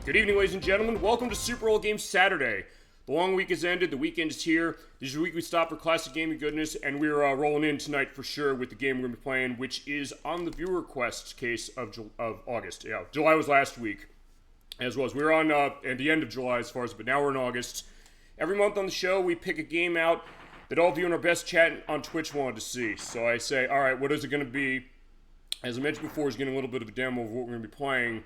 Good evening, ladies and gentlemen. Welcome to Super Bowl Game Saturday. The long week has ended. The weekend is here. This is the week we stop for classic gaming goodness, and we're rolling in tonight for sure with the game we're going to be playing, which is on the viewer request case of August. Yeah, July was last week, as well as we're on at the end of July as far as, but now we're in August. Every month on the show, we pick a game out that all of you in our best chat on Twitch wanted to see. So I say, all right, what is it going to be? As I mentioned before, is getting a little bit of a demo of what we're going to be playing.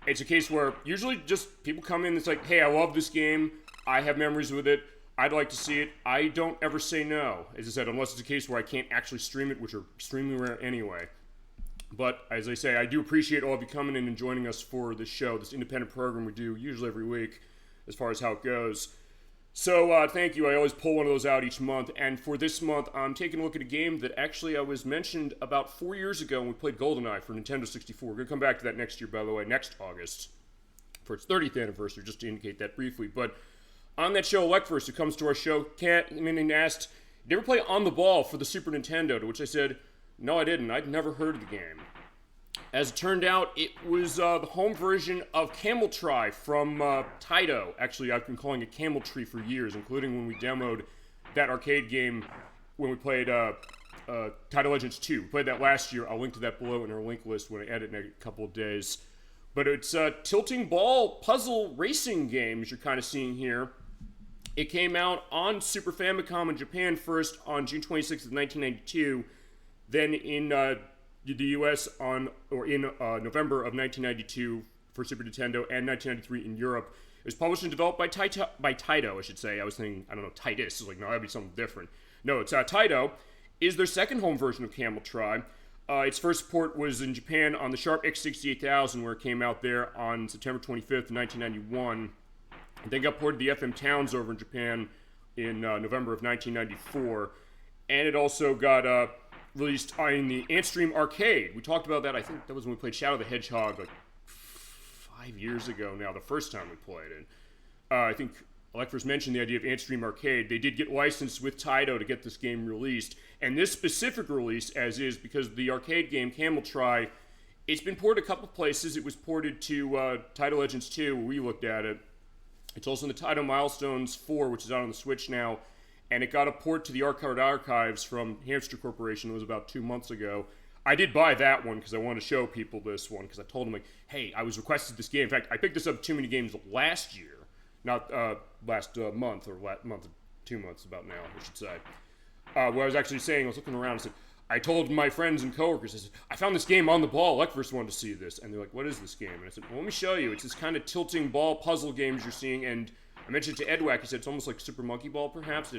It's a case where usually just people come in, it's like, hey, I love this game, I have memories with it, I'd like to see it. I don't ever say no, as I said, unless it's a case where I can't actually stream it, which are extremely rare anyway. But, as I say, I do appreciate all of you coming in and joining us for this show, this independent program we do usually every week, as far as how it goes. So, thank you. I always pull one of those out each month, and for this month, I'm taking a look at a game that actually I was mentioned about 4 years ago when we played GoldenEye for Nintendo 64. We're going to come back to that next year, by the way, next August, for its 30th anniversary, just to indicate that briefly. But on that show, Electverse, who comes to our show, came in and asked, did you ever play On the Ball for the Super Nintendo? To which I said, no, I didn't. I'd never heard of the game. As it turned out, it was the home version of Camel Try from Taito. Actually, I've been calling it Camel Tree for years, including when we demoed that arcade game when we played Taito Legends 2. We played that last year. I'll link to that below in our link list when I edit in a couple of days. But it's a tilting ball puzzle racing game, as you're kind of seeing here. It came out on Super Famicom in Japan first on June 26th of 1992, then in the U.S. in November of 1992 for Super Nintendo and 1993 in Europe. It was published and developed by Taito, I should say. I was thinking, I don't know, Titus. It's like, no, that'd be something different. No, it's Taito. Is their second home version of Camel Try. Its first port was in Japan on the Sharp X68000, where it came out there on September 25th, 1991. And then got ported to the FM Towns over in Japan in November of 1994. And it also got released in the Antstream Arcade. We talked about that, I think that was when we played Shadow the Hedgehog like 5 years ago now, the first time we played it. I think Electverse mentioned the idea of Antstream Arcade. They did get licensed with Taito to get this game released. And this specific release, as is, because the arcade game Camel Try, it's been ported a couple places. It was ported to Taito Legends 2, where we looked at it. It's also in the Taito Milestones 4, which is out on the Switch now. And it got a port to the Arcade Archives from Hamster Corporation. It was about 2 months ago. I did buy that one because I wanted to show people this one, because I told them, like, hey, I was requested this game. In fact, I picked this up Too Many Games last year, not last month, or month, 2 months about now, I should say. Where I was actually saying, I was looking around and said, I told my friends and coworkers, I said, I found this game On the Ball. Electverse wanted to see this. And they're like, what is this game? And I said, well, let me show you. It's this kind of tilting ball puzzle games you're seeing. And I mentioned to Edwack, he said, it's almost like Super Monkey Ball, perhaps.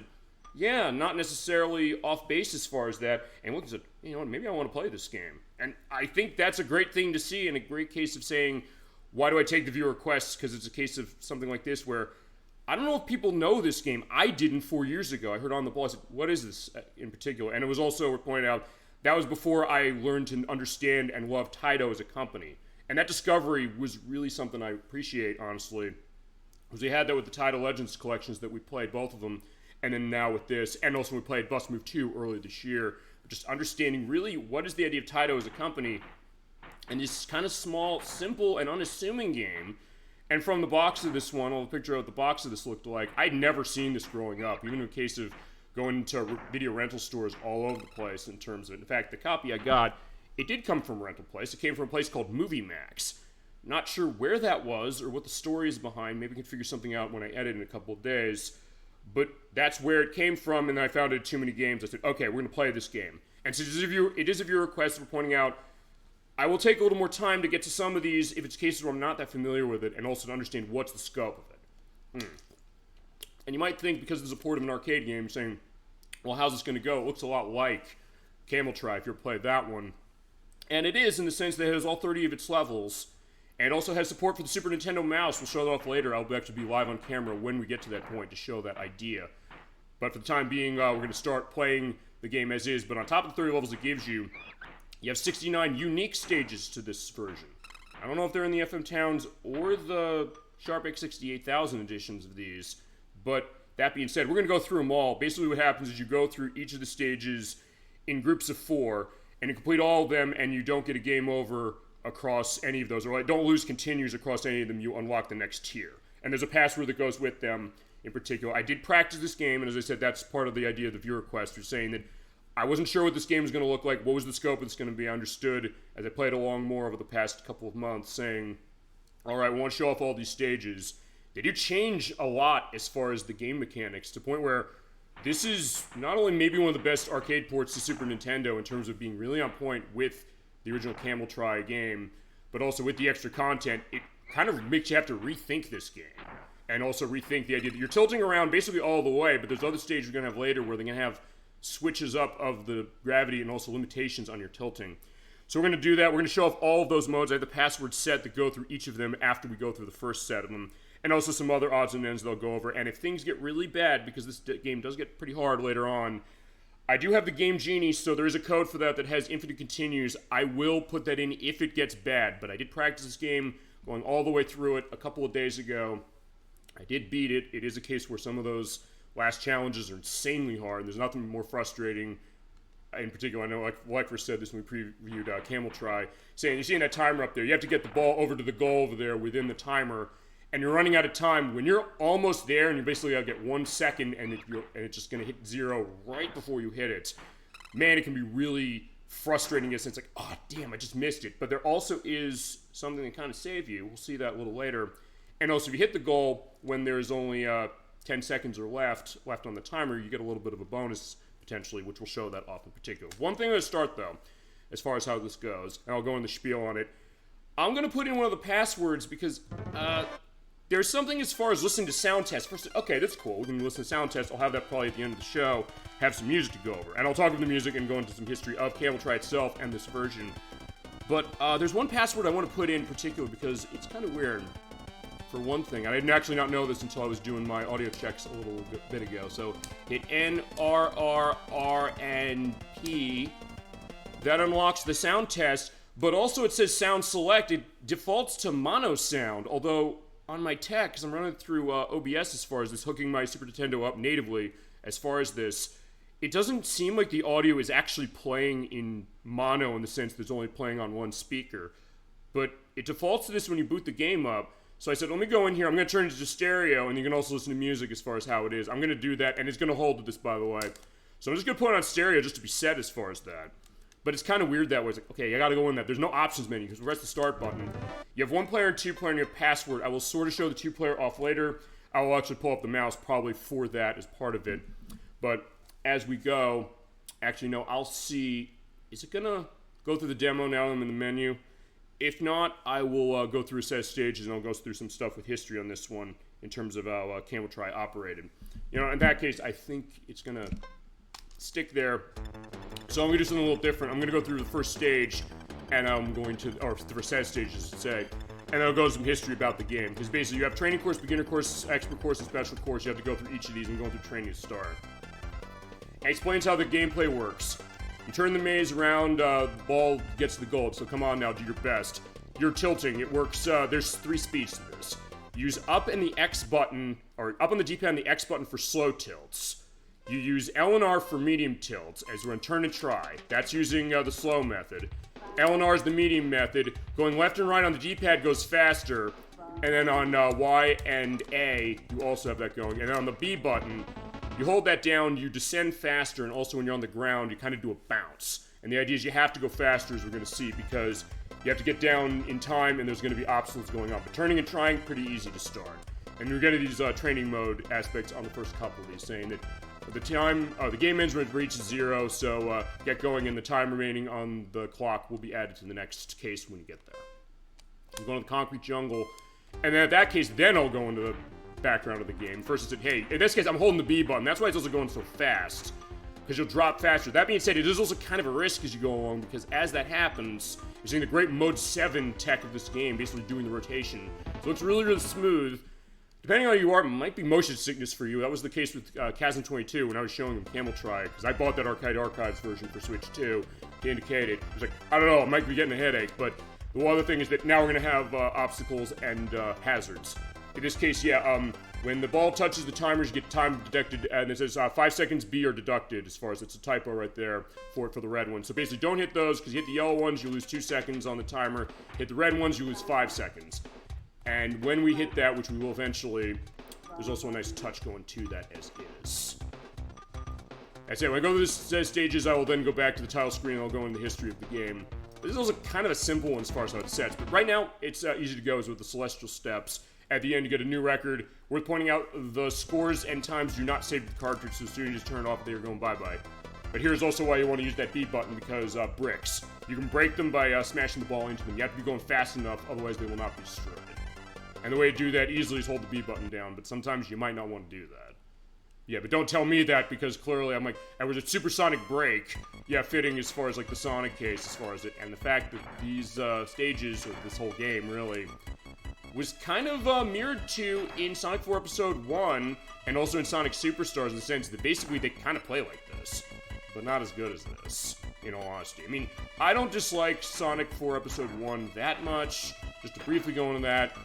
Yeah, not necessarily off base as far as that. And look, I said, you know what, maybe I want to play this game. And I think that's a great thing to see, and a great case of saying, why do I take the viewer requests? Because it's a case of something like this where, I don't know if people know this game. I didn't 4 years ago. I heard On the Ball, I said, what is this in particular? And it was also pointed out, that was before I learned to understand and love Taito as a company. And that discovery was really something I appreciate, honestly. Because we had that with the Taito Legends collections that we played, both of them. And then now with this, and also we played Bust Move 2 earlier this year. Just understanding really what is the idea of Taito as a company. And this kind of small, simple, and unassuming game. And from the box of this one, I'll picture of what the box of this looked like. I'd never seen this growing up, even in a case of going into video rental stores all over the place in terms of it. In fact, the copy I got, it did come from a rental place. It came from a place called Movie Max. Not sure where that was or what the story is behind. Maybe I can figure something out when I edit in a couple of days. But that's where it came from, and then I found it Too Many Games. I said, okay, we're going to play this game. And so it is a viewer request for pointing out, I will take a little more time to get to some of these if it's cases where I'm not that familiar with it, and also to understand what's the scope of it. And you might think, because there's a port of an arcade game, saying, well, how's this going to go? It looks a lot like Camel Try, if you ever played that one. And it is, in the sense that it has all 30 of its levels, and also has support for the Super Nintendo mouse. We'll show that off later. I'll actually be live on camera when we get to that point to show that idea. But for the time being, we're going to start playing the game as is. But on top of the 30 levels it gives you, you have 69 unique stages to this version. I don't know if they're in the FM Towns or the Sharp X68000 editions of these. But that being said, we're going to go through them all. Basically what happens is you go through each of the stages in groups of 4, and you complete all of them, and you don't get a game over across any of those, or like don't lose continues across any of them, you unlock the next tier. And there's a password that goes with them in particular. I did practice this game, and as I said, that's part of the idea of the viewer quest. You're saying that I wasn't sure what this game was going to look like, what was the scope of this going to be. I understood as I played along more over the past couple of months, saying, all right, we want to show off all these stages. They do change a lot as far as the game mechanics, to the point where this is not only maybe one of the best arcade ports to Super Nintendo in terms of being really on point with the original Camel Try game, but also with the extra content, it kind of makes you have to rethink this game. And also rethink the idea that you're tilting around basically all the way, but there's other stages you're going to have later where they're going to have switches up of the gravity and also limitations on your tilting. So we're going to do that. We're going to show off all of those modes. I have the password set that go through each of them after we go through the first set of them. And also some other odds and ends they'll go over. And if things get really bad, because this game does get pretty hard later on, I do have the Game Genie, so there is a code for that has infinite continues. I will put that in if it gets bad. But I did practice this game going all the way through it a couple of days ago. I did beat it. It is a case where some of those last challenges are insanely hard. There's nothing more frustrating. In particular, I know, like we said this when we previewed Camel Try, saying you're seeing that timer up there. You have to get the ball over to the goal over there within the timer, and you're running out of time. When you're almost there, and you basically got to get 1 second, and it's just going to hit 0 right before you hit it. Man, it can be really frustrating. It's like, oh damn, I just missed it. But there also is something that kind of save you. We'll see that a little later. And also, if you hit the goal when there's only 10 seconds or left on the timer, you get a little bit of a bonus, potentially, which will show that off in particular. One thing to start, though, as far as how this goes, and I'll go in the spiel on it, I'm going to put in one of the passwords because there's something as far as listening to sound tests. First, okay, that's cool. We can listen to sound tests. I'll have that probably at the end of the show, have some music to go over. And I'll talk about the music and go into some history of Camel Try itself and this version. But there's one password I want to put in particular because it's kind of weird. For one thing, I didn't actually not know this until I was doing my audio checks a little bit ago. So hit NRRRNP. That unlocks the sound test, but also it says sound select. It defaults to mono sound, although on my tech, because I'm running through OBS as far as this, hooking my Super Nintendo up natively as far as this, it doesn't seem like the audio is actually playing in mono in the sense that it's only playing on one speaker. But it defaults to this when you boot the game up. So I said, let me go in here. I'm going to turn it to stereo, and you can also listen to music as far as how it is. I'm going to do that, and it's going to hold to this, by the way. So I'm just going to put it on stereo just to be set as far as that. But it's kind of weird that way. It's like, okay, I got to go in that. There's no options menu because we press the start button. You have 1 player and 2 player, and you have password. I will sort of show the 2 player off later. I will actually pull up the mouse probably for that as part of it. But as we go, actually, no, I'll see. Is it going to go through the demo now I'm in the menu? If not, I will go through a set of stages and I'll go through some stuff with history on this one in terms of how Camel Try operated. You know, in that case, I think it's going to stick there. So I'm going to do something a little different. I'm going to go through the first stage, and I'm going to, or the first set of stages, to say, and then I'll go some history about the game. Because basically, you have training course, beginner course, expert course, and special course. You have to go through each of these and go through training to start. It explains how the gameplay works. You turn the maze around, the ball gets the goal, so come on now, do your best. You're tilting, it works, there's 3 speeds to this. Use up and the X button, or up on the D-pad and the X button for slow tilts. You use L and R for medium tilts, as we're on turn and try. That's using the slow method. L and R is the medium method. Going left and right on the D-pad goes faster, and then on Y and A, you also have that going. And then on the B button, you hold that down, you descend faster, and also when you're on the ground, you kind of do a bounce. And the idea is you have to go faster, as we're going to see, because you have to get down in time, and there's going to be obstacles going on. But turning and trying, pretty easy to start. And you're getting these training mode aspects on the first couple of these, saying that the time, the game ends when it reaches 0, so get going, and the time remaining on the clock will be added to the next case when you get there. You go into the concrete jungle, and then at that case, then I'll go into the background of the game. First, it said, hey, in this case, I'm holding the B button. That's why it's also going so fast, because you'll drop faster. That being said, it is also kind of a risk as you go along, because as that happens, you're seeing the great Mode 7 tech of this game, basically doing the rotation. So it's really, really smooth. Depending on who you are, it might be motion sickness for you. That was the case with Chack'N 22 when I was showing him Camel Try, because I bought that Arcade Archives version for Switch 2 to indicate it. He was like, I don't know, I might be getting a headache, but the other thing is that now we're going to have obstacles and hazards. In this case, yeah, when the ball touches the timers, you get time deducted, and it says 5 seconds B are deducted, as far as it's a typo right there for the red one. So basically, don't hit those, because you hit the yellow ones, you lose 2 seconds on the timer. Hit the red ones, you lose 5 seconds. And when we hit that, which we will eventually, there's also a nice touch going to that as is. That's it. When I go through the stages, I will then go back to the title screen, and I'll go into the history of the game. This is also kind of a simple one as far as how it sets, but right now, it's easy to go is with the Celestial Steps. At the end, you get a new record. Worth pointing out, the scores and times do not save the cartridge, so as soon as you just turn it off, they are going bye-bye. But here's also why you want to use that B button, because bricks. You can break them by smashing the ball into them. You have to be going fast enough, otherwise they will not be destroyed. And the way to do that easily is hold the B button down, but sometimes you might not want to do that. Yeah, but don't tell me that, because clearly I'm like, I was a supersonic break. Yeah, fitting as far as like the Sonic case, as far as it, and the fact that these stages, or this whole game really, was kind of mirrored to in Sonic 4 Episode 1, and also in Sonic Superstars, in the sense that basically they kind of play like this, but not as good as this, in all honesty. I mean, I don't dislike Sonic 4 Episode 1 that much, just to briefly go into that.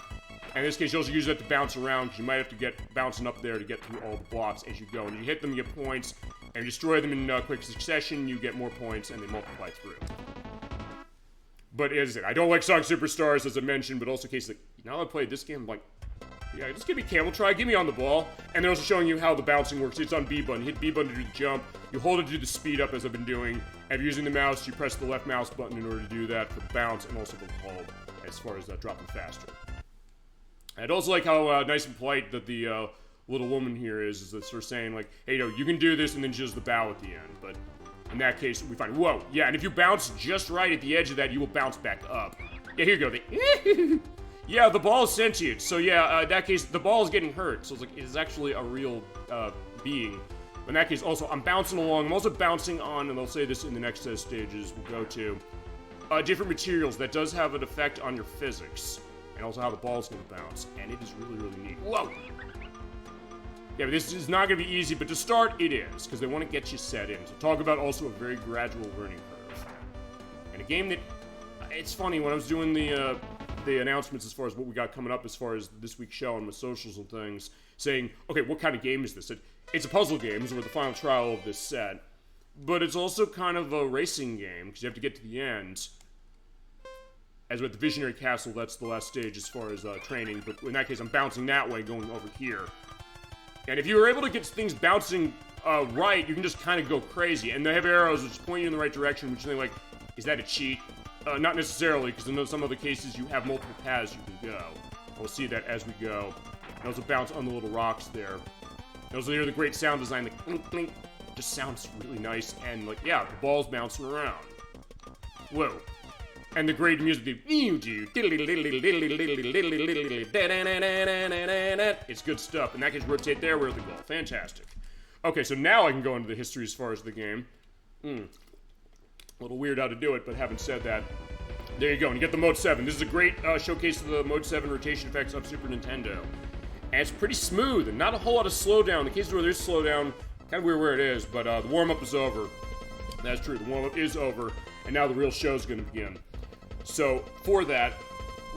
And in this case, you also use that to bounce around, because you might have to get bouncing up there to get through all the blocks as you go. And you hit them, you get points, and you destroy them in quick succession, you get more points, and they multiply through. But as I said, I don't like Sonic Superstars, as I mentioned, but also in case, like, now that I played this game, I'm like, yeah, just give me Camel Try, give me on the ball. And they're also showing you how the bouncing works. It's on B button. You hit B button to do the jump. You hold it to do the speed up, as I've been doing. And if you're using the mouse, you press the left mouse button in order to do that for the bounce, and also the hold, as far as dropping faster. I'd also like how nice and polite that the little woman here is that they're saying, like, hey, you can do this, and then she does the bow at the end. But in that case, we find, whoa, yeah, and if you bounce just right at the edge of that, you will bounce back up. Yeah, here you go. Yeah, the ball is sentient, so yeah, in that case, the ball is getting hurt. So it's like, it's actually a real being. In that case, also, I'm bouncing along. I'm also bouncing on, and I'll say this in the next set of stages we'll go to, different materials that does have an effect on your physics. And also how the ball's going to bounce. And it is really, really neat. Whoa! Yeah, but this is not going to be easy, but to start, it is. Because they want to get you set in. So talk about also a very gradual learning curve. And a game that... It's funny, when I was doing the announcements as far as what we got coming up as far as this week's show and my socials and things, saying, okay, what kind of game is this? It's a puzzle game, so we're the final trial of this set. But it's also kind of a racing game, because you have to get to the end. As with the Visionary Castle, that's the last stage as far as training, but in that case, I'm bouncing that way, going over here. And if you were able to get things bouncing right, you can just kind of go crazy. And they have arrows which point you in the right direction, which you think, like, is that a cheat? Not necessarily, because in some other cases, you have multiple paths you can go. We'll see that as we go. And also bounce on the little rocks there. And also hear the great sound design, the clink, clink. Just sounds really nice, and, like, yeah, the ball's bouncing around. Whoa. And the great music, it's good stuff. And that can rotate there, where's the goal? Fantastic. Okay, so now I can go into the history as far as the game. A little weird how to do it, but having said that, there you go. And you get the Mode 7. This is a great showcase of the Mode 7 rotation effects of Super Nintendo. And it's pretty smooth, and not a whole lot of slowdown. In the cases where there's slowdown, kind of weird where it is, but the warm-up is over. That's true, the warm-up is over, and now the real show is going to begin. So, for that,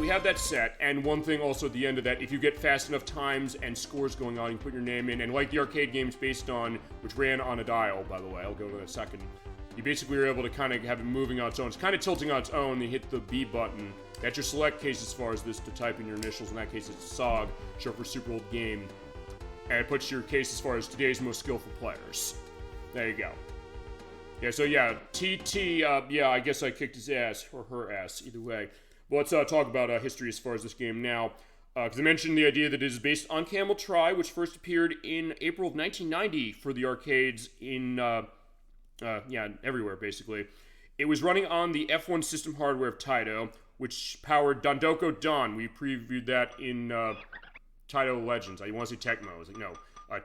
we have that set, and one thing also at the end of that, if you get fast enough times and scores going on, you can put your name in, and like the arcade games based on, which ran on a dial, by the way, I'll go to that in a second, you basically are able to kind of have it moving on its own. It's kind of tilting on its own, you hit the B button. That's your select case as far as this to type in your initials, in that case it's SOG, short for Super Old Game, and it puts your case as far as today's most skillful players. There you go. Yeah, so yeah, TT, yeah, I guess I kicked his ass, or her ass, either way. But let's talk about history as far as this game now. Because I mentioned the idea that it is based on Camel Try, which first appeared in April of 1990 for the arcades in, yeah, everywhere, basically. It was running on the F1 system hardware of Taito, which powered Dondoko Don. We previewed that in Taito Legends. I want to say Tecmo. I was like, no,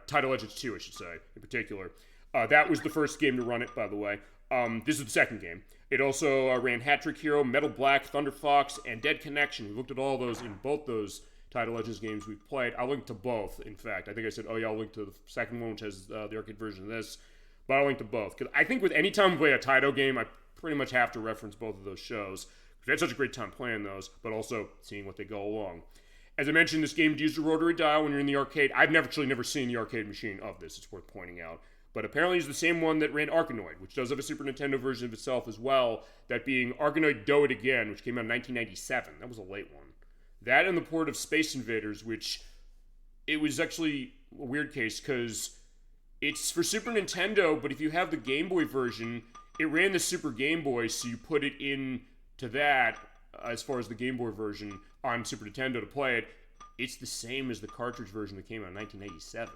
Taito Legends 2, I should say, in particular. That was the first game to run it, by the way. This is the second game. It also ran Hat Trick Hero, Metal Black, Thunder Fox, and Dead Connection. We looked at all those in both those Taito Legends games we've played. I'll link to both, in fact. I think I said, oh yeah, I'll link to the second one, which has the arcade version of this. But I'll link to both. Because I think with any time we play a Taito game, I pretty much have to reference both of those shows. We had such a great time playing those, but also seeing what they go along. As I mentioned, this game used a rotary dial when you're in the arcade. I've never seen the arcade machine of this. It's worth pointing out. But apparently it's the same one that ran Arkanoid, which does have a Super Nintendo version of itself as well, that being Arkanoid Do It Again, which came out in 1997. That was a late one. That and the port of Space Invaders, which it was actually a weird case because it's for Super Nintendo, but if you have the Game Boy version, it ran the Super Game Boy, so you put it into that as far as the Game Boy version on Super Nintendo to play it. It's the same as the cartridge version that came out in 1987.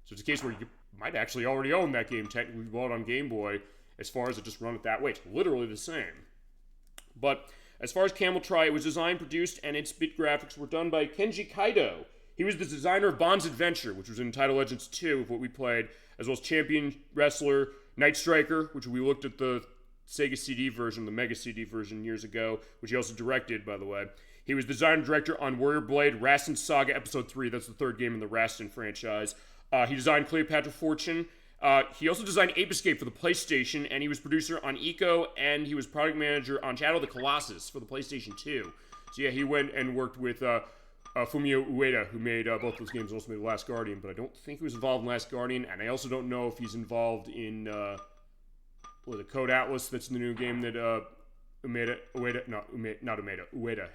So it's a case where you might actually already own that game technically bought on Game Boy as far as it just run it that way. It's literally the same. But as far as Camel Try, it was designed, produced, and its bit graphics were done by Kenji Kaido. He was the designer of Bond's Adventure, which was in Title Legends 2 of what we played, as well as Champion Wrestler, Night Striker, which we looked at the Sega CD version, the Mega CD version years ago, which he also directed, by the way. He was designer and director on Warrior Blade, Rastan Saga Episode 3. That's the third game in the Rastan franchise. He designed Cleopatra Fortune. He also designed Ape Escape for the PlayStation, and he was producer on Eco, and he was product manager on Shadow of the Colossus for the PlayStation 2. So yeah, he went and worked with Fumio Ueda, who made both those games, also made The Last Guardian, but I don't think he was involved in Last Guardian, and I also don't know if he's involved in the Code Atlas that's in the new game that Ueda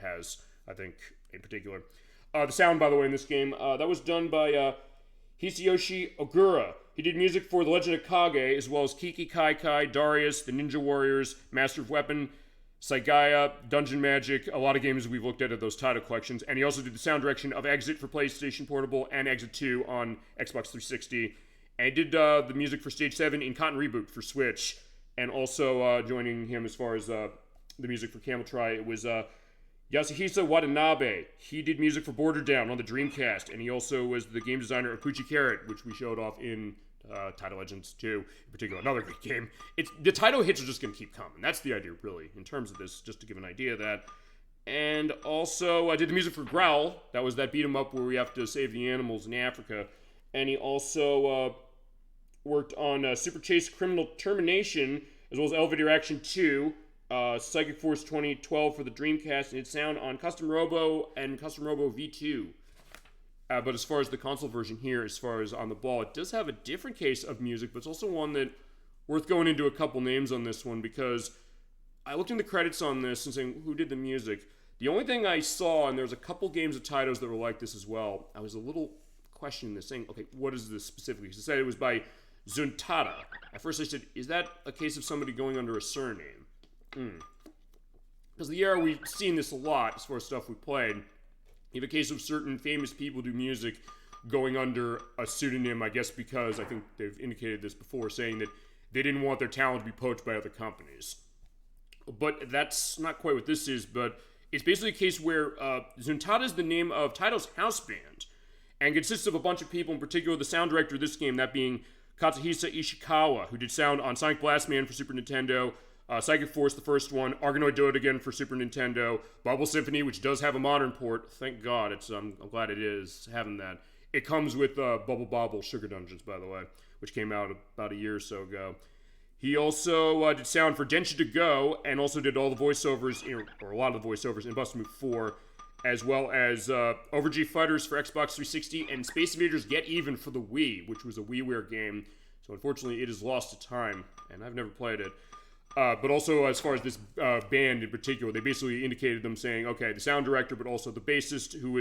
has, I think, in particular. The sound, by the way, in this game, that was done by Hisayoshi Ogura. He did music for The Legend of Kage, as well as Kiki Kai Kai, Darius, The Ninja Warriors, Master of Weapon, Saigaya, Dungeon Magic, a lot of games we've looked at those title collections. And he also did the sound direction of Exit for PlayStation Portable and Exit 2 on Xbox 360. And he did the music for Stage 7 in Cotton Reboot for Switch. And also joining him as far as the music for Camel Try, it was Yasuhisa Watanabe. He did music for Border Down on the Dreamcast, and he also was the game designer of Poochie Carrot, which we showed off in Title Legends 2, in particular, another great game. The title hits are just going to keep coming. That's the idea, really, in terms of this, just to give an idea of that. And also, I did the music for Growl. That was that beat-em-up where we have to save the animals in Africa. And he also worked on Super Chase Criminal Termination, as well as Elevator Action 2, Psychic Force 2012 for the Dreamcast, and its sound on Custom Robo and Custom Robo V2. But as far as the console version here, as far as on the ball, it does have a different case of music, but it's also one that worth going into a couple names on this one, because I looked in the credits on this and saying, who did the music? The only thing I saw, and there's a couple games of titles that were like this as well, I was a little questioning this, saying, okay, what is this specifically? Because it said it was by Zuntata. At first I said, is that a case of somebody going under a surname? Because the era we've seen this a lot as far as stuff we played. You have a case of certain famous people do music going under a pseudonym, I guess because I think they've indicated this before, saying that they didn't want their talent to be poached by other companies. But that's not quite what this is, but it's basically a case where Zuntata is the name of Taito's house band, and consists of a bunch of people, in particular the sound director of this game, that being Katsuhisa Ishikawa, who did sound on Sonic Blast Man for Super Nintendo, Psychic Force, the first one, Arkanoid Do It Again for Super Nintendo, Bubble Symphony, which does have a modern port. Thank God, I'm glad it is having that. It comes with Bubble Bobble Sugar Dungeons, by the way, which came out about a year or so ago. He also did sound for Densha to Go, and also did all the voiceovers, or a lot of the voiceovers in Bust Move 4, as well as Overg Fighters for Xbox 360, and Space Invaders Get Even for the Wii, which was a WiiWare game. So unfortunately, it is lost to time, and I've never played it. But also, as far as this band in particular, they basically indicated them saying, okay, the sound director, but also the bassist, who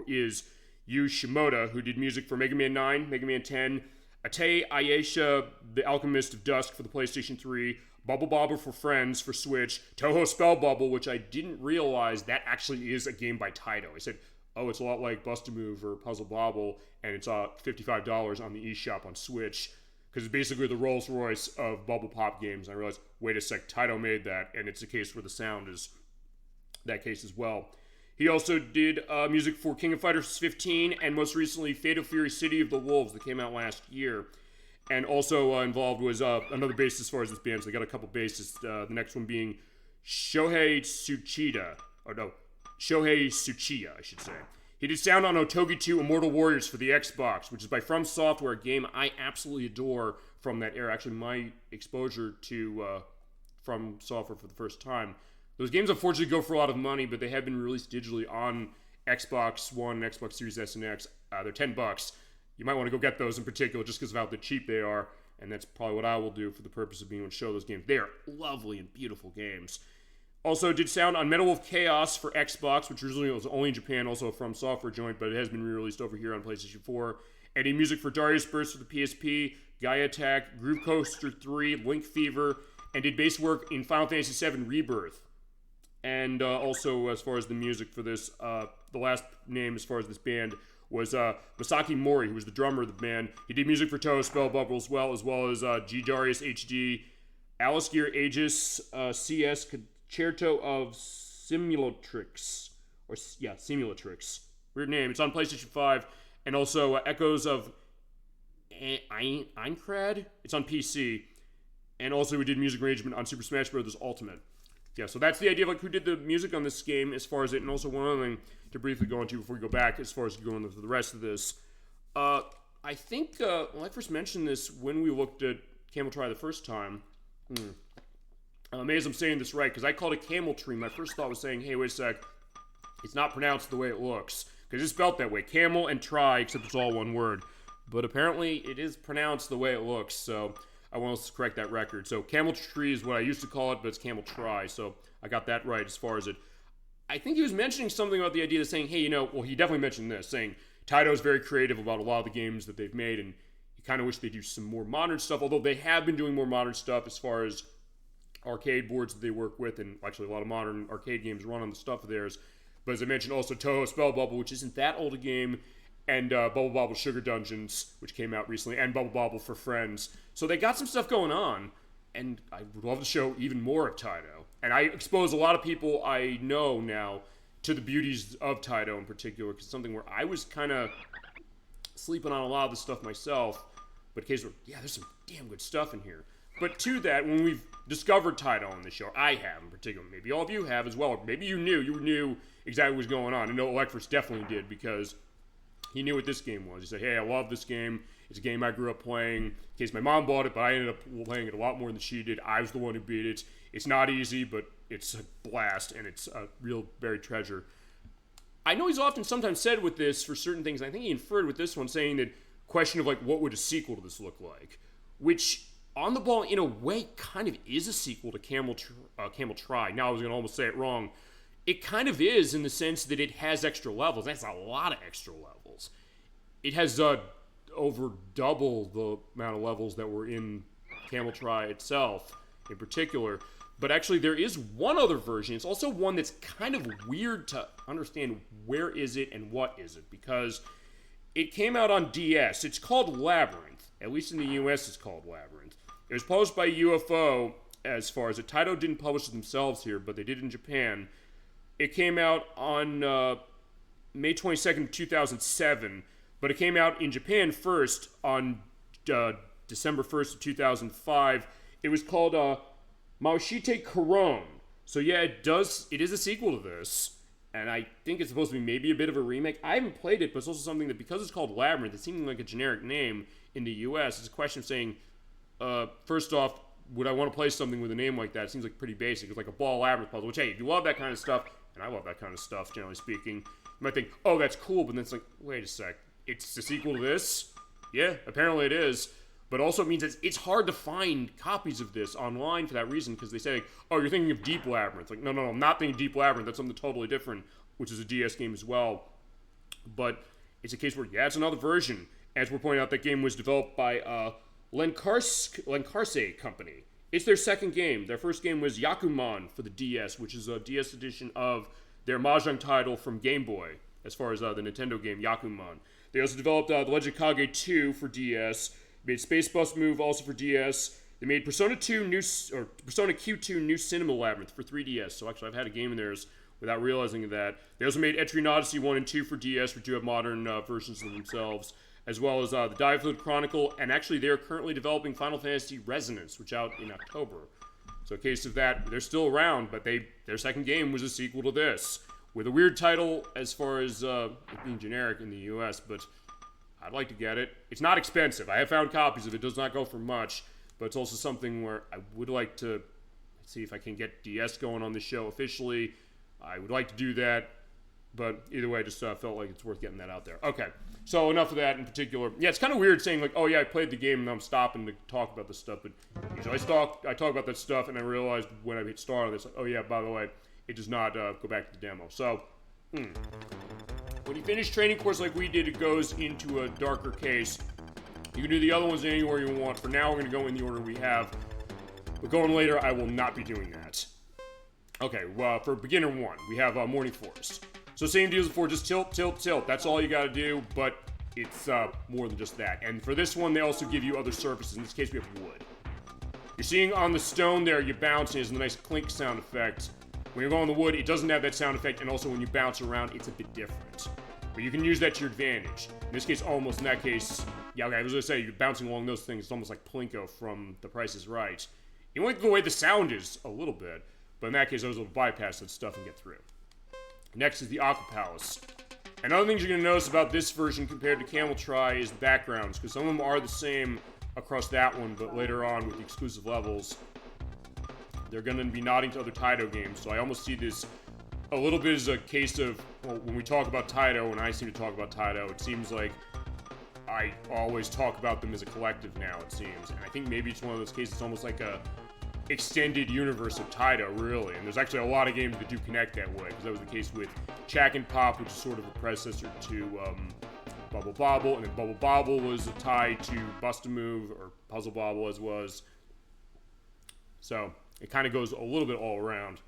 is Yu Shimoda, who did music for Mega Man 9, Mega Man 10, Ate Ayesha, The Alchemist of Dusk for the PlayStation 3, Bubble Bobble for Friends for Switch, Toho Spell Bubble, which I didn't realize that actually is a game by Taito. I said, oh, it's a lot like Bust-A-Move or Puzzle Bobble, and it's $55 on the eShop on Switch. Because it's basically the Rolls Royce of Bubble Pop games. And I realized, wait a sec, Taito made that, and it's a case where the sound is that case as well. He also did music for King of Fighters 15, and most recently Fatal Fury City of the Wolves that came out last year. And also involved was another bassist as far as this band, so they got a couple bassists. The next one being Shohei Tsuchiya, I should say. He did sound on Otogi 2 Immortal Warriors for the Xbox, which is by From Software, a game I absolutely adore from that era. Actually, my exposure to From Software for the first time. Those games, unfortunately, go for a lot of money, but they have been released digitally on Xbox One, Xbox Series S and X. They're $10. You might want to go get those in particular just because of how cheap they are, and that's probably what I will do for the purpose of being able to show those games. They are lovely and beautiful games. Also did sound on Metal Wolf Chaos for Xbox, which originally was only in Japan, also a From Software joint, but it has been re-released over here on PlayStation 4. And did music for Darius Burst for the PSP, Gaia Attack, Groove Coaster 3, Link Fever, and did bass work in Final Fantasy VII Rebirth. And also, as far as the music for this, the last name as far as this band was Masaki Mori, who was the drummer of the band. He did music for Toho Spellbubble as well as G Darius HD, Alice Gear Aegis, CS Concerto of Simulatrix. Simulatrix. Weird name. It's on PlayStation 5. And also Echoes of Aincrad. It's on PC. And also we did music arrangement on Super Smash Bros. Ultimate. Yeah, so that's the idea of who did the music on this game as far as it. And also one other thing to briefly go into before we go back as far as going into the rest of this. I think when I first mentioned this when we looked at Camel Try the first time. Maybe I'm saying this right, because I called it Camel Tree. My first thought was saying, hey, wait a sec. It's not pronounced the way it looks. Because it's spelled that way. Camel and Try, except it's all one word. But apparently it is pronounced the way it looks, so I want to correct that record. So Camel Tree is what I used to call it, but it's Camel Try, so I got that right as far as it. I think he was mentioning something about the idea of saying, hey, he definitely mentioned this, saying Taito is very creative about a lot of the games that they've made, and he kind of wish they do some more modern stuff, although they have been doing more modern stuff as far as arcade boards that they work with, and actually a lot of modern arcade games run on the stuff of theirs. But as I mentioned, also Toho Spellbubble, which isn't that old a game, and Bubble Bobble Sugar Dungeons, which came out recently, and Bubble Bobble for Friends. So they got some stuff going on, and I would love to show even more of Taito. And I expose a lot of people I know now to the beauties of Taito in particular, because it's something where I was kind of sleeping on a lot of the stuff myself, but occasionally, yeah, there's some damn good stuff in here. But to that, when we've discovered Taito on the show, I have in particular, maybe all of you have as well, or maybe you knew exactly what was going on. I know Electrus definitely did, because he knew what this game was. He said, hey, I love this game. It's a game I grew up playing. In case my mom bought it, but I ended up playing it a lot more than she did. I was the one who beat it. It's not easy, but it's a blast, and it's a real buried treasure. I know he's often sometimes said with this for certain things, and I think he inferred with this one, saying that question of, what would a sequel to this look like? Which, on the ball, in a way, kind of is a sequel to Camel Try. Now, I was going to almost say it wrong. It kind of is in the sense that it has extra levels. That's a lot of extra levels. It has over double the amount of levels that were in Camel Try itself in particular. But actually, there is one other version. It's also one that's kind of weird to understand where is it and what is it, because it came out on DS. It's called Labyrinth. At least in the US, it's called Labyrinth. It was published by UFO, as far as it. Taito didn't publish it themselves here, but they did in Japan. It came out on May 22nd, 2007, but it came out in Japan first on December 1st of 2005. It was called Maoshite Corone. So yeah, it is a sequel to this, and I think it's supposed to be maybe a bit of a remake. I haven't played it, but it's also something that, because it's called Labyrinth, it seems like a generic name in the US. It's a question of saying, first off, would I want to play something with a name like that? It seems like pretty basic. It's like a ball labyrinth puzzle, which, hey, if you love that kind of stuff, and I love that kind of stuff, generally speaking, you might think, oh, that's cool, but then it's like, wait a sec, it's the sequel to this? Yeah, apparently it is. But also it means it's hard to find copies of this online for that reason, because they say, oh, you're thinking of Deep Labyrinth. Like, no, I'm not thinking Deep Labyrinth. That's something totally different, which is a DS game as well. But it's a case where, yeah, it's another version. As we're pointing out, that game was developed by Lencarse Company. It's their second game. Their first game was Yakuman for the DS, which is a DS edition of their Mahjong title from Game Boy, as far as the Nintendo game Yakuman. They also developed The Legend of Kage 2 for DS, made Space Bus Move also for DS. They made Persona Q2 New Cinema Labyrinth for 3DS. So actually, I've had a game in theirs without realizing that. They also made Etrian Odyssey 1 and 2 for DS, which do have modern versions of themselves, as well as the Diafluid Chronicle, and actually they're currently developing Final Fantasy Resonance, which out in October. So a case of that, they're still around, but their second game was a sequel to this, with a weird title as far as it being generic in the US, but I'd like to get it. It's not expensive. I have found copies of it. It does not go for much, but it's also something where I would like to see if I can get DS going on the show officially. I would like to do that. But either way, I just felt like it's worth getting that out there. Okay, so enough of that in particular. Yeah, it's kind of weird saying like, oh yeah, I played the game and I'm stopping to talk about this stuff. But usually I talk about that stuff and I realized when I hit start on this, like, oh yeah, by the way, it does not go back to the demo. So, when you finish training course like we did, it goes into a darker case. You can do the other ones anywhere you want. For now, we're going to go in the order we have. But going later, I will not be doing that. Okay, well, for beginner 1, we have Morning Forest. So same deal as before, just tilt, tilt, tilt. That's all you gotta do, but it's more than just that. And for this one, they also give you other surfaces. In this case, we have wood. You're seeing on the stone there, you bounce, and there's a nice clink sound effect. When you're going on the wood, it doesn't have that sound effect, and also when you bounce around, it's a bit different. But you can use that to your advantage. In this case, almost in that case, yeah, okay, I was gonna say, you're bouncing along those things, it's almost like Plinko from The Price is Right. You don't like the way the sound is, a little bit, but in that case, I was able to bypass that stuff and get through. Next is the Aqua Palace. And other things you're going to notice about this version compared to Camel Try is the backgrounds, because some of them are the same across that one, but later on with the exclusive levels, they're going to be nodding to other Taito games. So I almost see this a little bit as a case of, well, when we talk about Taito, when I seem to talk about Taito, it seems like I always talk about them as a collective now, it seems. And I think maybe it's one of those cases, it's almost like a extended universe of Taito, really. And there's actually a lot of games that do connect that way, because that was the case with Chack'N Pop, which is sort of a predecessor to Bubble Bobble, and then Bubble Bobble was a tie to Bust-A-Move, or Puzzle Bobble as was. So it kind of goes a little bit all around.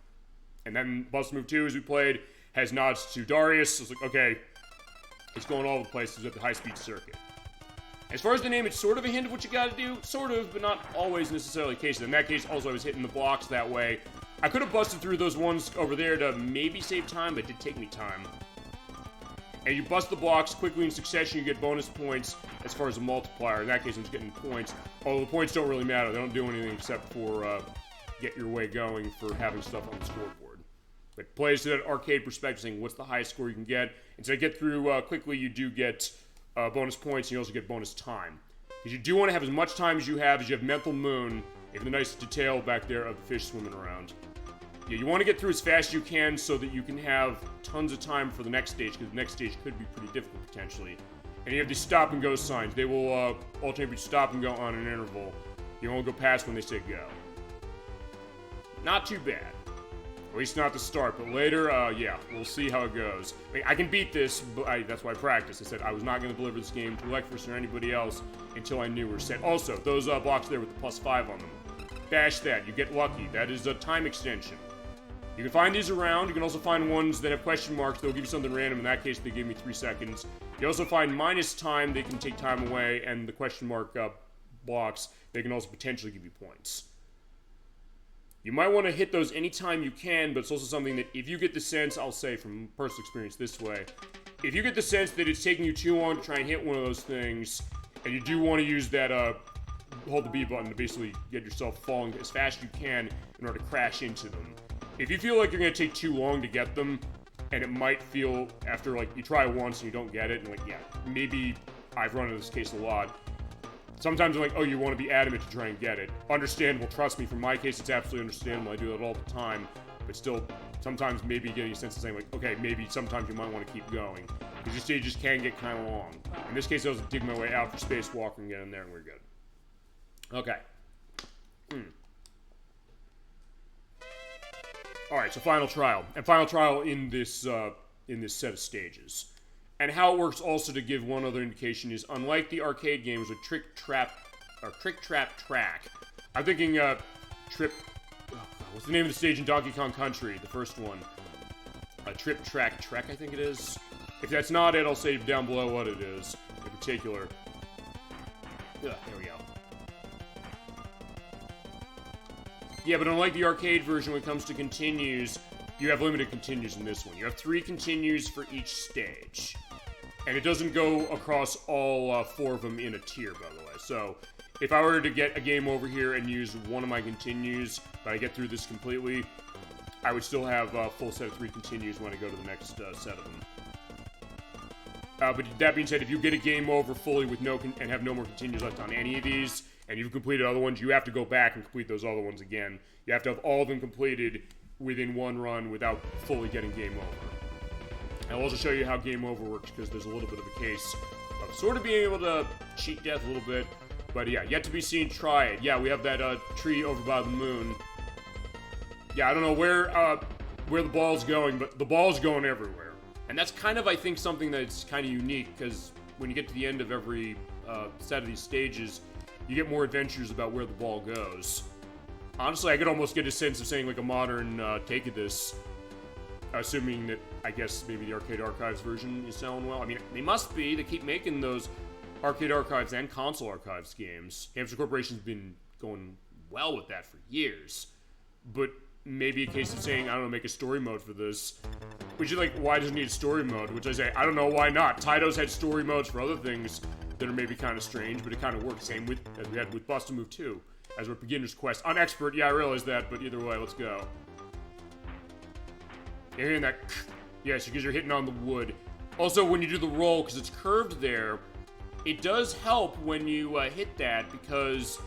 And then Bust-A-Move 2, as we played, has nods to Darius. So it's like, okay, it's going all over the place. It's at the high-speed circuit. As far as the name, it's sort of a hint of what you gotta do. Sort of, but not always necessarily the case. In that case, also, I was hitting the blocks that way. I could have busted through those ones over there to maybe save time, but it did take me time. And you bust the blocks quickly in succession, you get bonus points as far as a multiplier. In that case, I'm just getting points. Although the points don't really matter. They don't do anything except for get your way going for having stuff on the scoreboard. But plays to that arcade perspective, saying what's the highest score you can get. And to get through quickly, you do get bonus points, and you also get bonus time. Because you do want to have as much time as you have Mental Moon, if the nice detail back there of the fish swimming around. Yeah, you want to get through as fast as you can so that you can have tons of time for the next stage, because the next stage could be pretty difficult potentially. And you have these stop and go signs. They will alternate between stop and go on an interval. You won't go past when they say go. Not too bad. At least not to start, but later, yeah, we'll see how it goes. I mean, I can beat this, but that's why I practiced. I said I was not going to deliver this game to Lectris or anybody else until I knew we were set. Also, those blocks there with the +5 on them. Bash that. You get lucky. That is a time extension. You can find these around. You can also find ones that have question marks. They'll give you something random. In that case, they gave me 3 seconds. You also find minus time. They can take time away. And the question mark blocks, they can also potentially give you points. You might want to hit those anytime you can, but it's also something that if you get the sense, I'll say from personal experience this way, if you get the sense that it's taking you too long to try and hit one of those things, and you do want to use that hold the B button to basically get yourself falling as fast as you can in order to crash into them. If you feel like you're going to take too long to get them, and it might feel after like you try once and you don't get it, and like, yeah, maybe I've run into this case a lot. Sometimes I'm like, oh, you want to be adamant to try and get it. Understandable, trust me, for my case, it's absolutely understandable. I do that all the time. But still, sometimes maybe getting a sense of saying, like, okay, maybe sometimes you might want to keep going. Because your stages can get kind of long. In this case, I was digging my way out for Spacewalker and get in there, and we're good. Okay. Alright, so Final Trial. And Final Trial in this set of stages. And how it works also, to give one other indication, is unlike the arcade games with Trick Trap Track. I'm thinking what's the name of the stage in Donkey Kong Country, the first one? Trip Track Trek, I think it is. If that's not it, I'll say down below what it is in particular. There we go. Yeah, but unlike the arcade version, when it comes to continues, you have limited continues in this one. You have 3 continues for each stage. And it doesn't go across all 4 of them in a tier, by the way. So, if I were to get a game over here and use one of my continues, but I get through this completely, I would still have a full set of 3 continues when I go to the next set of them. But that being said, if you get a game over fully with and have no more continues left on any of these, and you've completed other ones, you have to go back and complete those other ones again. You have to have all of them completed within one run without fully getting game over. I'll also show you how game over works, because there's a little bit of a case of sort of being able to cheat death a little bit. But yeah, yet to be seen, try it. Yeah, we have that tree over by the moon. Yeah, I don't know where the ball's going, but the ball's going everywhere. And that's kind of, I think, something that's kind of unique, because when you get to the end of every set of these stages, you get more adventures about where the ball goes. Honestly, I could almost get a sense of saying like a modern take of this, assuming that, I guess, maybe the Arcade Archives version is selling well. I mean, they must be. They keep making those Arcade Archives and Console Archives games. Hamster Corporation's been going well with that for years. But maybe a case of saying, I don't know, make a story mode for this. Which is like, why does it need a story mode? Which I say, I don't know, why not? Taito's had story modes for other things that are maybe kind of strange, but it kind of works. Same with, as we had with Bust a Move 2, as with Beginner's Quest. On Expert, yeah, I realize that, but either way, let's go. You're hearing that? Yes, because you're hitting on the wood. Also, when you do the roll, because it's curved there, it does help when you hit that, because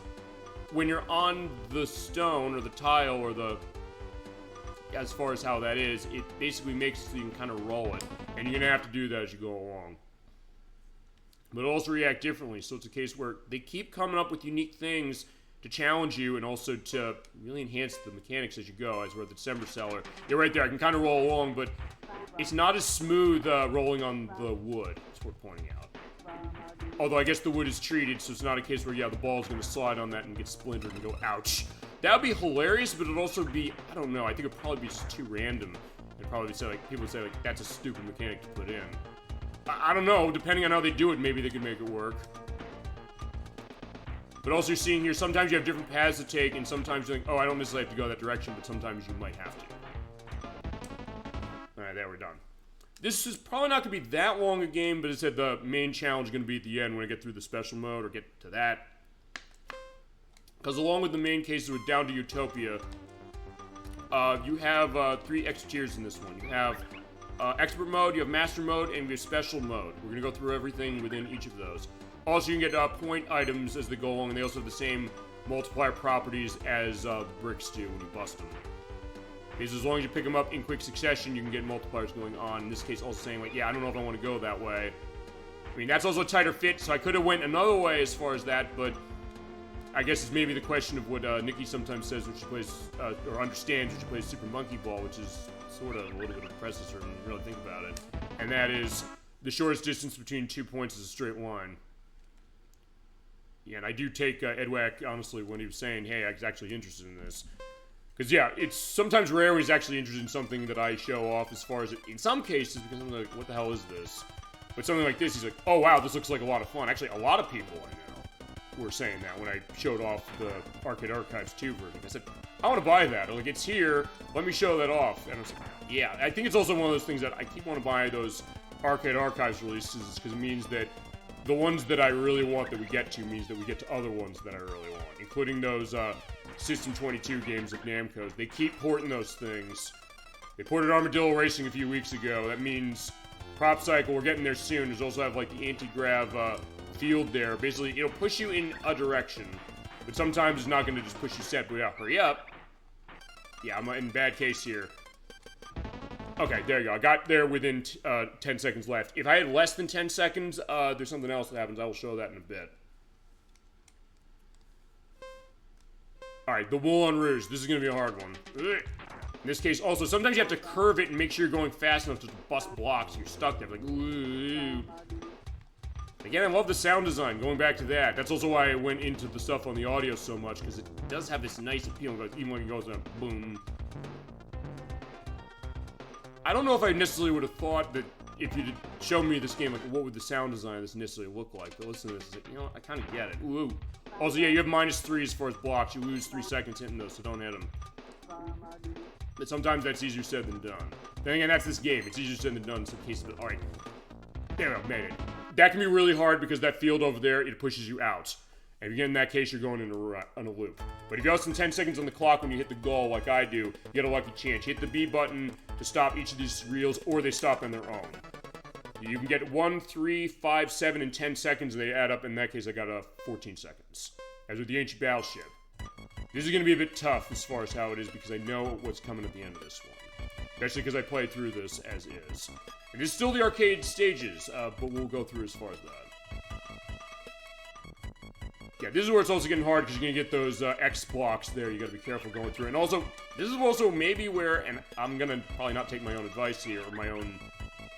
when you're on the stone, or the tile, or the... as far as how that is, it basically makes it so you can kind of roll it. And you're going to have to do that as you go along. But it'll also react differently, so it's a case where they keep coming up with unique things to challenge you and also to really enhance the mechanics as you go, as we're at the December seller. You're right there, I can kind of roll along, but it's not as smooth rolling on the wood. It's worth pointing out. Although I guess the wood is treated, so it's not a case where, yeah, the ball's going to slide on that and get splintered and go, ouch. That would be hilarious, but it'd also be, I don't know, I think it'd probably be just too random. It'd probably say, like, people would say, like, that's a stupid mechanic to put in. I don't know, depending on how they do it, maybe they could make it work. But also you're seeing here, sometimes you have different paths to take, and sometimes you're like, oh, I don't necessarily have to go that direction, but sometimes you might have to. Alright, there, we're done. This is probably not going to be that long a game, but it said the main challenge is going to be at the end when I get through the special mode, or get to that. Because along with the main cases with Down to Utopia, you have 3 extra tiers in this one. You have Expert Mode, you have Master Mode, and you have Special Mode. We're going to go through everything within each of those. Also, you can get point items as they go along, and they also have the same multiplier properties as bricks do when you bust them. Because as long as you pick them up in quick succession, you can get multipliers going on. In this case, also saying, like, yeah, I don't know if I want to go that way. I mean, that's also a tighter fit, so I could have went another way as far as that, but I guess it's maybe the question of what Nikki sometimes says when she plays, or understands when she plays Super Monkey Ball, which is sort of a little bit of a predecessor when you really think about it. And that is, the shortest distance between 2 points is a straight line. Yeah, and I do take Edwack, honestly, when he was saying, hey, I was actually interested in this. Because, yeah, it's sometimes rare when he's actually interested in something that I show off as far as, in some cases, because I'm like, what the hell is this? But something like this, he's like, oh, wow, this looks like a lot of fun. Actually, a lot of people I know were saying that when I showed off the Arcade Archives 2 version. I said, I want to buy that. Like, it's here. Let me show that off. And I was like, yeah. I think it's also one of those things that I keep wanting to buy those Arcade Archives releases because it means that the ones that I really want that we get to means that we get to other ones that I really want, including those System 22 games like Namco's. They keep porting those things. They ported Armadillo Racing a few weeks ago. That means Prop Cycle, we're getting there soon. There's also have like the anti-grav field there. Basically, it'll push you in a direction, but sometimes it's not going to just push you set, but yeah, hurry up. Yeah, I'm in bad case here. Okay, there you go. I got there within 10 seconds left. If I had less than 10 seconds, there's something else that happens. I will show that in a bit. Alright, the Moulin Rouge. This is going to be a hard one. In this case, also, sometimes you have to curve it and make sure you're going fast enough to bust blocks. You're stuck there. Like, ooh. Again, I love the sound design. Going back to that. That's also why I went into the stuff on the audio so much, because it does have this nice appeal. Even when it goes in, boom. I don't know if I necessarily would have thought that if you'd show me this game, like, what would the sound design of this necessarily look like? But listen to this. Like, you know, I kind of get it. Ooh. Also, yeah, you have -3 as far as blocks. You lose 3 seconds hitting those, so don't hit them. But sometimes that's easier said than done. Then again, that's this game. It's easier said than done in some cases. But, alright. There we go, made it. That can be really hard because that field over there, it pushes you out. And if you get in that case, you're going in a loop. But if you have less than 10 seconds on the clock when you hit the goal, like I do, you get a lucky chance. Hit the B button to stop each of these reels, or they stop on their own. You can get 1, 3, 5, 7, and 10 seconds, and they add up. In that case, I got 14 seconds. As with the Ancient Battleship. This is going to be a bit tough as far as how it is, because I know what's coming at the end of this one. especially because I played through this as is. It is still the arcade stages, but we'll go through as far as that. Yeah, this is where it's also getting hard because you're going to get those X blocks there. You got to be careful going through. And also, this is also maybe where, and I'm going to probably not take my own advice here, or my own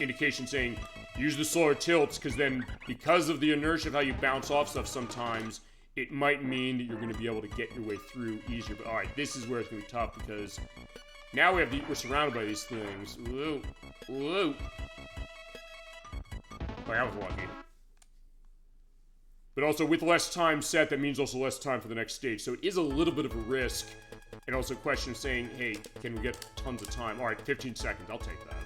indication saying, use the slower tilts, because then, because of the inertia of how you bounce off stuff sometimes, it might mean that you're going to be able to get your way through easier. But alright, this is where it's going to be tough, because now we're surrounded by these things. Whoa. Whoa. Oh, that was lucky. But also, with less time set, that means also less time for the next stage. So it is a little bit of a risk. And also a question of saying, hey, can we get tons of time? Alright, 15 seconds. I'll take that.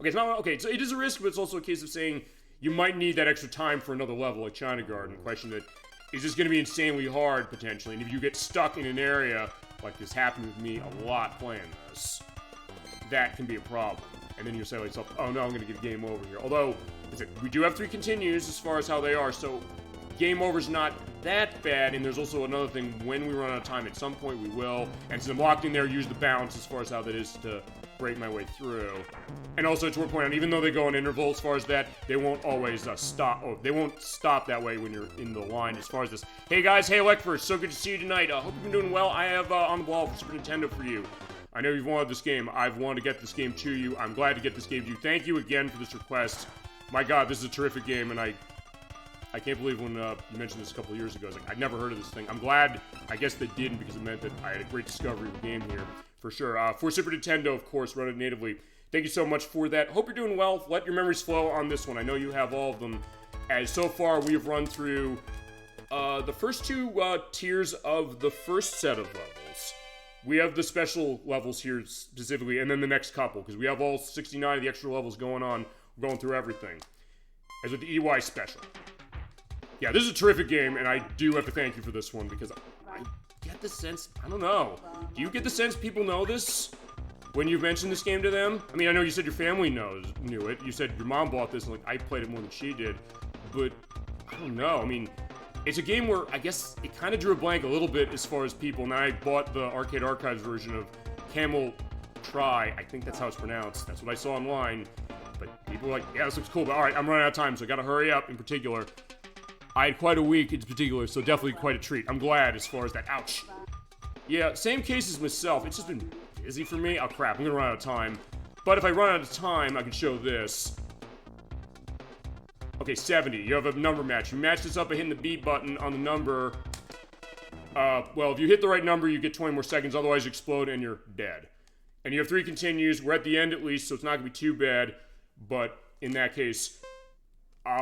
Okay, it's not... Okay, so it is a risk, but it's also a case of saying you might need that extra time for another level like China Garden. Question that, is this going to be insanely hard, potentially? And if you get stuck in an area, like this happened with me a lot playing this, that can be a problem. And then you say to yourself, oh no, I'm going to get game over here. Although, we do have 3 continues as far as how they are, so game over's not that bad. And there's also another thing, when we run out of time, at some point we will. And since I'm locked in there, use the bounce as far as how that is to break my way through. And also, it's worth pointing out, even though they go in interval as far as that, they won't always stop. Oh, they won't stop that way when you're in the line as far as this. Hey guys, hey Lekford, so good to see you tonight. Hope you've been doing well. I have On the Ball for Super Nintendo for you. I know you've wanted this game. I've wanted to get this game to you. I'm glad to get this game to you. Thank you again for this request. My god, this is a terrific game, and I can't believe when you mentioned this a couple of years ago. I was like, I'd never heard of this thing. I'm glad, I guess they didn't, because it meant that I had a great discovery of the game here, for sure. For Super Nintendo, of course, run it natively. Thank you so much for that. Hope you're doing well. Let your memories flow on this one. I know you have all of them, as so far we've run through the first 2 tiers of the first set of levels. We have the special levels here specifically, and then the next couple, because we have all 69 of the extra levels going on. We're going through everything. As with the EY special. Yeah, this is a terrific game, and I do have to thank you for this one, because I get the sense, I don't know. Do you get the sense people know this when you've mentioned this game to them? I mean, I know you said your family knew it. You said your mom bought this, and like, I played it more than she did. But, I don't know. I mean, it's a game where, I guess, it kind of drew a blank a little bit as far as people. And I bought the Arcade Archives version of Camel Try. I think that's how it's pronounced. That's what I saw online. But people were like, yeah, this looks cool. But alright, I'm running out of time, so I gotta hurry up in particular. I had quite a week in particular, so definitely quite a treat. I'm glad as far as that. Ouch. Yeah, same case as myself. It's just been busy for me. Oh crap, I'm gonna run out of time. But if I run out of time, I can show this. Okay, 70. You have a number match. You match this up by hitting the B button on the number. Well, if you hit the right number, you get 20 more seconds. Otherwise, you explode and you're dead. And you have 3 continues. We're at the end at least, so it's not gonna be too bad. But in that case,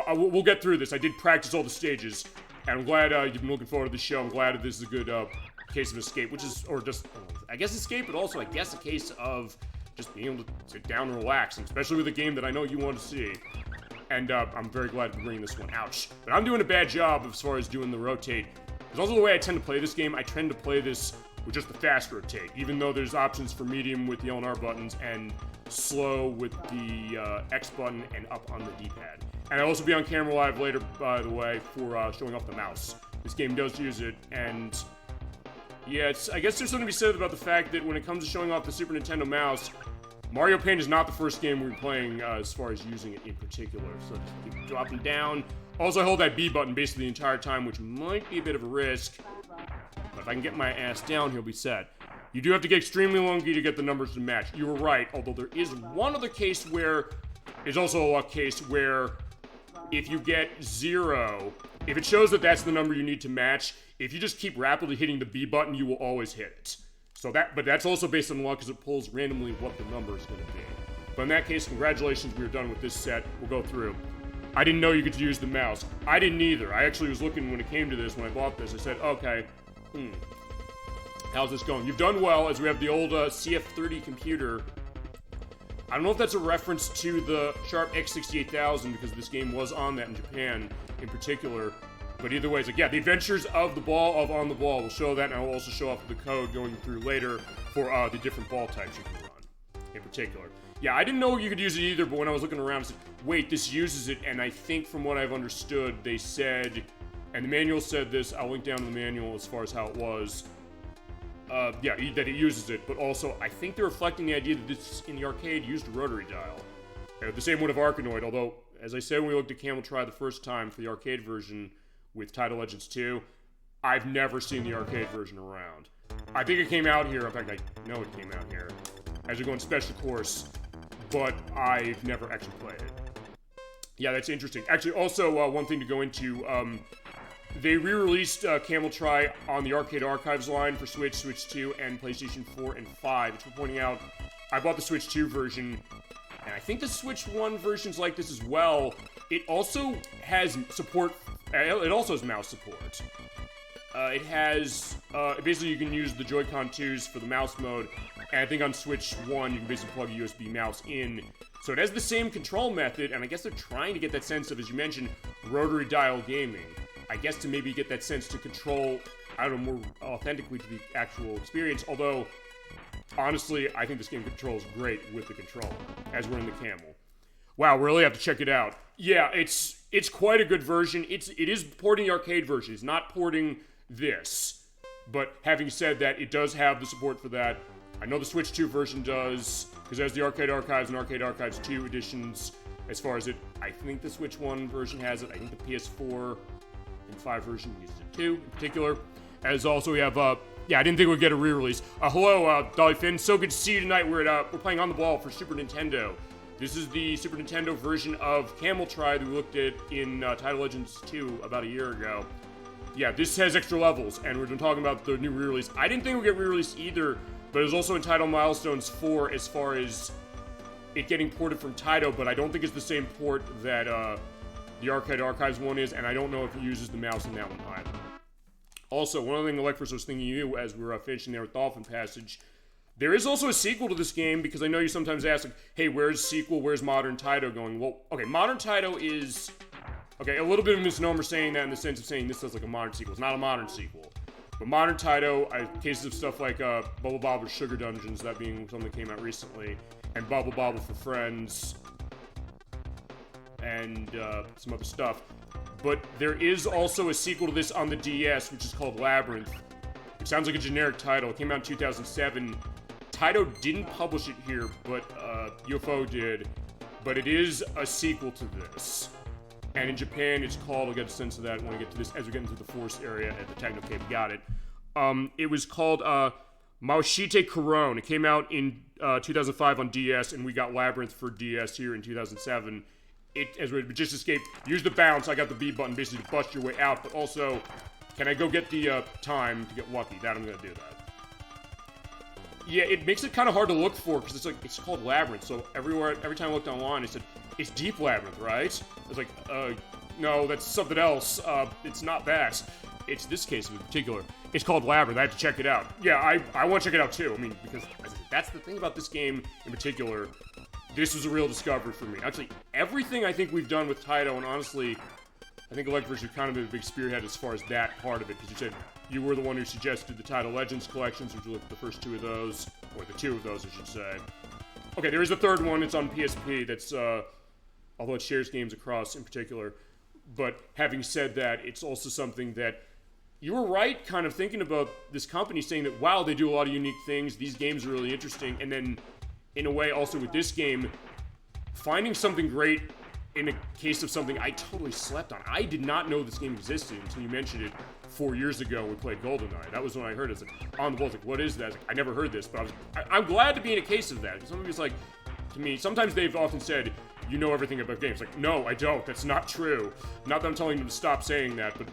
we'll get through this. I did practice all the stages, and I'm glad you've been looking forward to the show. I'm glad that this is a good case of escape, which is, or just, I guess escape, but also, I guess, a case of just being able to sit down and relax, and especially with a game that I know you want to see. And I'm very glad to bring this one. Ouch. But I'm doing a bad job as far as doing the rotate. Because also the way I tend to play this game, I tend to play this with just the fast rotate, even though there's options for medium with the L and R buttons and slow with the X button and up on the D-pad. And I'll also be on camera live later, by the way, for showing off the mouse. This game does use it, and yeah, I guess there's something to be said about the fact that when it comes to showing off the Super Nintendo mouse, Mario Paint is not the first game we're playing as far as using it in particular. So just keep dropping down. Also, I hold that B button basically the entire time, which might be a bit of a risk. But if I can get my ass down, he'll be set. You do have to get extremely lucky to get the numbers to match. You were right, although there is one other case where, there's also a luck case where if you get 0, if it shows that that's the number you need to match, if you just keep rapidly hitting the B button, you will always hit it. So but that's also based on luck because it pulls randomly what the number is going to be. But in that case, congratulations, we are done with this set. We'll go through. I didn't know you could use the mouse. I didn't either. I actually was looking when it came to this, when I bought this. I said, okay, how's this going? You've done well, as we have the old CF30 computer. I don't know if that's a reference to the Sharp X68000, because this game was on that in Japan in particular. But either way, it's like, yeah, the Adventures of the Ball of On the Ball will show that, and I'll also show off the code going through later for the different ball types you can run in particular. Yeah, I didn't know you could use it either, but when I was looking around, I said, wait, this uses it, and I think from what I've understood, they said, and the manual said this, I'll link down to the manual as far as how it was, yeah, that it uses it, but also I think they're reflecting the idea that this in the arcade used a rotary dial. The same would have Arkanoid, although, as I said when we looked at Camel Try the first time for the arcade version with Title Legends 2, I've never seen the arcade version around. I think it came out here, in fact, I know it came out here, as we go on special course, but I've never actually played it. Yeah, that's interesting. Actually, also, one thing to go into, they re-released Camel Try on the Arcade Archives line for Switch, Switch 2, and PlayStation 4 and 5. Which we're pointing out, I bought the Switch 2 version, and I think the Switch 1 version's like this as well. It also has support, it also has mouse support. It has, basically you can use the Joy-Con 2s for the mouse mode, and I think on Switch 1 you can basically plug a USB mouse in. So it has the same control method, and I guess they're trying to get that sense of, as you mentioned, rotary dial gaming. I guess to maybe get that sense to control, I don't know, more authentically to the actual experience, although, honestly, I think this game controls great with the controller, as we're in the Camel. Wow, really have to check it out. Yeah, it's quite a good version. It is porting the arcade version. It's not porting this. But having said that, it does have the support for that. I know the Switch 2 version does, because there's the Arcade Archives and Arcade Archives 2 editions. As far as it, I think the Switch 1 version has it. I think the PS4 and 5 version uses it too, in particular. As also we have, yeah, I didn't think we'd get a re-release. Hello, Dolly Finn. So good to see you tonight. We're playing On the Ball for Super Nintendo. This is the Super Nintendo version of Camel Try that we looked at in Title Legends 2 about a year ago. Yeah, this has extra levels, and we've been talking about the new re-release. I didn't think we'd get re-released either, but it was also in Title Milestones 4 as far as it getting ported from Taito, but I don't think it's the same port that the Arcade Archives one is, and I don't know if it uses the mouse in that one either. Also, one other thing Electros was thinking of you as we were finishing there with Dolphin Passage, there is also a sequel to this game, because I know you sometimes ask, like, hey, where's sequel, where's Modern Taito going? Well, okay, Modern Taito is, okay, a little bit of a misnomer saying that in the sense of saying this is like a modern sequel. It's not a modern sequel. But Modern Taito, cases of stuff like Bubble Bobble Sugar Dungeons, that being something that came out recently, and Bubble Bobble for Friends, and some other stuff. But there is also a sequel to this on the DS, which is called Labyrinth. It sounds like a generic title. It came out in 2007. Taito didn't publish it here, but UFO did. But it is a sequel to this. And in Japan, it's called, I'll get a sense of that when I get to this, as we get into the forest area at the Techno Cave, got it. It was called Maoshite Couronne. It came out in 2005 on DS, and we got Labyrinth for DS here in 2007. As we just escaped, use the bounce, I got the B button basically to bust your way out, but also, can I go get the time to get lucky? That, I'm gonna do that. Yeah, it makes it kind of hard to look for, because it's called Labyrinth, so every time I looked online, it said, it's Deep Labyrinth, right? I was like, no, that's something else. It's not that. It's this case in particular. It's called Labyrinth. I have to check it out. Yeah, I want to check it out too. I mean, because that's the thing about this game in particular. This was a real discovery for me. Actually, everything I think we've done with Taito, and honestly, I think Electros, you've kind of been a big spearhead as far as that part of it, because you said you were the one who suggested the Taito Legends collections, which you looked at the first two of those, or the two of those, I should say. Okay, there is a third one. It's on PSP. That's, although it shares games across in particular. But having said that, it's also something that you were right kind of thinking about this company, saying that, wow, they do a lot of unique things. These games are really interesting. And then, in a way, also with this game, finding something great in a case of something I totally slept on. I did not know this game existed until you mentioned it 4 years ago when we played GoldenEye. That was when I heard it. It's like, on the ball, it's like, what is that? I was like, I never heard this, but I'm glad to be in a case of that. Because somebody's like, to me, sometimes they've often said, you know everything about games. Like, no, I don't. That's not true. Not that I'm telling them to stop saying that, but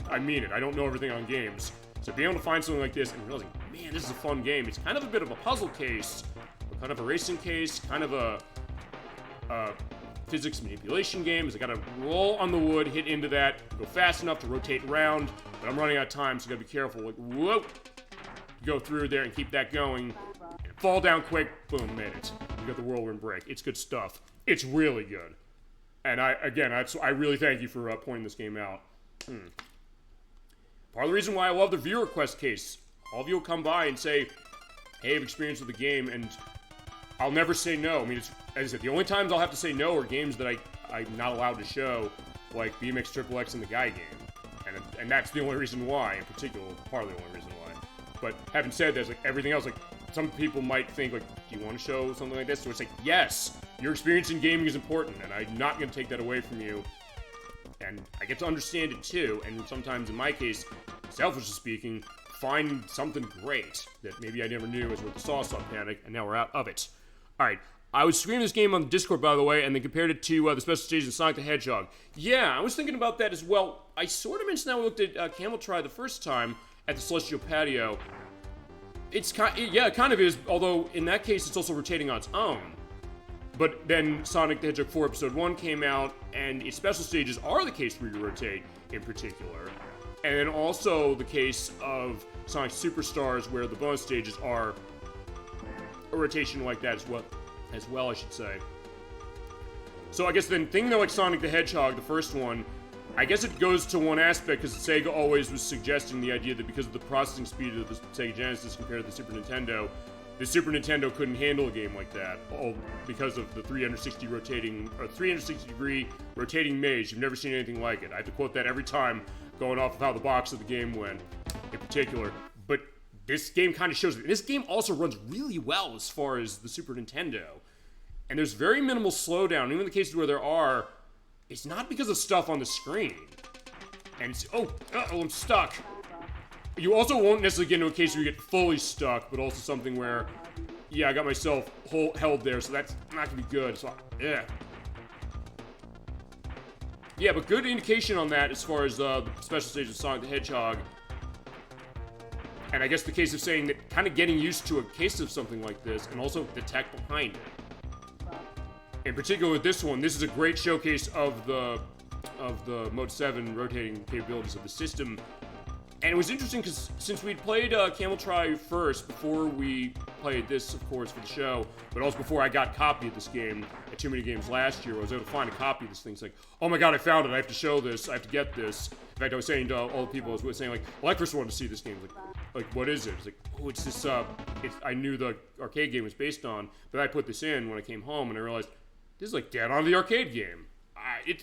I mean it. I don't know everything on games. So being able to find something like this and realizing, man, this is a fun game. It's kind of a bit of a puzzle case, but kind of a racing case, kind of a physics manipulation game. Is I gotta roll on the wood, hit into that, go fast enough to rotate around, but I'm running out of time, so I gotta be careful. Like, whoa! Go through there and keep that going. And fall down quick, boom, made it. You got the whirlwind break. It's good stuff. It's really good. And I really thank you for pointing this game out. Part of the reason why I love the viewer request case. All of you will come by and say, hey, I have experience with the game, and I'll never say no. I mean, it's, as I said, the only times I'll have to say no are games that I'm not allowed to show, like BMX Triple X and the Guy game. And that's the only reason why, in particular, part of the only reason why. But having said that, like everything else, like some people might think like, do you want to show something like this? So it's like, yes, your experience in gaming is important, and I'm not going to take that away from you. And I get to understand it too, and sometimes in my case, selfishly speaking, find something great that maybe I never knew was worth the sauce on Panic, and now we're out of it. Alright, I was streaming this game on the Discord, by the way, and they compared it to the special stages in Sonic the Hedgehog. Yeah, I was thinking about that as well. I sort of mentioned that when we looked at Camel Try the first time at the Celestial Patio. It's yeah, it kind of is, although in that case it's also rotating on its own. But then Sonic the Hedgehog 4 Episode 1 came out, and its special stages are the case where you rotate in particular. And then also the case of Sonic Superstars, where the bonus stages are a rotation like that as well, I should say. So I guess then, thinking like Sonic the Hedgehog, the first one, I guess it goes to one aspect, because Sega always was suggesting the idea that because of the processing speed of the Sega Genesis compared to the Super Nintendo couldn't handle a game like that, all because of the 360 degree rotating maze. You've never seen anything like it. I have to quote that every time, going off of how the box of the game went, in particular. But this game kind of shows it. This game also runs really well as far as the Super Nintendo. And there's very minimal slowdown. Even in the cases where there are, it's not because of stuff on the screen. And it's, I'm stuck. You also won't necessarily get into a case where you get fully stuck, but also something where, yeah, I got myself held there, so that's not gonna be good. So, yeah. Yeah, but good indication on that as far as the special stage of Sonic the Hedgehog. And I guess the case of saying that kind of getting used to a case of something like this, and also the tech behind it. In particular with this one, this is a great showcase of the Mode 7 rotating capabilities of the system. And it was interesting because since we'd played Camel Try first, before we played this, of course, for the show, but also before I got a copy of this game at Too Many Games last year, I was able to find a copy of this thing. It's like, oh my god, I found it, I have to show this, I have to get this. In fact, I was saying to all the people I was with, saying like, well, I first wanted to see this game. Like, what is it? It's like, oh, it's this, I knew the arcade game was based on, but I put this in when I came home, and I realized, this is like dead on the arcade game.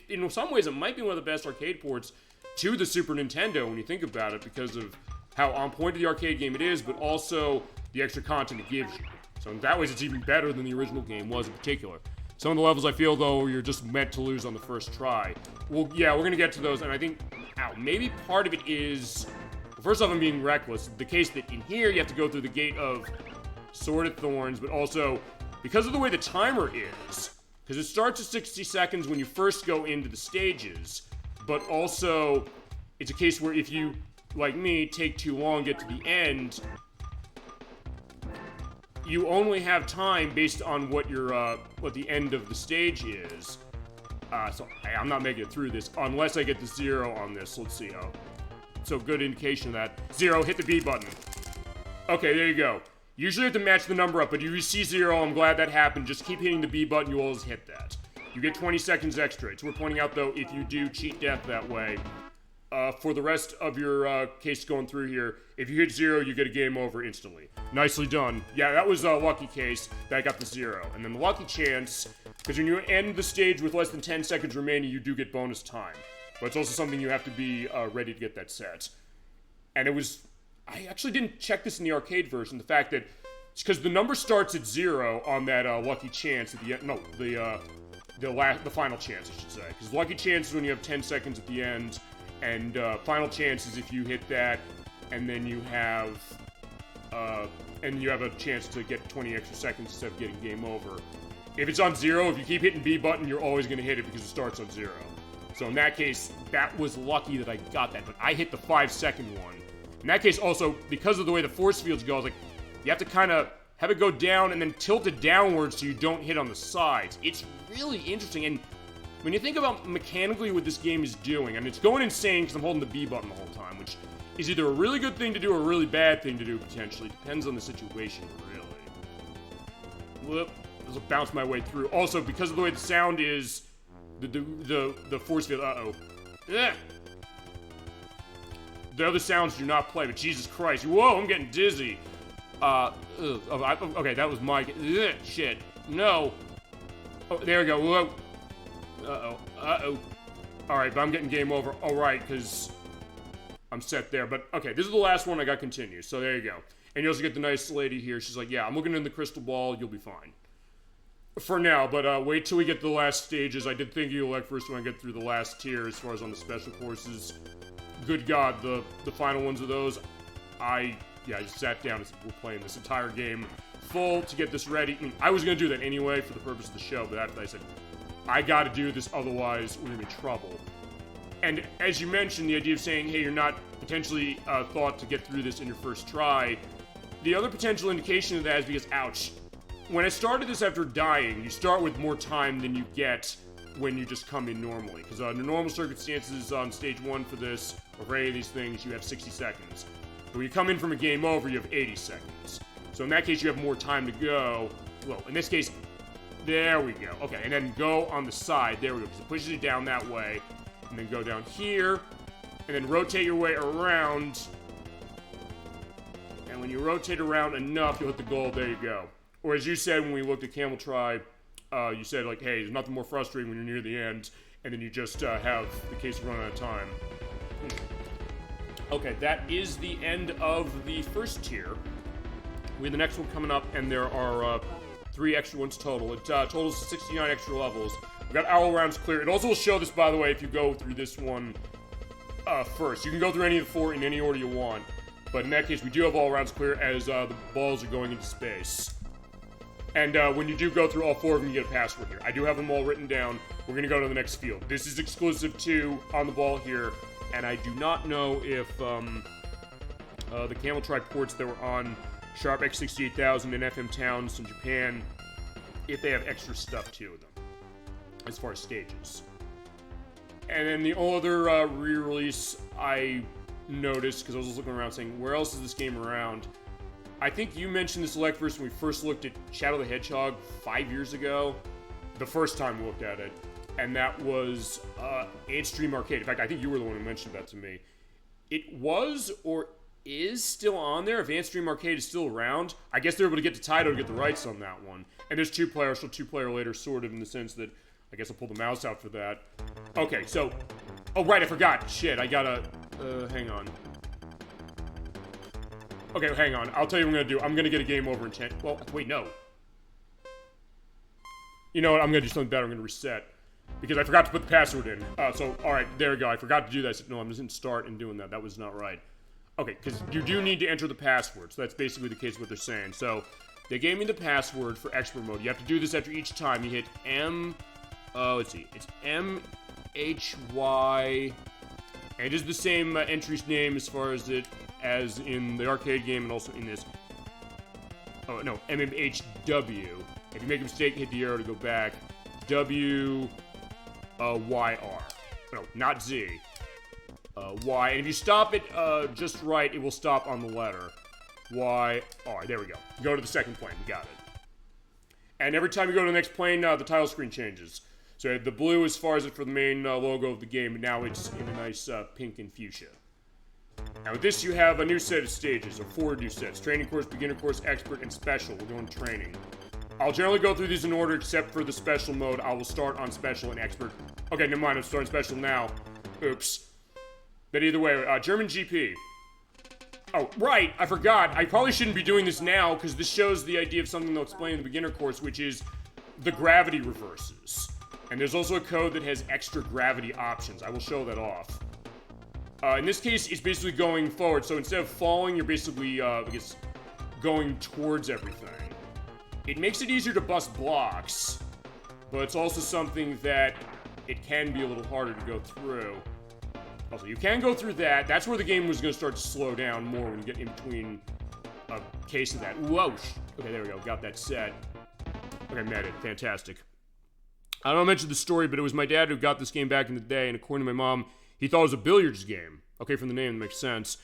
In some ways, it might be one of the best arcade ports to the Super Nintendo when you think about it, because of how on point of the arcade game it is, but also the extra content it gives you. So in that way, it's even better than the original game was in particular. Some of the levels I feel, though, you're just meant to lose on the first try. Well, yeah, we're gonna get to those, and I think, maybe part of it is, first off, I'm being reckless. The case that in here, you have to go through the gate of Sword of Thorns, but also, because of the way the timer is, because it starts at 60 seconds when you first go into the stages, but also, it's a case where if you, like me, take too long to get to the end, you only have time based on what your, what the end of the stage is. So I'm not making it through this unless I get the 0 on this. Let's see. So good indication of that. 0, hit the B button. Okay, there you go. Usually you have to match the number up, but if you see 0, I'm glad that happened. Just keep hitting the B button, you always hit that. You get 20 seconds extra. It's worth pointing out, though, if you do cheat death that way, for the rest of your case going through here, if you hit 0, you get a game over instantly. Nicely done. Yeah, that was a lucky case that got the 0. And then the lucky chance, because when you end the stage with less than 10 seconds remaining, you do get bonus time. But it's also something you have to be ready to get that set. And it was... I actually didn't check this in the arcade version, the fact that... It's because the number starts at 0 on that lucky chance at the end... No, the final chance, I should say. Because lucky chance is when you have 10 seconds at the end, and final chance is if you hit that, and then you have a chance to get 20 extra seconds instead of getting game over. If it's on 0, if you keep hitting B button, you're always going to hit it because it starts on 0. So in that case, that was lucky that I got that, but I hit the 5-second one. In that case, also, because of the way the force fields go, I was like, you have to kind of have it go down and then tilt it downwards so you don't hit on the sides. It's really interesting, and when you think about mechanically what this game is doing, and it's going insane because I'm holding the B button the whole time, which is either a really good thing to do or a really bad thing to do, potentially. Depends on the situation, really. Whoop. I'll bounce my way through. Also, because of the way the sound is, the force field, Ugh. The other sounds do not play, but Jesus Christ. Whoa, I'm getting dizzy. Okay, that was my... shit. No. Oh, there we go. Whoa. Uh-oh. Alright, but I'm getting game over. Alright, because... I'm set there. But, okay, this is the last one. I got continue. So there you go. And you also get the nice lady here. She's like, yeah, I'm looking in the crystal ball. You'll be fine. For now, but wait till we get to the last stages. I did think you'll like first when I get through the last tier as far as on the special courses. Good God, the final ones of those, I just sat down and said, we're playing this entire game full to get this ready. I mean, I was going to do that anyway for the purpose of the show, but after I said, I got to do this, otherwise we're going to be in trouble. And as you mentioned, the idea of saying, hey, you're not potentially thought to get through this in your first try, the other potential indication of that is because, ouch, when I started this after dying, you start with more time than you get when you just come in normally. Because under normal circumstances on stage 1 for this, or for any of these things, you have 60 seconds. But when you come in from a game over, you have 80 seconds. So in that case, you have more time to go. Well, in this case, there we go. Okay, and then go on the side. There we go, because it pushes you down that way. And then go down here, and then rotate your way around. And when you rotate around enough, you'll hit the goal. There you go. Or as you said when we looked at Camel Try, you said, like, hey, there's nothing more frustrating when you're near the end, and then you just have the case of run out of time. Okay, that is the end of the first tier. We have the next one coming up, and there are 3 extra ones total. It totals 69 extra levels. We've got all rounds clear. It also will show this, by the way, if you go through this one first. You can go through any of the 4 in any order you want, but in that case, we do have all rounds clear as the balls are going into space. And when you do go through all 4 of them, you get a password here. I do have them all written down. We're going to go to the next field. This is exclusive to On the Ball here, and I do not know if the Camel Try ports that were on Sharp X68000 and FM Towns in Japan, if they have extra stuff to them, as far as stages. And then the other re-release I noticed, because I was looking around saying, where else is this game around? I think you mentioned the Select Verse when we first looked at Shadow the Hedgehog 5 years ago. The first time we looked at it. And that was Antstream Arcade. In fact, I think you were the one who mentioned that to me. It was, or is still on there. If Antstream Arcade is still around, I guess they're able to get to Taito to get the rights on that one. And there's 2-player, so 2-player later, sort of, in the sense that I guess I'll pull the mouse out for that. Okay, so... Oh, right, I forgot. Shit, I gotta... hang on. Okay, hang on. I'll tell you what I'm gonna do. I'm gonna get a game over in 10... Well, wait, no. You know what? I'm gonna do something better. I'm gonna reset. Because I forgot to put the password in. So, alright, there we go. I forgot to do that. I said, no, I'm just in start and doing that. That was not right. Okay, because you do need to enter the password. So that's basically the case of what they're saying. So, they gave me the password for expert mode. You have to do this after each time. You hit M... let's see. It's M-H-Y... And it is the same entry's name as far as as in the arcade game and also in this. Oh, no. M-M-H-W. If you make a mistake, hit the arrow to go back. W... Y-R. No, not Z. Y. And if you stop it just right, it will stop on the letter. Y-R. There we go. Go to the second plane. You got it. And every time you go to the next plane, the title screen changes. So the blue as far as it for the main logo of the game, but now it's in a nice pink and fuchsia. Now with this, you have a new set of stages, or 4 new sets. Training course, beginner course, expert, and special. We're going to training. I'll generally go through these in order except for the special mode. I will start on special and expert. Okay, never mind, I'm starting special now. Oops. But either way, German GP. Oh, right, I forgot. I probably shouldn't be doing this now, because this shows the idea of something they'll explain in the beginner course, which is the gravity reverses. And there's also a code that has extra gravity options. I will show that off. In this case, it's basically going forward. So instead of falling, you're basically, I guess, going towards everything. It makes it easier to bust blocks, but it's also something that it can be a little harder to go through. Also, you can go through that. That's where the game was going to start to slow down more when you get in between a case of that. Whoa! Okay, there we go. Got that set. Okay, met it. Fantastic. I don't mention the story, but it was my dad who got this game back in the day, and according to my mom, he thought it was a billiards game. Okay, from the name, it makes sense.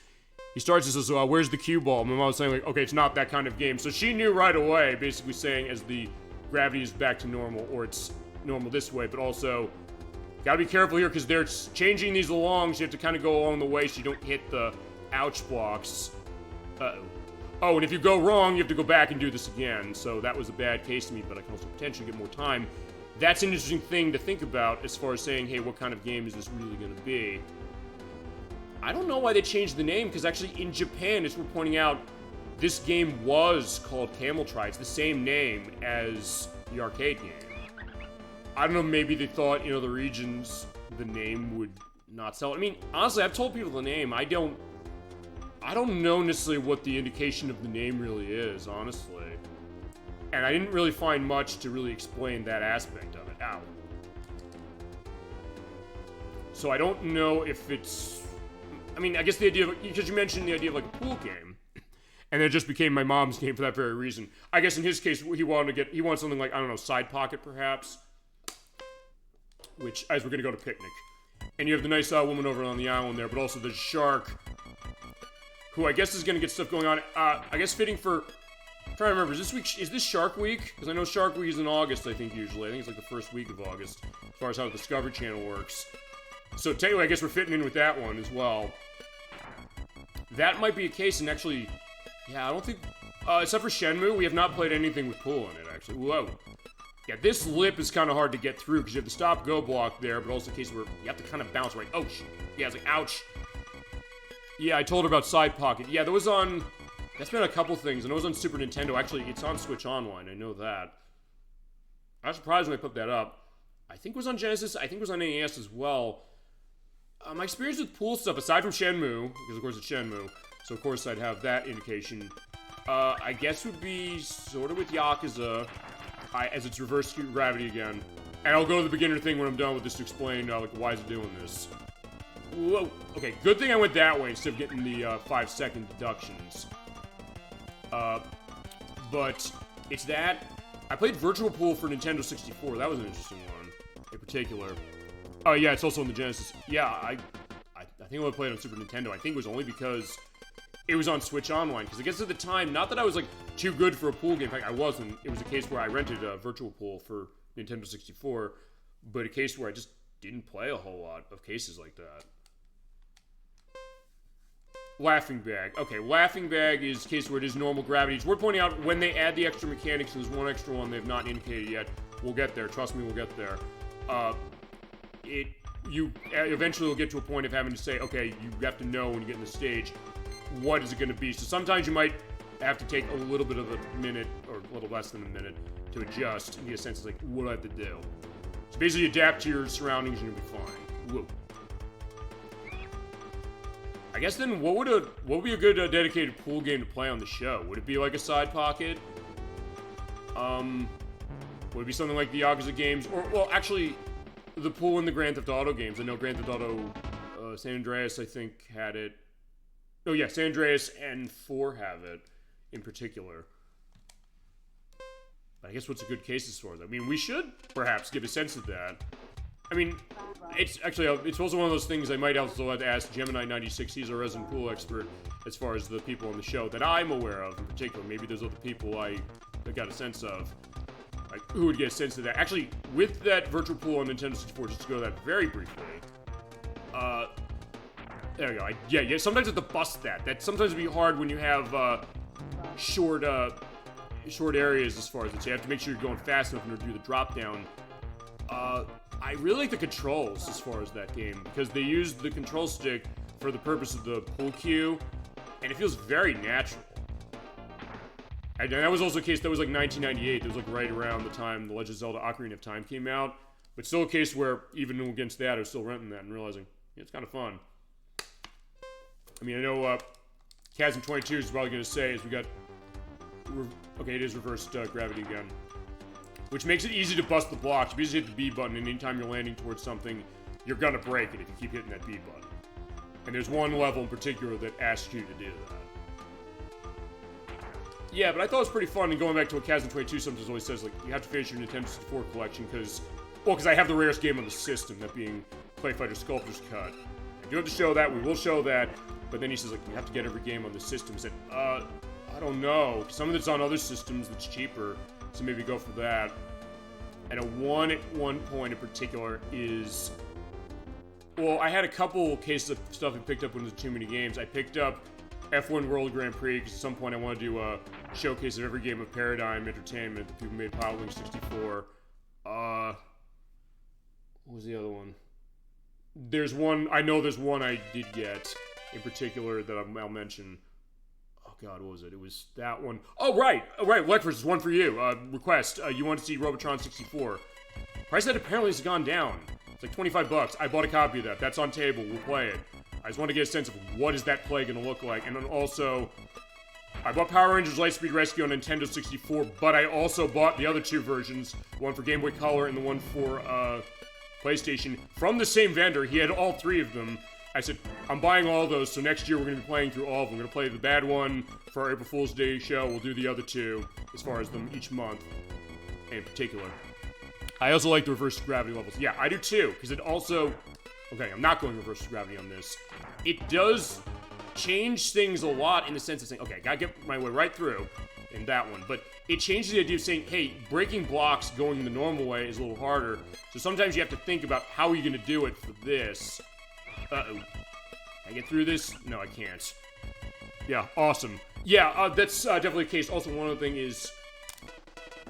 He starts and says, where's the cue ball? My mom was saying, like, okay, it's not that kind of game. So she knew right away, basically saying as the gravity is back to normal, or it's normal this way, but also, gotta be careful here, because they're changing these along, so you have to kind of go along the way so you don't hit the ouch blocks. Uh-oh. Oh, and if you go wrong, you have to go back and do this again. So that was a bad case to me, but I can also potentially get more time. That's an interesting thing to think about as far as saying, hey, what kind of game is this really going to be? I don't know why they changed the name, because actually in Japan, as we're pointing out, this game was called Camel Try. It's the same name as the arcade game. I don't know, maybe they thought, the regions, the name would not sell. I mean, honestly, I've told people the name. I don't know necessarily what the indication of the name really is, honestly. And I didn't really find much to really explain that aspect of it. Ow. So I don't know if it's... I mean, I guess the idea of... Because you mentioned the idea of, like, a pool game. And it just became my mom's game for that very reason. I guess in his case, he wanted something like, I don't know, Side Pocket, perhaps? Which, as we're gonna go to Picnic. And you have the nice woman over on the island there, but also the shark, who I guess is gonna get stuff going on. I guess fitting for... I'm trying to remember, is this Shark Week? Because I know Shark Week is in August, I think, usually. I think it's like the first week of August, as far as how the Discovery Channel works. So technically, I guess we're fitting in with that one as well. That might be a case, and actually, yeah, I don't think, except for Shenmue, we have not played anything with pool in it, actually. Whoa. Yeah, this lip is kind of hard to get through, because you have the stop-go block there, but also a case where you have to kind of bounce right. Oh, yeah, it's like, ouch. Yeah, I told her about Side Pocket. Yeah, that was on... That's been a couple things, and it was on Super Nintendo. Actually, it's on Switch Online, I know that. I was surprised when I put that up. I think it was on Genesis, I think it was on NES as well. My experience with pool stuff, aside from Shenmue, because of course it's Shenmue, so of course I'd have that indication, I guess would be sort of with Yakuza, as it's reverse gravity again. And I'll go to the beginner thing when I'm done with this to explain, like, why is it doing this. Whoa. Okay, good thing I went that way instead of getting the 5-second deductions. But it's that. I played Virtual Pool for Nintendo 64. That was an interesting one, in particular. Oh, yeah, it's also on the Genesis. Yeah, I think I only played it on Super Nintendo. I think it was only because it was on Switch Online. Because I guess at the time, not that I was, like, too good for a pool game. In fact, I wasn't. It was a case where I rented a Virtual Pool for Nintendo 64, but a case where I just didn't play a whole lot of cases like that. Laughing Bag. Okay, Laughing Bag is a case where it is normal gravity. It's worth pointing out when they add the extra mechanics, and there's one extra one they've not indicated yet. We'll get there. Trust me, we'll get there. You eventually will get to a point of having to say, okay, you have to know when you get in the stage, what is it going to be? So sometimes you might have to take a little bit of a minute, or a little less than a minute, to adjust and get a sense of, like, what do I have to do? So basically adapt to your surroundings and you'll be fine. Whoa. I guess then, what would be a good dedicated pool game to play on the show? Would it be like a Side Pocket? Would it be something like the Yakuza games? Or, well, actually, the pool in the Grand Theft Auto games. I know Grand Theft Auto, San Andreas, I think, had it. Oh, yeah, San Andreas and 4 have it, in particular. But I guess what's a good case as far as that? I mean, we should, perhaps, get a sense of that. I mean, it's also one of those things I might also have to ask Gemini96. He's a resident pool expert as far as the people on the show that I'm aware of in particular. Maybe there's other people I got a sense of. Like, who would get a sense of that? Actually, with that virtual pool on Nintendo 64, just to go to that very briefly. There we go. Yeah, sometimes you have to bust that. That sometimes would be hard when you have short areas as far as it. So you have to make sure you're going fast enough to do the drop down. I really like the controls as far as that game, because they use the control stick for the purpose of the pool cue, and it feels very natural. And that was also a case, that was like 1998, that was like right around the time The Legend of Zelda Ocarina of Time came out, but still a case where, even against that, I was still renting that and realizing, yeah, it's kind of fun. I mean, I know, Chasm22 is probably going to say, is we got, okay, it is reversed gravity again. Which makes it easy to bust the blocks. You just hit the B button, and anytime you're landing towards something, you're gonna break it if you keep hitting that B button. And there's one level in particular that asks you to do that. Yeah, but I thought it was pretty fun, and going back to what Chasm22 sometimes always says, like, you have to finish your Nintendo 64 collection, because I have the rarest game on the system, that being Clay Fighter Sculptor's Cut. I do have to show that, we will show that, but then he says, like, you have to get every game on the system. I said, I don't know. Some of it's on other systems that's cheaper, so maybe go for that. And a one at one point in particular is... Well, I had a couple cases of stuff I picked up when there's too many games. I picked up F1 World Grand Prix, because at some point I want to do a showcase of every game of Paradigm Entertainment that people made Pilot Wing 64. What was the other one? There's one, I know there's one I did get. in particular that I'll mention. Oh God, what was it? It was that one. Oh right, Lectors, one for you. Request. You want to see Robotron 64? Price that apparently has gone down. It's like $25. I bought a copy of that. That's on table. We'll play it. I just want to get a sense of what is that play going to look like, and then also. I bought Power Rangers Lightspeed Rescue on Nintendo 64, but I also bought the other two versions, one for Game Boy Color and the one for PlayStation, from the same vendor. He had all three of them. I said, I'm buying all those, so next year we're going to be playing through all of them. We're going to play the bad one for our April Fool's Day show. We'll do the other two, as far as them each month, in particular. I also like the reverse gravity levels. Yeah, I do too, because it also... Okay, I'm not going reverse gravity on this. It does... change things a lot in the sense of saying, okay, I gotta get my way right through in that one, but it changes the idea of saying, hey, breaking blocks going the normal way is a little harder, so sometimes you have to think about how are you gonna do it for this. Uh-oh. Can I get through this? No, I can't. Yeah, awesome. Yeah, that's definitely the case. Also, one other thing is,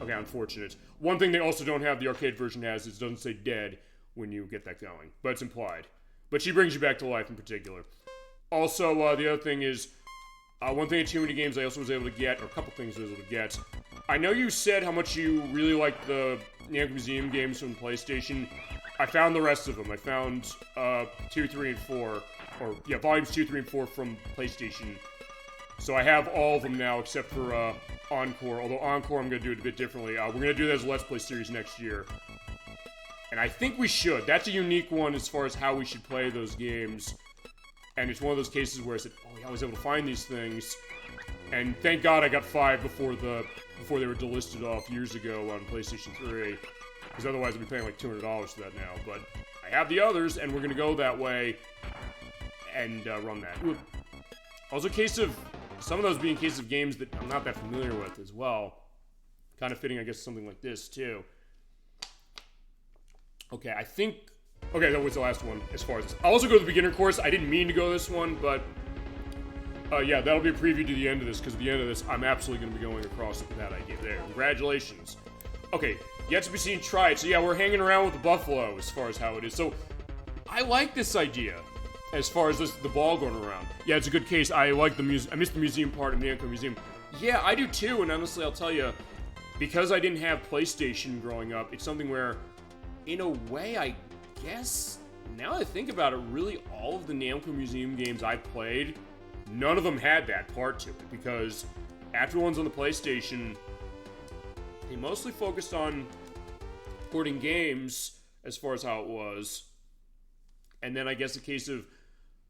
okay, unfortunate. One thing they also don't have, the arcade version has, is it doesn't say dead when you get that going, but it's implied. But she brings you back to life in particular. Also, the other thing is, one thing at Too Many Games I also was able to get, or a couple things I was able to get. I know you said how much you really liked the Namco Museum games from PlayStation. I found the rest of them. I found 2, 3, and 4, or yeah, volumes 2, 3, and 4 from PlayStation. So I have all of them now except for Encore, although Encore I'm going to do it a bit differently. We're going to do that as a Let's Play series next year. And I think we should. That's a unique one as far as how we should play those games. And it's one of those cases where I said, oh yeah, I was able to find these things. And thank God I got 5 before they were delisted off years ago on PlayStation 3. Because otherwise I'd be paying like $200 for that now. But I have the others, and we're going to go that way and run that. Also, a case of, some of those being cases of games that I'm not that familiar with as well. Kind of fitting, I guess, something like this, too. Okay, I think... Okay, that was the last one as far as this. I'll also go to the beginner course. I didn't mean to go this one, but yeah, that'll be a preview to the end of this, because at the end of this, I'm absolutely going to be going across that idea there. Congratulations. Okay, yet to be seen, try it. So yeah, we're hanging around with the buffalo as far as how it is. So I like this idea as far as the ball going around. Yeah, it's a good case. I like the I missed the museum part of the Namco Museum. Yeah, I do too, and honestly, I'll tell you, because I didn't have PlayStation growing up, it's something where, in a way, I guess, now that I think about it, really all of the Namco Museum games I played, none of them had that part to it, because after ones on the PlayStation, they mostly focused on porting games as far as how it was. And then I guess a case of,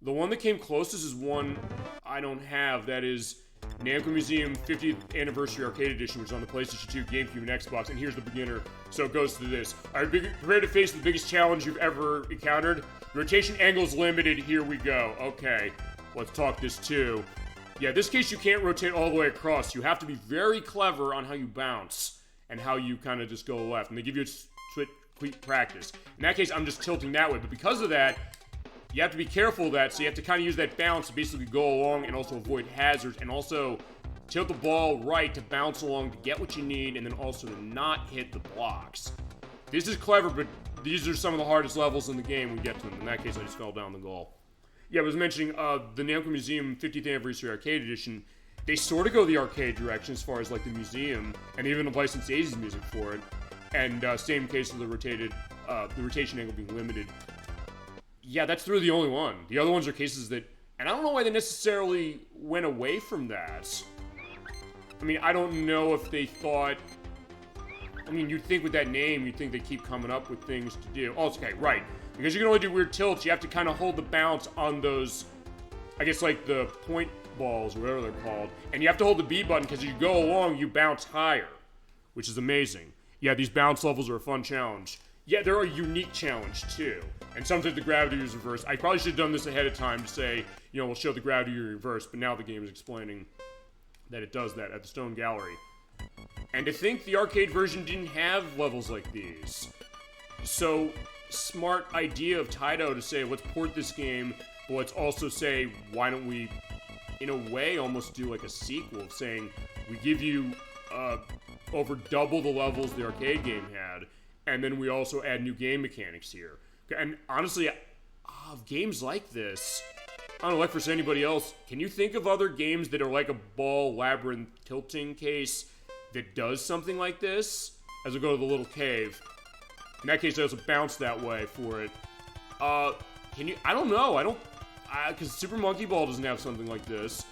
the one that came closest is one I don't have, that is Namco Museum 50th Anniversary Arcade Edition, which is on the PlayStation 2, GameCube, and Xbox, and here's the beginner, so it goes to this. Are you prepared to face the biggest challenge you've ever encountered? Rotation angles limited, here we go. Okay, let's talk this too. Yeah, this case you can't rotate all the way across. You have to be very clever on how you bounce, and how you kind of just go left, and they give you a quick practice. In that case, I'm just tilting that way, but because of that, you have to be careful of that, so you have to kind of use that bounce to basically go along and also avoid hazards, and also tilt the ball right to bounce along to get what you need, and then also to not hit the blocks. This is clever, but these are some of the hardest levels in the game when we get to them. In that case, I just fell down the goal. Yeah, I was mentioning the Namco Museum 50th Anniversary Arcade Edition. They sort of go the arcade direction as far as like the museum, and even the licensed Daisies music for it. And same case of the rotation angle being limited. Yeah, that's really the only one. The other ones are cases that, and I don't know why they necessarily went away from that. I mean, I don't know if they thought, I mean, you'd think with that name, you'd think they keep coming up with things to do. Oh, okay, right. Because you can only do weird tilts, you have to kind of hold the bounce on those, I guess like the point balls, or whatever they're called. And you have to hold the B button, because as you go along, you bounce higher, which is amazing. Yeah, these bounce levels are a fun challenge. Yeah, they're a unique challenge, too. And sometimes the gravity is reversed. I probably should have done this ahead of time to say, you know, we'll show the gravity reversed, but now the game is explaining that it does that at the Stone Gallery. And to think the arcade version didn't have levels like these. So, smart idea of Taito to say, let's port this game, but let's also say, why don't we, in a way, almost do like a sequel of saying, we give you over double the levels the arcade game had, and then we also add new game mechanics here. And honestly, games like this, I don't know, like for anybody else, can you think of other games that are like a ball labyrinth tilting case that does something like this? As we go to the little cave. In that case, I also bounce that way for it. Can you? I don't know. I don't. Because Super Monkey Ball doesn't have something like this.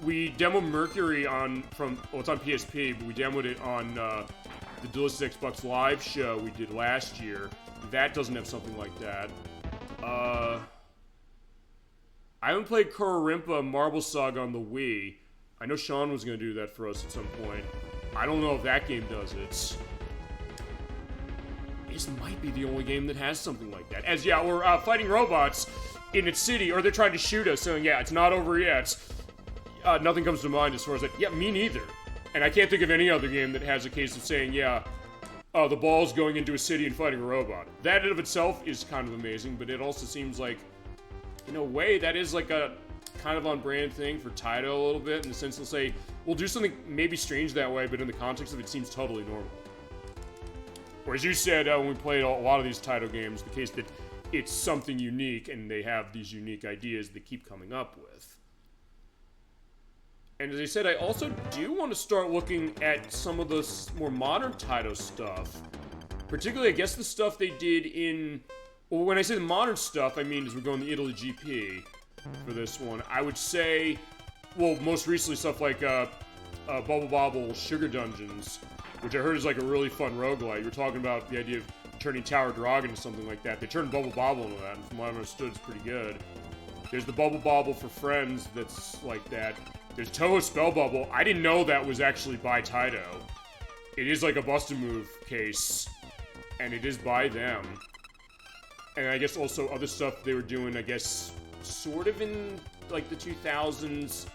We demoed Mercury it's on PSP, but we demoed it on the Delicious Xbox Live show we did last year. That doesn't have something like that. I haven't played Kororimpa Marble Saga on the Wii. I know Sean was going to do that for us at some point. I don't know if that game does it. This might be the only game that has something like that. As, yeah, we're fighting robots in its city, or they're trying to shoot us, so yeah, it's not over yet. Nothing comes to mind as far as that. Yeah, me neither. And I can't think of any other game that has a case of saying, yeah, the ball's going into a city and fighting a robot. That in of itself is kind of amazing, but it also seems like, in a way, that is like a kind of on-brand thing for Taito a little bit, in the sense they'll say, we'll do something maybe strange that way, but in the context of it seems totally normal. Or as you said when we played a lot of these Taito games, the case that it's something unique, and they have these unique ideas they keep coming up with. And as I said, I also do want to start looking at some of the more modern Taito stuff. Particularly, I guess, the stuff they did in... Well, when I say the modern stuff, I mean as we're going to Italy GP for this one. I would say, well, most recently stuff like Bubble Bobble Sugar Dungeons, which I heard is like a really fun roguelite. You were talking about the idea of turning Tower Dragon into something like that. They turned Bubble Bobble into that, and from what I understood, it's pretty good. There's the Bubble Bobble for Friends that's like that. There's Toho Spell Bubble. I didn't know that was actually by Taito. It is like a Bust-A-Move case, and it is by them. And I guess also other stuff they were doing, I guess, sort of in, like, the 2000s.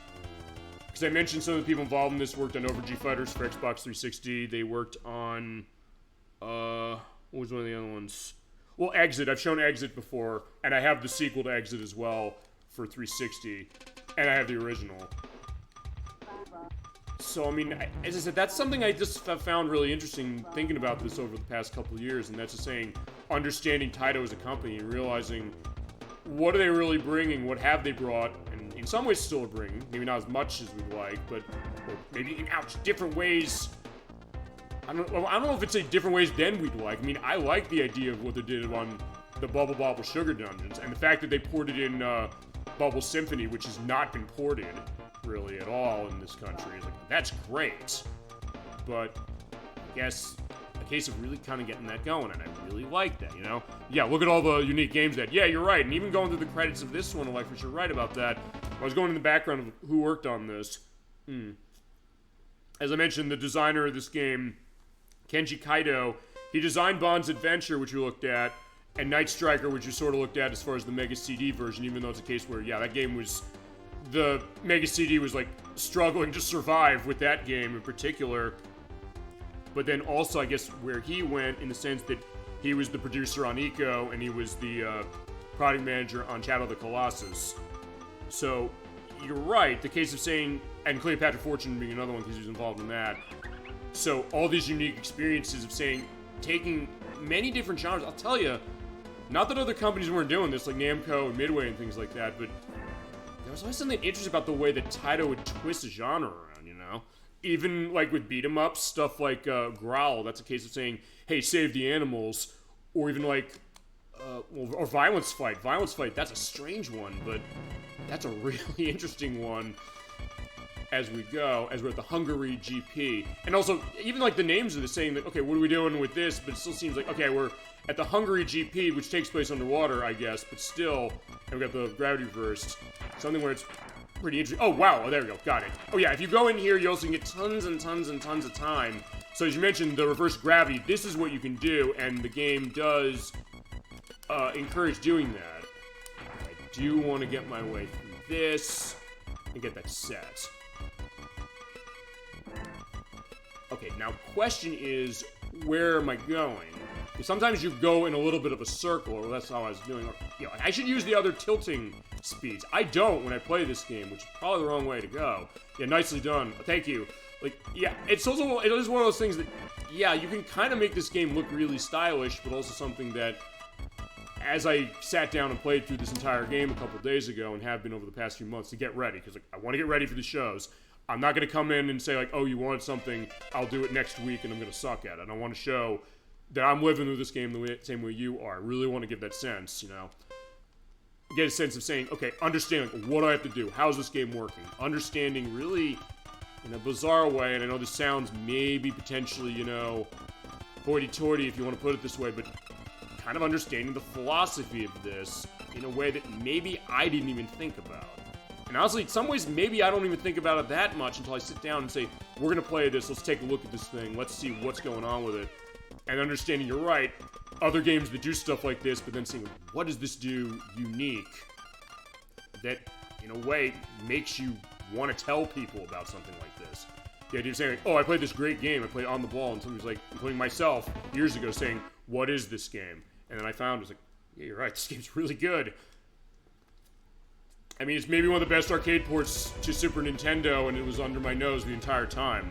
Because I mentioned some of the people involved in this worked on Over G Fighters for Xbox 360. They worked on, what was one of the other ones? Well, Exit. I've shown Exit before, and I have the sequel to Exit as well for 360. And I have the original. So, I mean, as I said, that's something I just have found really interesting thinking about this over the past couple of years, and that's just saying, understanding Taito as a company and realizing what are they really bringing, what have they brought, and in some ways still bringing, maybe not as much as we'd like, but maybe in different ways. I don't know if it's different ways than we'd like. I mean, I like the idea of what they did on the Bubble Bobble Sugar Dungeons, and the fact that they ported in Bubble Symphony, which has not been ported really at all in this country. Is like, that's great, but I guess a case of really kind of getting that going, and I really like that, you know? Yeah, look at all the unique games that, yeah, you're right, and even going through the credits of this one, I'm like, for sure right about that. I was going in the background of who worked on this. As I mentioned, the designer of this game, Kenji Kaito, he designed Bond's Adventure, which we looked at, and Night Striker, which we sort of looked at as far as the Mega CD version, even though it's a case where, yeah, that game was... The Mega CD was, like, struggling to survive with that game in particular. But then also, I guess, where he went, in the sense that he was the producer on Eco, and he was the product manager on Shadow of the Colossus. So, you're right, the case of saying... And Cleopatra Fortune being another one, because he was involved in that. So, all these unique experiences of saying... Taking many different genres, I'll tell you... Not that other companies weren't doing this, like Namco and Midway and things like that, but... There was always something interesting about the way that Taito would twist a genre around, you know? Even, like, with beat-em-ups, stuff like Growl, that's a case of saying, hey, save the animals. Or even, like, or Violence Fight. Violence Fight, that's a strange one, but that's a really interesting one as we go, as we're at the Hungary GP. And also, even, like, the names are the same, that, okay, what are we doing with this? But it still seems like, okay, we're at the Hungary GP, which takes place underwater, I guess, but still, and we've got the gravity reversed. Something where it's pretty interesting. Oh, wow. Oh, there we go. Got it. Oh, yeah. If you go in here, you also get tons and tons and tons of time. So, as you mentioned, the reverse gravity, this is what you can do, and the game does encourage doing that. I do want to get my way through this and get that set. Okay, now, question is, where am I going? Because sometimes you go in a little bit of a circle, or that's how I was doing. Or, you know, I should use the other tilting speeds. I don't when I play this game, which is probably the wrong way to go. Yeah, nicely done. Thank you. Like, yeah, it's also, it is one of those things that, yeah, you can kind of make this game look really stylish, but also something that, as I sat down and played through this entire game a couple days ago and have been over the past few months to get ready, because I want to get ready for the shows. I'm not going to come in and say, like, oh, you wanted something, I'll do it next week and I'm going to suck at it. I want to show that I'm living through this game the same way you are. I really want to give that sense, you know. Get a sense of saying, okay, understanding what do I have to do? How's this game working? Understanding really in a bizarre way, and I know this sounds maybe potentially, you know, hoity-toity if you want to put it this way, but kind of understanding the philosophy of this in a way that maybe I didn't even think about. And honestly, in some ways, maybe I don't even think about it that much until I sit down and say, we're going to play this, let's take a look at this thing, let's see what's going on with it. And understanding, you're right, other games that do stuff like this, but then seeing, what does this do unique that, in a way, makes you want to tell people about something like this? The idea of saying, oh, I played this great game, I played On the Ball, and somebody's like, including myself, years ago, saying, what is this game? And then I found, I was like, yeah, you're right, this game's really good. I mean, it's maybe one of the best arcade ports to Super Nintendo, and it was under my nose the entire time.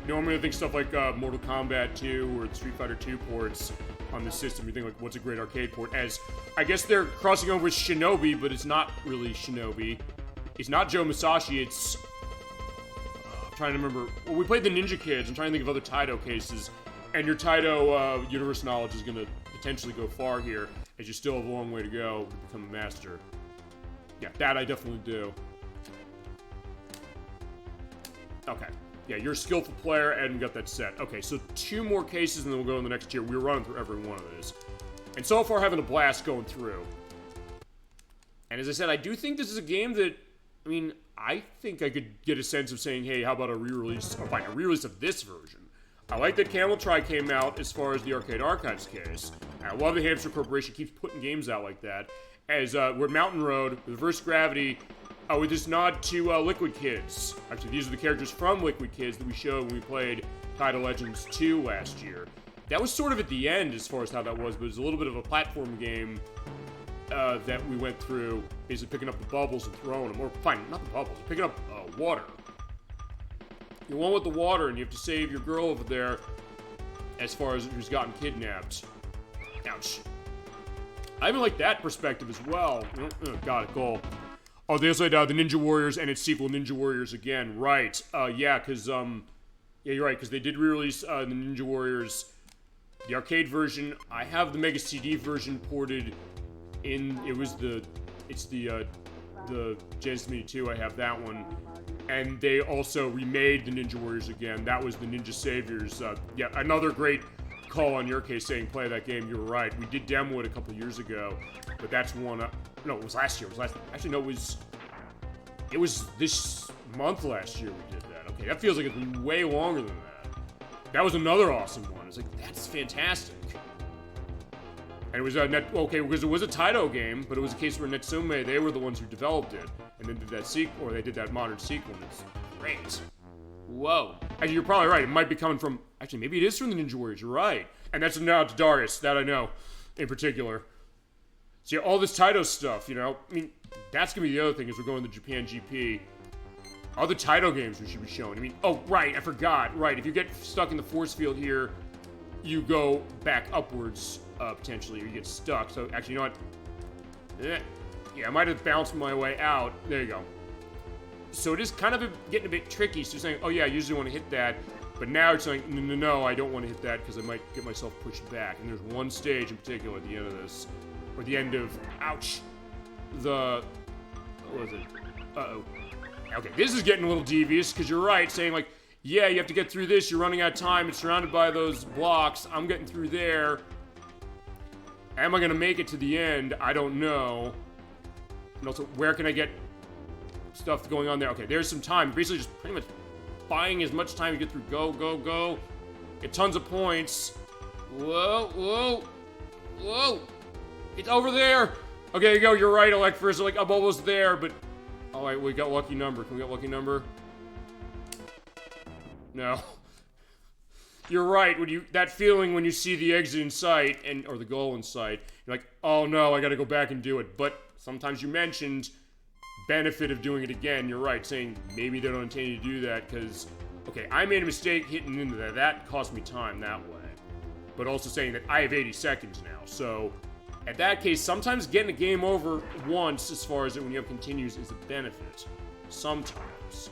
Normally I think stuff like Mortal Kombat 2 or the Street Fighter 2 ports on the system, you think like, what's a great arcade port? As, I guess they're crossing over with Shinobi, but it's not really Shinobi. It's not Joe Musashi, it's... I'm trying to remember. Well, we played the Ninja Kids, I'm trying to think of other Taito cases, and your Taito universe knowledge is going to potentially go far here, as you still have a long way to go to become a master. Yeah, that I definitely do. Okay. Yeah, you're a skillful player, and we got that set. Okay, so 2 more cases, and then we'll go in the next tier. We're running through every one of these. And so far, having a blast going through. And as I said, I do think this is a game that, I mean, I think I could get a sense of saying, hey, how about a re-release, or fine, a re-release of this version. I like that Camel Try came out as far as the Arcade Archives case. I love the Hamster Corporation keeps putting games out like that. As we're Mountain Road, Reverse Gravity, with this nod to Liquid Kids. Actually, these are the characters from Liquid Kids that we showed when we played Title Legends 2 last year. That was sort of at the end as far as how that was, but it was a little bit of a platform game that we went through, basically picking up the bubbles and throwing them. Or, fine, not the bubbles, picking up water. You're one with the water, and you have to save your girl over there as far as who's gotten kidnapped. Ouch. I even like that perspective as well. Got it, goal. Oh, they also had the Ninja Warriors and its sequel, Ninja Warriors again. Right. Yeah, because, yeah, you're right, because they did re-release the Ninja Warriors, the arcade version. I have the Mega CD version ported in, it's the Genesis Mini 2, I have that one. And they also remade the Ninja Warriors again. That was the Ninja Saviors. Yeah, another great call on your case saying play that game. You're right. We did demo it a couple years ago, but that's one. No, it was last year. Actually, no, it was this month last year we did that. Okay, that feels like it's been way longer than that. That was another awesome one. It's like, that's fantastic. And it was okay, because it was a Taito game, but it was a case where Netsume, they were the ones who developed it, and then did that sequel, or they did that modern sequel, and it's great. Whoa. Actually, you're probably right. It might be coming from, actually, maybe it is from the Ninja Warriors. You're right. And that's a nod to Darius, that I know, in particular. See, all this Taito stuff, you know, I mean, that's going to be the other thing as we're going to Japan GP. Other Taito games we should be showing. I mean, oh, right, I forgot. Right, if you get stuck in the force field here, you go back upwards, potentially, or you get stuck. So, actually, you know what? Yeah, I might have bounced my way out. There you go. So it is kind of getting a bit tricky. So you're saying, oh yeah, I usually want to hit that. But now it's like, no, I don't want to hit that because I might get myself pushed back. And there's one stage in particular at the end of this, or the end of, ouch, what was it? Uh-oh. Okay, this is getting a little devious because you're right, saying like, yeah, you have to get through this, you're running out of time, it's surrounded by those blocks, I'm getting through there. Am I going to make it to the end? I don't know. And also, where can I get stuff going on there? Okay, there's some time. Basically just pretty much buying as much time to get through. Go, go, go. Get tons of points. Whoa, whoa, whoa. It's over there. Okay, you go. You're right, Electfors. Like, I'm almost there, but... All right, we got lucky number. Can we get lucky number? No. You're right. That feeling when you see the exit in sight, or the goal in sight, you're like, oh no, I gotta go back and do it. But sometimes you mentioned benefit of doing it again. You're right, saying maybe they don't intend you to do that because, okay, I made a mistake hitting into that. That cost me time that way. But also saying that I have 80 seconds now, so At that case, sometimes getting a game over once, as far as when you have continues, is a benefit. Sometimes.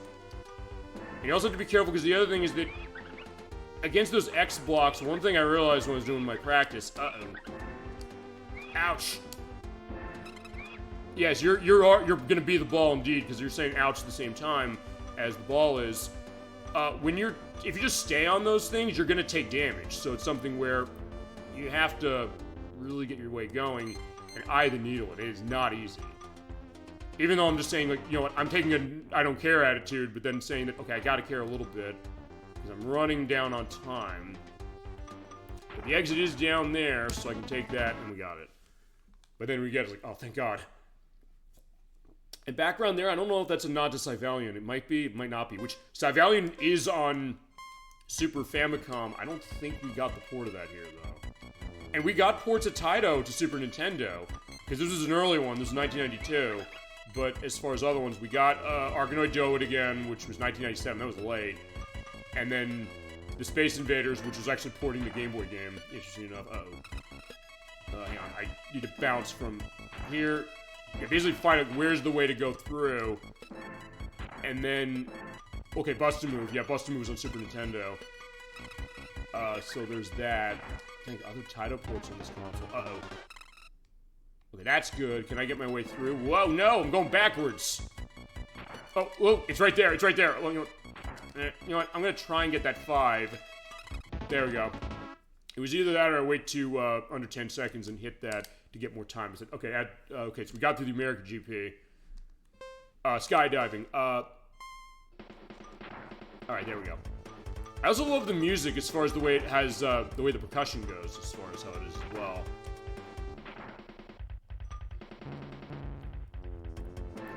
And you also have to be careful, because the other thing is that against those X blocks, one thing I realized when I was doing my practice, ouch. Yes, you're gonna be the ball indeed, because you're saying ouch at the same time as the ball is. If you just stay on those things, you're gonna take damage. So it's something where you have to really get your way going and eye the needle. It is not easy. Even though I'm just saying, like, you know what, I'm taking a I don't care attitude, but then saying that, okay, I gotta care a little bit, because I'm running down on time. But the exit is down there, so I can take that, and we got it. But then we get it, like, oh, thank God. And background there, I don't know if that's a nod to Cyvalian. It might be, it might not be. Which, Cyvalian is on Super Famicom. I don't think we got the port of that here, though. And we got ports of Taito to Super Nintendo, because this was an early one. This was 1992. But as far as other ones, we got Arkanoid Doid again, which was 1997. That was late. And then the Space Invaders, which was actually porting the Game Boy game. Interesting enough. Hang on. I need to bounce from here. Yeah, basically find out where's the way to go through. And then... Okay, Bust a Move. Yeah, Bust a Move was on Super Nintendo. So there's that. I think other Taito ports on this console. Okay, that's good. Can I get my way through? Whoa, no! I'm going backwards! Oh, whoa! It's right there! It's right there! Well, you know what? I'm gonna try and get that 5. There we go. It was either that or I wait to under 10 seconds and hit that to get more time. I said, okay, okay, so we got through the American GP. Skydiving. Alright, there we go. I also love the music as far as the way it has, the way the percussion goes, as far as how it is as well.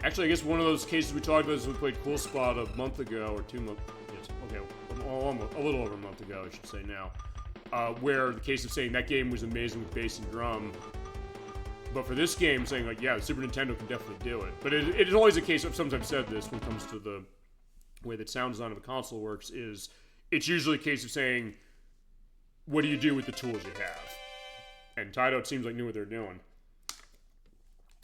Actually, I guess one of those cases we talked about is we played Cool Spot a month ago, or 2 months, yes, okay, almost, a little over a month ago, I should say now. Where the case of saying that game was amazing with bass and drum. But for this game, saying like, yeah, the Super Nintendo can definitely do it. But it is always a case, I've sometimes said this when it comes to the way that sound design of a console works, is it's usually a case of saying, what do you do with the tools you have? And Taito, it seems like, knew what they're doing.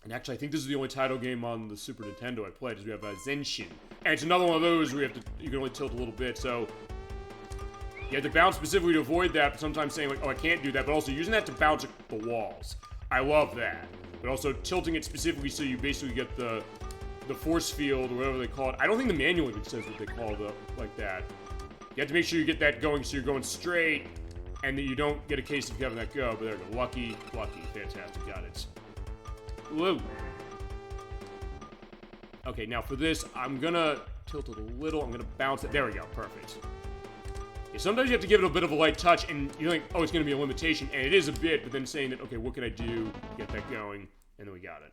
And actually, I think this is the only Taito game on the Super Nintendo I played, is we have Zenshin. And it's another one of those where you can only tilt a little bit, so you have to bounce specifically to avoid that, but sometimes saying like, oh, I can't do that, but also using that to bounce the walls. I love that. But also tilting it specifically so you basically get the force field, or whatever they call it. I don't think the manual even says what they call it like that. You have to make sure you get that going so you're going straight, and that you don't get a case of having that go. But there we go. Lucky, fantastic, got it. Whoa. Okay, now for this, I'm gonna tilt it a little. I'm gonna bounce it. There we go, perfect. Okay, sometimes you have to give it a bit of a light touch, and you think, oh, it's gonna be a limitation, and it is a bit, but then saying that, okay, what can I do to get that going? And then we got it.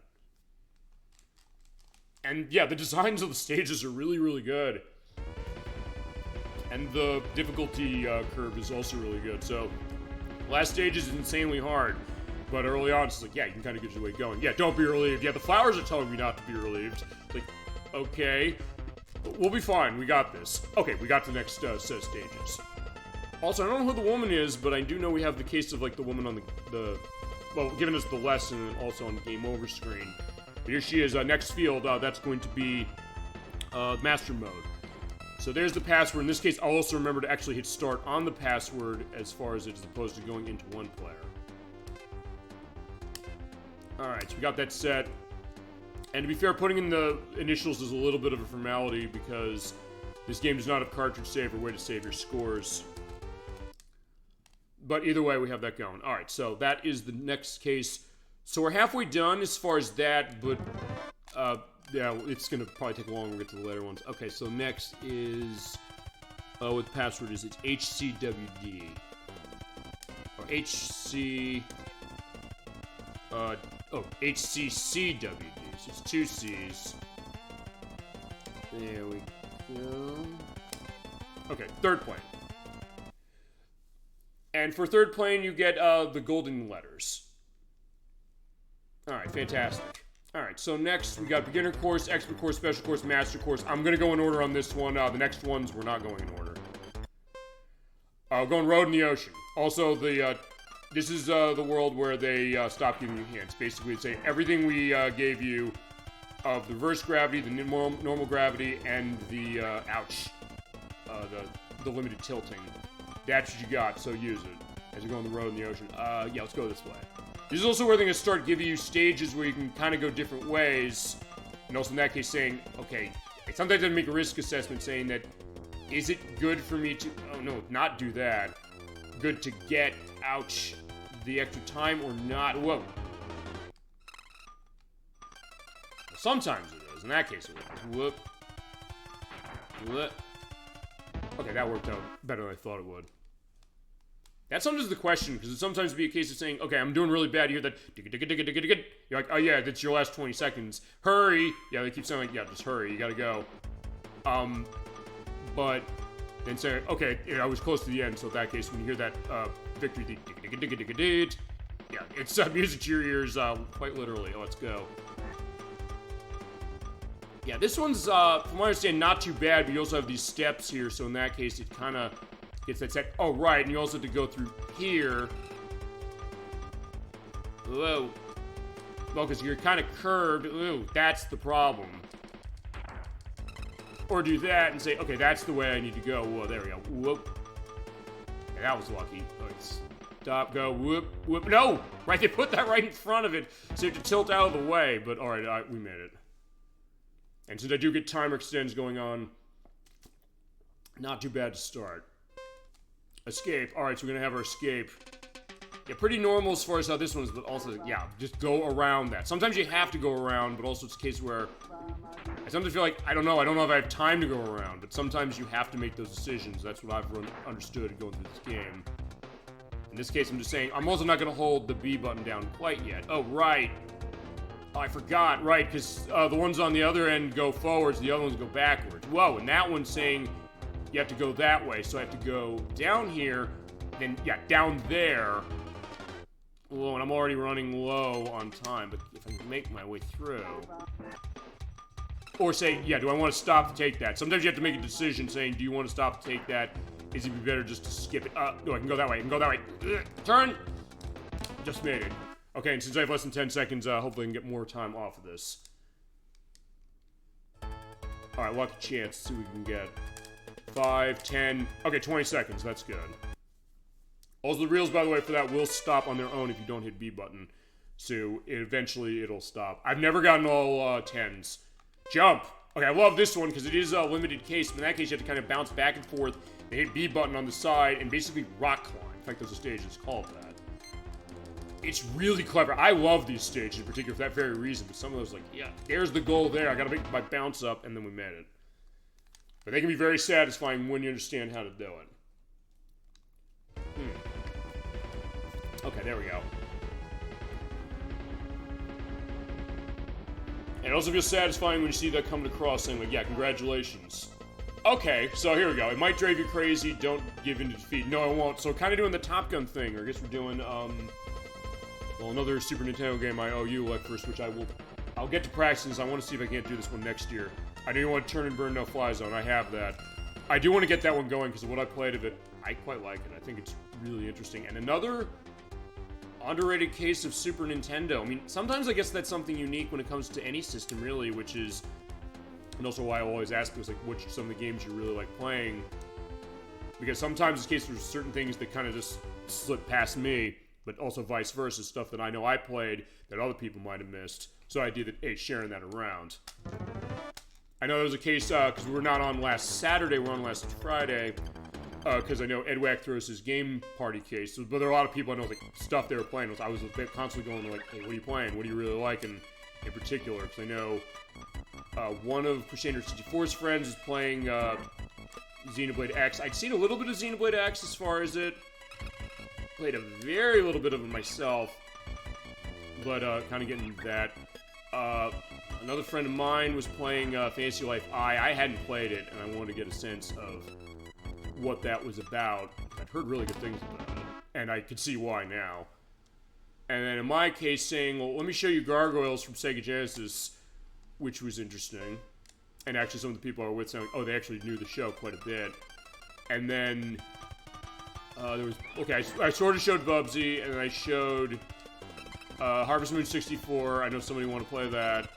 And yeah, the designs of the stages are really, really good. And the difficulty curve is also really good. So, last stage is insanely hard. But early on, it's like, yeah, you can kind of get your way going. Yeah, don't be relieved. Yeah, the flowers are telling me not to be relieved. It's like, okay. We'll be fine. We got this. Okay, we got the next set of stages. Also, I don't know who the woman is, but I do know we have the case of, like, the woman on the well, giving us the lesson and also on the game over screen. But here she is. Next field, that's going to be master mode. So there's the password. In this case, I'll also remember to actually hit start on the password as far as opposed to going into one player. Alright, so we got that set. And to be fair, putting in the initials is a little bit of a formality because this game does not have cartridge save or way to save your scores. But either way, we have that going. Alright, so that is the next case. So we're halfway done as far as that, but yeah, it's going to probably take longer to get to the later ones. Okay, so next is, what the password is, it's HCWD. Or HC, HCCWD, so it's 2 C's. There we go. Okay, third plane. And for third plane, you get the golden letters. Alright, fantastic. Alright, so next we got beginner course, expert course, special course, master course. I'm gonna go in order on this one. The next ones, we're not going in order. Going road in the ocean. Also, the This is the world where they stop giving you hints. Basically, it's saying everything we gave you of the reverse gravity, the normal gravity, and the ouch, the limited tilting. That's what you got, so use it as you go on the road in the ocean. Yeah, let's go this way. This is also where they're going to start giving you stages where you can kind of go different ways. And also in that case saying, okay, sometimes they make a risk assessment saying that, is it good for me to, oh no, not do that. Good to get, ouch, the extra time or not? Whoa. Sometimes it is. In that case it would. Whoop. Whoop. Okay, that worked out better than I thought it would. That's sometimes the question, because it sometimes be a case of saying, okay, I'm doing really bad. You hear that, you're like, oh yeah, that's your last 20 seconds. Hurry! Yeah, they keep saying like, yeah, just hurry, you gotta go. But then say, okay, I was close to the end, so in that case, when you hear that victory, yeah, it's music to your ears, quite literally. Let's go. Yeah, this one's, from what I understand, not too bad, but you also have these steps here, so in that case, it kind of gets that set. Oh, right, and you also have to go through here. Whoa. Well, because you're kind of curved. Ooh, that's the problem. Or do that and say, okay, that's the way I need to go. Whoa, there we go. Whoop. Yeah, that was lucky. Okay, stop, go, whoop, whoop. No! Right, they put that right in front of it, so you have to tilt out of the way, but alright, we made it. And since I do get timer extends going on, not too bad to start. Escape. Alright, so we're gonna have our escape. Yeah, pretty normal as far as how this one is, but also, yeah, just go around that. Sometimes you have to go around, but also it's a case where I sometimes feel like, I don't know if I have time to go around, but sometimes you have to make those decisions. That's what I've understood going through this game. In this case, I'm just saying, I'm also not gonna hold the B button down quite yet. Oh, right. Oh, I forgot, right, because the ones on the other end go forwards, the other ones go backwards. Whoa, and that one's saying you have to go that way, so I have to go down here, then, yeah, down there. Whoa, and I'm already running low on time, but if I can make my way through. Or say, yeah, do I want to stop to take that? Sometimes you have to make a decision saying, do you want to stop to take that? Is it better just to skip it? No, I can go that way, I can go that way. Turn! Just made it. Okay, and since I have less than 10 seconds, hopefully I can get more time off of this. Alright, lucky chance, see what we can get. 5, 10, okay, 20 seconds, that's good. Also, the reels, by the way, for that will stop on their own if you don't hit B button. So, eventually it'll stop. I've never gotten all 10s. Jump! Okay, I love this one because it is a limited case, but in that case you have to kind of bounce back and forth, and hit B button on the side, and basically rock climb. In fact, there's a stage that's called that. It's really clever. I love these stages in particular for that very reason, but some of those, like, yeah, there's the goal there. I gotta make my bounce up, and then we made it. But they can be very satisfying when you understand how to do it. Okay, there we go. And it also feels satisfying when you see that coming across saying, like, yeah, congratulations. Okay, so here we go. It might drive you crazy. Don't give in to defeat. No, I won't. So kind of doing the Top Gun thing. Or I guess we're doing, well, another Super Nintendo game I owe you, like, first, which I'll get to practice. I want to see if I can't do this one next year. I know you want to Turn and Burn No Fly Zone. I have that. I do want to get that one going because of what I played of it. I quite like it. I think it's really interesting. And another underrated case of Super Nintendo. I mean, sometimes I guess that's something unique when it comes to any system, really, which is, and also why I always ask is, like, which are some of the games you really like playing? Because sometimes it's the case there's certain things that kind of just slip past me, but also vice versa, stuff that I know I played that other people might have missed. So I did, sharing that around. I know there was a case, because we were not on last Saturday, we're on last Friday, because I know EdWack throws his game party case, but there are a lot of people I know, like, stuff they were playing with. I was constantly going, like, hey, what are you playing? What do you really like in particular? Because I know one of Crusader 64's friends is playing Xenoblade X. I'd seen a little bit of Xenoblade X as far as it. Played a very little bit of it myself, but kind of getting into that. Another friend of mine was playing Fantasy Life I. I hadn't played it, and I wanted to get a sense of what that was about. I'd heard really good things about it, and I could see why now. And then in my case saying, well, let me show you Gargoyles from Sega Genesis, which was interesting. And actually some of the people I were with saying, oh, they actually knew the show quite a bit. And then There was... Okay, I sort of showed Bubsy, and then I showed Harvest Moon 64. I know somebody wanted to play that.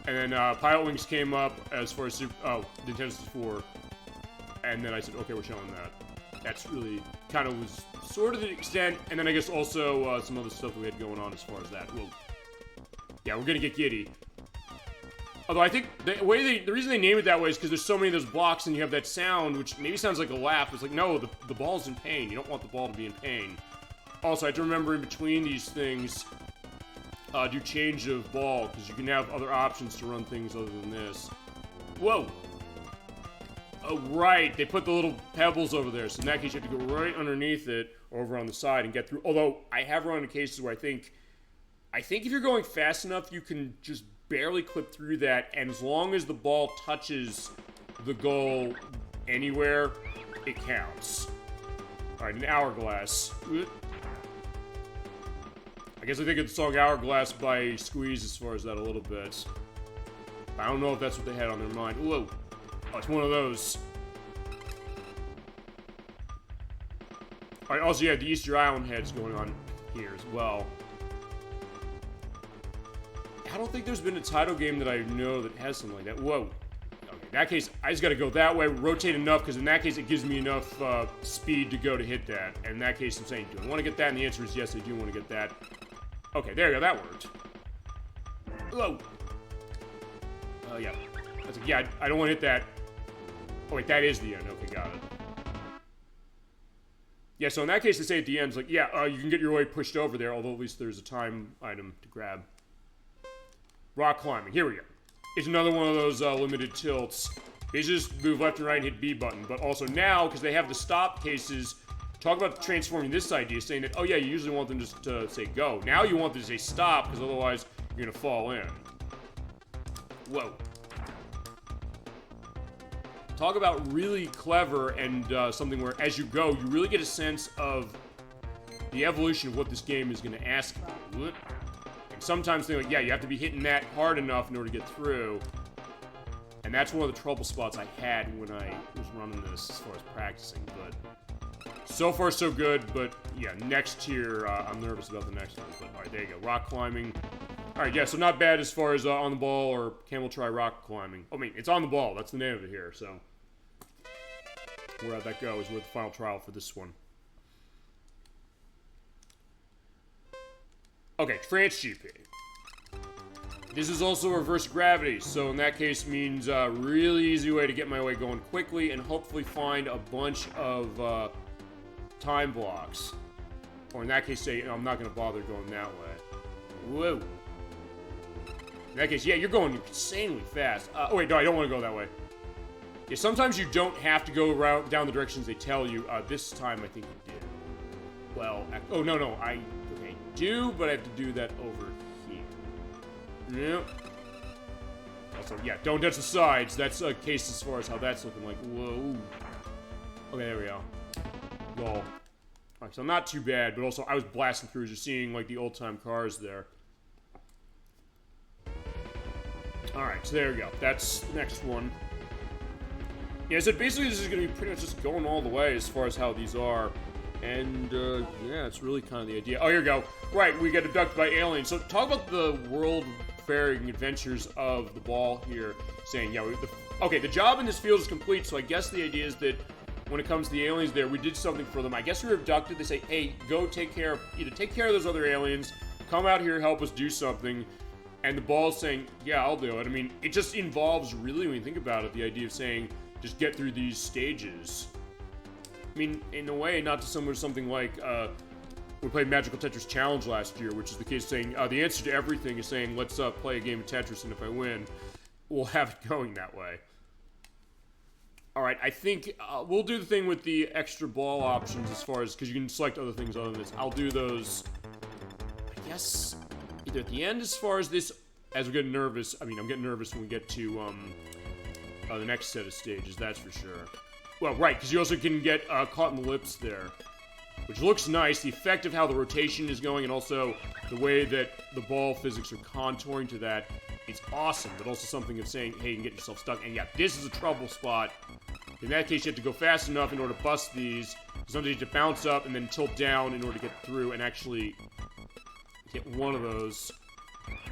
And then Pilot Wings came up as far as Nintendo 64. And then I said, okay, we're showing that. That's really kind of was sort of the extent. And then I guess also some other stuff we had going on as far as that. Well, yeah, we're gonna get giddy. Although I think the reason they name it that way is because there's so many of those blocks and you have that sound, which maybe sounds like a laugh. It's like, no, the ball's in pain. You don't want the ball to be in pain. Also, I have to remember in between these things, do change of ball, because you can have other options to run things other than this. Whoa! Oh, right, they put the little pebbles over there, so in that case you have to go right underneath it, over on the side, and get through. Although, I have run into cases where I think if you're going fast enough, you can just barely clip through that, and as long as the ball touches the goal anywhere, it counts. Alright, an hourglass. I guess I think it's the song Hourglass by Squeeze as far as that a little bit. I don't know if that's what they had on their mind. Whoa. Oh, it's one of those. Alright, also, yeah, the Easter Island heads going on here as well. I don't think there's been a title game that I know that has something like that. Whoa. Okay, in that case, I just gotta go that way, rotate enough, because in that case, it gives me enough speed to go to hit that. And in that case, I'm saying, do I want to get that? And the answer is yes, I do want to get that. Okay, there you go, that worked. Whoa! Yeah. That's like, yeah, I don't want to hit that. Oh, wait, that is the end. Okay, got it. Yeah, so in that case, they say at the end, it's like, yeah, you can get your way pushed over there, although at least there's a time item to grab. Rock climbing. Here we go. It's another one of those limited tilts. They just move left and right and hit B button, but also now, because they have the stop cases, talk about transforming this idea, saying that, oh yeah, you usually want them just to say go. Now you want them to say stop, because otherwise you're going to fall in. Whoa. Talk about really clever and something where, as you go, you really get a sense of the evolution of what this game is going to ask you. And sometimes they're like, yeah, you have to be hitting that hard enough in order to get through. And that's one of the trouble spots I had when I was running this as far as practicing, but so far so good. But yeah, next tier, I'm nervous about the next one. But all right, there you go, rock climbing. All right, yeah, so not bad as far as on the ball or Camel Try rock climbing. I mean, it's on the ball. That's the name of it here. So where that goes, we're at the final trial for this one. Okay, France GP. This is also reverse gravity, so in that case means a really easy way to get my way going quickly and hopefully find a bunch of time blocks. Or in that case, say, I'm not going to bother going that way. Whoa. In that case, yeah, you're going insanely fast. Oh, wait, no, I don't want to go that way. Yeah, sometimes you don't have to go down the directions they tell you. This time, I think you did. Well, oh, no, I do, but I have to do that over here. Yep. Also, yeah, don't touch the sides. That's a case as far as how that's looking like. Whoa. Okay, there we go. Lol. Alright, so not too bad, but also I was blasting through just seeing, like, the old-time cars there. Alright, so there we go. That's the next one. Yeah, so basically this is going to be pretty much just going all the way as far as how these are. And, yeah, it's really kind of the idea. Oh, here we go. Right, we get abducted by aliens. So talk about the world-faring adventures of the ball here, saying, yeah, okay, the job in this field is complete, so I guess the idea is that when it comes to the aliens there, we did something for them. I guess we were abducted. They say, hey, go take care of those other aliens, come out here, help us do something. And the ball's saying, yeah, I'll do it. I mean, it just involves, really, when you think about it, the idea of saying, just get through these stages. I mean, in a way, not dissimilar to something like, we played Magical Tetris Challenge last year, which is the case saying, the answer to everything is saying, let's play a game of Tetris, and if I win, we'll have it going that way. Alright, I think we'll do the thing with the extra ball options as far as, because you can select other things other than this. I'll do those, I guess, either at the end as far as this, as we get nervous. I mean, I'm getting nervous when we get to the next set of stages, that's for sure. Well, right, because you also can get caught in the lips there, which looks nice. The effect of how the rotation is going and also the way that the ball physics are contouring to that, it's awesome, but also something of saying, hey, you can get yourself stuck. And yeah, this is a trouble spot. In that case, you have to go fast enough in order to bust these, Sometimes you have to bounce up and then tilt down in order to get through and actually hit one of those.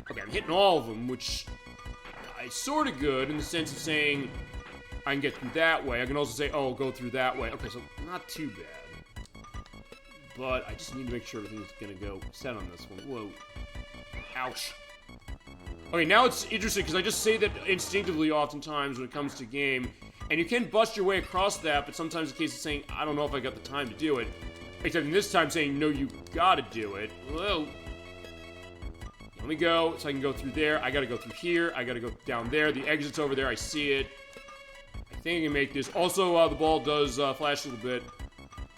Okay, I'm hitting all of them, which is sort of good in the sense of saying I can get through that way. I can also say, oh, go through that way. Okay, so not too bad. But I just need to make sure everything's going to go set on this one. Whoa. Ouch. Okay, now it's interesting because I just say that instinctively oftentimes when it comes to game, and you can bust your way across that, but sometimes the case of saying, I don't know if I got the time to do it. Except in this time saying, no, you gotta do it. Whoa. Let me go, so I can go through there. I gotta go through here. I gotta go down there. The exit's over there. I see it. I think I can make this. Also, the ball does flash a little bit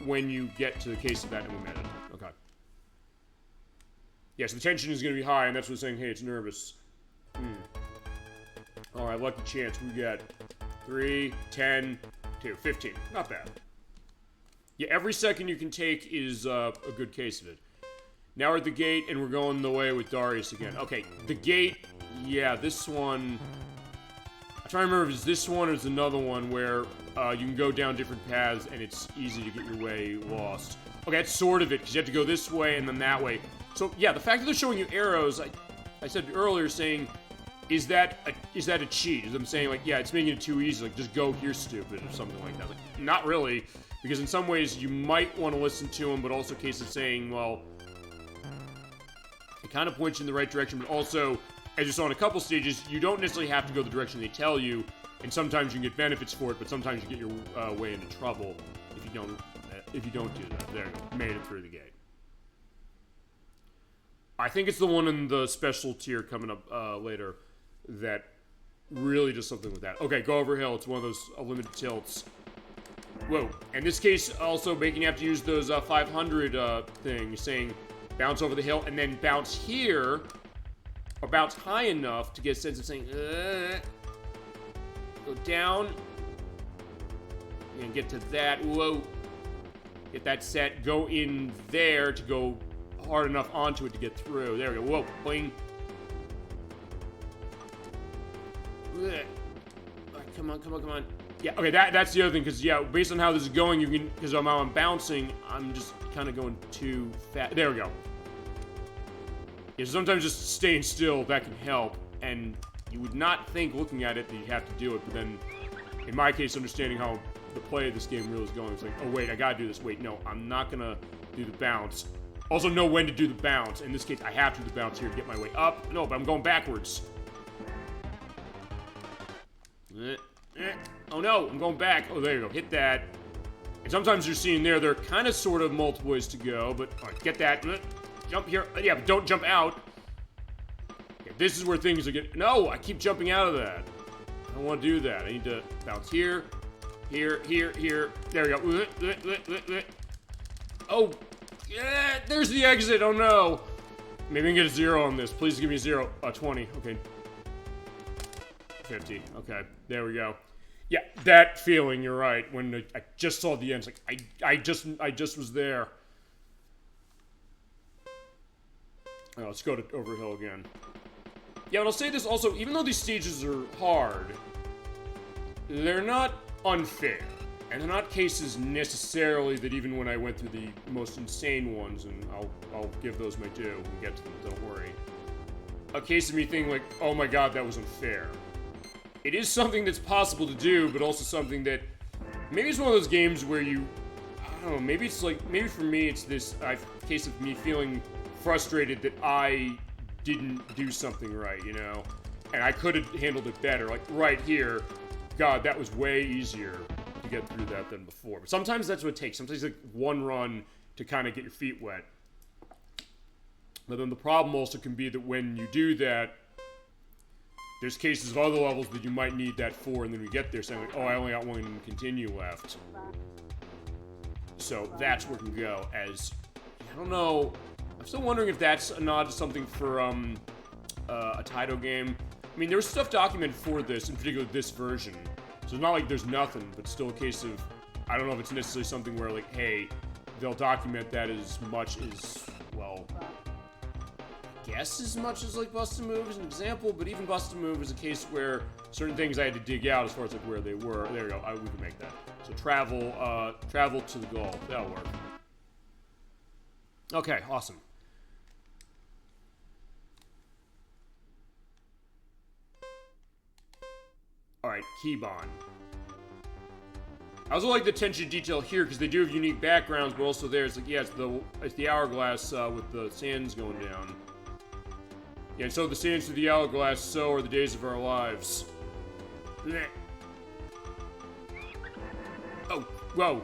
when you get to the case of that in a minute. Okay. Yeah, so the tension is gonna be high, and that's what's saying, hey, it's nervous. Alright, lucky chance. We got 3, 10, 2, 15. Not bad. Yeah, every second you can take is a good case of it. Now we're at the gate, and we're going the way with Darius again. Okay, the gate, yeah, this one... I'm trying to remember if it's this one or it's another one where you can go down different paths, and it's easy to get your way lost. Okay, that's sort of it, because you have to go this way and then that way. So, yeah, the fact that they're showing you arrows, I said earlier saying... Is that a cheat? Is I'm saying, like, yeah, it's making it too easy, like, just go here, stupid, or something like that. Like, not really, because in some ways you might want to listen to them, but also case of saying, well, it kind of points you in the right direction, but also, as you saw in a couple stages, you don't necessarily have to go the direction they tell you, and sometimes you can get benefits for it, but sometimes you get your way into trouble if you don't do that. There you go. Made it through the gate. I think it's the one in the special tier coming up later that really does something with that. Okay, go over hill. It's one of those limited tilts. Whoa. In this case, also making you have to use those 500 things, saying bounce over the hill and then bounce here, or bounce high enough to get a sense of saying, go down, and get to that. Whoa. Get that set. Go in there to go hard enough onto it to get through. There we go. Whoa. Boing. Right, come on, come on, come on. Yeah, okay, that's the other thing, because, yeah, based on how this is going, you can, because I'm bouncing, I'm just kind of going too fast. There we go. Yeah, sometimes just staying still, that can help, and you would not think, looking at it, that you have to do it, but then, in my case, understanding how the play of this game really is going, it's like, oh, wait, I gotta do this. Wait, no, I'm not gonna do the bounce. Also know when to do the bounce. In this case, I have to do the bounce here to get my way up. No, but I'm going backwards. Oh no, I'm going back. Oh, there you go. Hit that. And sometimes you're seeing there are kind of sort of multiple ways to go, but all right, get that. Jump here. Yeah, but don't jump out. Okay, this is where things are getting... No, I keep jumping out of that. I don't want to do that. I need to bounce here, here, here, here. There we go. Oh, yeah, there's the exit. Oh no. Maybe I can get a 0 on this. Please give me a 0. 20. Okay. 50. Okay, there we go. Yeah, that feeling, you're right. When I just saw the end, it's like, I just was there. Oh, let's go to Overhill again. Yeah, but I'll say this also, even though these stages are hard, they're not unfair. And they're not cases necessarily that even when I went through the most insane ones, and I'll give those my due when we get to them, don't worry. A case of me thinking like, oh my god, that was unfair. It is something that's possible to do, but also something that... Maybe it's one of those games where you... I don't know, maybe it's like... Maybe for me it's this case of me feeling frustrated that I didn't do something right, you know? And I could have handled it better. Like, right here, god, that was way easier to get through that than before. But sometimes that's what it takes. Sometimes like one run to kind of get your feet wet. But then the problem also can be that when you do that, there's cases of other levels that you might need that for, and then we get there saying like, oh, I only got one continue left. So that's where it can go. As I don't know, I'm still wondering if that's a nod to something for a Taito game. I mean, there was stuff documented for this, in particular this version. So it's not like there's nothing, but still a case of, I don't know if it's necessarily something where like, hey, they'll document that as much as, well, guess as much as like Bust a Move as an example, but even Bust a Move is a case where certain things I had to dig out as far as like where they were. There you go. We can make that. So travel to the goal. That'll work. Okay, awesome. All right, Keybond. I also like the attention to detail here because they do have unique backgrounds, but also there's like, yeah, it's the hourglass with the sands going down. Yeah, and so the sands through the hourglass, so are the days of our lives. Blech. Oh, whoa.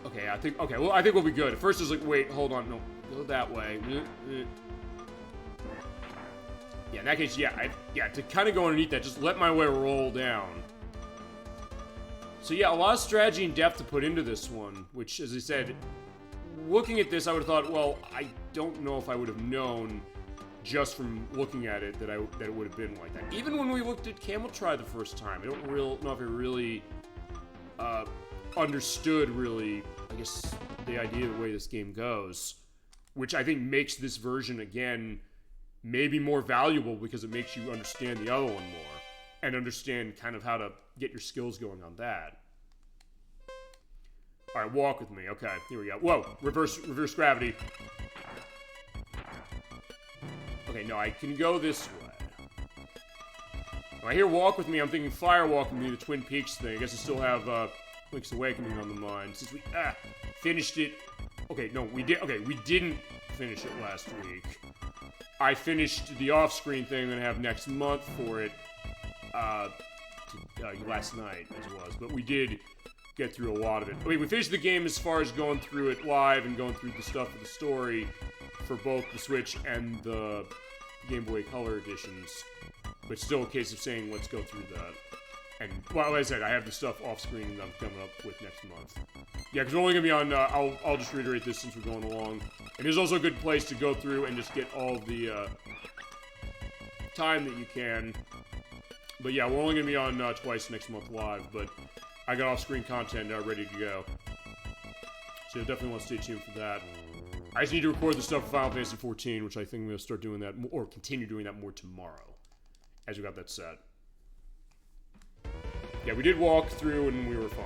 Okay, I think we'll be good. At first it's like, wait, hold on, no, go that way. Yeah, in that case, yeah, to kind of go underneath that, just let my way roll down. So yeah, a lot of strategy and depth to put into this one, which, as I said, looking at this, I would have thought, well, I don't know if I would have known just from looking at it that it would have been like that. Even when we looked at Camel Try the first time, I don't know if I really understood, really, I guess, the idea of the way this game goes, which I think makes this version, again, maybe more valuable because it makes you understand the other one more and understand kind of how to get your skills going on that. All right, walk with me. Okay, here we go. Whoa, reverse gravity. Okay, no, I can go this way. When I hear walk with me, I'm thinking fire walk with me, the Twin Peaks thing. I guess I still have Link's Awakening on the mind since we finished it. Okay, no, we didn't finish it last week. I finished the off-screen thing I'm gonna have next month for it last night, as it was. But we did get through a lot of it. I mean, we finished the game as far as going through it live and going through the stuff with the story for both the Switch and the Game Boy Color editions. But still a case of saying, let's go through that. And, well, like I said, I have the stuff off-screen that I'm coming up with next month. Yeah, because we're only going to be on, I'll just reiterate this since we're going along. And there's also a good place to go through and just get all the time that you can. But yeah, we're only going to be on twice next month live, but I got off-screen content ready to go. So you'll definitely want to stay tuned for that. I just need to record the stuff for Final Fantasy XIV, which I think I'm going to start doing that, or continue doing that more tomorrow, as we got that set. Yeah, we did walk through and we were fine.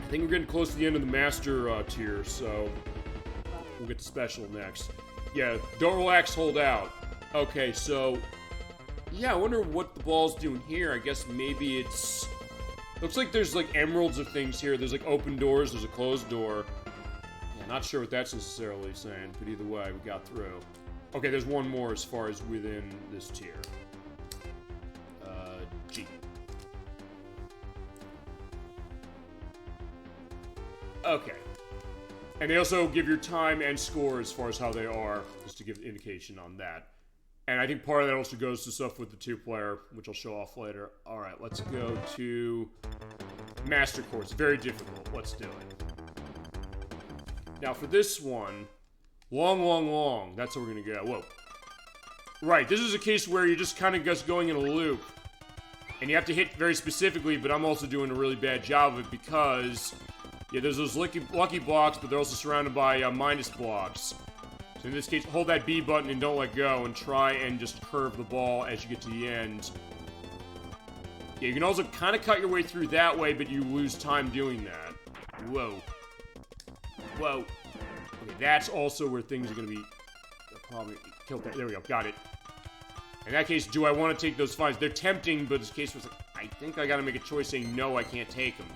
I think we're getting close to the end of the Master tier, so we'll get to Special next. Yeah, don't relax, hold out. Okay, so yeah, I wonder what the ball's doing here. I guess maybe it's... Looks like there's like emeralds of things here. There's like open doors, there's a closed door. Yeah, not sure what that's necessarily saying, but either way, we got through. Okay, there's one more as far as within this tier. G. Okay. And they also give your time and score as far as how they are, just to give indication on that. And I think part of that also goes to stuff with the two-player, which I'll show off later. Alright, let's go to Master Course. Very difficult. Let's do it. Now for this one, long. That's how we're going to go. Whoa. Right, this is a case where you're just kind of just going in a loop. And you have to hit very specifically, but I'm also doing a really bad job of it because, yeah, there's those lucky blocks, but they're also surrounded by minus blocks. So in this case, hold that B button and don't let go, and try and just curve the ball as you get to the end. Yeah, you can also kind of cut your way through that way, but you lose time doing that. Whoa. Whoa. Okay, that's also where things are going to be... Probably killed that. There we go. Got it. In that case, do I want to take those fines? They're tempting, but this case was like, I think I gotta make a choice saying, no, I can't take them.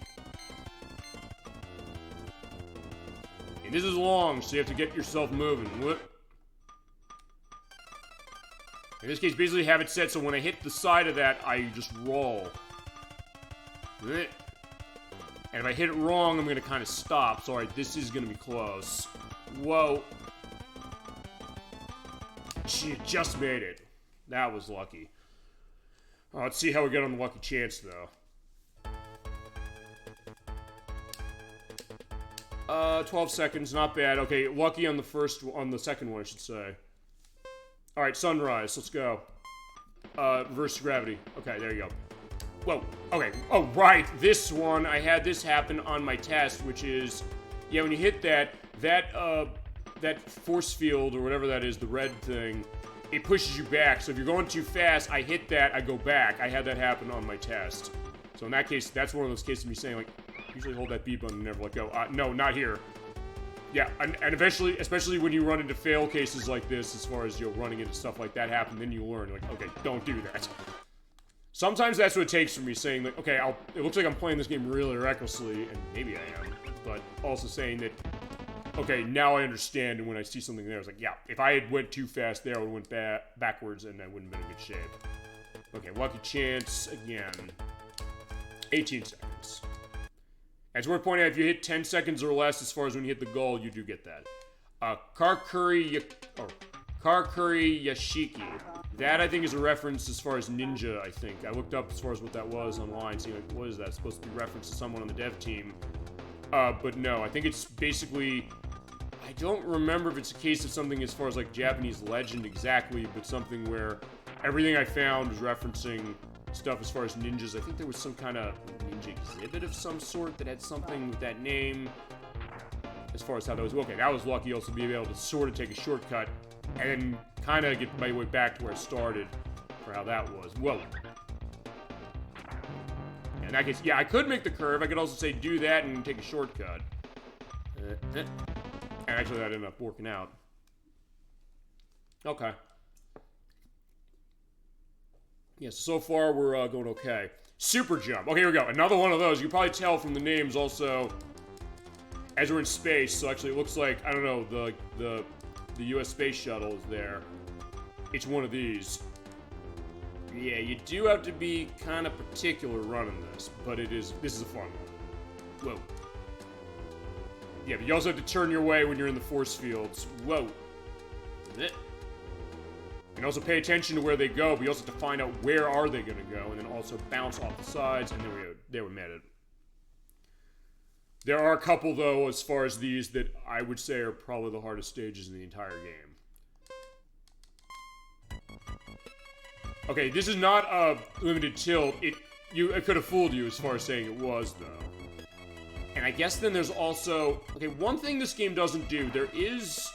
And this is long, so you have to get yourself moving. What? In this case, basically have it set so when I hit the side of that, I just roll. And if I hit it wrong, I'm gonna kind of stop. So, alright, this is gonna be close. Whoa. She just made it. That was lucky. Let's see how we get on the lucky chance, though. 12 seconds, not bad. Okay, lucky on the second one, I should say. Alright, sunrise, let's go. Reverse gravity. Okay, there you go. Whoa, okay. Oh, right. This one, I had this happen on my test, which is, yeah, when you hit that force field, or whatever that is, the red thing, it pushes you back. So if you're going too fast, I hit that, I go back. I had that happen on my test. So in that case, that's one of those cases of me saying, like, usually hold that B button and never let go. No, not here. Yeah, and eventually, especially when you run into fail cases like this, as far as, you know, running into stuff like that happen, then you learn, like, okay, don't do that. Sometimes that's what it takes for me, saying, like, okay, it looks like I'm playing this game really recklessly, and maybe I am, but also saying that, okay, now I understand, and when I see something there, it's like, yeah, if I had went too fast there, I would have went backwards, and I wouldn't have been in good shape. Okay, lucky chance, again. 18 seconds. And it's worth pointing out, if you hit 10 seconds or less, as far as when you hit the goal, you do get that. Karkuri Yashiki. That, I think, is a reference as far as ninja, I think. I looked up as far as what that was online, seeing, like, what is that? It's supposed to be reference to someone on the dev team. But no, I think it's basically... I don't remember if it's a case of something as far as, like, Japanese legend exactly, but something where everything I found was referencing stuff as far as ninjas. I think there was some kind of ninja exhibit of some sort that had something with that name. As far as how that was... Okay, that was lucky also to be able to sort of take a shortcut and then kind of get my way back to where I started for how that was. Whoa. In that case, yeah, I could make the curve. I could also say do that and take a shortcut. And actually, that ended up working out. Okay. Yeah, so far we're going okay. Super jump. Okay, here we go. Another one of those. You can probably tell from the names also as we're in space. So actually, it looks like, I don't know, the U.S. space shuttle is there. It's one of these. Yeah, you do have to be kind of particular running this, but this is a fun one. Whoa. Yeah, but you also have to turn your way when you're in the force fields. Whoa. And also pay attention to where they go, but you also have to find out where are they going to go, and then also bounce off the sides, and there we made it. There are a couple, though, as far as these, that I would say are probably the hardest stages in the entire game. Okay, this is not a limited tilt. It could have fooled you as far as saying it was, though. And I guess then there's also... Okay, one thing this game doesn't do, there is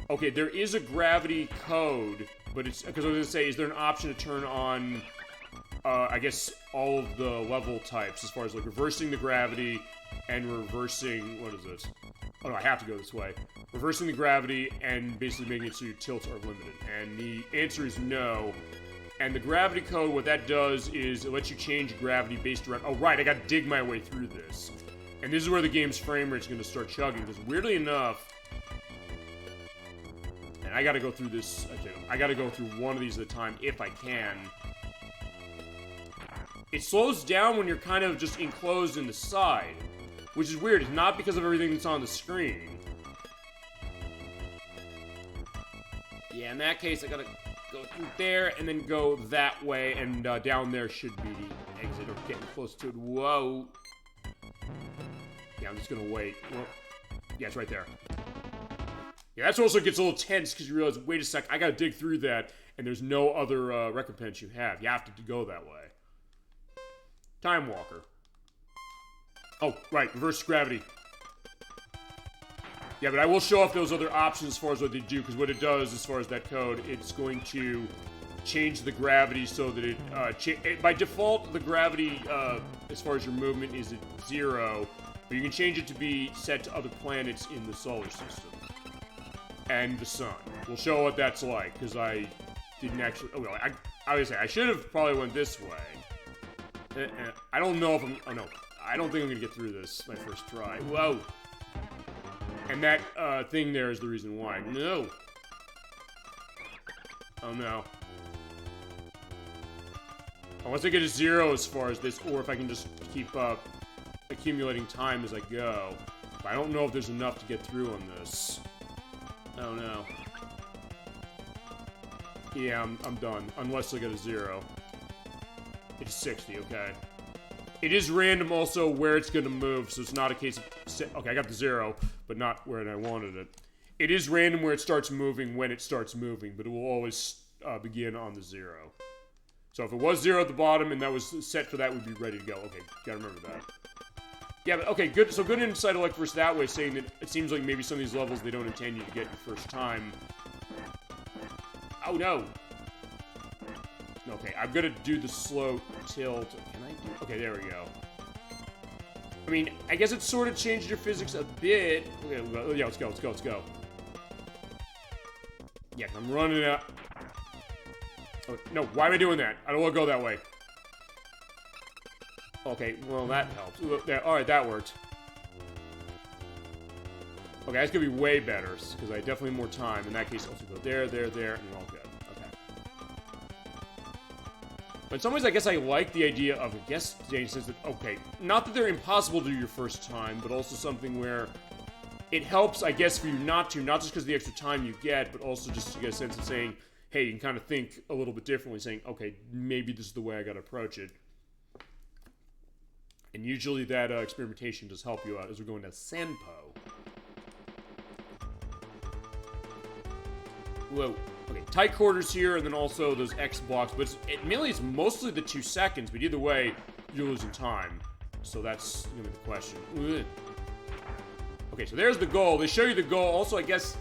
a gravity code, but it's... Because I was going to say, is there an option to turn on, I guess, all of the level types, as far as, like, reversing the gravity and reversing... What is this? Oh, no, I have to go this way. Reversing the gravity and basically making it so your tilts are limited. And the answer is no. And the gravity code, what that does is it lets you change gravity based around... Oh, right, I gotta dig my way through this. And this is where the game's frame rate's gonna start chugging, because weirdly enough... And I gotta go through this... Okay, I gotta go through one of these at a time, if I can. It slows down when you're kind of just enclosed in the side. Which is weird, it's not because of everything that's on the screen. Yeah, in that case, I gotta go through there, and then go that way, and down there should be the exit, or getting close to it. Whoa. Yeah, I'm just gonna wait. Well, yeah, it's right there. Yeah, that's also gets a little tense, because you realize, wait a sec, I gotta dig through that, and there's no other recompense you have. You have to go that way. Time Walker. Oh, right, reverse gravity. Yeah, but I will show off those other options as far as what they do, because what it does, as far as that code, it's going to change the gravity so that it by default, the gravity, as far as your movement, is at 0, but you can change it to be set to other planets in the solar system. And the sun. We'll show what that's like, because I didn't actually... Oh, well, I would say, I should have probably went this way. I don't know if I'm... Oh, no. I don't think I'm gonna get through this my first try. Whoa! And that, thing there is the reason why. No! Oh, no. Unless I get a 0 as far as this, or if I can just keep, accumulating time as I go. But I don't know if there's enough to get through on this. Oh, no. Yeah, I'm done. Unless I get a 0. It's 60, okay. It is random also where it's going to move, so it's not a case of... Okay, I got the 0, but not where I wanted it. It is random where it starts moving when it starts moving, but it will always begin on the 0. So if it was 0 at the bottom and that was set for that, we'd be ready to go. Okay, gotta remember that. Yeah, but okay, good. So good insight elect versus that way, saying that it seems like maybe some of these levels they don't intend you to get your first time. Oh no. Okay, I'm gonna do the slow tilt. Can I do? Okay, there we go. I mean, I guess it sort of changed your physics a bit. Okay, yeah, let's go, let's go, let's go. Yeah, I'm running out. Oh, no, why am I doing that? I don't want to go that way. Okay, well, that helps. Alright, that worked. Okay, that's gonna be way better, because I definitely have more time. In that case, I'll just go there, there, there, and we're all good. Okay. But in some ways, I guess I like the idea of, I guess, Jane says that, okay, not that they're impossible to do your first time, but also something where it helps, I guess, for you not to, not just because of the extra time you get, but also just to get a sense of saying, hey, you can kind of think a little bit differently, saying, okay, maybe this is the way I gotta approach it. And usually that experimentation does help you out as we're going to Sanpo. Whoa. Okay, tight quarters here, and then also those X blocks, but it mainly is mostly the 2 seconds, but either way, you're losing time. So that's gonna be the question. Ugh. Okay, so there's the goal. They show you the goal. Also, I guess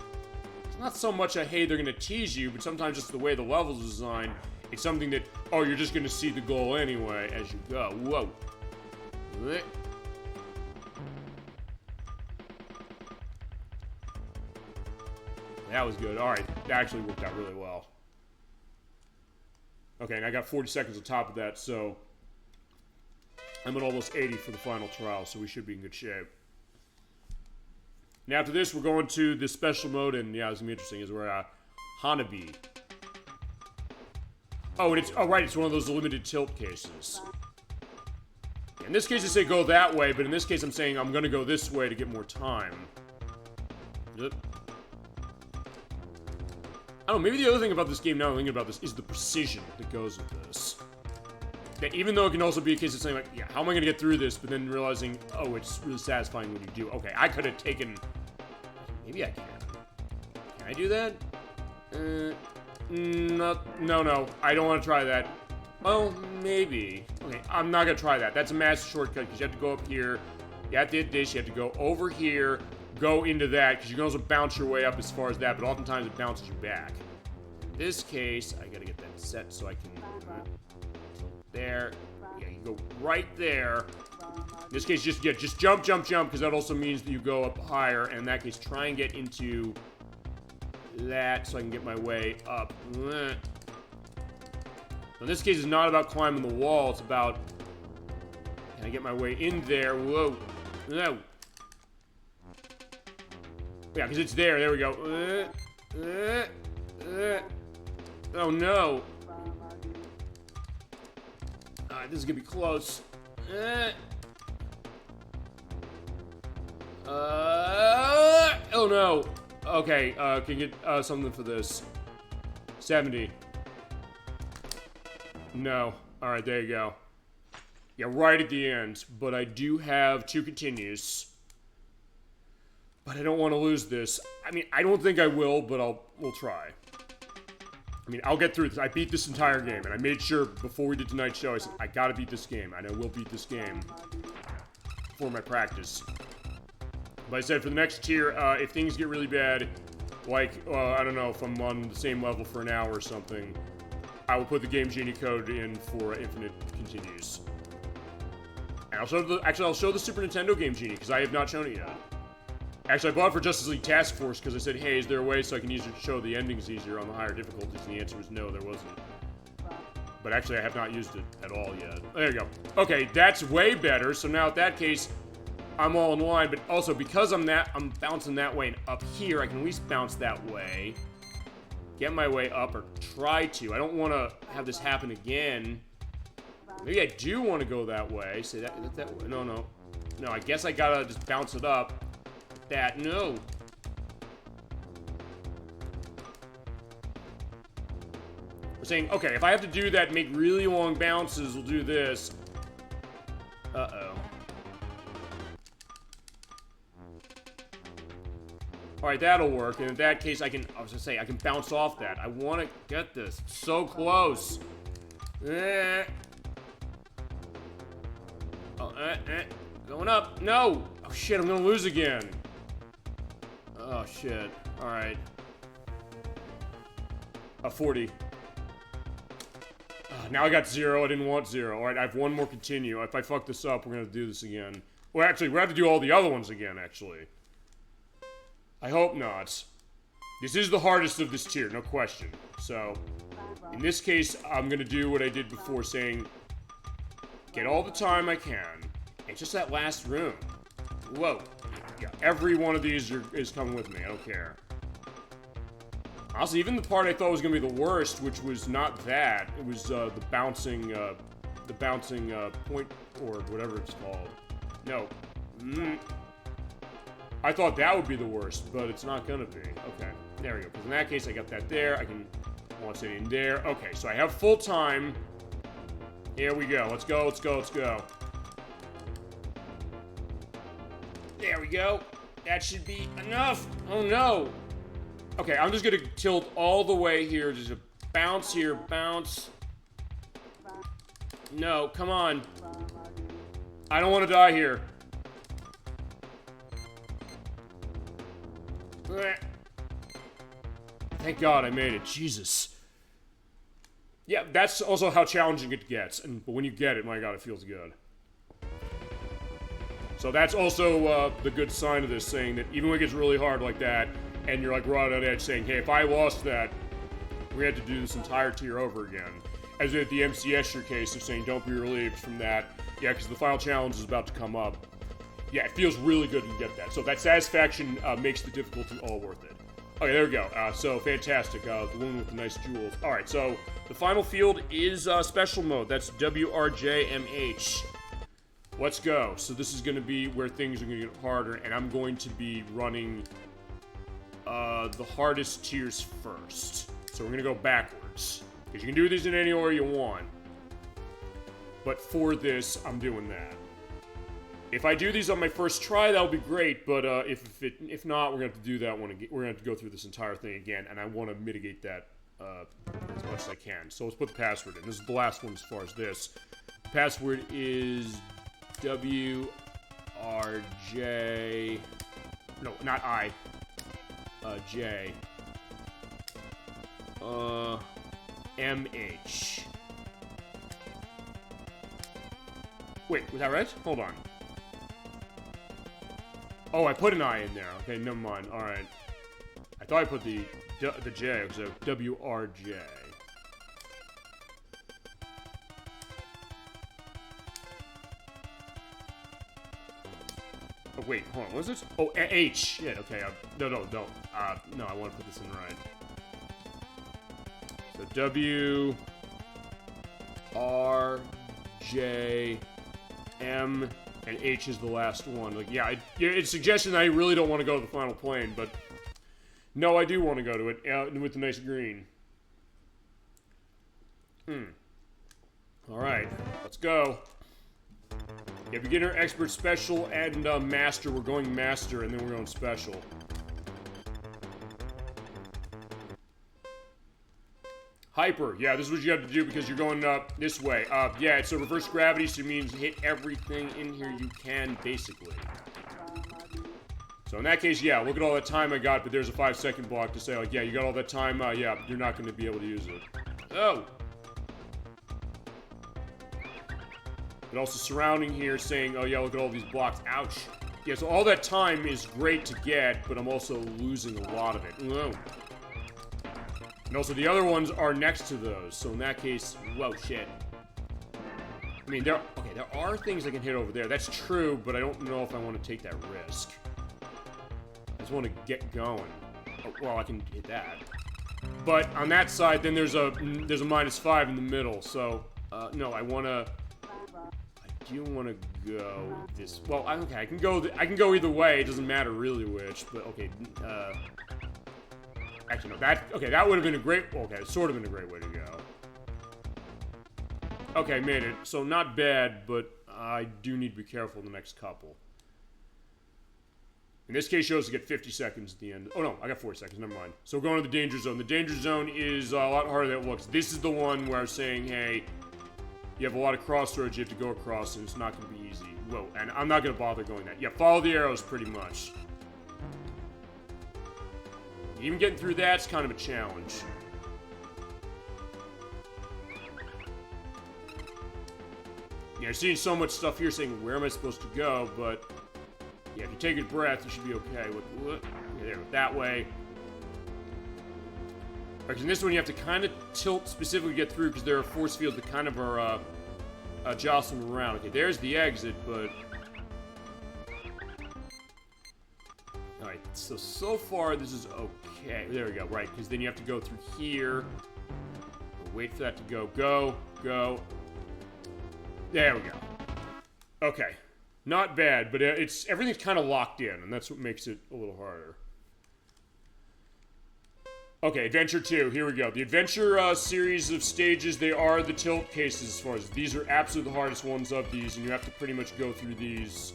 it's not so much a, hey, they're gonna tease you, but sometimes just the way the level's designed, it's something that, oh, you're just gonna see the goal anyway as you go. Whoa. That was good. Alright, that actually worked out really well. Okay, and I got 40 seconds on top of that, so I'm at almost 80 for the final trial, so we should be in good shape. Now after this, we're going to the special mode, and yeah, it's gonna be interesting, is we're Hanabi. Oh, and it's, oh right, it's one of those limited tilt cases. In this case, they say go that way, but in this case, I'm saying I'm gonna go this way to get more time. Yep. I don't know, maybe the other thing about this game, now I'm thinking about this, is the precision that goes with this. That even though it can also be a case of saying, like, yeah, how am I gonna get through this, but then realizing, oh, it's really satisfying when you do. Okay, I could have taken... Maybe I can. Can I do that? No, I don't want to try that. Oh, maybe. Okay, I'm not gonna try that. That's a massive shortcut, because you have to go up here, you have to hit this, you have to go over here, go into that, because you can also bounce your way up as far as that, but oftentimes it bounces you back. In this case, I gotta get that set so I can... There. Yeah, you go right there. In this case, just jump, because that also means that you go up higher, and in that case, try and get into that so I can get my way up. In this case, it's not about climbing the wall, it's about... Can I get my way in there? Whoa. No. Yeah, because it's there. There we go. Oh, no. Alright, this is gonna be close. Oh, no. Okay, can you get something for this? 70. No. Alright, there you go. Yeah, right at the end. But I do have 2 continues. But I don't want to lose this. I mean, I don't think I will, but we'll try. I mean, I'll get through this. I beat this entire game, and I made sure before we did tonight's show, I said, I gotta beat this game, and I will beat this game for my practice. But I said for the next tier, if things get really bad, like, I don't know, if I'm on the same level for an hour or something, I will put the Game Genie code in for infinite continues. And I'll show the Super Nintendo Game Genie, because I have not shown it yet. Actually, I bought it for Justice League Task Force because I said, hey, is there a way so I can show the endings easier on the higher difficulties? And the answer was no, there wasn't. But actually, I have not used it at all yet. There you go. Okay, that's way better. So now, in that case, I'm all in line. But also, because I'm bouncing that way and up here, I can at least bounce that way. Get my way up, or try to. I don't want to have this happen again. Maybe I do want to go that way. Say that way. No. No, I guess I gotta just bounce it up. That, no. We're saying, okay, if I have to do that, make really long bounces, we'll do this. Uh-oh. Alright, that'll work, and in that case, I was gonna say, I can bounce off that. I want to get this. It's so close. Oh, going up. No! Oh, shit, I'm gonna lose again. Oh, shit. Alright. 40. Now I got 0. I didn't want 0. Alright, I have one more continue. If I fuck this up, we're gonna do this again. Well, actually, we have to do all the other ones again, actually. I hope not. This is the hardest of this tier, no question. So, in this case, I'm gonna do what I did before, saying, get all the time I can. And just that last room. Whoa. Yeah, every one of these is coming with me. I don't care. Honestly, even the part I thought was gonna be the worst, which was not that. It was the bouncing point or whatever it's called. No. I thought that would be the worst, but it's not gonna be. Okay, there we go. Because in that case, I got that there. I can launch it in there. Okay, so I have full time. Here we go. Let's go. Let's go. Let's go. There we go. That should be enough. Oh no. Okay, I'm just gonna tilt all the way here. Just a bounce here, bounce. No, come on. I don't want to die here. Thank God I made it. Jesus. Yeah, that's also how challenging it gets. But when you get it, my God, it feels good. So that's also the good sign of this, saying that even when it gets really hard like that, and you're like right on edge saying, hey, if I lost that, we had to do this entire tier over again. As with the MCS case of saying don't be relieved from that. Yeah, because the final challenge is about to come up. Yeah, it feels really good to get that. So that satisfaction makes the difficulty all worth it. Okay, there we go. So fantastic. The one with the nice jewels. Alright, so the final field is special mode. That's WRJMH. Let's go. So this is going to be where things are going to get harder, and I'm going to be running the hardest tiers first. So we're going to go backwards. Because you can do these in any order you want. But for this, I'm doing that. If I do these on my first try, that'll be great, but if not, we're going to have to do that one again. We're going to have to go through this entire thing again, and I want to mitigate that as much as I can. So let's put the password in. This is the last one as far as this. The password is WRJ... No, not I. J. MH. Wait, was that right? Hold on. Oh, I put an I in there. Okay, never mind. Alright. I thought I put the J, so WRJ. Oh, wait, hold on. What is this? Oh, H. Shit, okay. No, don't. No, I want to put this in right. So W R J M and H is the last one. Like, yeah, it's suggesting I really don't want to go to the final plane, but no, I do want to go to it with the nice green. All right, let's go. Yeah, beginner, expert, special, and master. We're going master, and then we're going special. Hyper. Yeah, this is what you have to do because you're going this way. Yeah, it's a reverse gravity, so it means hit everything in here you can, basically. So in that case, yeah, look at all that time I got, but there's a 5-second block to say, like, yeah, you got all that time, yeah, you're not going to be able to use it. Oh! But also surrounding here saying, oh yeah, look at all these blocks. Ouch. Yeah, so all that time is great to get, but I'm also losing a lot of it. Whoa. And also the other ones are next to those, so in that case, whoa, shit. I mean, there are things I can hit over there. That's true, but I don't know if I want to take that risk. I just want to get going. Oh, well, I can hit that. But on that side, then there's a -5 in the middle, so, no, I do want to go this. Well, okay, I can go either way. It doesn't matter really which. But okay, actually no. That would have been a great. Okay, sort of been a great way to go. Okay, made it. So not bad, but I do need to be careful in the next couple. In this case, shows to get 50 seconds at the end. Oh no, I got 40 seconds. Never mind. So we're going to the danger zone. The danger zone is a lot harder than it looks. This is the one where I was saying, hey, you have a lot of crossroads you have to go across, and it's not going to be easy. Whoa, and I'm not going to bother going that. Yeah, follow the arrows pretty much. Even getting through that's kind of a challenge. Yeah, I'm seeing so much stuff here saying, where am I supposed to go? But, yeah, if you take a breath, you should be okay. Yeah, there, that way. Because in this one, you have to kind of tilt specifically to get through, because there are force fields that kind of are jostling around. Okay, there's the exit, but... Alright, so far, this is okay. There we go, right, because then you have to go through here. Wait for that to go. Go. There we go. Okay. Not bad, but everything's kind of locked in, and that's what makes it a little harder. Okay, Adventure 2, here we go. The Adventure series of stages, they are the tilt cases as far as... These are absolutely the hardest ones of these, and you have to pretty much go through these...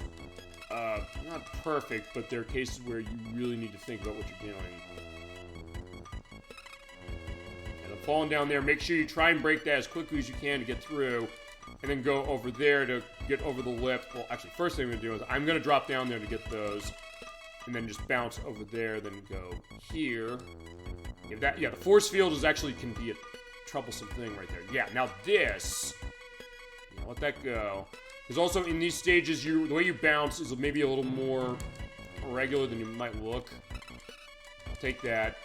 not perfect, but they're cases where you really need to think about what you're doing. And I'm falling down there. Make sure you try and break that as quickly as you can to get through. And then go over there to get over the lip. Well, actually, first thing I'm going to do is I'm going to drop down there to get those. And then just bounce over there, then go here. Yeah, the force field can be a troublesome thing right there. Yeah, now this... let that go. Because also in these stages, the way you bounce is maybe a little more irregular than you might look. I'll take that.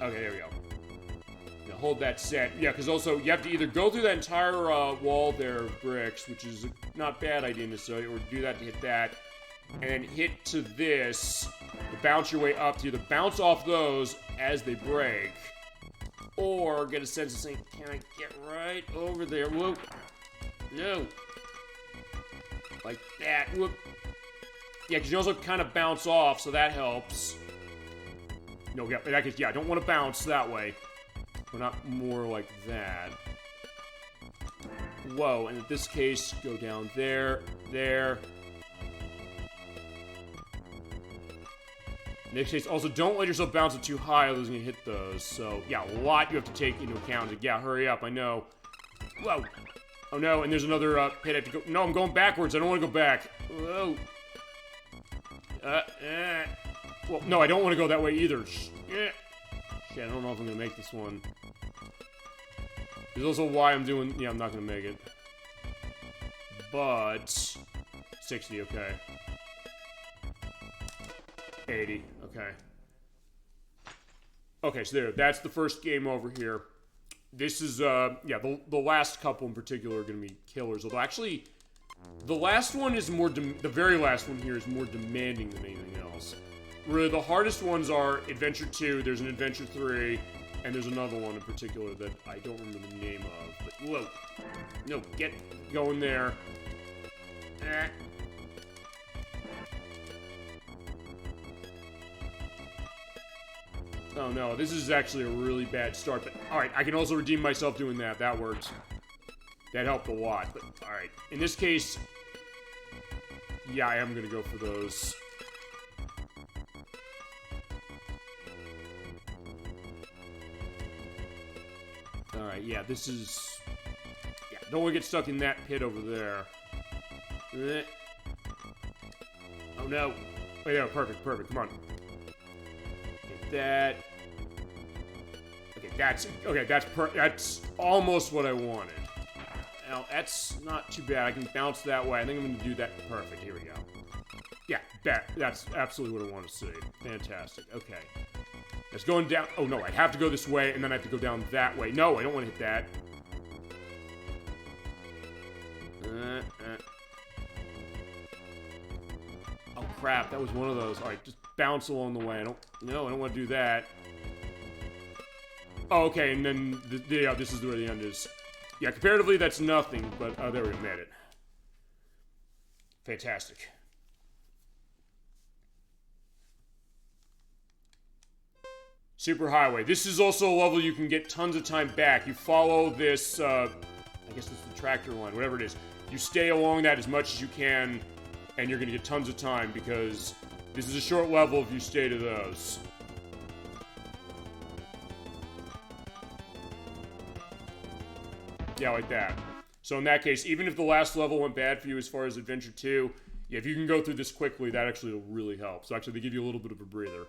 Okay, there we go. Hold that set. Yeah, because also you have to either go through that entire wall there of bricks, which is a not bad idea necessarily, or do that to hit that, and then hit to this to bounce your way up to either bounce off those as they break, or get a sense of saying, can I get right over there? Whoop. No. Like that. Whoop. Yeah, because you also kind of bounce off, so that helps. No, yeah, in that case, yeah, I don't want to bounce that way. But not more like that. Whoa, and in this case, go down there, there. In this case, also don't let yourself bounce it too high, otherwise you hit those. So, yeah, a lot you have to take into account. Yeah, hurry up, I know. Whoa. Oh no, and there's another pit I have to go. No, I'm going backwards, I don't want to go back. Whoa. Well, no, I don't want to go that way either. Shit, I don't know if I'm gonna make this one. There's also why I'm doing... Yeah, I'm not gonna make it. But... 60, okay. 80, okay. Okay, so there. That's the first game over here. This is, yeah, the last couple in particular are gonna be killers. Although, actually, the last one is more... The very last one here is more demanding than anything else. Really, the hardest ones are Adventure 2, there's an Adventure 3, and there's another one in particular that I don't remember the name of. But, whoa. No, get going there. Oh no, this is actually a really bad start, but alright, I can also redeem myself doing that. That works. That helped a lot, but alright. In this case, yeah, I am gonna go for those. Alright, yeah, this is... Yeah, don't want to get stuck in that pit over there. Oh no. Oh yeah, perfect, come on. Get that. Okay, that's almost what I wanted. Now, that's not too bad. I can bounce that way. I think I'm going to do that perfect. Here we go. Yeah, that's absolutely what I want to see. Fantastic. Okay. It's going down. Oh, no, I have to go this way, and then I have to go down that way. No, I don't want to hit that. Oh, crap. That was one of those. All right, just bounce along the way. I don't want to do that. Oh, okay, and then, yeah, this is where the end is. Yeah, comparatively, that's nothing, but there we go, made it. Fantastic. Superhighway. This is also a level you can get tons of time back. You follow this, I guess it's the tractor line, whatever it is. You stay along that as much as you can, and you're gonna get tons of time, because this is a short level if you stay to those. Yeah, like that. So in that case, even if the last level went bad for you as far as Adventure 2, yeah, if you can go through this quickly, that actually will really help. So actually, they give you a little bit of a breather.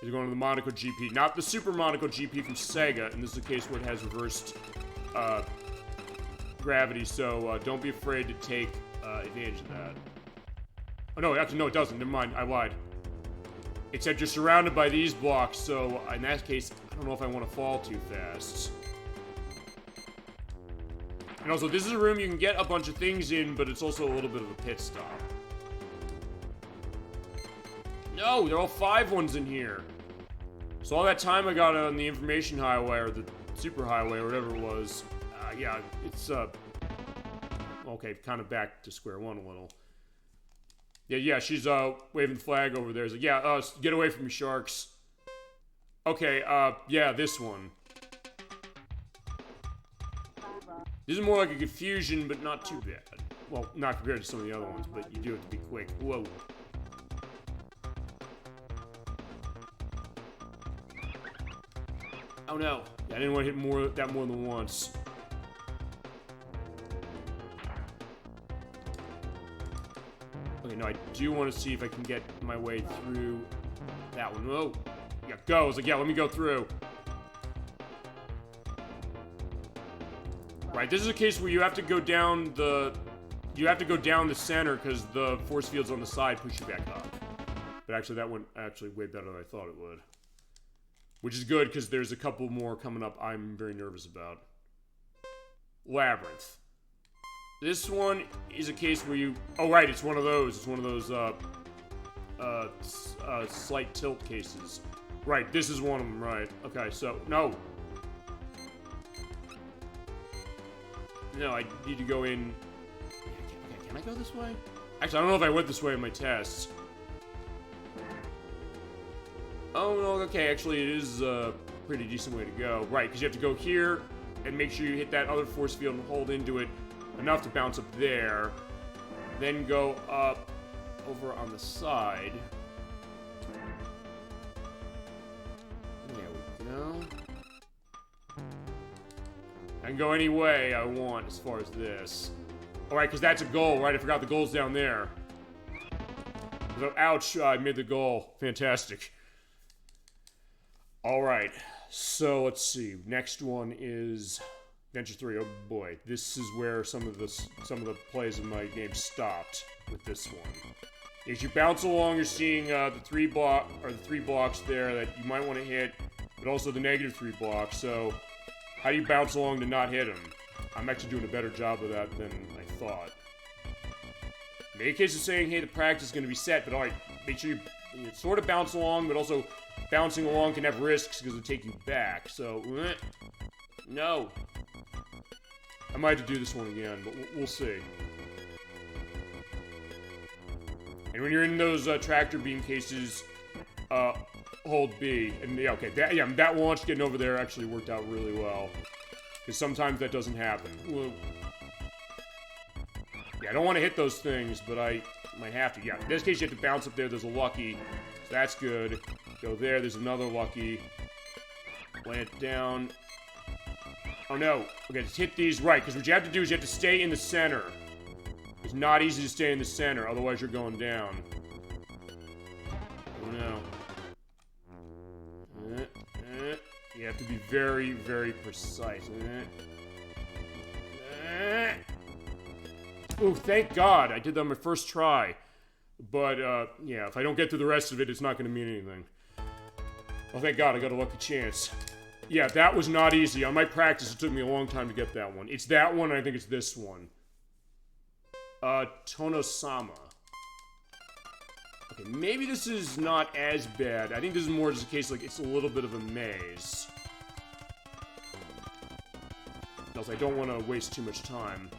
You're going to the Monaco GP. Not the Super Monaco GP from Sega, and this is a case where it has reversed gravity, so don't be afraid to take advantage of that. Oh, no, actually, no, it doesn't. Never mind, I lied. Except you're surrounded by these blocks, so in that case, I don't know if I want to fall too fast. And also, this is a room you can get a bunch of things in, but it's also a little bit of a pit stop. No, there are all 5 ones in here. So all that time I got on the information highway, or the super highway, or whatever it was, yeah, it's, okay, kind of back to square one a little. Yeah, she's, waving the flag over there. It's like, yeah, get away from me, sharks. Okay, yeah, this one. This is more like a confusion, but not too bad. Well, not compared to some of the other ones, but you do have to be quick. Whoa. Oh no, I didn't want to hit that more than once. Okay, no, I do want to see if I can get my way through that one. Oh, yeah, go. I was like, yeah, let me go through. Right, this is a case where you have to go down the... You have to go down the center because the force fields on the side push you back up. But actually, that went actually way better than I thought it would. Which is good because there's a couple more coming up I'm very nervous about. Labyrinth. This one is a case where you... Oh, right, it's one of those. It's one of those, slight tilt cases. Right, this is one of them, right. Okay, so, no. No, I need to go in... Okay, can I go this way? Actually, I don't know if I went this way in my tests. Oh, no, okay, actually, it is a pretty decent way to go. Right, because you have to go here and make sure you hit that other force field and hold into it enough to bounce up there. Then go up over on the side. There we go. I can go any way I want as far as this. Alright, because that's a goal, right? I forgot the goal's down there. So, ouch, I made the goal. Fantastic. Alright, so let's see. Next one is Adventure 3. Oh boy, this is where some of the plays of my game stopped with this one. As you bounce along, you're seeing the three blocks there that you might want to hit, but also the negative 3 blocks. So, how do you bounce along to not hit them? I'm actually doing a better job of that than I thought. Make a case of saying, hey, the practice is going to be set, but alright, make sure you sort of bounce along, but also bouncing along can have risks because it'll take you back. So, no. I might have to do this one again, but we'll see. And when you're in those tractor beam cases, hold B. And yeah, okay, that launch getting over there actually worked out really well. Because sometimes that doesn't happen. Whoa. Yeah, I don't want to hit those things, but I might have to. Yeah, in this case you have to bounce up there. There's a lucky. So that's good. Go there. There's another lucky. Lay it down. Oh no. Okay, just hit these right. Because what you have to do is you have to stay in the center. It's not easy to stay in the center. Otherwise you're going down. Oh no. You have to be very, very precise. Ooh, thank God. I did that on my first try. But, yeah, if I don't get through the rest of it, it's not going to mean anything. Oh, thank God, I got a lucky chance. Yeah, that was not easy. On my practice, it took me a long time to get that one. It's that one, and I think it's this one. Tonosama. Okay, maybe this is not as bad. I think this is more just a case, like, it's a little bit of a maze. Else I don't want to waste too much time.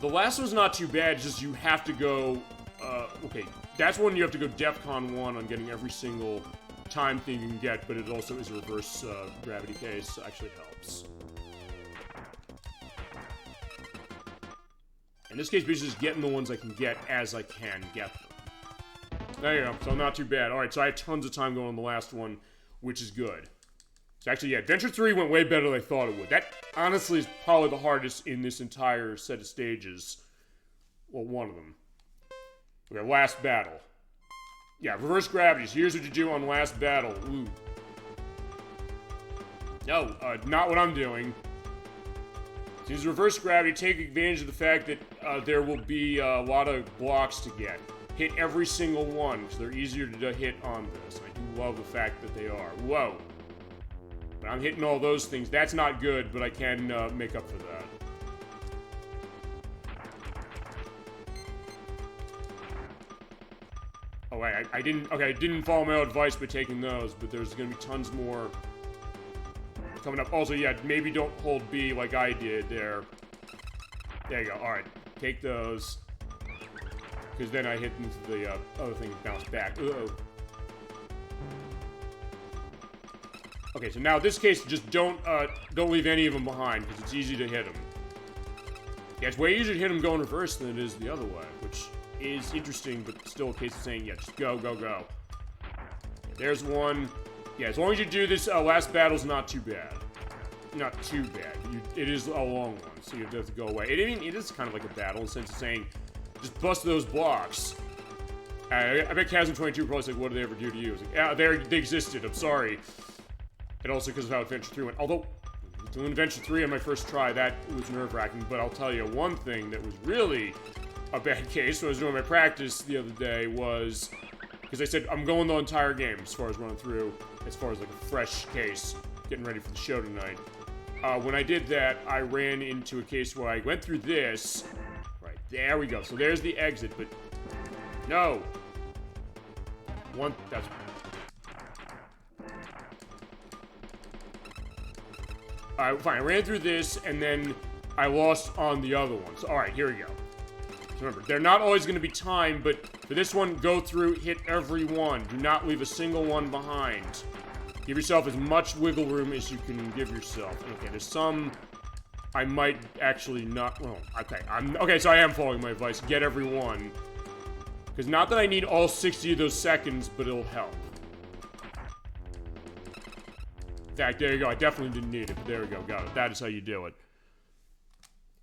The last one's not too bad, just you have to go, okay, that's one you have to go DEFCON 1 on getting every single time thing you can get, but it also is a reverse gravity case, so actually helps. In this case, basically just getting the ones I can get as I can get them. There you go, so not too bad. Alright, so I had tons of time going on the last one, which is good. So actually, yeah, Adventure 3 went way better than I thought it would. That, honestly, is probably the hardest in this entire set of stages. Well, one of them. Okay, last battle. Yeah, reverse gravities. Here's what you do on last battle. Ooh. No, not what I'm doing. So use reverse gravity, take advantage of the fact that there will be a lot of blocks to get. Hit every single one, because they're easier to hit on this. I do love the fact that they are. Whoa. But I'm hitting all those things. That's not good, but I can make up for that. Oh, wait, I didn't follow my own advice by taking those, but there's gonna be tons more coming up. Also, yeah, maybe don't hold B like I did there. There you go. Alright, take those. Because then I hit into the other thing and bounce back. Uh-oh. Okay, so now in this case, just don't leave any of them behind, because it's easy to hit them. Yeah, it's way easier to hit them going reverse than it is the other way, which is interesting, but still a case of saying, yeah, just go, go, go. There's one. Yeah, as long as you do this, last battle's not too bad. Not too bad. It is a long one, so you have to go away. I mean, it is kind of like a battle in the sense of saying, just bust those blocks. I bet Chasm22 probably like, what did they ever do to you? I was like, yeah, they existed, I'm sorry. And also because of how Adventure 3 went. Although, doing Adventure 3 on my first try, that was nerve-wracking. But I'll tell you one thing that was really a bad case when I was doing my practice the other day was... Because I said, I'm going the entire game as far as running through, as far as like a fresh case, getting ready for the show tonight. When I did that, I ran into a case where I went through this. Right, there we go. So there's the exit, but... No! That's... Alright, fine. I ran through this, and then I lost on the other one. So, alright, here we go. So remember, they're not always going to be timed, but for this one, go through, hit every one. Do not leave a single one behind. Give yourself as much wiggle room as you can give yourself. Okay, there's some I might actually not... Well, okay, okay, so I am following my advice. Get every one. Because not that I need all 60 of those seconds, but it'll help. In fact, there you go. I definitely didn't need it, but there we go. Got it. That is how you do it.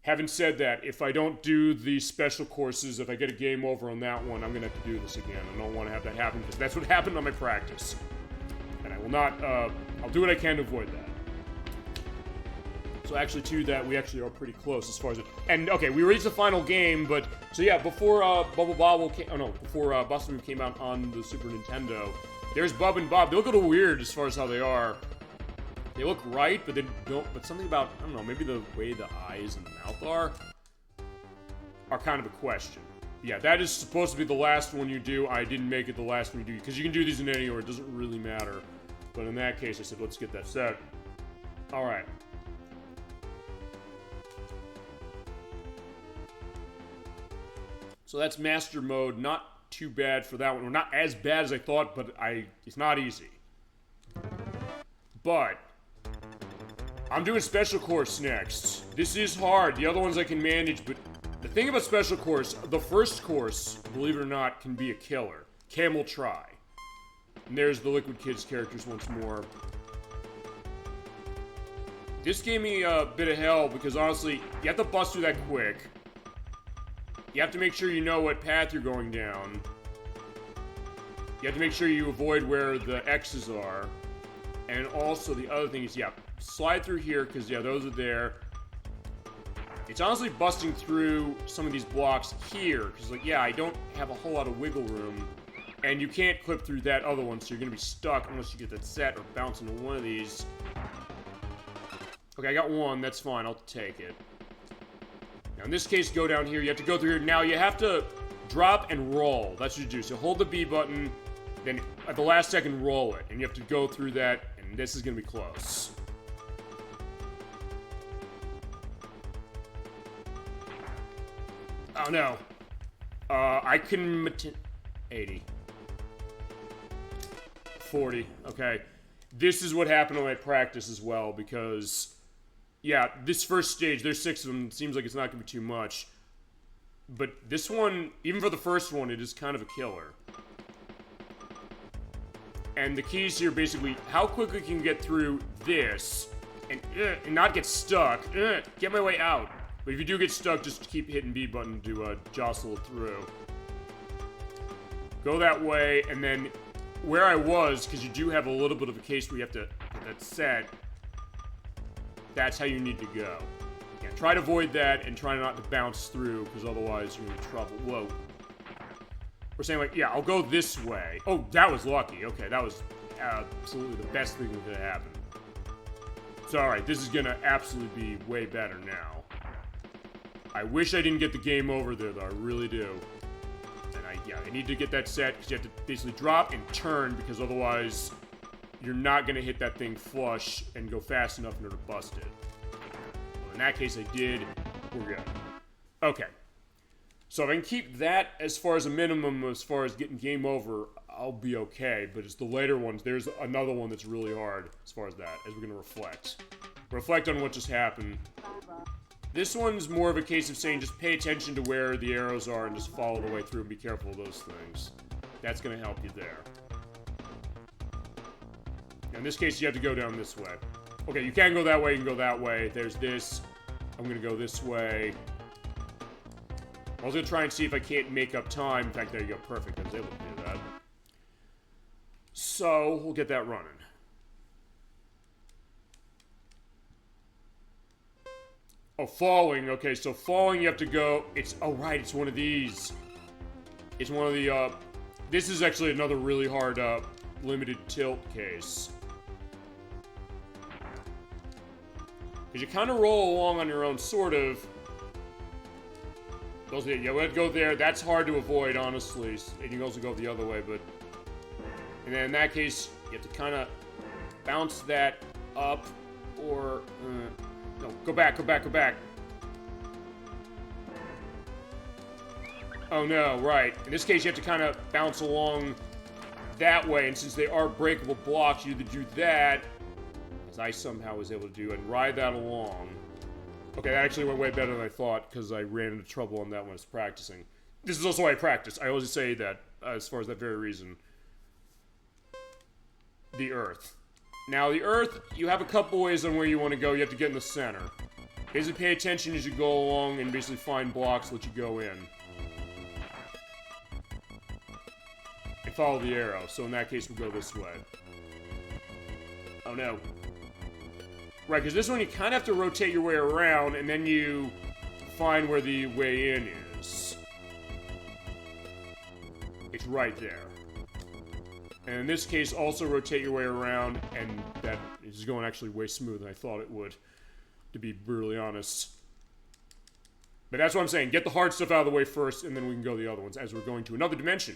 Having said that, if I don't do the special courses, if I get a game over on that one, I'm going to have to do this again. I don't want to have that happen, because that's what happened on my practice. And I will not, I'll do what I can to avoid that. So actually, to that, we actually are pretty close as far as it... And, okay, we reached the final game, but... So yeah, before, Bubble Bobble came... Oh, no, before, Bustin' Move came out on the Super Nintendo, there's Bub and Bob. They look a little weird as far as how they are. They look right, but they don't... But something about, I don't know, maybe the way the eyes and the mouth are kind of a question. Yeah, that is supposed to be the last one you do. I didn't make it the last one you do, because you can do these in any order. It doesn't really matter. But in that case, I said, let's get that set. Alright. So that's Master Mode. Not too bad for that one. Or not as bad as I thought, but it's not easy. But... I'm doing Special Course next. This is hard. The other ones I can manage, but... The thing about Special Course, the first course, believe it or not, can be a killer. Camel Try. And there's the Liquid Kids characters once more. This gave me a bit of hell, because honestly, you have to bust through that quick. You have to make sure you know what path you're going down. You have to make sure you avoid where the X's are. And also, the other thing is, yeah, slide through here, because, yeah, those are there. It's honestly busting through some of these blocks here, because, like, yeah, I don't have a whole lot of wiggle room, and you can't clip through that other one, so you're gonna be stuck unless you get that set or bounce into one of these. Okay, I got one, that's fine, I'll take it. Now, in this case, go down here, you have to go through here. Now, you have to drop and roll, that's what you do. So hold the B button, then at the last second, roll it, and you have to go through that, and this is gonna be close. Oh no. I can 80. 40. Okay. This is what happened on my practice as well, because... Yeah, this first stage, there's 6 of them. It seems like it's not going to be too much. But this one, even for the first one, it is kind of a killer. And the keys here basically, how quickly can you get through this and not get stuck. Get my way out. But if you do get stuck, just keep hitting B button to jostle through. Go that way, and then where I was, because you do have a little bit of a case where you have to get that set, that's how you need to go. Yeah, try to avoid that and try not to bounce through, because otherwise you're in trouble. Whoa. We're saying, like, yeah, I'll go this way. Oh, that was lucky. Okay, that was absolutely the best thing that could happen. It's alright, this is gonna absolutely be way better now. I wish I didn't get the game over there, though. I really do. And I need to get that set, because you have to basically drop and turn, because otherwise you're not gonna hit that thing flush and go fast enough in order to bust it. Well, in that case, I did. We're good. Okay. So if I can keep that as far as a minimum, as far as getting game over, I'll be okay. But it's the later ones. There's another one that's really hard as far as that, as we're going to reflect. Reflect on what just happened. This one's more of a case of saying just pay attention to where the arrows are and just follow the way through and be careful of those things. That's going to help you there. In this case, you have to go down this way. Okay, you can go that way, you can go that way. There's this. I'm going to go this way. I was going to try and see if I can't make up time. In fact, there you go. Perfect. I was able to do that. So, we'll get that running. Oh, falling. Okay, so falling, you have to go... It's... Oh, right. It's one of these. It's one of the, This is actually another really hard, limited tilt case. Because you kind of roll along on your own, sort of... Yeah, we'll go there. That's hard to avoid, honestly. And you can also go the other way, but... And then in that case, you have to kind of bounce that up, or... no, go back, go back, go back. Oh no, right. In this case, you have to kind of bounce along that way, and since they are breakable blocks, you either do that, as I somehow was able to do, and ride that along. Okay, that actually went way better than I thought, because I ran into trouble on that when I was practicing. This is also why I practice. I always say that, as far as that very reason. The Earth. Now, the Earth, you have a couple ways on where you want to go. You have to get in the center. Basically, pay attention as you go along, and basically find blocks that you go in. And follow the arrow. So in that case, we'll go this way. Oh, no. Right, because this one you kind of have to rotate your way around, and then you find where the way in is. It's right there. And in this case, also rotate your way around, and that is going actually way smoother than I thought it would, to be brutally honest. But that's what I'm saying. Get the hard stuff out of the way first, and then we can go the other ones, as we're going to another dimension.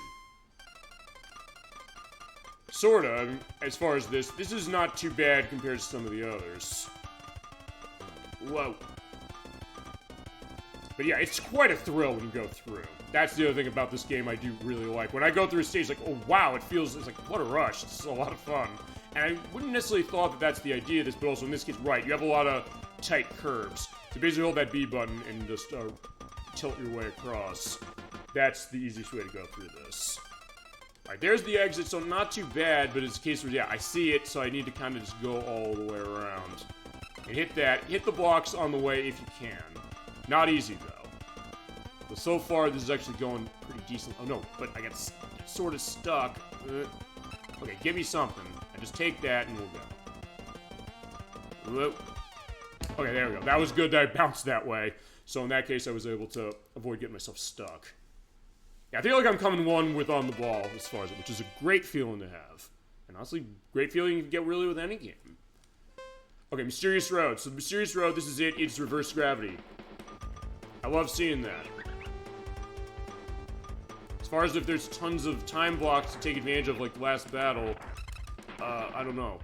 Sorta, as far as this is not too bad compared to some of the others. Whoa. But yeah, it's quite a thrill when you go through. That's the other thing about this game I do really like. When I go through a stage, like, oh wow, it's like, what a rush. It's a lot of fun. And I wouldn't necessarily thought that that's the idea of this, but also in this case, right, you have a lot of tight curves. So basically hold that B button and just tilt your way across. That's the easiest way to go through this. Alright, there's the exit, so not too bad, but it's a case where, yeah, I see it, so I need to kind of just go all the way around. And hit that. Hit the blocks on the way if you can. Not easy, though. But so far, this is actually going pretty decent. Oh, no, but I got sort of stuck. Okay, give me something. I just take that, and we'll go. Whoop. Okay, there we go. That was good that I bounced that way. So in that case, I was able to avoid getting myself stuck. Yeah, I feel like I'm coming one with on the ball as far as it, which is a great feeling to have. And honestly, great feeling you can get really with any game. Okay, Mysterious Road. So the Mysterious Road, this is it. It's reverse gravity. I love seeing that. As far as if there's tons of time blocks to take advantage of, like Last Battle, I don't know.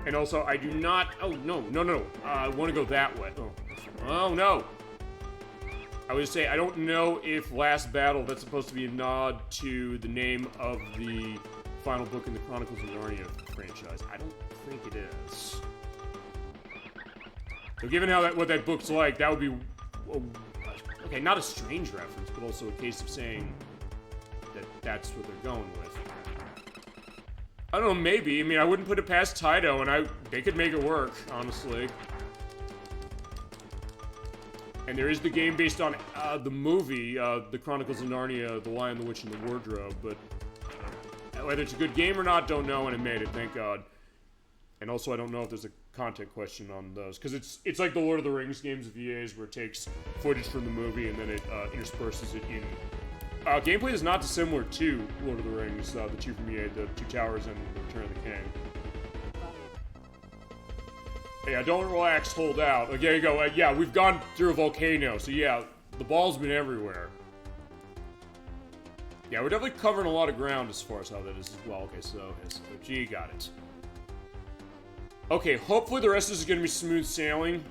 And also, I do not... Oh, no. I want to go that way. Oh, no. I would say, I don't know if Last Battle, that's supposed to be a nod to the name of the final book in the Chronicles of Narnia franchise. I don't think it is. So given how what that book's like, that would be... Okay, not a strange reference, but also a case of saying that that's what they're going with. I don't know, maybe. I mean, I wouldn't put it past Taito, and they could make it work, honestly. And there is the game based on the movie, The Chronicles of Narnia, The Lion, the Witch, and the Wardrobe, but whether it's a good game or not, don't know, and it made it, thank God. And also, I don't know if there's a content question on those, because it's like the Lord of the Rings games of EA's, where it takes footage from the movie and then it intersperses it in. Gameplay is not dissimilar to Lord of the Rings, the two from EA, the Two Towers and Return of the King. Yeah, don't relax, hold out. Okay, there you go. Yeah, we've gone through a volcano, so yeah, the ball's been everywhere. Yeah, we're definitely covering a lot of ground as far as how that is as well. Okay, so SOG, got it. Okay, hopefully the rest of this is going to be smooth sailing.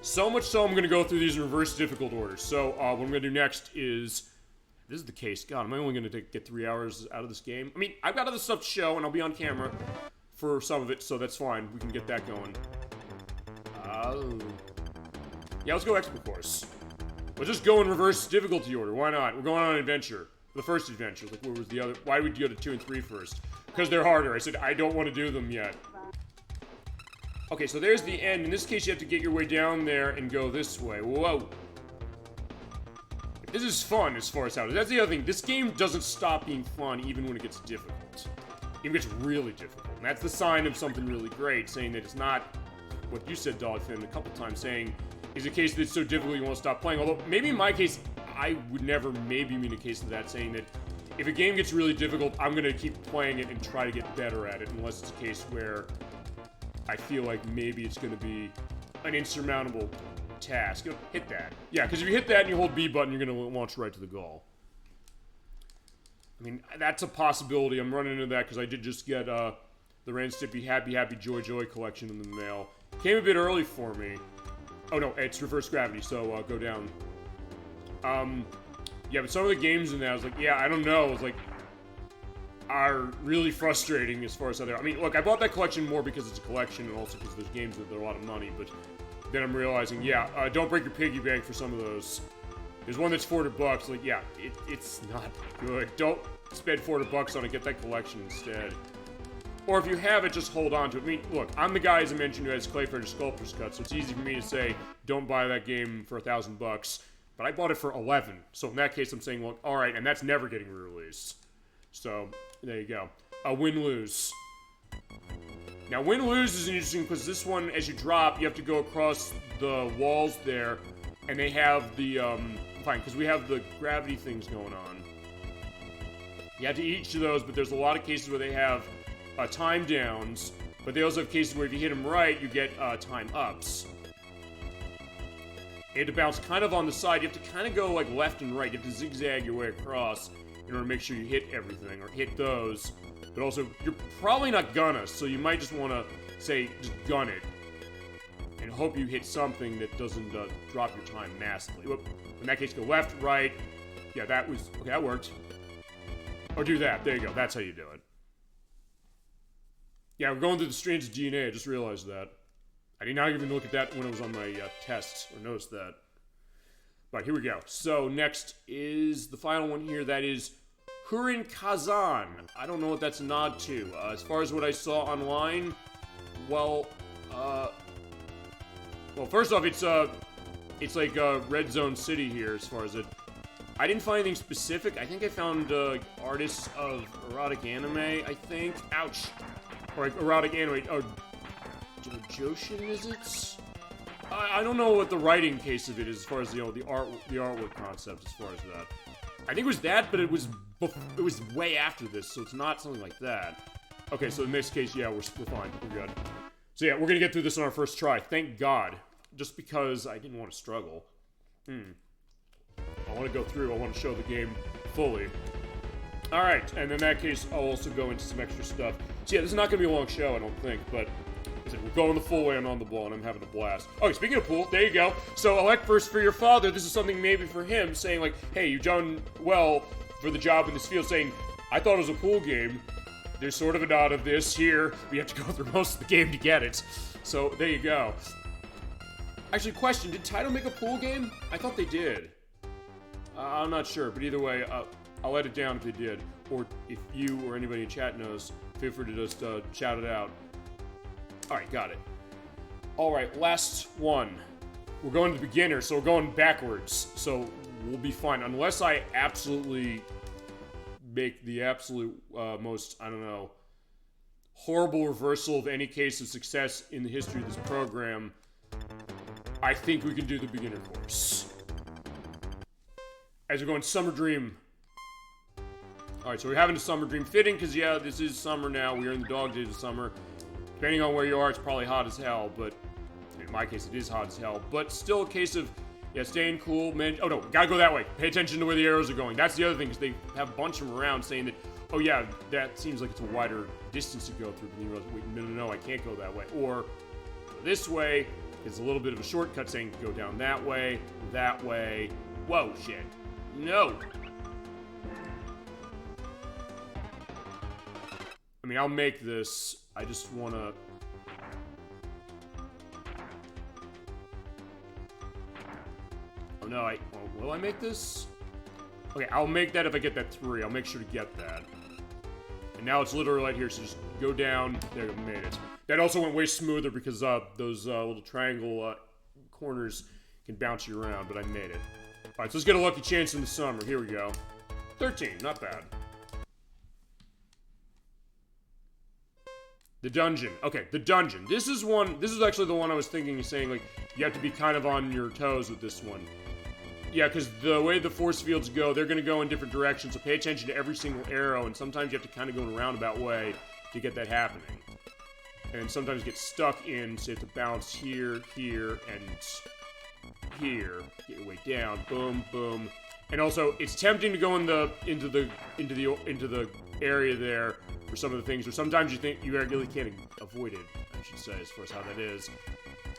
So much so I'm going to go through these in reverse difficult order. So what I'm going to do next is... This is the case. God, am I only going to get 3 hours out of this game? I mean, I've got other stuff to show, and I'll be on camera for some of it, so that's fine. We can get that going. Yeah, let's go expert course. Let's just go in reverse difficulty order. Why not? We're going on an adventure. The first adventure. Like, what was the other? Why would you go to 2 and 3 first? Because they're harder. I said, I don't want to do them yet. Okay, so there's the end. In this case, you have to get your way down there and go this way. Whoa. This is fun as far as how it is. That's the other thing. This game doesn't stop being fun even when it gets difficult. It gets really difficult. And that's the sign of something really great, saying that it's not what you said, Dogfin, a couple times, saying is a case that's so difficult you won't stop playing. Although, maybe in my case, I would never maybe mean a case of that, saying that if a game gets really difficult, I'm going to keep playing it and try to get better at it, unless it's a case where I feel like maybe it's going to be an insurmountable task. You know, hit that. Yeah, because if you hit that and you hold B button, you're going to launch right to the goal. I mean, that's a possibility. I'm running into that because I did just get the Ren Stimpy Happy Happy Joy Joy collection in the mail. Came a bit early for me. Oh no, it's reverse gravity, so go down. Yeah, but some of the games in that, I was like, yeah, I don't know. It's like, are really frustrating as far as how they're. I mean, look, I bought that collection more because it's a collection and also because there's games that are a lot of money, but then I'm realizing, yeah, don't break your piggy bank for some of those. There's one that's $400. Like, yeah, it's not good. Don't spend $400 on it. Get that collection instead. Or if you have it, just hold on to it. I mean, look, I'm the guy, as I mentioned, who has Clayfighter Sculptor's Cut, so it's easy for me to say, don't buy that game for $1,000. But I bought it for $11. So in that case, I'm saying, well, all right, and that's never getting re-released. So there you go. Win-lose. Now, win-lose is interesting because this one, as you drop, you have to go across the walls there, and they have the, fine, because we have the gravity things going on. You have to eat each of those, but there's a lot of cases where they have time downs, but they also have cases where if you hit them right, you get time ups. You have to bounce kind of on the side. You have to kind of go like left and right. You have to zigzag your way across in order to make sure you hit everything, or hit those. But also, you're probably not gonna, so you might just want to say, just gun it. And hope you hit something that doesn't drop your time massively. Whoop. In that case, go left, right. Yeah, that was, okay, that worked. Or do that, there you go, that's how you do it. Yeah, we're going through the strands of DNA, I just realized that. I did not even look at that when it was on my tests, or notice that. Right, here we go. So, next is the final one here, that is Hurin Kazan. I don't know what that's a nod to. As far as what I saw online, well, first off, it's like Red Zone City here, as far as it. I didn't find anything specific. I think I found artists of erotic anime, I think. Ouch. Or like erotic anime. Oh, Joshin, is it? I don't know what the writing case of it is, as far as, you know, the artwork concept, as far as that. I think it was that, but it was way after this, so it's not something like that. Okay, so in this case, yeah, we're fine. We're good. So yeah, we're gonna get through this on our first try. Thank God. Just because I didn't want to struggle. I want to go through. I want to show the game fully. Alright, and in that case, I'll also go into some extra stuff. So yeah, this is not going to be a long show, I don't think, but we're going the full way and on the ball, and I'm having a blast. Okay, speaking of pool, there you go. So, elect first for your father. This is something maybe for him, saying like, hey, you've done well for the job in this field, saying, I thought it was a pool game. There's sort of a nod of this here. We have to go through most of the game to get it. So, there you go. Actually, question, did Taito make a pool game? I thought they did. I'm not sure, but either way, I'll edit down if they did. Or if you or anybody in chat knows, feel free to just shout it out. Alright, got it. Alright, last one. We're going to the beginner, so we're going backwards. So we'll be fine. Unless I absolutely make the absolute most, I don't know, horrible reversal of any case of success in the history of this program, I think we can do the beginner course. As we're going Summer Dream. Alright, so we're having a Summer Dream. Fitting, because yeah, this is summer now. We are in the dog days of summer. Depending on where you are, it's probably hot as hell, but in my case, it is hot as hell. But still a case of, yeah, staying cool. Oh no, gotta go that way. Pay attention to where the arrows are going. That's the other thing, because they have a bunch of them around saying that, oh yeah, that seems like it's a wider distance to go through. But you realize, wait, no, I can't go that way. Or this way is a little bit of a shortcut saying go down that way. Whoa, shit. No. I mean, I'll make this. I just want to... Oh, no, will I make this? Okay, I'll make that if I get that 3. I'll make sure to get that. And now it's literally right here, so just go down. There you go, made it. That also went way smoother because those little triangle corners can bounce you around, but I made it. Alright, so let's get a lucky chance in the summer. Here we go. 13, not bad. The dungeon. Okay, the dungeon. This is actually the one I was thinking of saying, like, you have to be kind of on your toes with this one. Yeah, because the way the force fields go, they're going to go in different directions, so pay attention to every single arrow, and sometimes you have to kind of go in a roundabout way to get that happening. And sometimes get stuck in, so you have to bounce here, and here. Get your way down. Boom, boom. And also, it's tempting to go into the area there for some of the things, or sometimes you think you really can't avoid it, I should say, as far as how that is.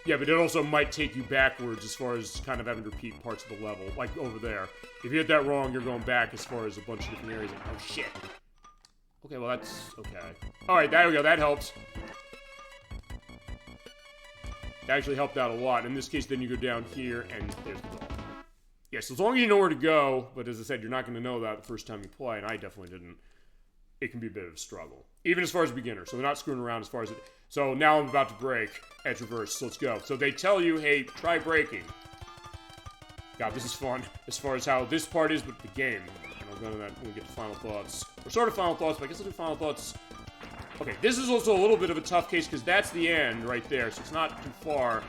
Yeah, but it also might take you backwards as far as kind of having to repeat parts of the level, like over there. If you hit that wrong, you're going back as far as a bunch of different areas. Oh, shit. Okay, well, that's okay. Alright, there we go. That helps. That actually helped out a lot. In this case, then you go down here, and there's the ball. Yes, as long as you know where to go, but as I said, you're not going to know that the first time you play, and I definitely didn't. It can be a bit of a struggle. Even as far as beginner, so they're not screwing around as far as it... So now I'm about to break edge reverse, so let's go. So they tell you, hey, try breaking. God, this is fun, as far as how this part is with the game. And I'll go to that when we get to final thoughts. Or sort of final thoughts, but I guess I'll do final thoughts. Okay, this is also a little bit of a tough case, because that's the end right there, so it's not too far.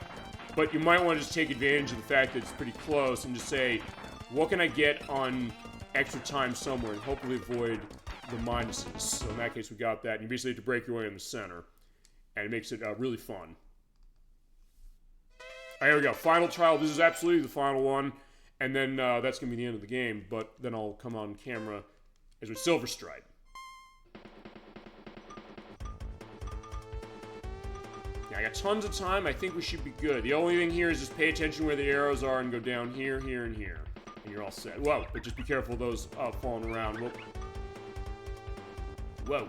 But you might want to just take advantage of the fact that it's pretty close and just say, what can I get on extra time somewhere, and hopefully avoid the minuses. So in that case, we got that. And you basically have to break your way in the center. And it makes it really fun. All right, here we go. Final trial. This is absolutely the final one. And then that's going to be the end of the game. But then I'll come on camera as with Silver Stripe. Yeah, I got tons of time. I think we should be good. The only thing here is just pay attention where the arrows are and go down here, here, and here. And you're all set. Whoa, but just be careful of those falling around. Whoa. Whoa.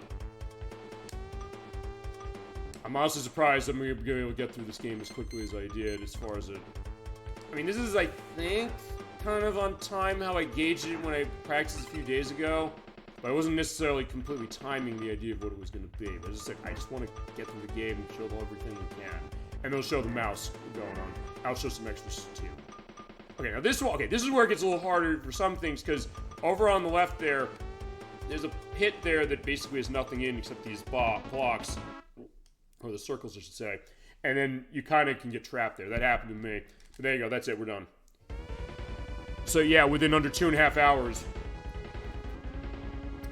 I'm honestly surprised I'm going to be able to get through this game as quickly as I did, as far as it... I mean, this is, I think, kind of on time how I gauged it when I practiced a few days ago. But I wasn't necessarily completely timing the idea of what it was going to be. But I just want to get through the game and show them everything we can. And they'll show the mouse going on. I'll show some extras, too. Okay, now this one... Okay, this is where it gets a little harder for some things, because over on the left there, there's a pit there that basically has nothing in except these blocks. Or the circles, I should say. And then you kind of can get trapped there. That happened to me. But there you go. That's it. We're done. So yeah, within under 2.5 hours,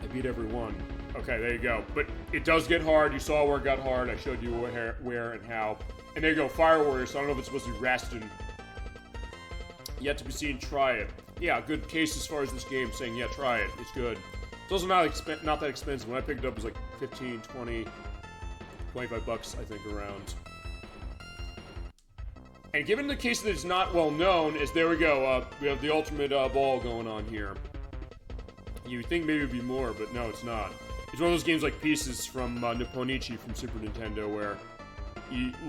I beat every one. Okay, there you go. But it does get hard. You saw where it got hard. I showed you where and how. And there you go. Fire Warrior. So I don't know if it's supposed to be Rastin. Yet to be seen. Try it. Yeah, good case as far as this game saying, yeah, try it. It's good. It's also not that expensive. When I picked it up, it was like 15, 20... $25, I think, around. And given the case that it's not well known, is there we go. We have the ultimate ball going on here. You would think maybe it'd be more, but no, it's not. It's one of those games like Pieces from Nipponichi from Super Nintendo, where,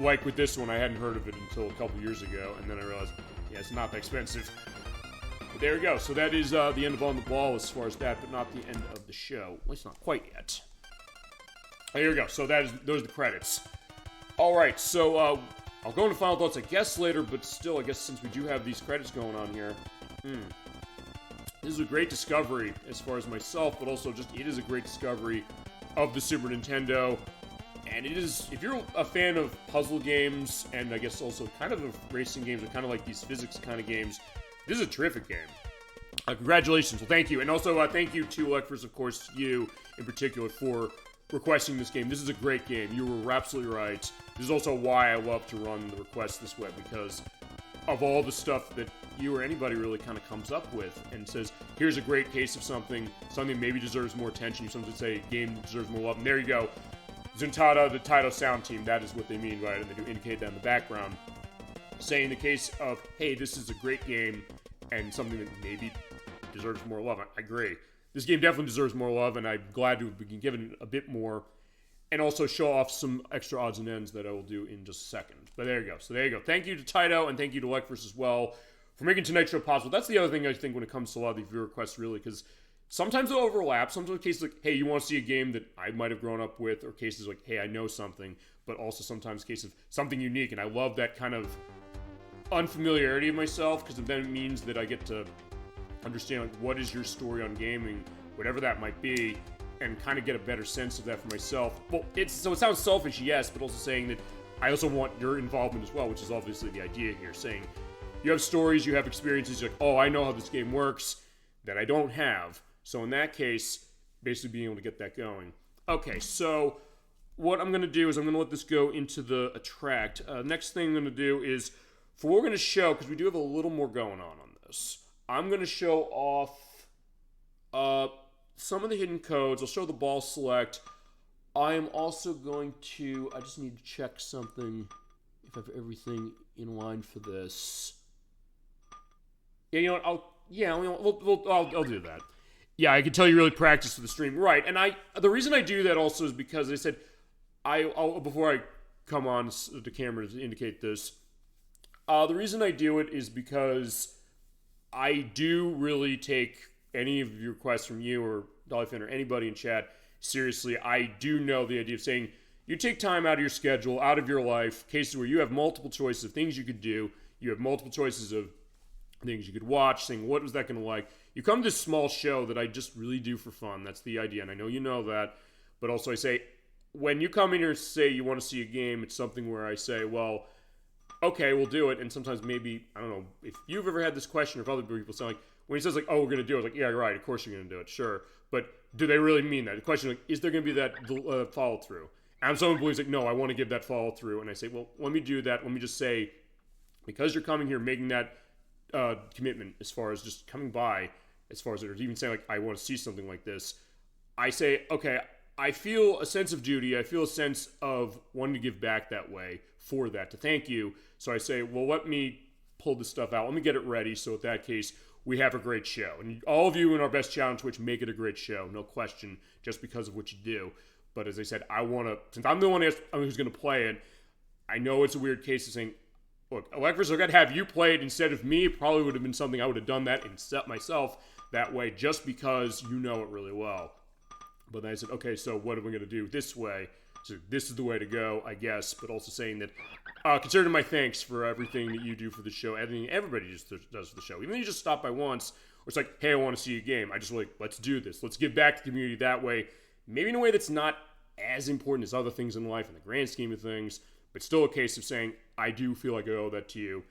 like with this one, I hadn't heard of it until a couple years ago, and then I realized, yeah, it's not that expensive. there we go. So that is the end of On the Ball as far as that, but not the end of the show. At least not quite yet. Here we go. So those are the credits. All right, so I'll go into final thoughts, I guess, later, but still, I guess since we do have these credits going on here, this is a great discovery as far as myself, but also just it is a great discovery of the Super Nintendo. And it is, if you're a fan of puzzle games, and I guess also kind of racing games, or kind of like these physics kind of games, this is a terrific game. Congratulations. Well, thank you. And also, thank you to Electors, of course, you in particular, for requesting this game. This is a great game. You were absolutely right. This is also why I love to run the requests this way, because of all the stuff that you or anybody really kind of comes up with and says, here's a great case of something maybe deserves more attention. You sometimes say a game deserves more love. And there you go. Zuntata, the Taito sound team, that is what they mean, right? And they do indicate that in the background. Saying the case of, hey, this is a great game and something that maybe deserves more love. I agree. This game definitely deserves more love, and I'm glad to be given a bit more, and also show off some extra odds and ends that I will do in just a second. But there you go. So there you go. Thank you to Taito, and thank you to Lekverse as well for making tonight's show possible. That's the other thing I think when it comes to a lot of these viewer requests, really, because sometimes they'll overlap. Sometimes cases like, hey, you want to see a game that I might have grown up with, or cases like, hey, I know something, but also sometimes cases of something unique, and I love that kind of unfamiliarity of myself, because then it means that I get to understand like what is your story on gaming, whatever that might be, and kind of get a better sense of that for myself. Well, it sounds selfish, yes, but also saying that I also want your involvement as well, which is obviously the idea here, saying you have stories, you have experiences, you're like, oh, I know how this game works that I don't have. So in that case, basically being able to get that going. Okay, so what I'm going to do is I'm going to let this go into the attract. Next thing I'm going to do is, for what we're going to show, because we do have a little more going on this, I'm going to show off some of the hidden codes. I'll show the ball select. I am also going to, I just need to check something, if I have everything in line for this. Yeah, you know what, I'll do that. Yeah, I can tell you really practiced for the stream. Right, and the reason I do that also is because I said, I'll before I come on the camera to indicate this, the reason I do it is because I do really take any of your requests from you or Dollyfin or anybody in chat seriously. I do know the idea of saying, you take time out of your schedule, out of your life, cases where you have multiple choices of things you could do, you have multiple choices of things you could watch, saying, what was that going to like? You come to this small show that I just really do for fun. That's the idea, and I know you know that. But also I say, when you come in here and say you want to see a game, it's something where I say, well, okay, we'll do it. And sometimes maybe, I don't know, if you've ever had this question, or if other people say, like, when he says, like, oh, we're going to do it, it's like, yeah, right, of course you're going to do it, sure. But do they really mean that? The question is, like, is there going to be that follow-through? And someone believes, like, no, I want to give that follow-through. And I say, well, let me do that. Let me just say, because you're coming here making that commitment as far as just coming by, as far as, or even saying, like, I want to see something like this, I say, okay, I feel a sense of duty. I feel a sense of wanting to give back that way for that, to thank you. So I say, well, let me pull this stuff out. Let me get it ready. So in that case, we have a great show. And all of you in our best challenge Twitch make it a great show. No question, just because of what you do. But as I said, I want to, since I'm the one who's going to play it, I know it's a weird case of saying, look, Electors, I'm going to have you play it instead of me. It probably would have been something I would have done that and set myself that way just because you know it really well. But then I said, okay, so what are we going to do this way? So this is the way to go, I guess. But also saying that, considering my thanks for everything that you do for the show, everything everybody just does for the show. Even if you just stop by once, or it's like, hey, I want to see a game. I just like, let's do this. Let's give back to the community that way. Maybe in a way that's not as important as other things in life in the grand scheme of things, but still a case of saying, I do feel like I owe that to you.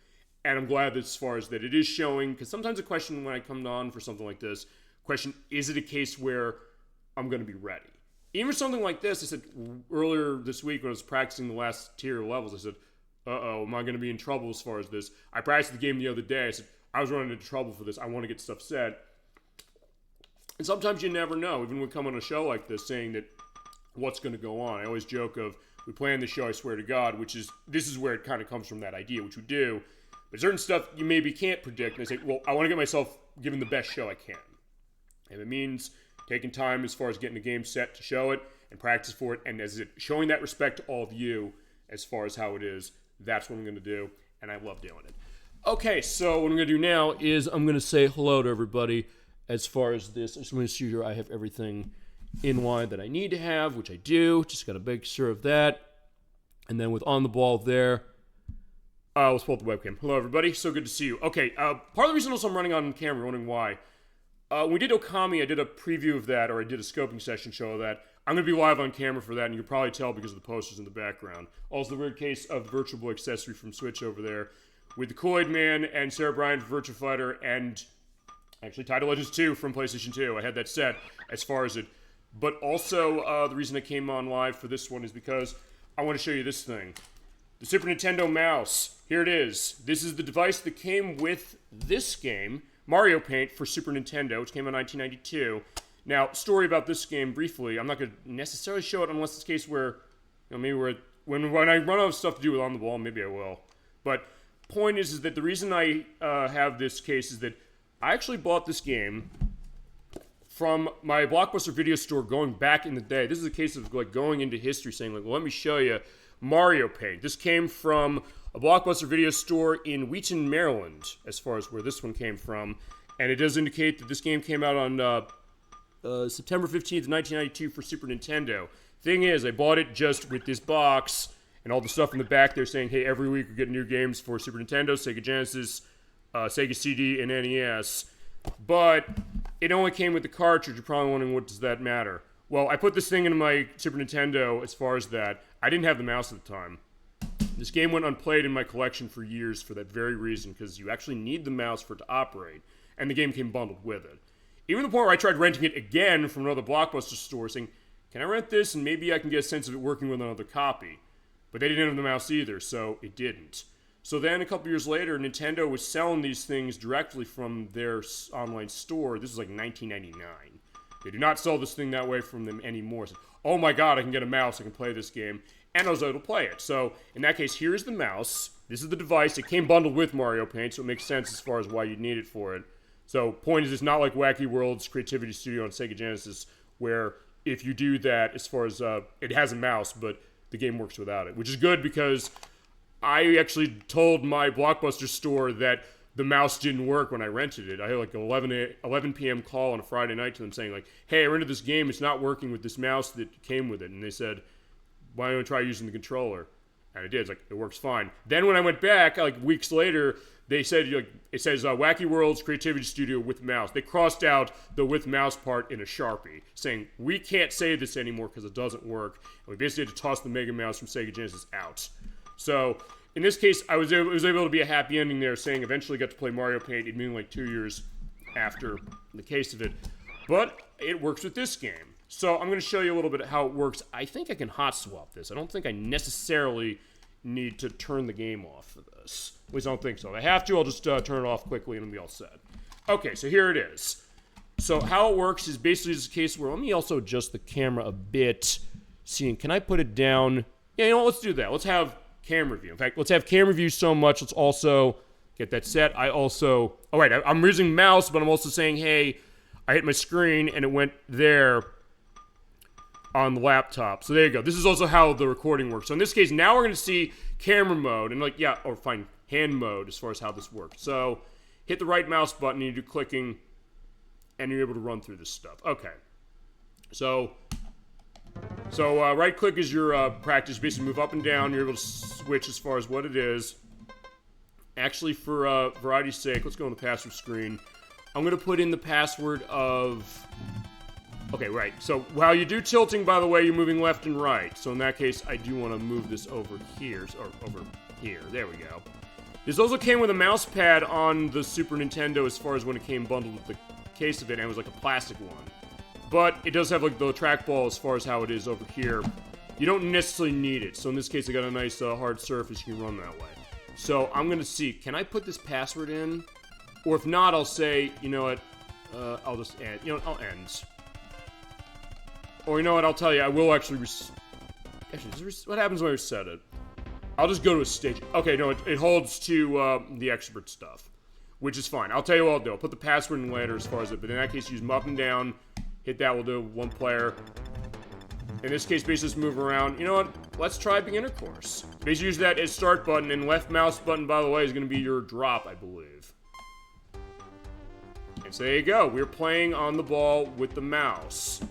And I'm glad that as far as that it is showing, because sometimes a question when I come on for something like this, question, is it a case where I'm going to be ready? Even for something like this, I said earlier this week when I was practicing the last tier of levels, I said, uh-oh, am I going to be in trouble as far as this? I practiced the game the other day. I said, I was running into trouble for this. I want to get stuff set. And sometimes you never know, even when we come on a show like this, saying that what's going to go on. I always joke of, we plan the show, I swear to God, this is where it kind of comes from, that idea, which we do. But certain stuff you maybe can't predict. And I say, well, I want to get myself given the best show I can. And it means taking time as far as getting the game set to show it and practice for it. And as it showing that respect to all of you as far as how it is, that's what I'm going to do. And I love doing it. Okay, so what I'm going to do now is I'm going to say hello to everybody as far as this. I just want to see sure I have everything in line that I need to have, which I do. Just got to make sure of that. And then with on the ball there, let's pull up the webcam. Hello, everybody. So good to see you. Okay, part of the reason also I'm running on camera, wondering why. When we did Okami, I did a preview of that, or I did a scoping session show of that. I'm going to be live on camera for that, and you can probably tell because of the posters in the background. Also, the weird case of the Virtual Boy accessory from Switch over there, with the Kool-Aid Man and Sarah Bryan for Virtua Fighter, and actually Title Legends 2 from PlayStation 2. I had that set as far as it. But also, the reason I came on live for this one is because I want to show you this thing. The Super Nintendo mouse. Here it is. This is the device that came with this game, Mario Paint for Super Nintendo, which came out in 1992. Now, story about this game briefly. I'm not going to necessarily show it unless it's a case where, maybe when I run out of stuff to do with on the ball, maybe I will. But point is that the reason I have this case is that I actually bought this game from my Blockbuster video store going back in the day. This is a case of going into history, saying well, let me show you Mario Paint. This came from a Blockbuster video store in Wheaton, Maryland, as far as where this one came from. And it does indicate that this game came out on September 15th, 1992 for Super Nintendo. Thing is, I bought it just with this box and all the stuff in the back there saying, hey, every week we get new games for Super Nintendo, Sega Genesis, Sega CD, and NES. But it only came with the cartridge. You're probably wondering, what does that matter? Well, I put this thing into my Super Nintendo as far as that. I didn't have the mouse at the time. This game went unplayed in my collection for years for that very reason, because you actually need the mouse for it to operate, and the game came bundled with it. Even to the point where I tried renting it again from another Blockbuster store, saying, can I rent this, and maybe I can get a sense of it working with another copy? But they didn't have the mouse either, so it didn't. So then a couple years later, Nintendo was selling these things directly from their online store. This was like 1999. They do not sell this thing that way from them anymore. So, oh my god, I can get a mouse, I can play this game. And I was able to play it. So in that case, here's the mouse. This is the device. It came bundled with Mario Paint, so it makes sense as far as why you'd need it for it. So point is, it's not like Wacky World's Creativity Studio on Sega Genesis, where if you do that, as far as it has a mouse, but the game works without it, which is good because I actually told my Blockbuster store that the mouse didn't work when I rented it. I had like an 11 p.m. call on a Friday night to them saying like, hey, I rented this game, it's not working with this mouse that came with it. And they said, why don't you try using the controller? And I did. It's like, it works fine. Then when I went back, like weeks later, they said, it says Wacky World's Creativity Studio with mouse. They crossed out the with mouse part in a Sharpie, saying, we can't say this anymore because it doesn't work. And we basically had to toss the Mega Mouse from Sega Genesis out. So in this case, I was able to be a happy ending there, saying eventually got to play Mario Paint, it being like 2 years after the case of it. But it works with this game. So I'm going to show you a little bit how it works. I think I can hot swap this. I don't think I necessarily need to turn the game off for this. At least I don't think so. If I have to, I'll just turn it off quickly and it'll be all set. Okay, so here it is. So how it works is basically just a case where, let me also adjust the camera a bit. Seeing, can I put it down? Yeah, you know what, let's do that. Let's have camera view. In fact, let's have camera view so much. Let's also get that set. I'm using mouse, but I'm also saying, hey, I hit my screen and it went there on the laptop. So there you go. This is also how the recording works. So in this case, now we're going to see camera mode and hand mode as far as how this works. So hit the right mouse button and you do clicking and you're able to run through this stuff. Okay. So right click is your practice. Basically move up and down. You're able to switch as far as what it is. Actually, for variety's sake, let's go on the password screen. I'm going to put in the password of... Okay, right. So while you do tilting, by the way, you're moving left and right. So in that case, I do want to move this over here. Or over here. There we go. This also came with a mouse pad on the Super Nintendo as far as when it came bundled with the case of it, and it was like a plastic one. But it does have like the trackball as far as how it is over here. You don't necessarily need it. So in this case, I got a nice hard surface you can run that way. So I'm going to see, can I put this password in? Or if not, I'll say, you know what, I'll just end. You know what, I'll end. Or you know what, I'll tell you, I will actually what happens when I reset it? I'll just go to a stage. Okay, no, it holds to the expert stuff, which is fine. I'll tell you what I'll do. I'll put the password in later as far as it, but in that case, use them up and down. Hit that, we'll do one player. In this case, basically just move around. You know what? Let's try beginner course. Basically use that as start button, and left mouse button, by the way, is going to be your drop, I believe. And so there you go. We're playing on the ball with the mouse.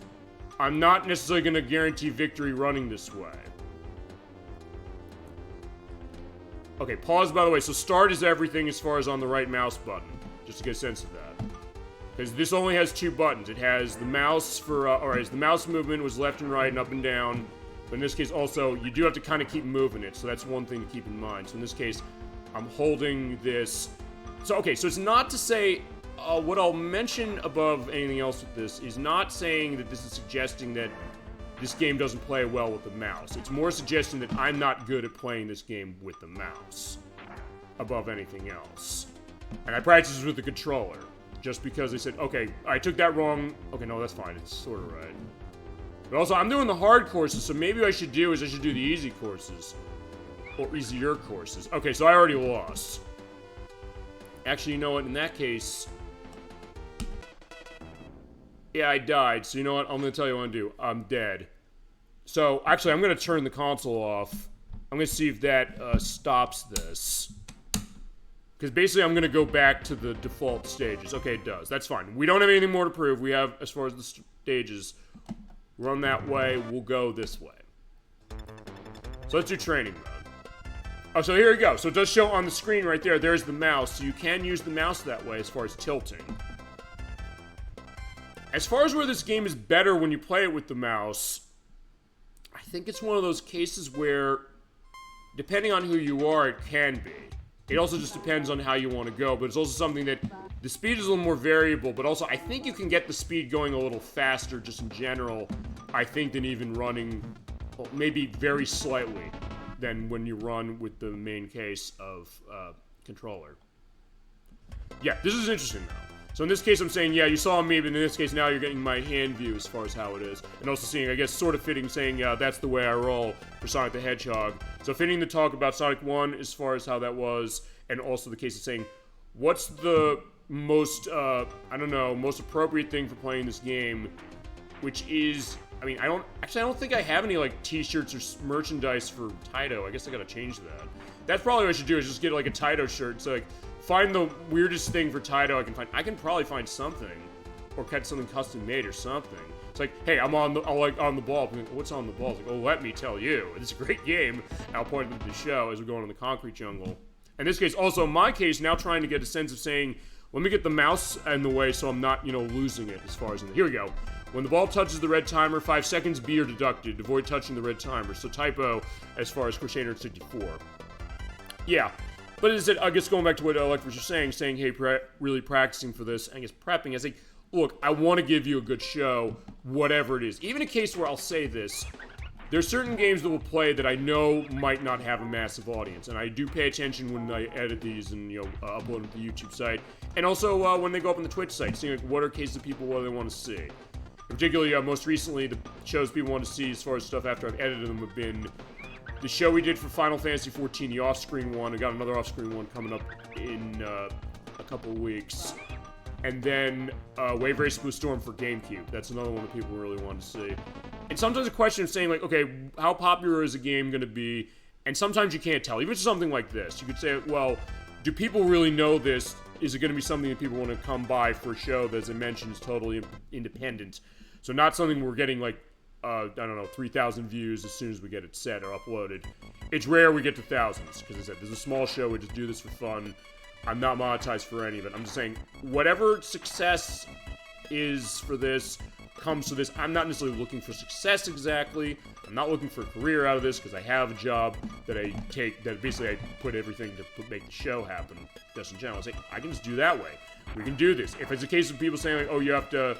I'm not necessarily going to guarantee victory running this way. Okay, pause, by the way. So start is everything as far as on the right mouse button. Just to get a sense of that. Because this only has 2 buttons. It has the mouse for, the mouse movement was left and right and up and down. But in this case, also, you do have to kind of keep moving it. So that's one thing to keep in mind. So in this case, I'm holding this. So, okay, so it's not to say, what I'll mention above anything else with this is not saying that this is suggesting that this game doesn't play well with the mouse. It's more suggesting that I'm not good at playing this game with the mouse above anything else. And I practice with the controller. Just because they said, okay, I took that wrong. Okay, no, that's fine. It's sort of right. But also, I'm doing the hard courses, so maybe what I should do is I should do the easy courses. Or easier courses. Okay, so I already lost. Actually, you know what? In that case... yeah, I died. So you know what? I'm going to tell you what I'm going to do. I'm dead. So, actually, I'm going to turn the console off. I'm going to see if that stops this. Because basically, I'm going to go back to the default stages. Okay, it does. That's fine. We don't have anything more to prove. We have, as far as the stages, run that way. We'll go this way. So let's do training mode. Oh, so here we go. So it does show on the screen right there. There's the mouse. So you can use the mouse that way as far as tilting. As far as where this game is better when you play it with the mouse, I think it's one of those cases where, depending on who you are, it can be. It also just depends on how you want to go, but it's also something that the speed is a little more variable, but also I think you can get the speed going a little faster just in general, I think, than even running, well, maybe very slightly, than when you run with the main case of controller. Yeah, this is interesting though. So in this case, I'm saying, yeah, you saw me, but in this case, now you're getting my hand view as far as how it is. And also seeing, I guess, sort of fitting, saying, yeah, that's the way I roll for Sonic the Hedgehog. So fitting to talk about Sonic 1 as far as how that was, and also the case of saying, what's the most, most appropriate thing for playing this game, which is, I mean, I don't think I have any, like, t-shirts or merchandise for Taito. I guess I gotta change that. That's probably what I should do, is just get, like, a Taito shirt. So, like, find the weirdest thing for Taito I can find. I can probably find something, or catch something custom made or something. It's like, hey, I'm on the ball. What's on the ball? It's like, oh, let me tell you. It's a great game. I'll point to the show as we're going on the concrete jungle. In this case, also in my case, now trying to get a sense of saying, let me get the mouse in the way so I'm not, losing it as far as here we go. When the ball touches the red timer, 5 seconds B are deducted. Avoid touching the red timer. So typo as far as Crusader 64. Yeah. But as I said, I guess going back to what Electric was saying, hey, really practicing for this, I guess prepping, I say, look, I want to give you a good show, whatever it is. Even a case where I'll say this, there's certain games that we'll play that I know might not have a massive audience, and I do pay attention when I edit these and, upload them to the YouTube site, and also when they go up on the Twitch site, seeing like, what are cases of people, what do they want to see. Particularly, most recently, the shows people want to see as far as stuff after I've edited them have been the show we did for Final Fantasy XIV, the off-screen one. I got another off-screen one coming up in a couple of weeks. And then Wave Race Blue Storm for GameCube. That's another one that people really want to see. And sometimes a question of saying, like, okay, how popular is a game going to be? And sometimes you can't tell. Even for something like this, you could say, well, do people really know this? Is it going to be something that people want to come by for a show that, as I mentioned, is totally independent? So not something we're getting, like, 3,000 views as soon as we get it set or uploaded. It's rare we get to thousands, because as I said, there's a small show, we just do this for fun. I'm not monetized for any of it. I'm just saying, whatever success is for this, comes to this. I'm not necessarily looking for success exactly. I'm not looking for a career out of this, because I have a job that I take, that basically I put everything to make the show happen, just in general. I say, I can just do that way. We can do this. If it's a case of people saying, like, oh, you have to...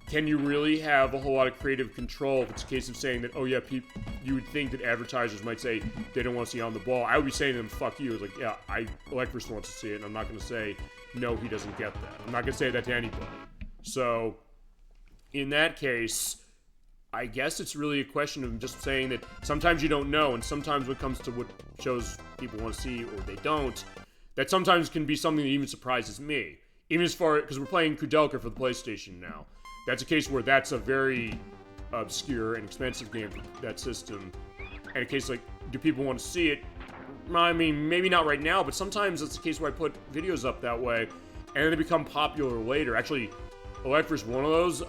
Can you really have a whole lot of creative control if it's a case of saying that, oh yeah, you would think that advertisers might say they don't want to see you on the ball? I would be saying to them, fuck you. It's like, yeah, Electrus wants to see it, and I'm not going to say, no, he doesn't get that. I'm not going to say that to anybody. So, in that case, I guess it's really a question of just saying that sometimes you don't know, and sometimes when it comes to what shows people want to see or they don't, that sometimes can be something that even surprises me. Even as far, because we're playing Kudelka for the PlayStation now. That's a case where that's a very obscure and expensive game for that system. And in case like, do people want to see it? I mean, maybe not right now, but sometimes it's a case where I put videos up that way, and then they become popular later. Actually, Electra's one of those.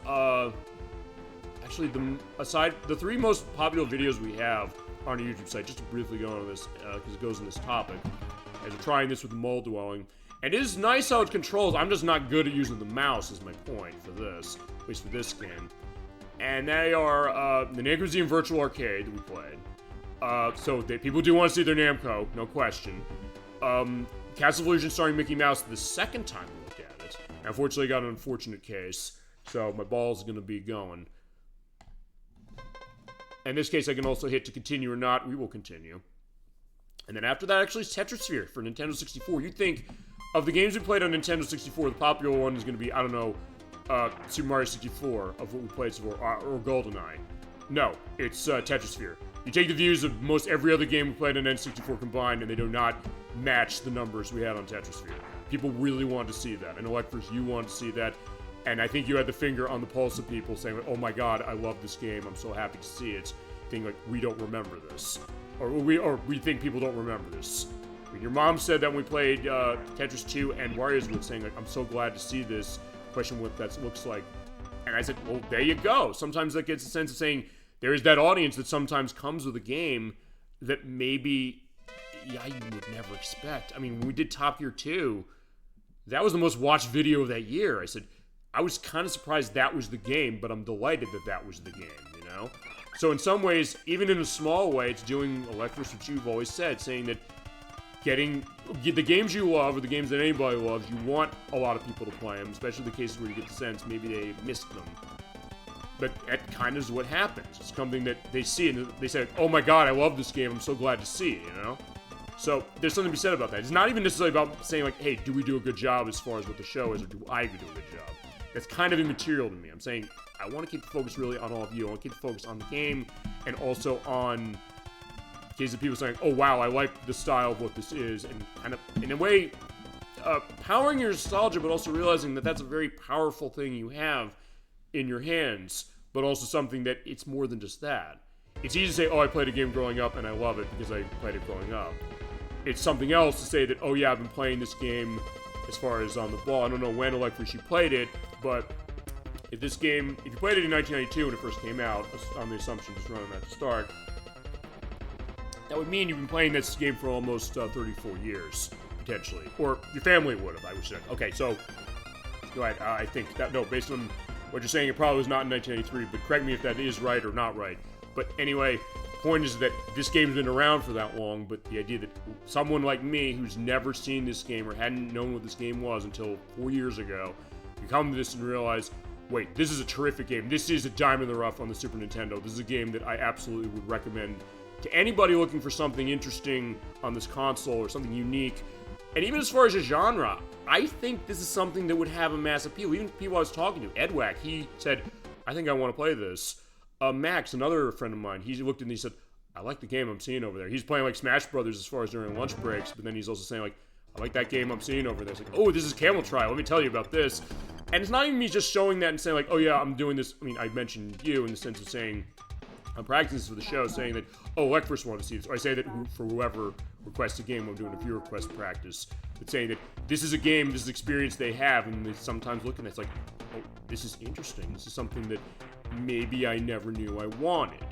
Actually, the 3 most popular videos we have on our YouTube site, just to briefly go on this, because it goes in this topic, as we're trying this with the mole dwelling. And it is nice how it controls. I'm just not good at using the mouse, is my point for this, at least for this game. And they are the Namco Museum Virtual Arcade that we played. So people do want to see their Namco, no question. Castle of Illusion starring Mickey Mouse the second time we looked at it. And unfortunately, I got an unfortunate case, so my ball's going to be going. In this case, I can also hit to continue or not. We will continue. And then after that, actually, is Tetrisphere for Nintendo 64. You'd think of the games we played on Nintendo 64, the popular one is going to be, I don't know, Super Mario 64 of what we played so far, or GoldenEye. No, it's Tetrisphere. You take the views of most every other game we played on N64 combined, and they do not match the numbers we had on Tetrisphere. People really wanted to see that. And Electros, you wanted to see that. And I think you had the finger on the pulse of people saying, oh my god, I love this game, I'm so happy to see it. Thinking like, we don't remember this. Or we think people don't remember this. I mean, your mom said that when we played Tetris 2 and Wario's Wood, saying like, I'm so glad to see this. Question what that looks like. And I said, well, there you go. Sometimes that gets a sense of saying, there is that audience that sometimes comes with a game that maybe I would never expect. I mean, when we did Top Gear 2, that was the most watched video of that year. I said, I was kind of surprised that was the game, but I'm delighted that that was the game, you know? So in some ways, even in a small way, it's doing Electros, what you've always said, saying that getting the games you love, or the games that anybody loves, you want a lot of people to play them, especially the cases where you get the sense maybe they missed them. But that kind of is what happens. It's something that they see, and they say, oh my god, I love this game, I'm so glad to see it, you know? So there's something to be said about that. It's not even necessarily about saying like, hey, do we do a good job as far as what the show is, or do I do a good job? That's kind of immaterial to me. I'm saying I want to keep the focus really on all of you. I want to keep the focus on the game, and also on cases of people saying, oh wow, I like the style of what this is, and kind of, in a way, powering your nostalgia, but also realizing that that's a very powerful thing you have in your hands, but also something that it's more than just that. It's easy to say, oh, I played a game growing up and I love it because I played it growing up. It's something else to say that, oh yeah, I've been playing this game as far as on the ball. I don't know when Electric you played it, but if this game, if you played it in 1992 when it first came out, on the assumption just running that to start, that would mean you've been playing this game for almost 34 years, potentially. Or your family would have, I would say. Okay, so, go ahead. I think that, no, based on what you're saying, it probably was not in 1983, but correct me if that is right or not right. But anyway, the point is that this game's been around for that long, but the idea that someone like me who's never seen this game or hadn't known what this game was until 4 years ago, you come to this and realize, wait, this is a terrific game. This is a diamond in the rough on the Super Nintendo. This is a game that I absolutely would recommend to anybody looking for something interesting on this console or something unique. And even as far as a genre, I think this is something that would have a mass appeal. Even people I was talking to, Edwack, he said, I think I want to play this. Max, another friend of mine, he looked and he said, I like the game I'm seeing over there. He's playing like Smash Brothers as far as during lunch breaks, but then he's also saying like, I like that game I'm seeing over there. It's like, oh, this is Camel Trial. Let me tell you about this. And it's not even me just showing that and saying like, oh yeah, I'm doing this. I mean, I mentioned you in the sense of saying, I'm practicing this for the show, saying that, oh, Electros want to see this. Or I say that for whoever requests a game, I'm doing a viewer request practice. But saying that this is a game, this is an experience they have, and they sometimes looking at it, it's like, oh, this is interesting. This is something that maybe I never knew I wanted.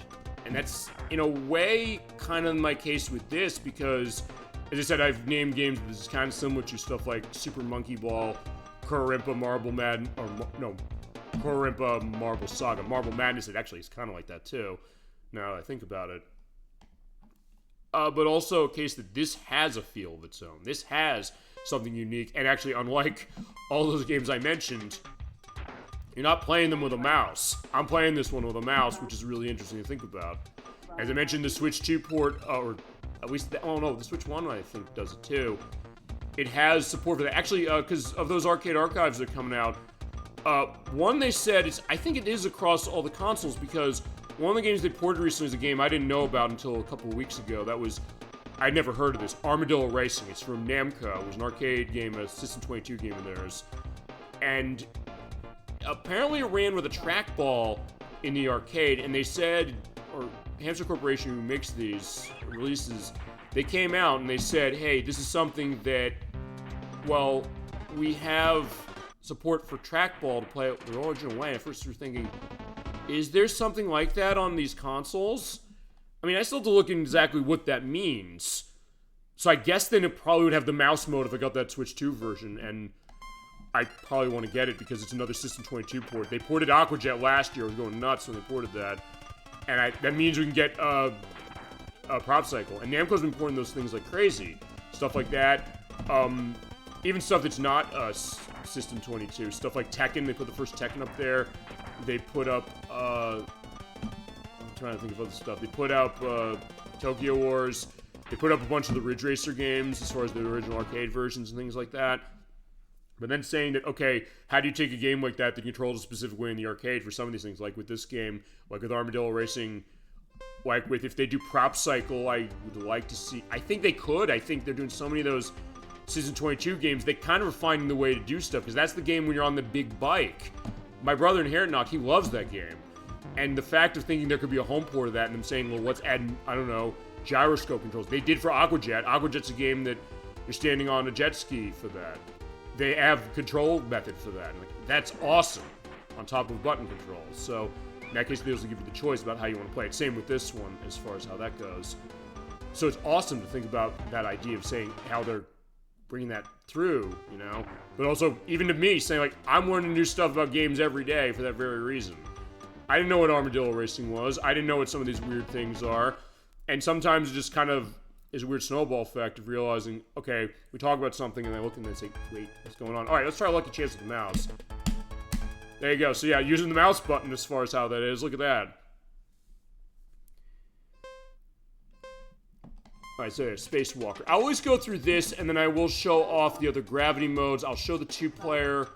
And that's, in a way, kind of my case with this, because, as I said, I've named games that is kind of similar to stuff like Super Monkey Ball, Korimpa Marble Madness, or no, Korimpa Marble Saga. Marble Madness, it actually is kind of like that too, now that I think about it. But also a case that this has a feel of its own. This has something unique, and actually, unlike all those games I mentioned, you're not playing them with a mouse. I'm playing this one with a mouse, which is really interesting to think about. As I mentioned, the Switch 2 port, or at least, the Switch 1 I think does it too. It has support for that. Actually, because of those arcade archives that are coming out, one they said, I think it is across all the consoles, because one of the games they ported recently is a game I didn't know about until a couple of weeks ago. That was, I'd never heard of this, Armadillo Racing. It's from Namco. It was an arcade game, a System 22 game of theirs. And apparently it ran with a trackball in the arcade, and they said, or Hamster Corporation, who makes these releases, they came out and they said, hey, this is something that, well, we have support for trackball to play it the original way. At first we were thinking, is there something like that on these consoles? I mean, I still have to look at exactly what that means. So I guess then it probably would have the mouse mode if I got that Switch 2 version, and I probably want to get it because it's another System 22 port. They ported Aquajet last year. I was going nuts when they ported that. And that means we can get a Prop Cycle. And Namco's been porting those things like crazy. Stuff like that. Even stuff that's not System 22. Stuff like Tekken. They put the first Tekken up there. They put up... I'm trying to think of other stuff. They put up Tokyo Wars. They put up a bunch of the Ridge Racer games as far as the original arcade versions and things like that. But then saying that, okay, how do you take a game like that controls a specific way in the arcade for some of these things? Like with this game, like with Armadillo Racing, like with if they do Prop Cycle, I would like to see... I think they could. I think they're doing so many of those Season 22 games. They kind of are finding the way to do stuff, because that's the game when you're on the big bike. My brother in Inherent Knock, he loves that game. And the fact of thinking there could be a home port of that and them saying, well, let's add, I don't know, gyroscope controls. They did for Aquajet. Aquajet's a game that you're standing on a jet ski for that. They have control method for that. Like, that's awesome on top of button controls. So in that case, they also give you the choice about how you want to play it. Same with this one as far as how that goes. So it's awesome to think about that idea of saying how they're bringing that through, you know? But also, even to me, saying like, I'm learning new stuff about games every day for that very reason. I didn't know what Armadillo Racing was. I didn't know what some of these weird things are. And sometimes it just kind of is a weird snowball effect of realizing, okay, we talk about something and I look and they say, wait, what's going on? All right, let's try Lucky Chance with the mouse. There you go. So yeah, using the mouse button as far as how that is. Look at that. All right, so there's Spacewalker. I always go through this and then I will show off the other gravity modes. I'll show the 2-player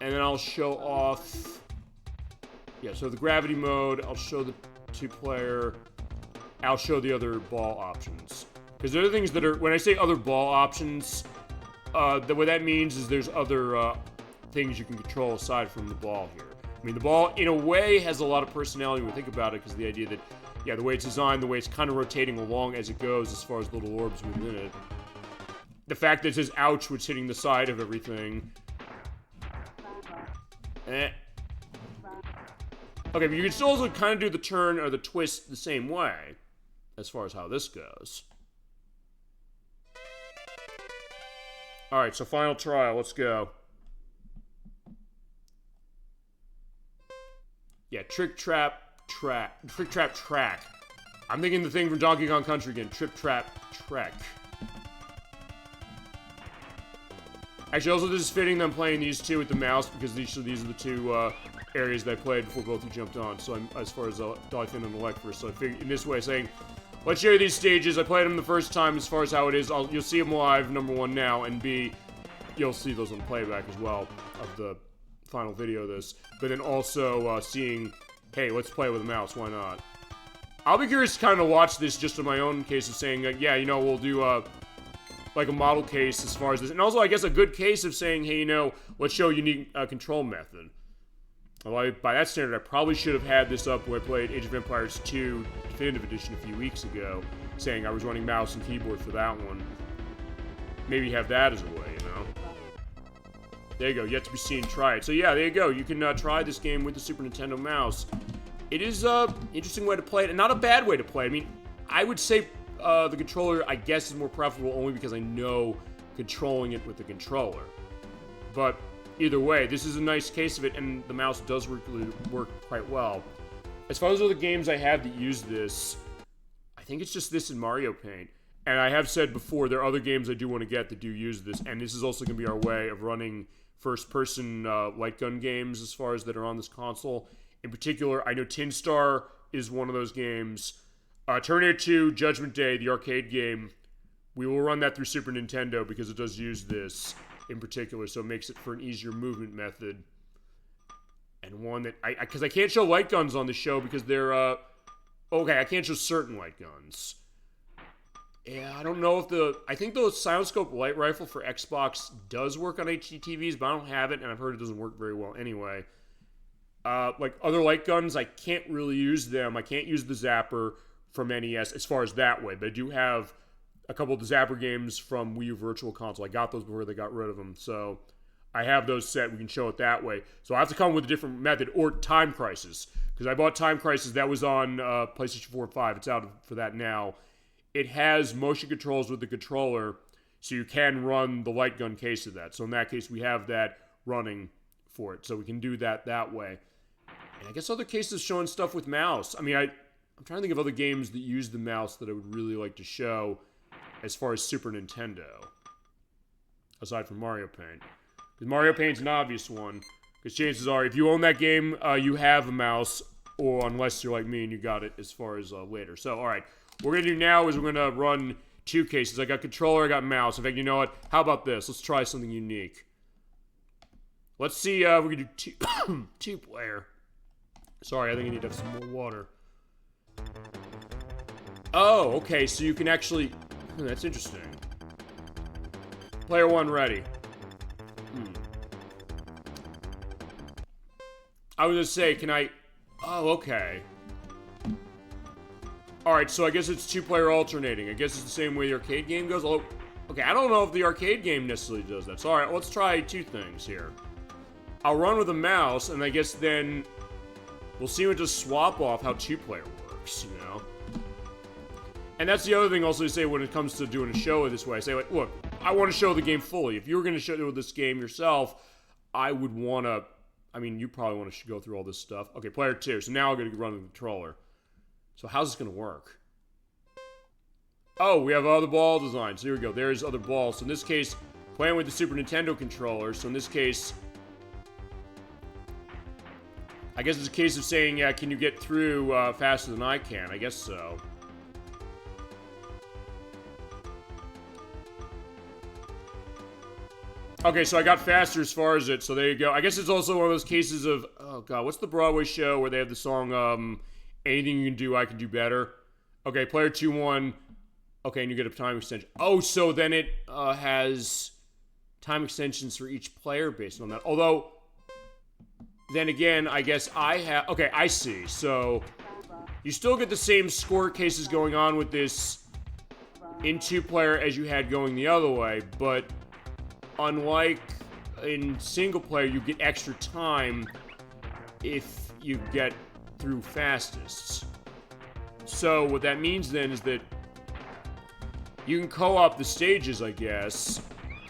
and then I'll show off... Yeah, so the gravity mode, I'll show the 2-player, I'll show the other ball options. Because there are things that are, when I say other ball options, what that means is there's other things you can control aside from the ball here. I mean, the ball, in a way, has a lot of personality when we think about it, because the idea that, yeah, the way it's designed, the way it's kind of rotating along as it goes as far as little orbs within it. The fact that it says ouch, which hitting the side of everything. Okay, but you can still also kind of do the turn or the twist the same way, as far as how this goes. Alright, so final trial, let's go. Yeah, Trick Trap Track. I'm thinking the thing from Donkey Kong Country again, Trip Trap Trek. Actually, also this is fitting them playing these two with the mouse, because these are the two areas that I played before both of you jumped on. So I'm, as far as Dolphin and Electro, so I figured in this way saying, let's show you these stages. I played them the first time as far as how it is. You'll see them live, number one now, and B, you'll see those on playback as well of the final video of this. But then also seeing, hey, let's play with a mouse, why not? I'll be curious to kind of watch this just in my own case of saying, yeah, you know, we'll do like a model case as far as this. And also, I guess, a good case of saying, hey, you know, let's show a unique control method. Although, by that standard, I probably should have had this up when I played Age of Empires 2 Definitive Edition a few weeks ago, saying I was running mouse and keyboard for that one. Maybe have that as a way, you know? There you go, yet to be seen, try it. So yeah, there you go, you can try this game with the Super Nintendo mouse. It is an interesting way to play it, and not a bad way to play. I mean, I would say the controller, I guess, is more preferable only because I know controlling it with the controller. But either way, this is a nice case of it, and the mouse does work quite well. As far as other games I have that use this, I think it's just this and Mario Paint. And I have said before, there are other games I do want to get that do use this, and this is also going to be our way of running first-person light gun games as far as that are on this console. In particular, I know Tin Star is one of those games. Terminator 2, Judgment Day, the arcade game, we will run that through Super Nintendo because it does use this in particular, so it makes it for an easier movement method. And one that, because I can't show light guns on the show because they're, okay, I can't show certain light guns. Yeah, I don't know if I think the Silent light rifle for Xbox does work on HD TVs, but I don't have it, and I've heard it doesn't work very well anyway. Like other light guns, I can't really use them. I can't use the Zapper from NES as far as that way, but I do have a couple of the Zapper games from Wii U Virtual Console. I got those before they got rid of them, so I have those set. We can show it that way. So I have to come with a different method, or Time Crisis, because I bought Time Crisis. That was on PlayStation 4 and 5. It's out for that now. It has motion controls with the controller, so you can run the light gun case of that. So in that case, we have that running for it, so we can do that way. And I guess other cases showing stuff with mouse. I mean, I'm trying to think of other games that use the mouse that I would really like to show as far as Super Nintendo, aside from Mario Paint. Because Mario Paint's an obvious one, because chances are, if you own that game, you have a mouse, or unless you're like me and you got it as far as later. So, alright, what we're going to do now is we're going to run 2 cases. I got controller, I got mouse. In fact, you know what? How about this? Let's try something unique. Let's see, we're going to do 2-player. Sorry, I think I need to have some more water. Oh, okay, so you can actually... that's interesting. Player 1 ready. I was gonna say, can I... Oh, okay. Alright, so I guess it's 2-player alternating. I guess it's the same way the arcade game goes. Although, okay, I don't know if the arcade game necessarily does that. So, alright, let's try 2 things here. I'll run with a mouse, and I guess then... we'll see what just swap off how 2-player works, you know? And that's the other thing also to say when it comes to doing a show this way. I say, like, look, I want to show the game fully. If you were going to show this game yourself, I would want to... I mean, you probably want to go through all this stuff. Okay, player 2. So now I'm going to run the controller. So how's this going to work? Oh, we have other ball designs. Here we go. There's other balls. So in this case, playing with the Super Nintendo controller. So in this case... I guess it's a case of saying, yeah, can you get through faster than I can? I guess so. Okay, so I got faster as far as it, so there you go. I guess it's also one of those cases of, oh god, what's the Broadway show where they have the song, Anything You Can Do, I Can Do Better? Okay, player 2 won. Okay, and you get a time extension. Oh, so then it has time extensions for each player based on that. Although, then again, I guess I have... Okay, I see. So, you still get the same score cases going on with this in 2-player as you had going the other way, but... unlike in single player, you get extra time if you get through fastest. So what that means then is that you can co-op the stages, I guess,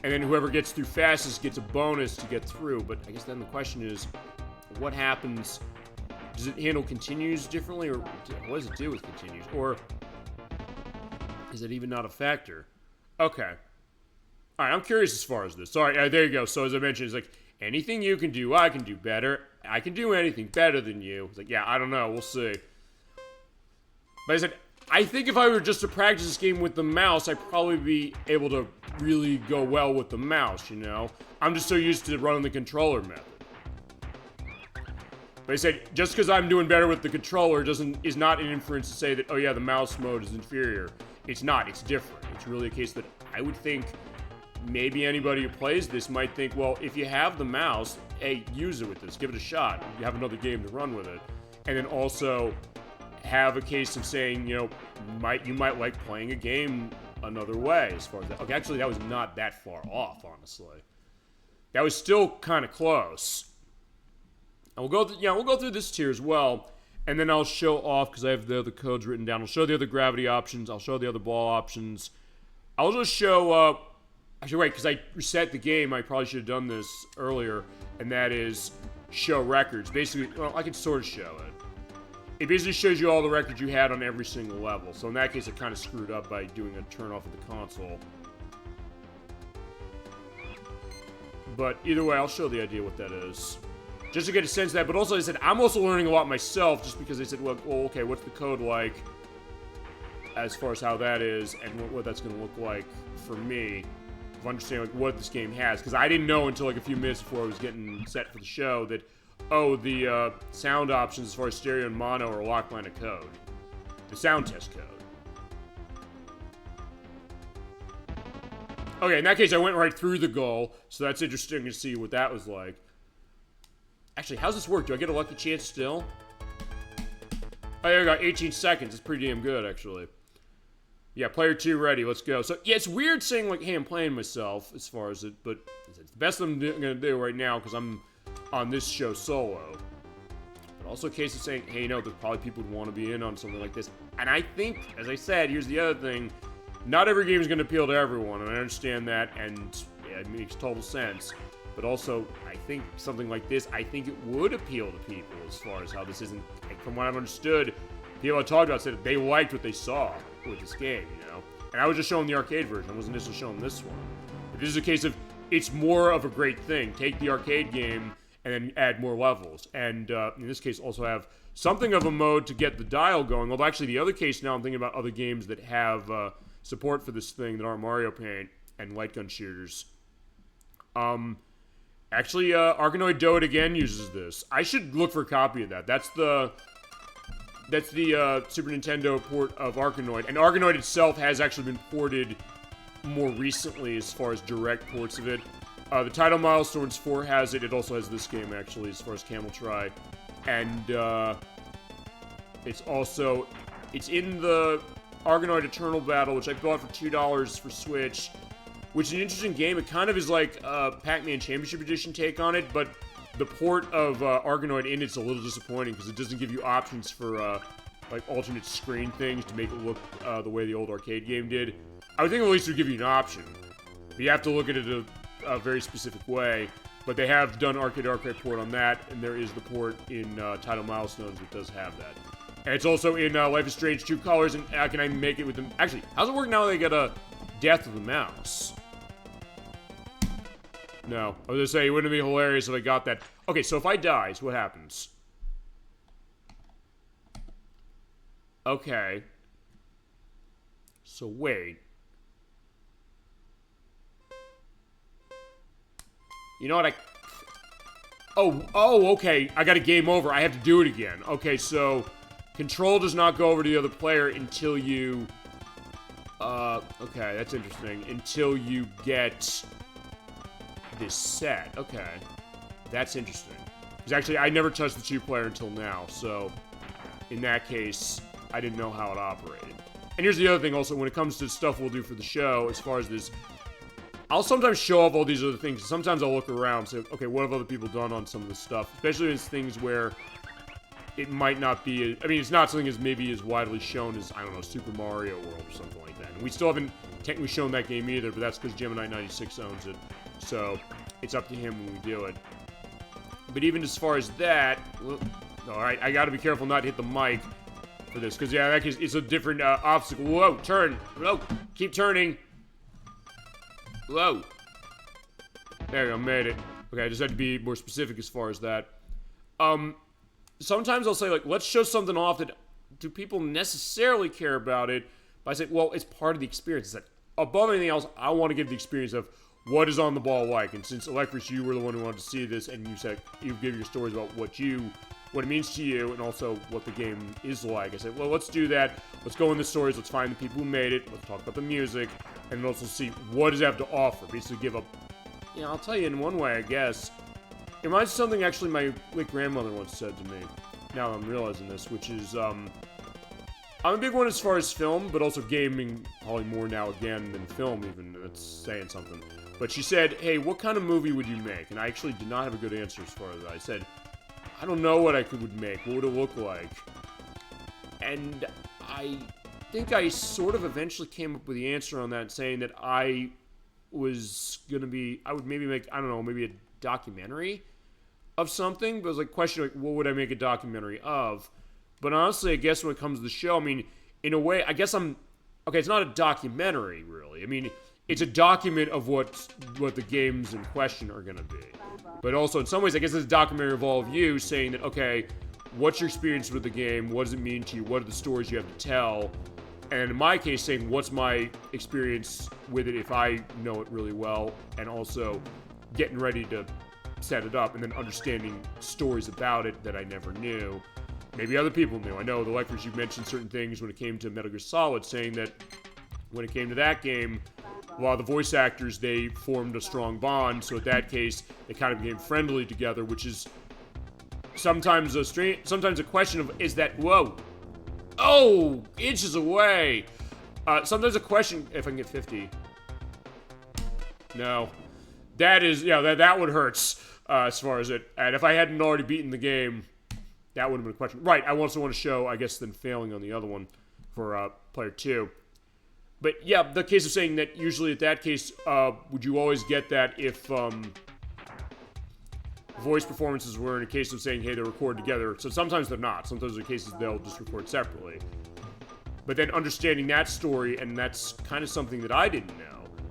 and then whoever gets through fastest gets a bonus to get through. But I guess then the question is, what happens? Does it handle continues differently, or what does it do with continues? Or is it even not a factor? Okay. Alright, I'm curious as far as this. Sorry, there you go. So as I mentioned, it's like, anything you can do, I can do better. I can do anything better than you. It's like, yeah, I don't know. We'll see. But I said, I think if I were just to practice this game with the mouse, I'd probably be able to really go well with the mouse, you know? I'm just so used to running the controller method. But I said, just because I'm doing better with the controller is not an inference to say that, oh yeah, the mouse mode is inferior. It's not. It's different. It's really a case that I would think... maybe anybody who plays this might think, well, if you have the mouse, hey, use it with this. Give it a shot. You have another game to run with it. And then also have a case of saying, you know, you might like playing a game another way as far as that. Okay, actually, that was not that far off, honestly. That was still kind of close. And we'll go through this tier as well. And then I'll show off, because I have the other codes written down. I'll show the other gravity options. I'll show the other ball options. I'll just show... actually, wait, because I reset the game, I probably should have done this earlier, and that is show records. Basically, well, I can sort of show it. It basically shows you all the records you had on every single level. So in that case, I kind of screwed up by doing a turn off of the console. But either way, I'll show the idea what that is. Just to get a sense of that, but also I said, I'm also learning a lot myself, just because I said, well, okay, what's the code like as far as how that is, and what that's going to look like for me. Of understanding like what this game has, because I didn't know until like a few minutes before I was getting set for the show that, oh, the sound options as far as stereo and mono are a locked line of code. The sound test code. Okay, in that case, I went right through the goal, so that's interesting to see what that was like. Actually, how's this work? Do I get a lucky chance still? Oh, yeah, I got 18 seconds. It's pretty damn good, actually. Yeah, player 2 ready. Let's go. So, yeah, it's weird saying, like, hey, I'm playing myself as far as it, but it's the best I'm going to do right now because I'm on this show solo. But also a case of saying, hey, there's probably people who want to be in on something like this. And I think, as I said, here's the other thing. Not every game is going to appeal to everyone, and I understand that, and yeah, it makes total sense. But also, I think something like this, I think it would appeal to people as far as how this isn't, like, from what I've understood, people I talked about said that they liked what they saw with this game, And I was just showing the arcade version. I wasn't necessarily showing this one. But this is a case of, it's more of a great thing. Take the arcade game and then add more levels. And in this case, also have something of a mode to get the dial going. Although actually the other case now, I'm thinking about other games that have support for this thing that aren't Mario Paint and light gun shooters. Actually, Arkanoid Do It Again uses this. I should look for a copy of that. That's the Super Nintendo port of Arkanoid. And Arkanoid itself has actually been ported more recently as far as direct ports of it. The Title Milestones 4 has it. It also has this game, actually, as far as Camel Try. And it's in the Arkanoid Eternal Battle, which I bought for $2 for Switch. Which is an interesting game. It kind of is like a Pac-Man Championship Edition take on it, but the port of Arkanoid in it's a little disappointing because it doesn't give you options for like alternate screen things to make it look the way the old arcade game did. I would think at least it would give you an option, but you have to look at it a very specific way. But they have done Arcade port on that, and there is the port in Title Milestones that does have that. And it's also in Life is Strange 2 colors, and can I make it with them? Actually, how's it work now they get a Death of the Mouse? No. I was gonna say, it wouldn't be hilarious if I got that. Okay, so if I die, so what happens? Okay. So wait. You know what, Oh, okay. I got a game over. I have to do it again. Okay, so control does not go over to the other player until you... okay, that's interesting. Until you get... this set. Okay. That's interesting. Because actually, I never touched the 2-player until now, so in that case, I didn't know how it operated. And here's the other thing also, when it comes to stuff we'll do for the show, as far as this, I'll sometimes show off all these other things. Sometimes I'll look around and say, okay, what have other people done on some of this stuff? Especially when it's things where it might not be, I mean, it's not something as maybe as widely shown as, I don't know, Super Mario World or something like that. And we still haven't technically shown that game either, but that's because Gemini96 owns it. So, it's up to him when we do it. But even as far as that, well, alright, I gotta be careful not to hit the mic for this, because yeah, that is, it's a different obstacle. Whoa, turn! Whoa, keep turning! Whoa! There we go, made it. Okay, I just had to be more specific as far as that. Sometimes I'll say, like, let's show something off that, do people necessarily care about it? But I say, well, it's part of the experience. It's like, above anything else, I want to give the experience of what is on the ball like. And since Electrus, you were the one who wanted to see this, and you said you give your stories about what it means to you, and also what the game is like. I said, well, let's do that. Let's go in the stories. Let's find the people who made it. Let's talk about the music, and also see what does it have to offer. Basically, give up. You know, I'll tell you in one way, I guess. It reminds me of something actually my late grandmother once said to me. Now I'm realizing this, which is I'm a big one as far as film, but also gaming probably more now again than film. Even that's saying something. But she said, hey, what kind of movie would you make? And I actually did not have a good answer as far as that. I said, I don't know what I would make. What would it look like? And I think I sort of eventually came up with the answer on that, saying that I would maybe make, I don't know, maybe a documentary of something. But it was like, question, like, what would I make a documentary of? But honestly, I guess when it comes to the show, I mean, in a way, I guess okay, it's not a documentary, really. I mean, it's a document of what the games in question are going to be. But also, in some ways, I guess it's a documentary of all of you saying that, okay, what's your experience with the game? What does it mean to you? What are the stories you have to tell? And in my case, saying, what's my experience with it if I know it really well? And also getting ready to set it up and then understanding stories about it that I never knew. Maybe other people knew. I know the Lectors, you mentioned certain things when it came to Metal Gear Solid, saying that when it came to that game, a lot of the voice actors, they formed a strong bond, so in that case, they kind of became friendly together, which is sometimes a question of, is that, whoa, oh, inches away. Sometimes a question, if I can get 50. No. That is, yeah, that one hurts, as far as it, and if I hadn't already beaten the game, that would have been a question. Right, I also want to show, I guess, then failing on the other one for, player 2. But, yeah, the case of saying that usually at that case, would you always get that if, voice performances were in a case of saying, hey, they're recorded together. So sometimes they're not. Sometimes there are cases they'll just record separately. But then understanding that story, and that's kind of something that I didn't know.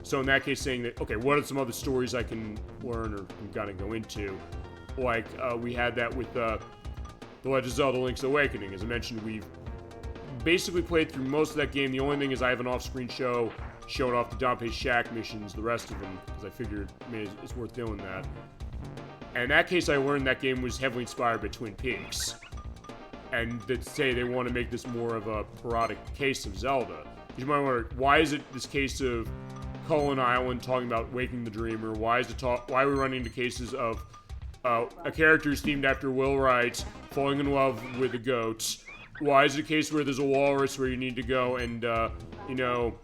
So in that case, saying that, okay, what are some other stories I can learn or gotta go into? Like, we had that with, The Legend of Zelda Link's Awakening. As I mentioned, we've basically played through most of that game. The only thing is I have an off-screen show showing off the Dante's Shack missions, the rest of them, because I figured, it's worth doing that. And in that case, I learned that game was heavily inspired by Twin Peaks. And that say they want to make this more of a parodic case of Zelda. You might wonder, why is it this case of Cullen Island talking about waking the dreamer? Why are we running into cases of a character who's themed after Will Wright falling in love with a goat? Why is it a case where there's a walrus where you need to go and, you know,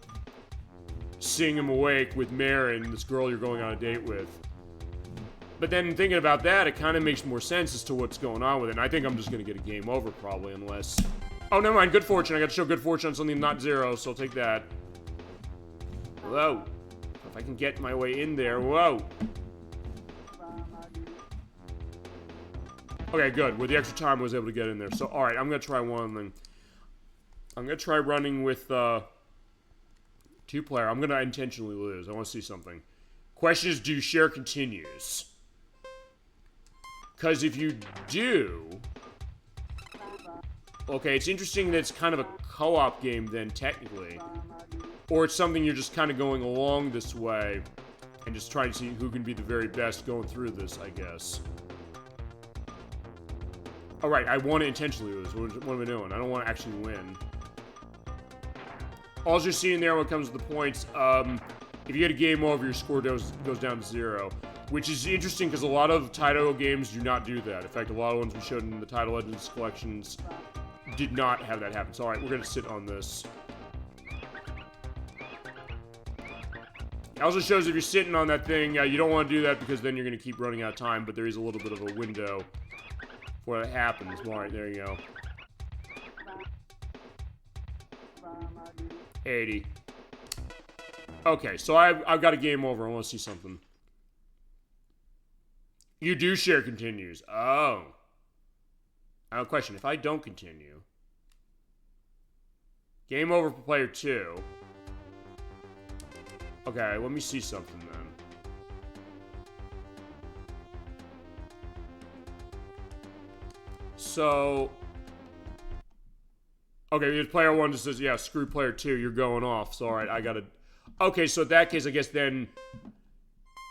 sing him awake with Marin, this girl you're going on a date with? But then thinking about that, it kind of makes more sense as to what's going on with it. And I think I'm just going to get a game over probably, unless... Oh, never mind. Good fortune. I got to show good fortune on something not 0, so I'll take that. Whoa. If I can get my way in there. Whoa. Okay, good. With the extra time, I was able to get in there. So, alright, I'm going to try one thing. I'm going to try running with, 2-player. I'm going to intentionally lose. I want to see something. Question is, do you share continues? Because if you do... Okay, it's interesting that it's kind of a co-op game then, technically. Or it's something you're just kind of going along this way and just trying to see who can be the very best going through this, I guess. Alright, I want to intentionally lose. What am I doing? I don't want to actually win. All you're seeing there when it comes to the points, if you get a game over, your score goes down to 0. Which is interesting because a lot of title games do not do that. In fact, a lot of ones we showed in the Title Legends collections did not have that happen. So alright, we're going to sit on this. It also shows if you're sitting on that thing, you don't want to do that because then you're going to keep running out of time, but there is a little bit of a window where it happens. Alright, there you go. 80. Okay, so I've got a game over. I want to see something. You do share continues. Oh. I have a question. If I don't continue... Game over for player 2. Okay, let me see something then. So... Okay, there's player 1 just says, yeah, screw player 2, you're going off. So, alright, I gotta... Okay, so in that case, I guess then...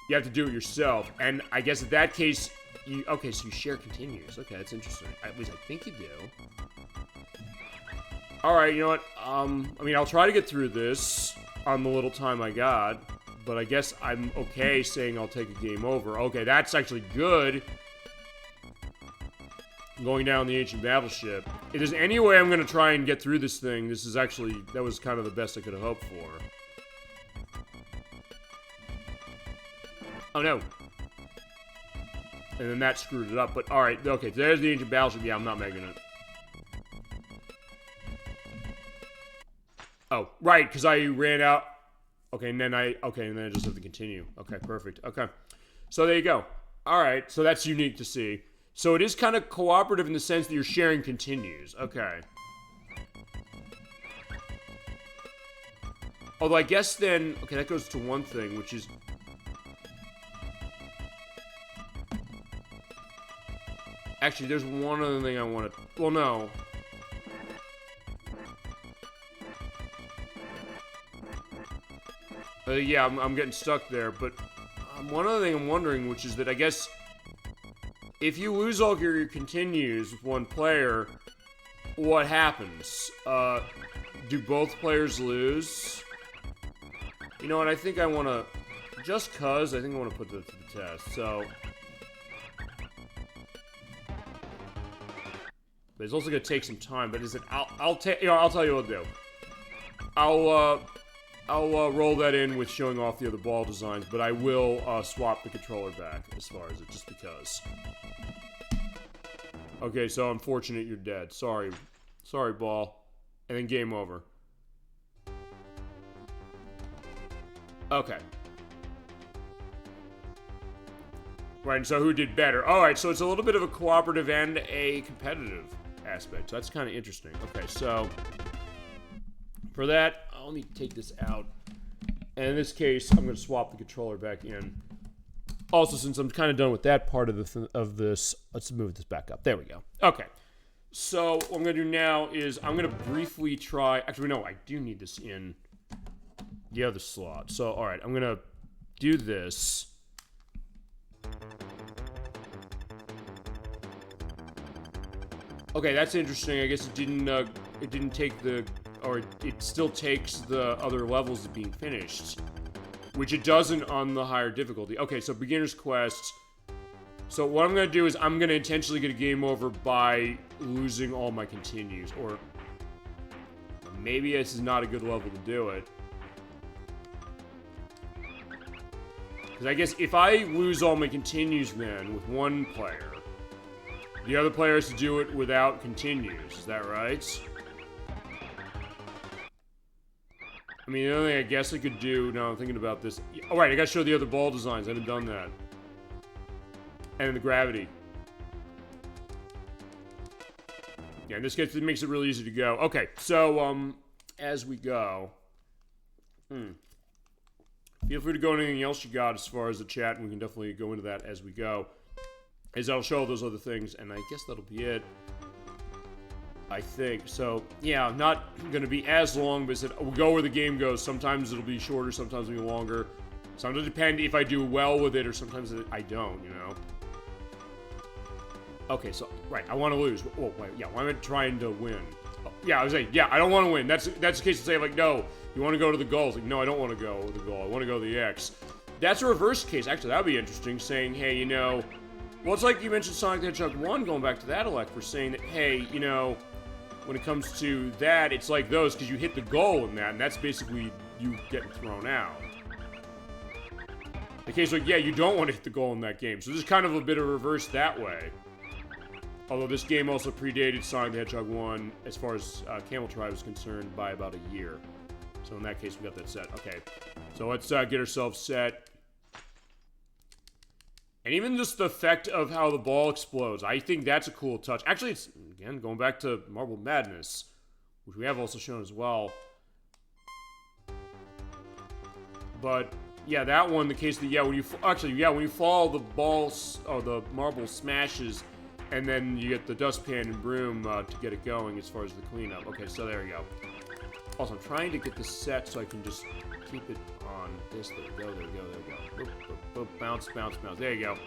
You have to do it yourself. And I guess in that case, you... Okay, so you share continues. Okay, that's interesting. At least I think you do. Alright, you know what? I mean, I'll try to get through this on the little time I got. But I guess I'm okay saying I'll take a game over. Okay, that's actually good. Going down the ancient battleship. If there's any way I'm gonna try and get through this thing, this is actually... That was kind of the best I could have hoped for. Oh no. And then that screwed it up, but alright, okay, there's the ancient battleship. Yeah, I'm not making it. Oh, right, because I ran out. Okay, and then I just have to continue. Okay, perfect. Okay. So there you go. Alright, so that's unique to see. So it is kind of cooperative in the sense that you're sharing continues. Okay. Although I guess then, okay, that goes to one thing, which is... Actually, there's one other thing I want to... Well, no. Yeah, I'm getting stuck there, but... one other thing I'm wondering, which is that I guess... If you lose all your continues with one player, what happens? Do both players lose? You know what, I think I want to... Just cause, I think I want to put that to the test, so... But it's also gonna take some time. But is it? I'll tell you what I'll do. I'll roll that in with showing off the other ball designs, but I will swap the controller back as far as it, just because. Okay, so unfortunate you're dead. Sorry, ball, and then game over. Okay. Right, and so who did better? Alright, so it's a little bit of a cooperative and a competitive aspect. So that's kind of interesting. Okay, so for that, let me take this out. And in this case, I'm going to swap the controller back in. Also, since I'm kind of done with that part of this, let's move this back up. There we go. Okay. So what I'm going to do now is I'm going to briefly try... Actually, no, I do need this in the other slot. So, alright, I'm going to do this. Okay, that's interesting. I guess it didn't take the... Or it still takes the other levels of being finished. Which it doesn't on the higher difficulty. Okay, so beginner's quest. So what I'm going to do is I'm going to intentionally get a game over by losing all my continues. Or maybe this is not a good level to do it. Because I guess if I lose all my continues then with one player, the other player has to do it without continues. Is that right? I mean, the only thing I guess I could do, now I'm thinking about this. Oh, right, I gotta show the other ball designs. I haven't done that. And the gravity. Yeah, in this case, it makes it really easy to go. Okay, so, as we go. Feel free to go into anything else you got as far as the chat, and we can definitely go into that as we go. As I'll show those other things, and I guess that'll be it. I think. So, yeah, not going to be as long, but we'll go where the game goes. Sometimes it'll be shorter, sometimes it'll be longer. Sometimes it'll depend if I do well with it, or sometimes I don't, you know? Okay, so, right, I want to lose. Oh, wait, yeah, why am I trying to win? Oh, yeah, I was saying, yeah, I don't want to win. That's the case to say, like, no, you want to go to the goal. It's like, no, I don't want to go to the goal. I want to go to the X. That's a reverse case. Actually, that would be interesting, saying, hey, you know... Well, it's like you mentioned Sonic the Hedgehog 1, going back to that, Alec, for saying that, hey, you know... When it comes to that, it's like those, because you hit the goal in that, and that's basically you getting thrown out. The case like, yeah, you don't want to hit the goal in that game. So there's kind of a bit of reverse that way. Although this game also predated Sonic the Hedgehog 1, as far as Camel Tribe is concerned, by about a year. So in that case, we got that set. Okay, so let's get ourselves set. And even just the effect of how the ball explodes, I think that's a cool touch. Actually, it's, again, going back to Marble Madness, which we have also shown as well. But, yeah, that one, the case that, yeah, when you, when you fall, the balls, or the marble smashes, and then you get the dustpan and broom to get it going as far as the cleanup. Okay, so there we go. Also, I'm trying to get this set so I can just keep it on this. There we go, there we go, there we go. Boop, boop, boop, bounce, bounce, bounce. There you go.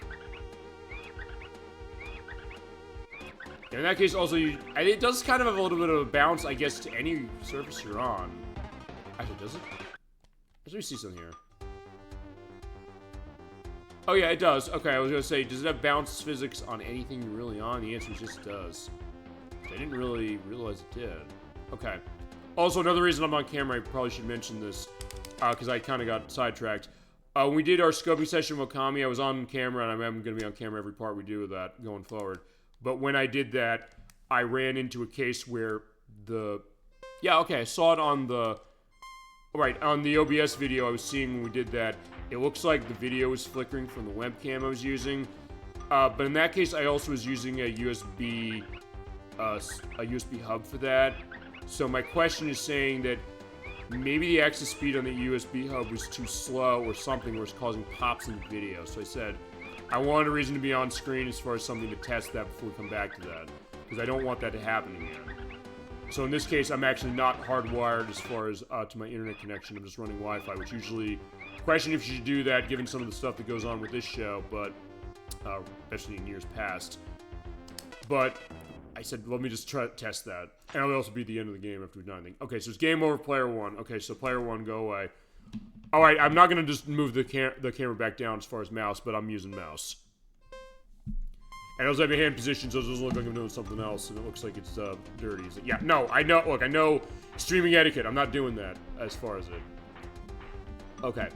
In that case, also, it does kind of have a little bit of a bounce, I guess, to any surface you're on. Actually, does it? Let me see something here. Oh, yeah, it does. Okay, I was going to say, does it have bounce physics on anything you're really on? The answer is just does. I didn't really realize it did. Okay. Also, another reason I'm on camera, I probably should mention this, because I kind of got sidetracked. When we did our scoping session with Okami, I was on camera, and I'm going to be on camera every part we do with that going forward. But when I did that, I ran into a case where the... Yeah, okay, I saw it on the... Right, on the OBS video I was seeing when we did that. It looks like the video was flickering from the webcam I was using. But in that case, I also was using a USB hub for that. So my question is saying that maybe the access speed on the USB hub was too slow or something where it's causing pops in the video. So I said, I wanted a reason to be on screen as far as something to test that before we come back to that. Because I don't want that to happen again. So in this case, I'm actually not hardwired as far as to my internet connection. I'm just running Wi-Fi, which usually... Question if you should do that given some of the stuff that goes on with this show, but... especially in years past. But... I said, let me just try to test that. And it'll also be the end of the game after we've done anything. Okay, so it's game over, player one. Okay, so player one, go away. Alright, I'm not going to just move the camera back down as far as mouse, but I'm using mouse. And those have a hand position, so it doesn't look like I'm doing something else, and it looks like it's dirty. Yeah, no, I know. Look, I know streaming etiquette. I'm not doing that as far as it. Okay.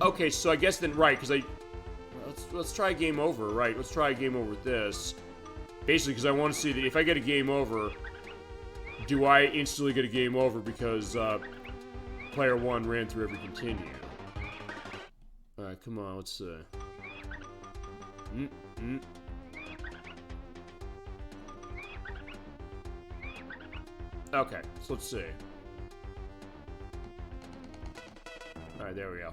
Okay, so I guess then, right, because let's try a game over, right? Let's try a game over with this. Basically, because I want to see that if I get a game over, do I instantly get a game over because player 1 ran through every continue? Alright, come on, let's see. Okay, so let's see. Alright, there we go.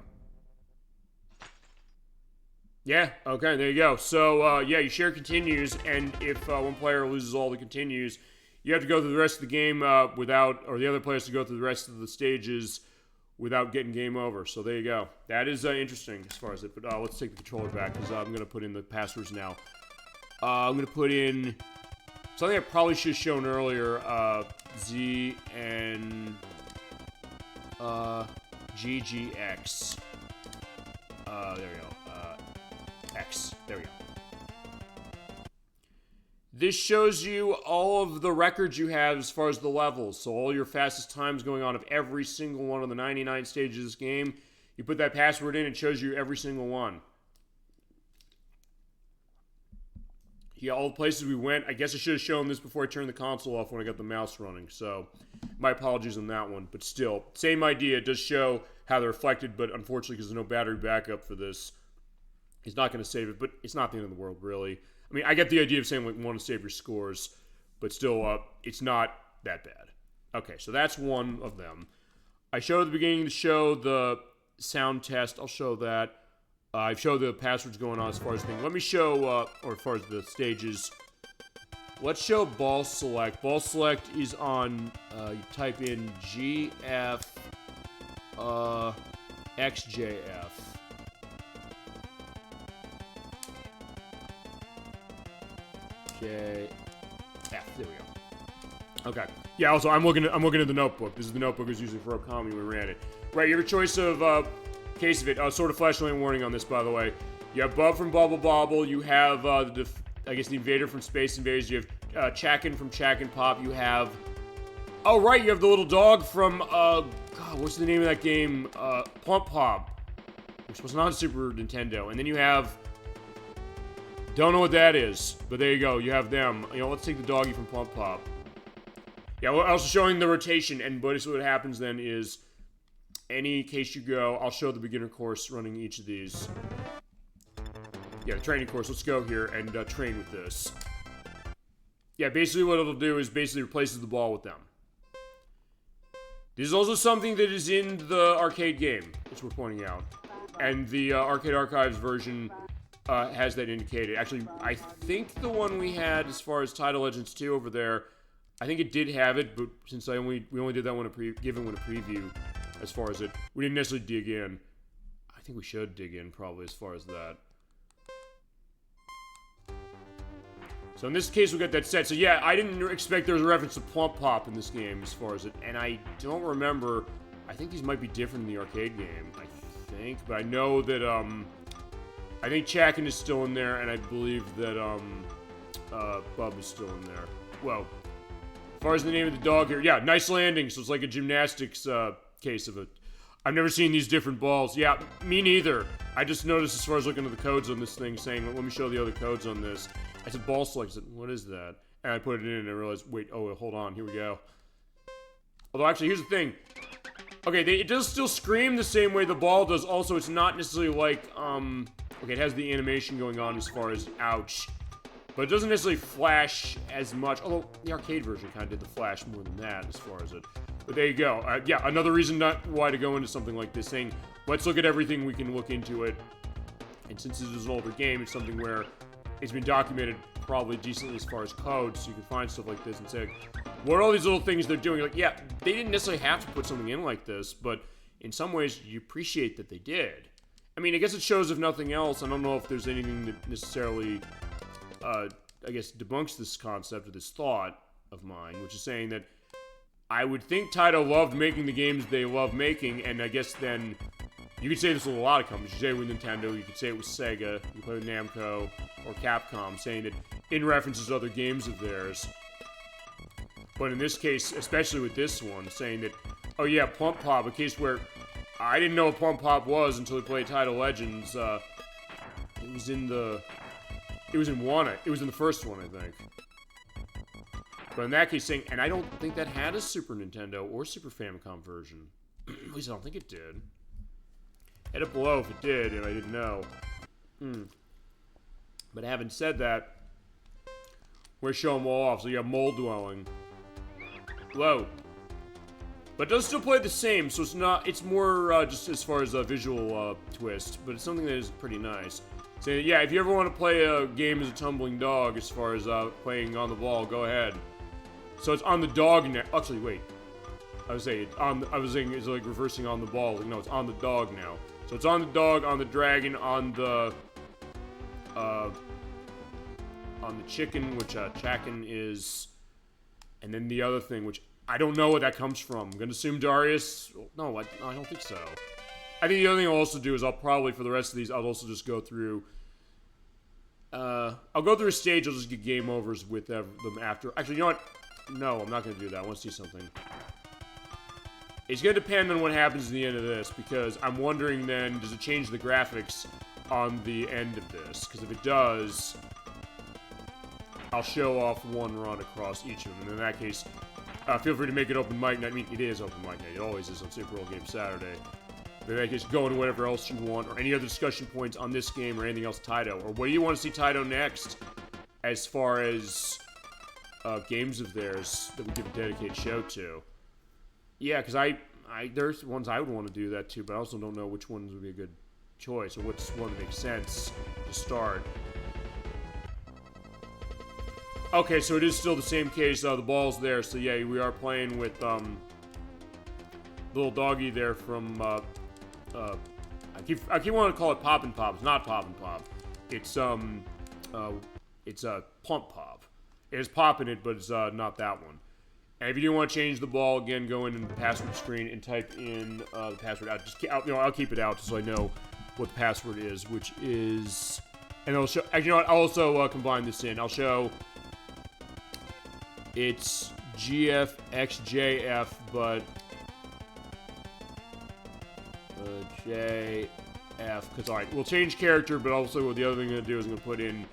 Yeah, okay, there you go. So, yeah, you share continues, and if one player loses all the continues, you have to go through the rest of the game without, or the other players to go through the rest of the stages without getting game over. So there you go. That is interesting as far as it, but let's take the controller back, because I'm going to put in the passwords now. I'm going to put in something I probably should have shown earlier, Z and GGX. There we go. X. There we go. This shows you all of the records you have as far as the levels. So all your fastest times going on of every single one of the 99 stages of this game. You put that password in, it shows you every single one. Yeah, all the places we went. I guess I should have shown this before I turned the console off when I got the mouse running. So my apologies on that one. But still, same idea. It does show how they're reflected, but unfortunately, because there's no battery backup for this, it's not going to save it. But it's not the end of the world, really. I mean, I get the idea of saying, like, want to save your scores, but still, it's not that bad. Okay, so that's one of them. I showed at the beginning of the show the sound test. I'll show that. I've showed the passwords going on as far as things. Let me show, or as far as the stages. Let's show ball select. Ball select is on, you type in GF, XJF. There we go. Okay. Yeah. Also, I'm looking at the notebook. This is the notebook I was using for Okami when we ran it. Right. You have a choice of case of it. Sort of flashlight warning on this, by the way. You have Bub from Bubble Bobble. You have I guess the Invader from Space Invaders. You have Chack'N from Chack'N Pop. You have you have the little dog from God, what's the name of that game? Plump Pop, which was not Super Nintendo. And then you have. Don't know what that is, but there you go. You have them. You know, let's take the doggy from Plump Pop. Yeah, we're also showing the rotation, and basically what happens then is, any case you go, I'll show the beginner course running each of these. Yeah, the training course. Let's go here and train with this. Yeah, basically what it'll do is basically replaces the ball with them. This is also something that is in the arcade game, which we're pointing out. And the Arcade Archives version has that indicated. Actually, I think the one we had as far as Title Legends 2 over there, I think it did have it, but since we only did that one given one a preview as far as it, we didn't necessarily dig in. I think we should dig in probably as far as that. So in this case, we got that set. So yeah, I didn't expect there was a reference to Plump Pop in this game as far as it, and I don't remember. I think these might be different in the arcade game. I think, but I know that I think Chack'N is still in there, and I believe that Bub is still in there. Well, as far as the name of the dog here, yeah, Nice Landing. So it's like a gymnastics case of it. I've never seen these different balls. Yeah, me neither. I just noticed as far as looking at the codes on this thing, saying, let me show the other codes on this. I said ball select. I said, what is that? And I put it in and I realized, wait, oh, hold on, here we go. Although actually, here's the thing. Okay, it does still scream the same way the ball does. Also, it's not necessarily like, okay, it has the animation going on as far as ouch. But it doesn't necessarily flash as much. Although, the arcade version kind of did the flash more than that as far as it. But there you go. Yeah, another reason why to go into something like this, saying, let's look at everything we can look into it. And since this is an older game, it's something where it's been documented probably decently as far as code, so you can find stuff like this and say, what are all these little things they're doing? You're like, yeah, they didn't necessarily have to put something in like this, but in some ways, you appreciate that they did. I mean, I guess it shows, if nothing else, I don't know if there's anything that necessarily, I guess, debunks this concept or this thought of mine, which is saying that I would think Taito loved making the games they love making, and I guess then You could say this with a lot of companies. You could say it with Nintendo, you could say it with Sega, you could play with Namco or Capcom, saying that in references to other games of theirs. But in this case, especially with this one, saying that, oh yeah, Plump Pop, a case where I didn't know what Plump Pop was until we played Title Legends. It was in the first one, I think. But in that case, saying, and I don't think that had a Super Nintendo or Super Famicom version. At least I don't think it did. Head up below if it did, and I didn't know. But having said that, we're showing them all off. So you have Mole Dwelling. Low. But it does still play the same, so it's more just as far as a visual twist, but it's something that is pretty nice. So yeah, if you ever want to play a game as a tumbling dog, as far as playing on the ball, go ahead. So it's on the dog now. Actually, wait. I was saying it's like reversing on the ball. No, it's on the dog now. So it's on the dog, on the dragon, on the chicken, which Chack'N is, and then the other thing, which I don't know what that comes from. I'm gonna assume Darius. No, I don't think so. I think the other thing I'll also do is I'll probably, for the rest of these, I'll also just go through. I'll go through a stage. I'll just get game overs with them after. Actually, you know what? No, I'm not gonna do that. I want to see something. It's gonna depend on what happens at the end of this, because I'm wondering then, does it change the graphics on the end of this? Because if it does, I'll show off one run across each of them. And in that case, feel free to make it open mic night. I mean, it is open mic night. It always is on Super Bowl Game Saturday. But in that case, go into whatever else you want, or any other discussion points on this game, or anything else Taito. Or what do you want to see Taito next, as far as games of theirs that we give a dedicated show to? Yeah, because there's ones I would want to do that too, but I also don't know which ones would be a good choice, or which one makes sense to start. Okay, so it is still the same case. The ball's there, so yeah, we are playing with little doggy there from. I keep wanting to call it Poppin' Pop. It's not Poppin' Pop. It's a Plump Pop. It has pop in it, but it's not that one. And if you do want to change the ball, again, go in the password screen and type in the password. I'll keep it out just so I know what the password is, which is, and I'll show. Actually, you know what? I'll also combine this in. I'll show. It's GFXJF, but JF. Because alright, we'll change character, but also the other thing I'm gonna do is I'm gonna put in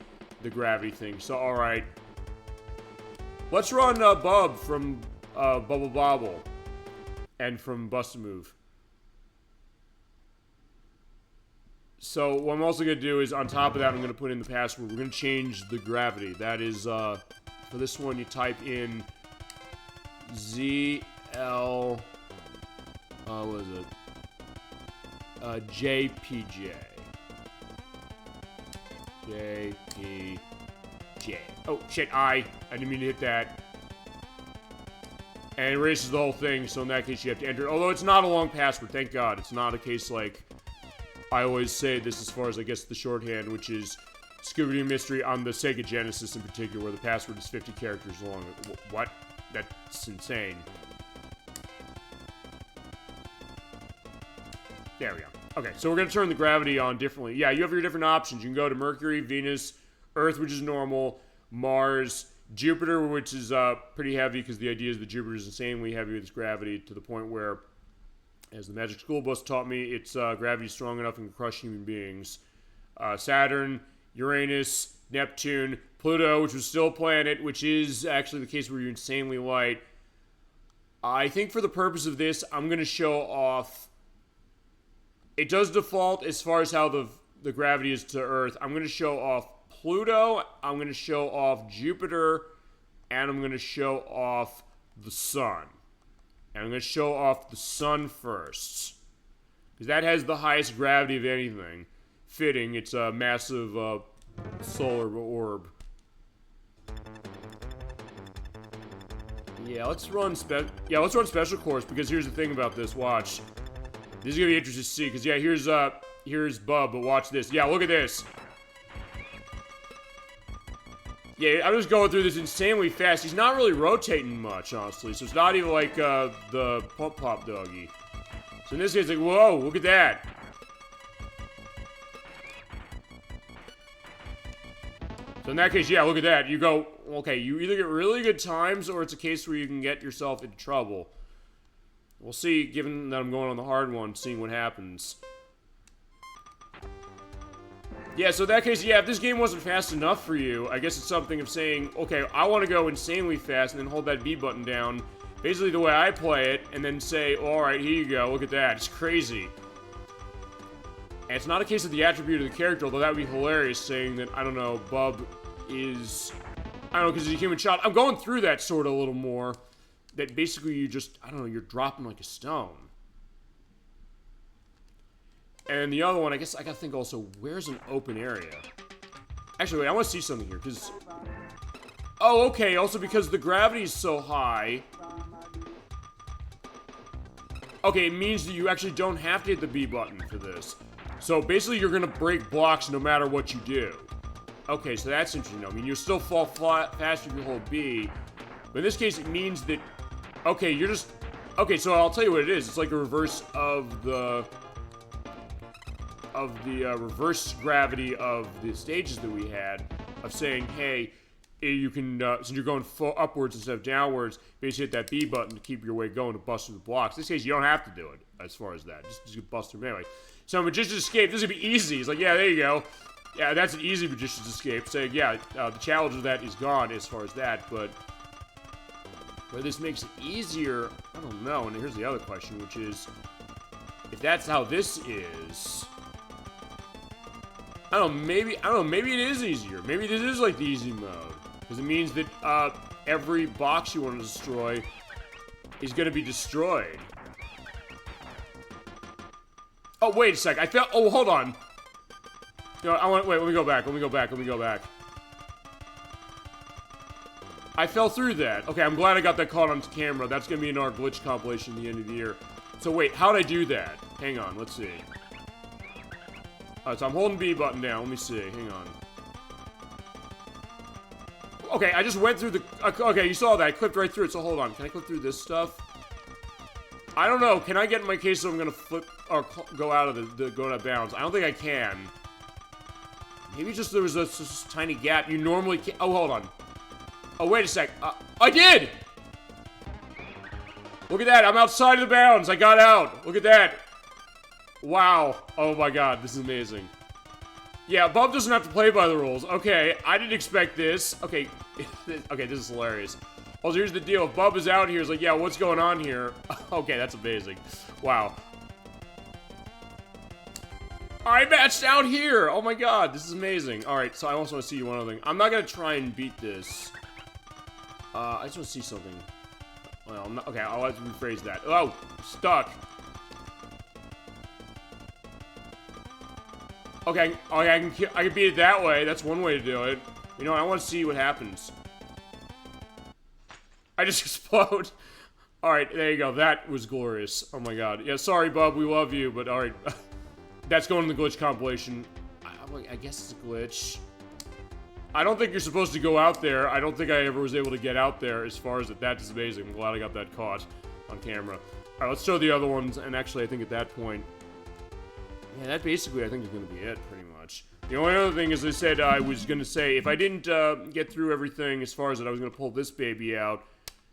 the gravity thing. So alright. Let's run Bub from Bubble Bobble and from Bust-A-Move. So what I'm also going to do is, on top of that, I'm going to put in the password. We're going to change the gravity. That is, for this one, you type in ZL, what is it? JPJ. JPJ. Oh, shit, I didn't mean to hit that. And it erases the whole thing, so in that case you have to enter it. Although it's not a long password, thank God. It's not a case like I always say this as far as, I guess, the shorthand, which is Scooby-Doo Mystery on the Sega Genesis in particular, where the password is 50 characters long. What? That's insane. There we go. Okay, so we're going to turn the gravity on differently. Yeah, you have your different options. You can go to Mercury, Venus, Earth, which is normal, Mars, Jupiter, which is pretty heavy, because the idea is that Jupiter is insanely heavy with its gravity, to the point where, as the Magic School Bus taught me, its gravity is strong enough and can crush human beings. Saturn, Uranus, Neptune, Pluto, which was still a planet, which is actually the case where you're insanely light. I think for the purpose of this, I'm going to show off. It does default as far as how the gravity is to Earth. I'm going to show off Pluto, I'm going to show off Jupiter, and I'm going to show off the Sun. And I'm going to show off the Sun first, because that has the highest gravity of anything. Fitting, it's a massive solar orb. Yeah, let's run special course, because here's the thing about this. Watch. This is going to be interesting to see, because yeah, here's Bub, but watch this. Yeah, look at this. Yeah, I'm just going through this insanely fast. He's not really rotating much, honestly. So it's not even like the Pump Pop Doggy. So in this case, like, whoa, look at that. So in that case, yeah, look at that. You go, okay, you either get really good times or it's a case where you can get yourself into trouble. We'll see, given that I'm going on the hard one, seeing what happens. Yeah, so in that case, yeah, if this game wasn't fast enough for you, I guess it's something of saying, okay, I want to go insanely fast and then hold that B button down, basically the way I play it, and then say, alright, here you go, look at that, it's crazy. And it's not a case of the attribute of the character, although that would be hilarious, saying that, I don't know, Bub is, I don't know, because he's a human child. I'm going through that sort of a little more, that basically you just, I don't know, you're dropping like a stone. And the other one, I guess I gotta think also, where's an open area? Actually, wait, I want to see something here, because... Oh, okay, also because the gravity is so high... Okay, it means that you actually don't have to hit the B button for this. So basically, you're gonna break blocks no matter what you do. Okay, so that's interesting. I mean, you'll still fall faster if you hold B. But in this case, it means that... Okay, you're just... Okay, so I'll tell you what it is. It's like a reverse of the... reverse gravity of the stages that we had, of saying, hey, you can, since you're going upwards instead of downwards, basically hit that B button to keep your way going to bust through the blocks. In this case, you don't have to do it, as far as that. Just bust through them anyway. So Magician's Escape, this is going to be easy. It's like, yeah, there you go. Yeah, that's an easy Magician's Escape. Saying, yeah, the challenge of that is gone as far as that, but where this makes it easier, I don't know. And here's the other question, which is, if that's how this is... I don't know, maybe it is easier. Maybe this is like the easy mode. Because it means that, every box you want to destroy is going to be destroyed. Oh, wait a sec. Oh, hold on. No, wait, let me go back. I fell through that. Okay, I'm glad I got that caught on camera. That's going to be in our glitch compilation at the end of the year. So wait, how'd I do that? Hang on, let's see. So I'm holding B button down. Let me see. Hang on. Okay, I just went through the... Okay, you saw that. I clipped right through it, so hold on. Can I clip through this stuff? I don't know. Can I get in my case so I'm gonna flip... Or go out of go out of bounds? I don't think I can. Maybe just there was this tiny gap. You normally can't... Oh, hold on. Oh, wait a sec. I did! Look at that. I'm outside of the bounds. I got out. Look at that. Wow. Oh my god, this is amazing. Yeah, Bub doesn't have to play by the rules. Okay, I didn't expect this. Okay, okay, this is hilarious. Also, here's the deal. If Bub is out here, he's like, yeah, what's going on here? Okay, that's amazing. Wow. I matched out here! Oh my god, this is amazing. Alright, so I also want to see one other thing. I'm not gonna try and beat this. I just want to see something. Well, I'm not, okay, I'll have to rephrase that. Oh, stuck. Okay, I can beat it that way. That's one way to do it. You know, I want to see what happens. I just explode. Alright, there you go. That was glorious. Oh my god. Yeah, sorry, Bub. We love you, but alright. That's going in the glitch compilation. I guess it's a glitch. I don't think you're supposed to go out there. I don't think I ever was able to get out there as far as that. That's amazing. I'm glad I got that caught on camera. Alright, let's show the other ones. And actually, I think at that point... Yeah, that basically, I think, is going to be it, pretty much. The only other thing is I said I was going to say, if I didn't get through everything as far as that, I was going to pull this baby out,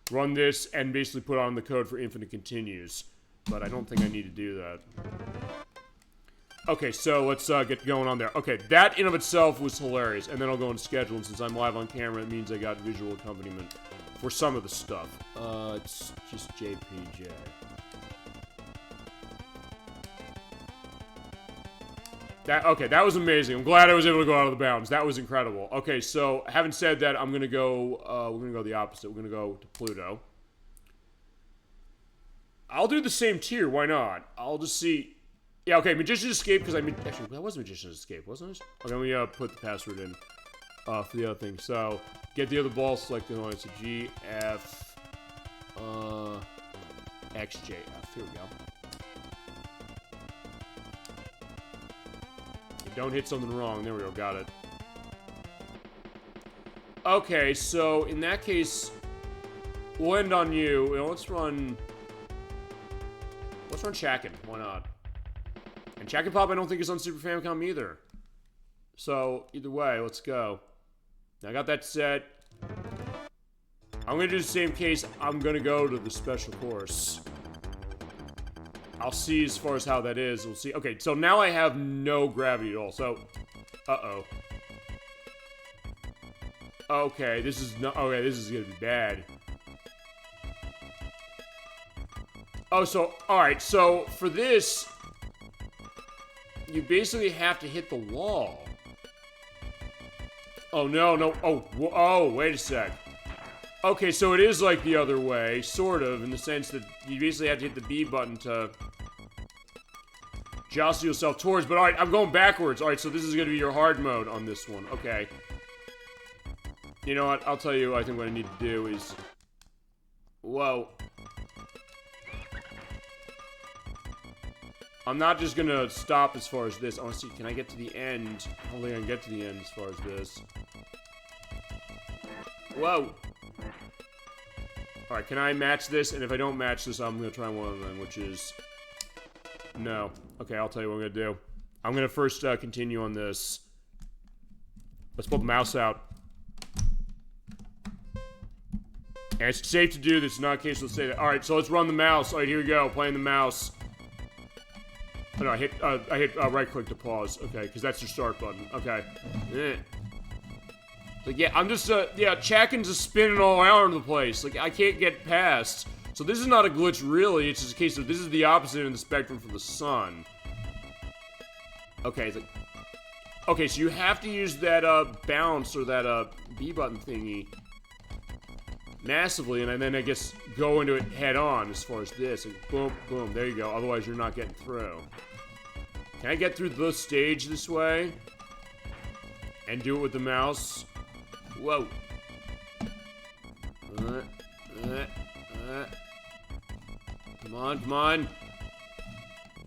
run this, and basically put on the code for infinite continues. But I don't think I need to do that. Okay, so let's get going on there. Okay, that in of itself was hilarious. And then I'll go and schedule, and since I'm live on camera, it means I got visual accompaniment for some of the stuff. It's just JPJ. Okay, that was amazing. I'm glad I was able to go out of the bounds. That was incredible. Okay, so having said that, I'm gonna go. We're gonna go the opposite. We're gonna go to Pluto. I'll do the same tier. Why not? I'll just see. Yeah. Okay. Magician's Escape because actually that was Magician's Escape, wasn't it? Okay. Let me put the password in for the other thing. So get the other ball selected on it. So G F X J F. Here we go. Don't hit something wrong. There we go. Got it. Okay, so in that case, we'll end on you. Let's run Chack'N. Why not? And Chack'N Pop I don't think is on Super Famicom either. So, either way, let's go. I got that set. I'm gonna do the same case. I'm gonna go to the special course. I'll see as far as how that is. We'll see. Okay, so now I have no gravity at all. So, uh-oh. Okay, this is not. Okay, this is gonna be bad. Oh, so all right. So for this, you basically have to hit the wall. Oh no, no. Oh, wait a sec. Okay, so it is like the other way, sort of, in the sense that you basically have to hit the B button to jostle yourself towards, but alright, I'm going backwards. Alright, so this is going to be your hard mode on this one. Okay. You know what? I'll tell you, I think what I need to do is... Whoa. I'm not just going to stop as far as this. I want to see, can I get to the end? I don't think I can get to the end as far as this. Whoa. Alright, can I match this? And if I don't match this, I'm going to try one of them, which is... No. Okay, I'll tell you what I'm going to do. I'm going to first continue on this. Let's pull the mouse out. And it's safe to do this. It's not a case, let's say that. Alright, so let's run the mouse. Alright, here we go. Playing the mouse. Oh, no, I hit right-click to pause. Okay, because that's your start button. Okay. Like, yeah, I'm just, yeah, Chack'N's just spinning all around the place. Like, I can't get past. So this is not a glitch, really. It's just a case of this is the opposite end of the spectrum from the sun. Okay, it's like... Okay, so you have to use that, bounce or that, B button thingy massively, and then, I guess, go into it head-on as far as this. And boom, boom, there you go. Otherwise, you're not getting through. Can I get through the stage this way? And do it with the mouse? Whoa. Come on, come on.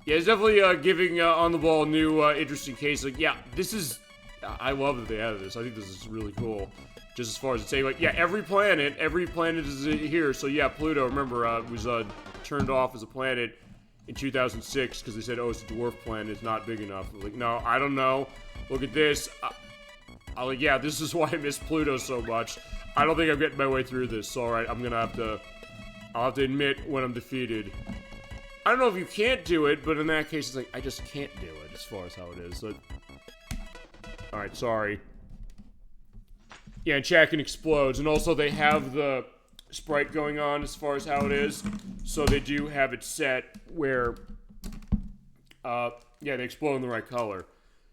Yeah, it's definitely giving On the Ball a new interesting case. Like, yeah, this is... I love that they added this. I think this is really cool. Just as far as it's saying, like, yeah, every planet is here. So, yeah, Pluto, remember, was turned off as a planet in 2006 because they said, oh, it's a dwarf planet. It's not big enough. Like, no, I don't know. Look at this. I'm like, yeah, this is why I miss Pluto so much. I don't think I'm getting my way through this. So, alright, I'm gonna have to... I'll have to admit when I'm defeated. I don't know if you can't do it, but in that case, it's like, I just can't do it as far as how it is. So, alright, sorry. Yeah, and Chack'N explodes. And also, they have the sprite going on as far as how it is. So they do have it set where, yeah, they explode in the right color.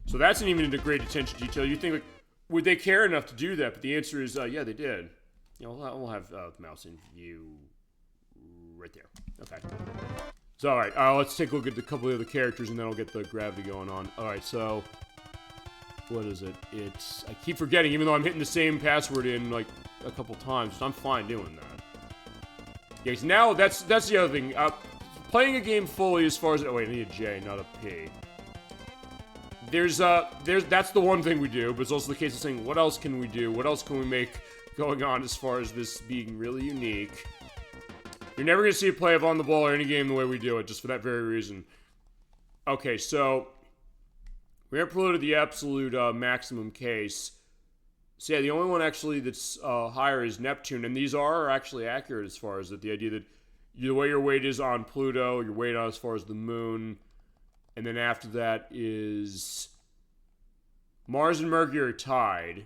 So that's an even into great attention to detail. You think, like, would they care enough to do that? But the answer is, yeah, they did. You know, we'll have the mouse in view right there. Okay. So, alright, let's take a look at a couple of the characters, and then I'll get the gravity going on. Alright, so... What is it? It's... I keep forgetting, even though I'm hitting the same password in, like, a couple times. So I'm fine doing that. Yeah, 'cause now, that's the other thing. Playing a game fully as far as... Oh, wait, I need a J, not a P. That's the one thing we do, but it's also the case of saying, what else can we do? What else can we make going on as far as this being really unique? You're never going to see a play of On the Ball or any game the way we do it, just for that very reason. Okay, so... We're going to promote the absolute maximum case. So yeah, the only one actually that's higher is Neptune, and these are actually accurate as far as the idea that the way your weight is on Pluto, your weight on as far as the moon, and then after that is Mars and Mercury are tied.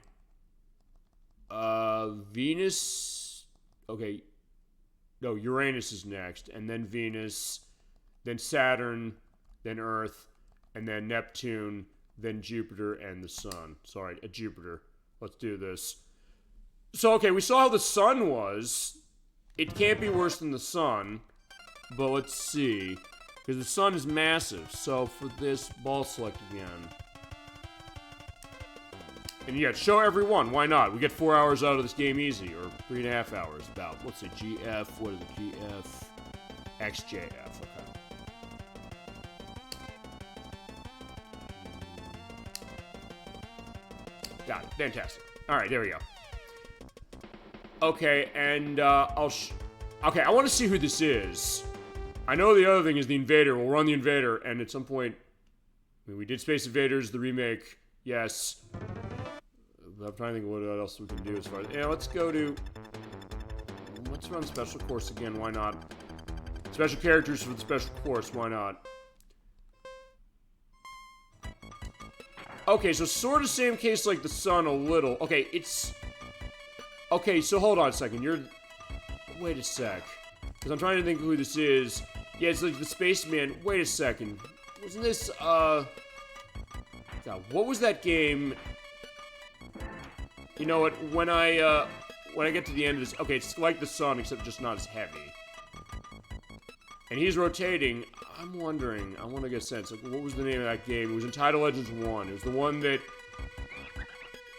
Venus, okay, no, Uranus is next, and then Venus, then Saturn, then Earth, and then Neptune, then Jupiter, and the Sun. Sorry, Jupiter. Let's do this. So, okay, we saw how the Sun was. It can't be worse than the Sun, but let's see. Because the Sun is massive, so for this, ball select again. And yeah, show everyone, why not? We get 4 hours out of this game easy, or 3.5 hours about. Let's say GF, what is it, GF, XJF, okay. Got it. Fantastic. Alright, there we go. Okay, and, okay, I want to see who this is. I know the other thing is the Invader. We'll run the Invader, and at some point... I mean, we did Space Invaders, the remake. Yes. I'm trying to think of what else we can do as far as... Yeah, let's go to... Let's run special course again, why not? Special characters for the special course, why not? Okay, so sort of same case like the sun a little. Okay, it's... Okay, so hold on a second, you're... Wait a sec. Because I'm trying to think who this is. Yeah, it's like the spaceman. Wait a second. Wasn't this, God, what was that game? You know what, when I get to the end of this... Okay, it's like the sun, except just not as heavy. And he's rotating. I'm wondering, I want to get a sense. Like, what was the name of that game? It was in Title Legends 1. It was the one that...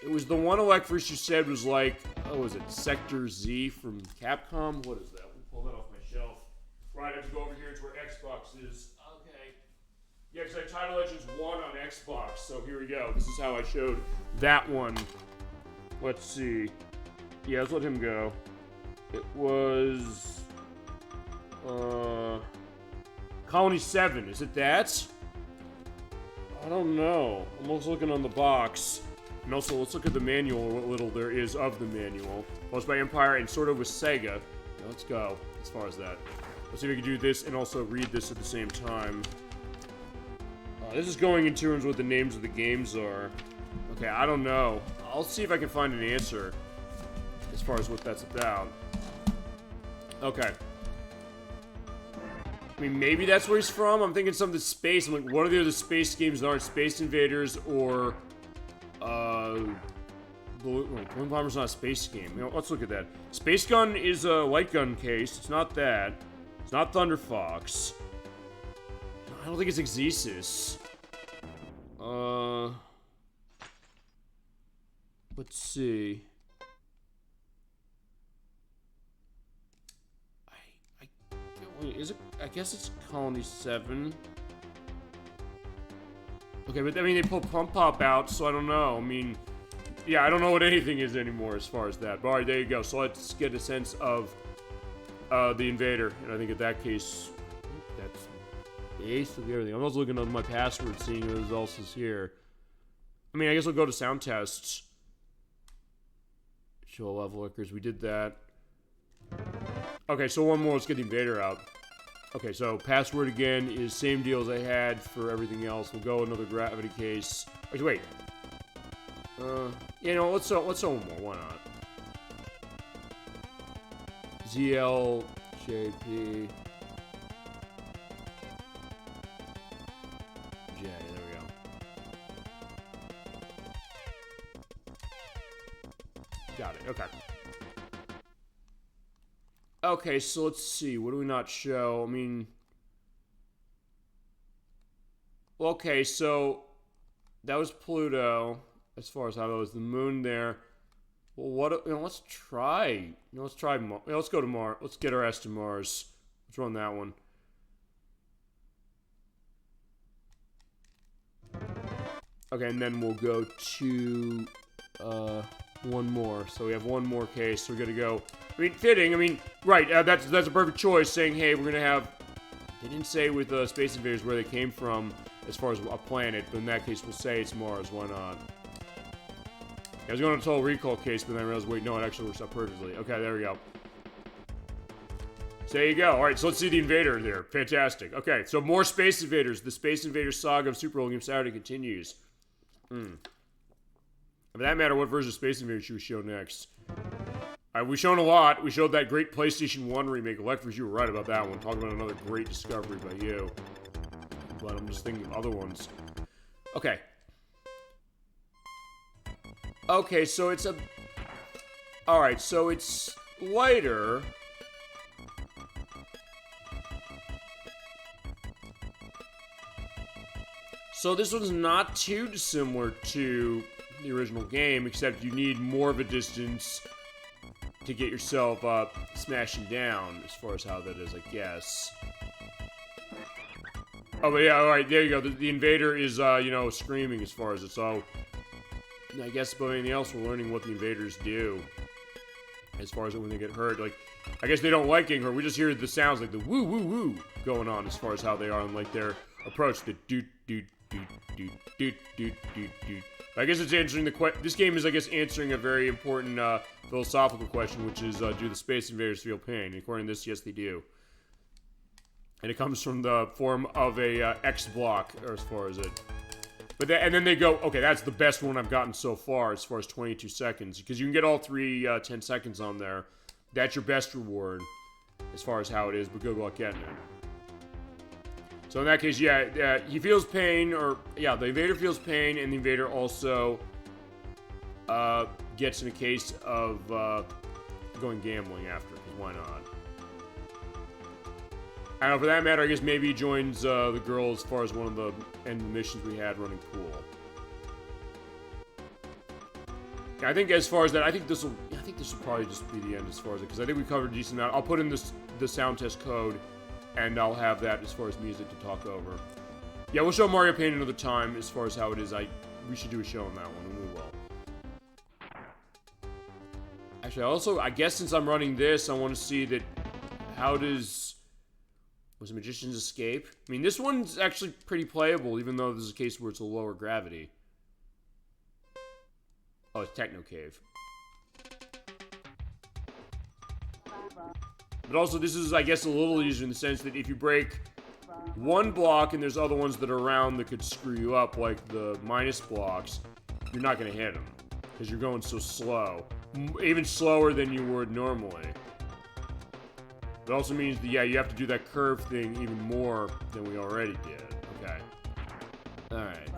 It was the one, Electris, you said was like... Oh, was it Sector Z from Capcom? What is that? We'll pull that off my shelf. Right, I have to go over here to where Xbox is. Okay. Yeah, because I had Title Legends 1 on Xbox, so here we go. This is how I showed that one. Let's see. Yeah, let's let him go. It was... Colony 7, is it that? I don't know. I'm also looking on the box. And also, let's look at the manual, what little there is of the manual. Published by Empire and sort of with Sega. Yeah, let's go, as far as that. Let's see if we can do this and also read this at the same time. This is going in terms of what the names of the games are. Okay, I don't know. I'll see if I can find an answer as far as what that's about. Okay. I mean, maybe that's where he's from. I'm thinking something space. I'm like, what are the other space games that aren't Space Invaders or... Balloon Bomber's not a space game. You know, let's look at that. Space Gun is a light gun case. It's not that. It's not Thunder Fox. I don't think it's Exesis. Let's see. Is it? I guess it's Colony 7. Okay, but I mean, they pulled Pump Pop out, so I don't know. I mean, yeah, I don't know what anything is anymore as far as that. But alright, there you go. So let's get a sense of the Invader. And I think in that case, that's basically everything. I'm also looking at my password, seeing what else is here. I mean, I guess we'll go to sound tests. Show level workers. We did that. Okay, so one more. Let's get the Invader out. Okay, so password again is same deal as I had for everything else. We'll go another gravity case. Actually, wait. You know, let's show one more. Why not? ZLJP. J. There we go. Got it. Okay. Okay, so let's see. What do we not show? I mean... Okay, so... That was Pluto, as far as how that was the moon there. Well, what... You know, let's try... You know, let's try... let's go to Mars. Let's get our ass to Mars. Let's run that one. Okay, and then we'll go to... one more. So we have one more case. So we're gonna go... I mean, fitting. I mean, right. That's a perfect choice. Saying, hey, we're gonna have. They didn't say with Space Invaders where they came from as far as a planet, but in that case, we'll say it's Mars. Why not? I was going to Total Recall case, but then I realized, wait, no, it actually works out perfectly. Okay, there we go. So there you go. All right, so let's see the Invader there. Fantastic. Okay, so more Space Invaders. The Space Invaders saga of Super Bowl Game Saturday continues. For that matter, what version of Space Invaders should we show next? We've shown a lot. We showed that great PlayStation 1 remake. Electris, you were right about that one. Talking about another great discovery by you. But I'm just thinking of other ones. Okay. Okay, so it's a... Alright, so it's lighter. So this one's not too dissimilar to the original game, except you need more of a distance to get yourself smashing down, as far as how that is, I guess. Oh, but yeah, alright, there you go. The Invader is, you know, screaming as far as it's all... I guess, but anything else, we're learning what the Invaders do. As far as when they get hurt. Like, I guess they don't like getting hurt. We just hear the sounds, like the woo-woo-woo going on, as far as how they are, and like their approach, the doot-doot, I guess it's answering the this game is, I guess, answering a very important philosophical question, which is, do the Space Invaders feel pain? And according to this, yes, they do. And it comes from the form of a X block, or as far as it. But and then they go, okay, that's the best one I've gotten so far, as far as 22 seconds, because you can get all three 10 seconds on there. That's your best reward, as far as how it is. But good luck getting it. So in that case, yeah, he feels pain, or yeah, the invader feels pain, and the invader also gets in a case of going gambling after, because why not? I don't know, for that matter, I guess maybe he joins the girl as far as one of the end missions we had running pool. Yeah, I think as far as that, I think this will probably just be the end as far as it, because I think we covered a decent amount. I'll put in the sound test code, and I'll have that as far as music to talk over. Yeah, we'll show Mario Paint another time as far as how it is. We should do a show on that one, and we will. Actually, I guess since I'm running this, I want to see that, how does... Was Magician's Escape? I mean, this one's actually pretty playable, even though this is a case where it's a lower gravity. Oh, it's Techno Cave. But also, this is, I guess, a little easier in the sense that if you break one block and there's other ones that are around that could screw you up, like the minus blocks, you're not going to hit them, because you're going so slow. Even slower than you would normally. It also means that, yeah, you have to do that curve thing even more than we already did. Okay. Alright.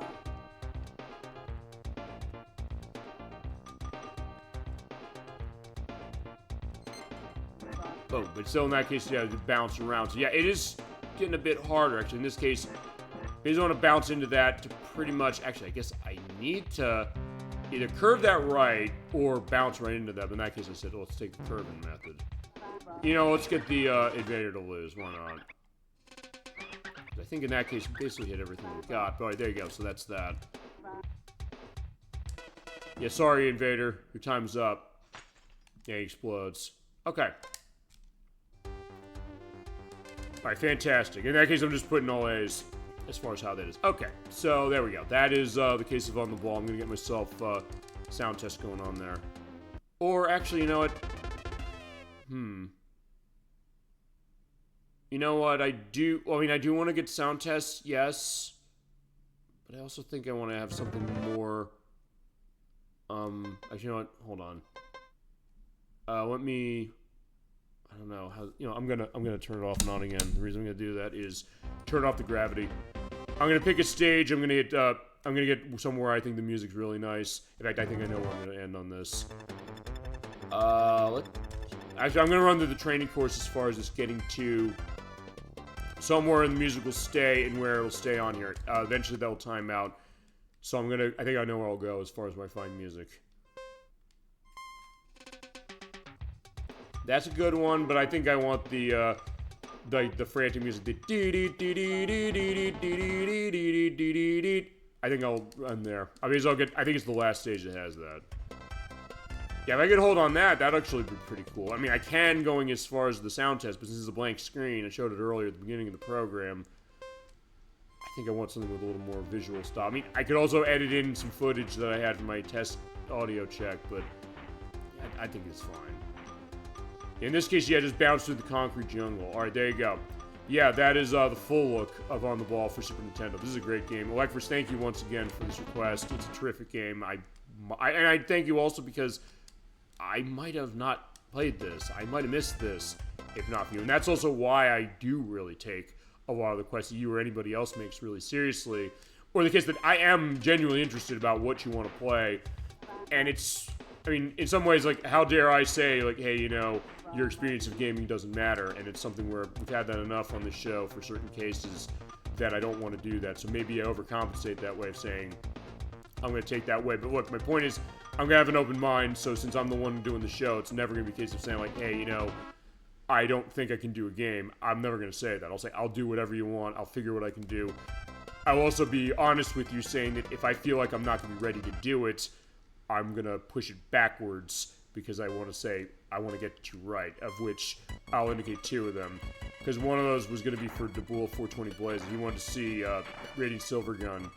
Oh, but still in that case, yeah, you bounce around. So yeah, it is getting a bit harder, actually. In this case, I just want to bounce into that to pretty much... Actually, I guess I need to either curve that right or bounce right into that. But in that case, I said, well, let's take the curving method. You know, let's get the invader to lose. Why not? I think in that case, we basically hit everything we got. But, all right, there you go. So that's that. Yeah, sorry, invader. Your time's up. Yeah, he explodes. Okay. Alright, fantastic. In that case, I'm just putting all A's as far as how that is. Okay, so there we go. That is the case of On the Ball. I'm going to get myself sound test going on there. Or, actually, you know what? You know what? I do want to get sound tests, yes. But I also think I want to have something more... Actually, you know what? Hold on. Let me... I don't know how, you know, I'm gonna turn it off and on again. The reason I'm gonna do that is turn off the gravity. I'm gonna pick a stage. I'm gonna get somewhere I think the music's really nice. In fact, I think I know where I'm gonna end on this. Actually, I'm gonna run through the training course as far as just getting to somewhere in the music will stay and where it'll stay on here. Eventually that'll time out. So I think I know where I'll go as far as where I find music. That's a good one, but I think I want the frantic music. I think I'll run there. I mean, I think it's the last stage that has that. Yeah, if I could hold on that'd actually be pretty cool. I mean, I can going as far as the sound test, but since it's a blank screen, I showed it earlier at the beginning of the program. I think I want something with a little more visual stuff. I mean, I could also edit in some footage that I had from my test audio check, but I think it's fine. In this case, yeah, just bounce through the concrete jungle. Alright, there you go. Yeah, that is the full look of On the Ball for Super Nintendo. This is a great game. Electris, thank you once again for this request. It's a terrific game. And I thank you also because I might have not played this. I might have missed this if not for you. And that's also why I do really take a lot of the quests that you or anybody else makes really seriously. Or the case that I am genuinely interested about what you want to play. And it's, I mean, in some ways, like, how dare I say, like, hey, you know, your experience of gaming doesn't matter, and it's something where we've had that enough on the show for certain cases that I don't want to do that. So maybe I overcompensate that way of saying, I'm going to take that way. But look, my point is, I'm going to have an open mind, so since I'm the one doing the show, it's never going to be a case of saying, like, hey, you know, I don't think I can do a game. I'm never going to say that. I'll say, I'll do whatever you want. I'll figure what I can do. I'll also be honest with you, saying that if I feel like I'm not going to be ready to do it, I'm going to push it backwards, because I want to say, I want to get you right, of which I'll indicate 2 of them. because one of those was going to be for Dabula 420 Blaze, and he wanted to see Radiant Silver Gun.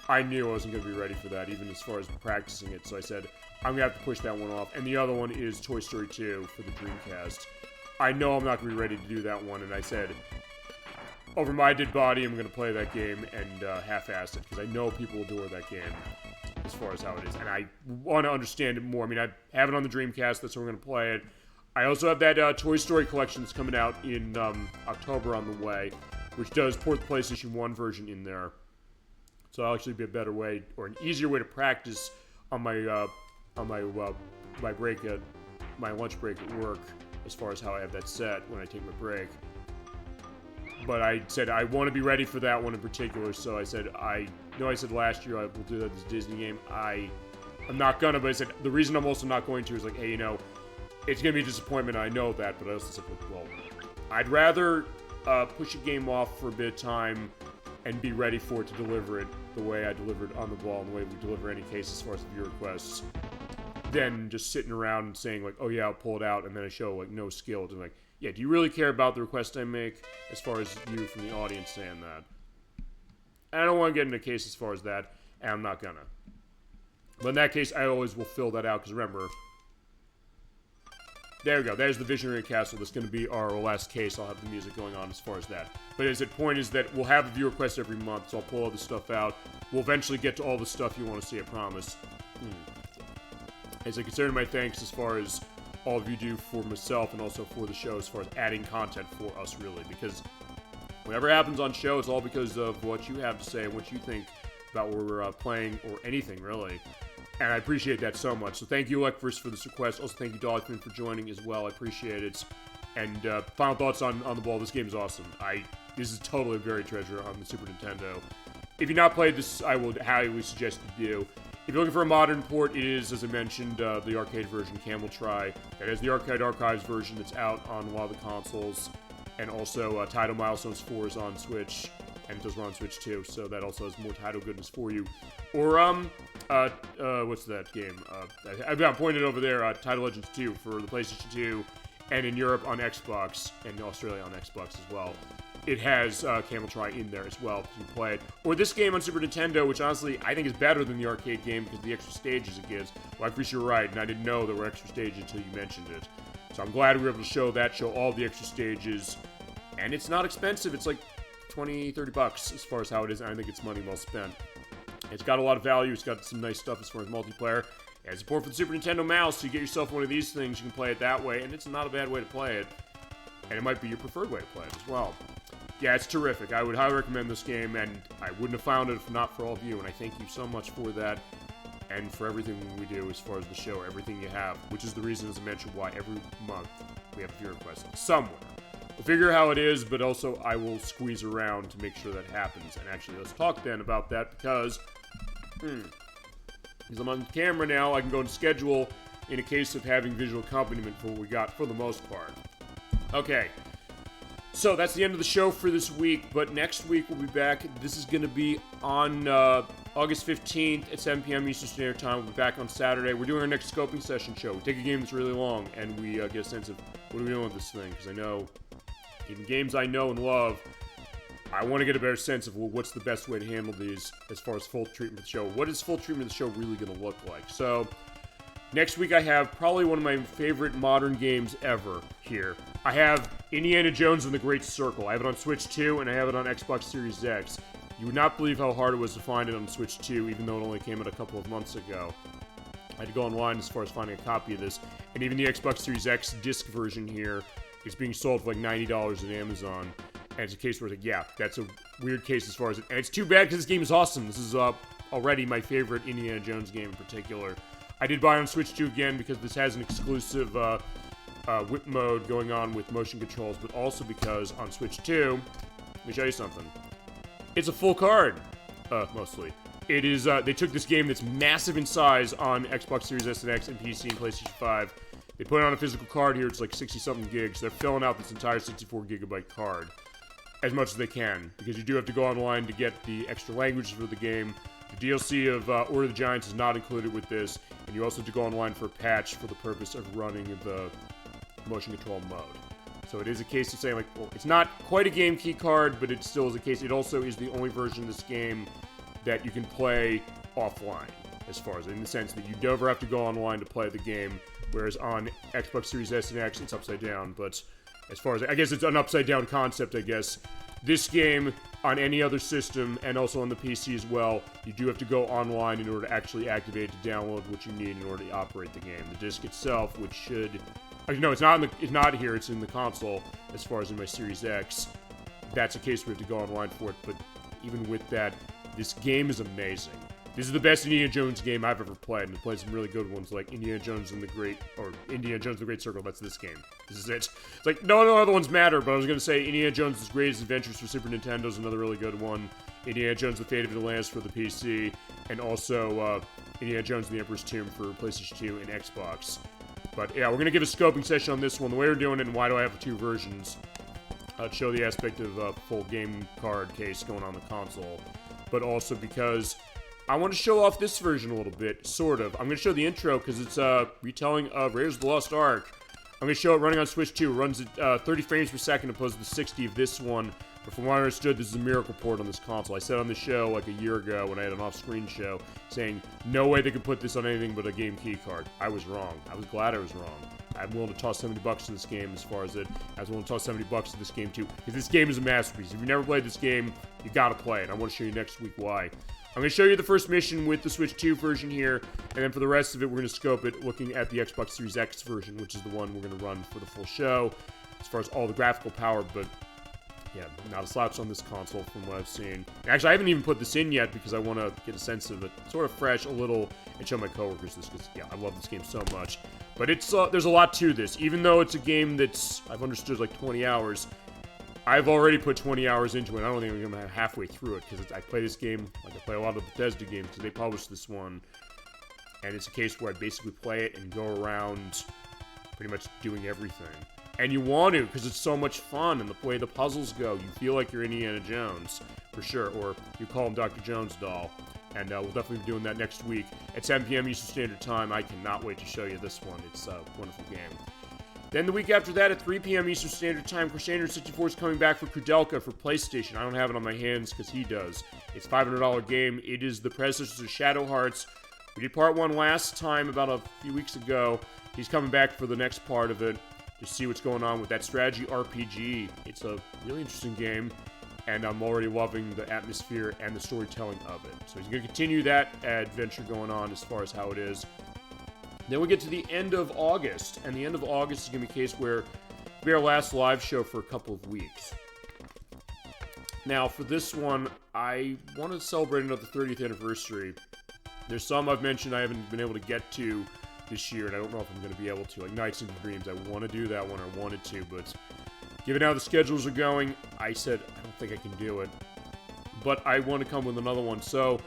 I knew I wasn't going to be ready for that, even as far as practicing it, so I said, I'm going to have to push that one off. And the other one is Toy Story 2 for the Dreamcast. I know I'm not going to be ready to do that one, and I said, over my dead body, I'm going to play that game and half-ass it, because I know people will adore that game as far as how it is. And I want to understand it more. I mean, I have it on the Dreamcast, that's where we're going to play it. I also have that Toy Story collection that's coming out in October on the way, which does port the PlayStation 1 version in there. So that'll actually be a better way, or an easier way to practice on my break at my lunch break at work, as far as how I have that set when I take my break. But I said I want to be ready for that one in particular, so I said I said last year I will do that this Disney game. I'm not gonna, but I said the reason I'm also not going to is like, hey, it's gonna be a disappointment. I know that, but I also said, well, I'd rather push a game off for a bit of time and be ready for it to deliver it the way I delivered On the Ball and the way we deliver any case as far as the viewer requests, than just sitting around and saying like, oh yeah, I'll pull it out, and then I show like no skill. And like, yeah, do you really care about the request I make as far as you from the audience saying that? And I don't want to get into a case as far as that, and I'm not gonna. But in that case, I always will fill that out, because remember, there we go. There's the Visionary Castle. That's going to be our last case. I'll have the music going on as far as that. But the point is that we'll have a viewer request every month, so I'll pull all this stuff out. We'll eventually get to all the stuff you want to see, I promise. As I consider my thanks as far as all of you do for myself and also for the show as far as adding content for us, really. Because whatever happens on show, it's all because of what you have to say and what you think about what we're playing, or anything, really. And I appreciate that so much. So thank you, Electverse, for this request. Also, thank you, Dolphin, for joining as well. I appreciate it. And final thoughts on the ball. This game is awesome. This is totally a buried treasure on the Super Nintendo. If you've not played this, I would highly suggest you do. If you're looking for a modern port, it is, as I mentioned, the arcade version, Camel Try. That is the Arcade Archives version that's out on a lot of the consoles. And also, Tidal Milestones 4 is on Switch. And it does run on Switch too, so that also has more title goodness for you. Or, what's that game? I've got pointed over there, Title Legends 2 for the PlayStation 2, and in Europe on Xbox, and in Australia on Xbox as well. It has Camel Try in there as well, if you play it. Or this game on Super Nintendo, which honestly I think is better than the arcade game because of the extra stages it gives. Well, I appreciate you're right, and I didn't know there were extra stages until you mentioned it. So I'm glad we were able to show all the extra stages. And it's not expensive, it's like 20, $30 as far as how it is, and I think it's money well spent. It's got a lot of value, it's got some nice stuff as far as multiplayer. It has support for the Super Nintendo mouse, so you get yourself one of these things, you can play it that way, and it's not a bad way to play it. And it might be your preferred way to play it as well. Yeah, it's terrific. I would highly recommend this game, and I wouldn't have found it if not for all of you, and I thank you so much for that, and for everything we do as far as the show, everything you have, which is the reason, as I mentioned, why every month we have a viewer request somewhere. We'll figure how it is, but also I will squeeze around to make sure that happens. And actually, let's talk then about that, because I'm on camera now, I can go and schedule in a case of having visual accompaniment for what we got for the most part. Okay, so that's the end of the show for this week, but next week we'll be back. This is going to be on August 15th at 7 p.m. Eastern Standard Time. We'll be back on Saturday. We're doing our next scoping session show. We take a game that's really long, and we get a sense of what are we doing with this thing, because I know in games I know and love, I want to get a better sense of what's the best way to handle these as far as full treatment of the show. What is full treatment of the show really going to look like? So, next week I have probably one of my favorite modern games ever here. I have Indiana Jones and the Great Circle. I have it on Switch 2, and I have it on Xbox Series X. You would not believe how hard it was to find it on Switch 2, even though it only came out a couple of months ago. I had to go online as far as finding a copy of this. And even the Xbox Series X disc version here is being sold for like $90 at Amazon. And it's a case where it's like, yeah, that's a weird case as far as it. And it's too bad because this game is awesome. This is already my favorite Indiana Jones game in particular. I did buy it on Switch 2 again because this has an exclusive whip mode going on with motion controls, but also because on Switch 2, let me show you something. It's a full card, mostly. It is, they took this game that's massive in size on Xbox Series S and X and PC and PlayStation 5. They put it on a physical card here, it's like 60-something gigs. They're filling out this entire 64-gigabyte card as much as they can, because you do have to go online to get the extra languages for the game. The DLC of Order of the Giants is not included with this, and you also have to go online for a patch for the purpose of running the motion control mode. So it is a case of saying, like, well, it's not quite a game key card, but it still is a case. It also is the only version of this game that you can play offline, as far as in the sense that you never have to go online to play the game, whereas on Xbox Series S and X, it's upside down. But as far as, I guess it's an upside down concept, I guess. This game, on any other system, and also on the PC as well, you do have to go online in order to actually activate to download what you need in order to operate the game. The disc itself, which should... No, it's not here, it's in the console, as far as in my Series X. That's a case we have to go online for it, but even with that, this game is amazing. This is the best Indiana Jones game I've ever played, and I've played some really good ones like Indiana Jones and the Great Circle. That's this game. This is it. It's like, no other ones matter, but I was going to say Indiana Jones' Greatest Adventures for Super Nintendo is another really good one. Indiana Jones: The Fate of Atlantis for the PC, and also Indiana Jones and the Emperor's Tomb for PlayStation 2 and Xbox. But yeah, we're going to give a scoping session on this one. The way we're doing it and why do I have two versions, to show the aspect of full game card case going on the console, but also because I want to show off this version a little bit, sort of. I'm going to show the intro because it's a retelling of Raiders of the Lost Ark. I'm going to show it running on Switch 2. It runs at 30 frames per second opposed to the 60 of this one. But from what I understood, this is a miracle port on this console. I said on the show like a year ago when I had an off-screen show saying no way they could put this on anything but a game key card. I was wrong. I was glad I was wrong. I'm willing to toss $70 to this game as far as it. I was willing to toss $70 to this game too. Because this game is a masterpiece. If you've never played this game, you gotta play it. I want to show you next week why. I'm going to show you the first mission with the Switch 2 version here, and then for the rest of it, we're going to scope it looking at the Xbox Series X version, which is the one we're going to run for the full show, as far as all the graphical power, but yeah, not a slouch on this console from what I've seen. Actually, I haven't even put this in yet because I want to get a sense of it, sort of fresh, a little, and show my coworkers this, because, yeah, I love this game so much. But it's there's a lot to this, even though it's a game that's, I've understood, like 20 hours, I've already put 20 hours into it. I don't think I'm going to have halfway through it, because I play this game like I play a lot of Bethesda games, because they published this one. And it's a case where I basically play it and go around pretty much doing everything. And you want to, because it's so much fun, and the way the puzzles go, you feel like you're Indiana Jones, for sure. Or you call him Dr. Jones doll. And we'll definitely be doing that next week at 7 p.m. Eastern Standard Time. I cannot wait to show you this one. It's a wonderful game. Then the week after that, at 3 p.m. Eastern Standard Time, Crusader 64 is coming back for Krudelka for PlayStation. I don't have it on my hands because he does. It's a $500 game. It is the predecessor to Shadow Hearts. We did part 1 last time, about a few weeks ago. He's coming back for the next part of it to see what's going on with that strategy RPG. It's a really interesting game, and I'm already loving the atmosphere and the storytelling of it. So he's going to continue that adventure going on as far as how it is. Then we get to the end of August, and the end of August is going to be a case where it'll be our last live show for a couple of weeks. Now, for this one, I want to celebrate another 30th anniversary. There's some I've mentioned I haven't been able to get to this year, and I don't know if I'm going to be able to. Like Nights into Dreams, I want to do that one, I wanted to, but given how the schedules are going, I said I don't think I can do it. But I want to come with another one, so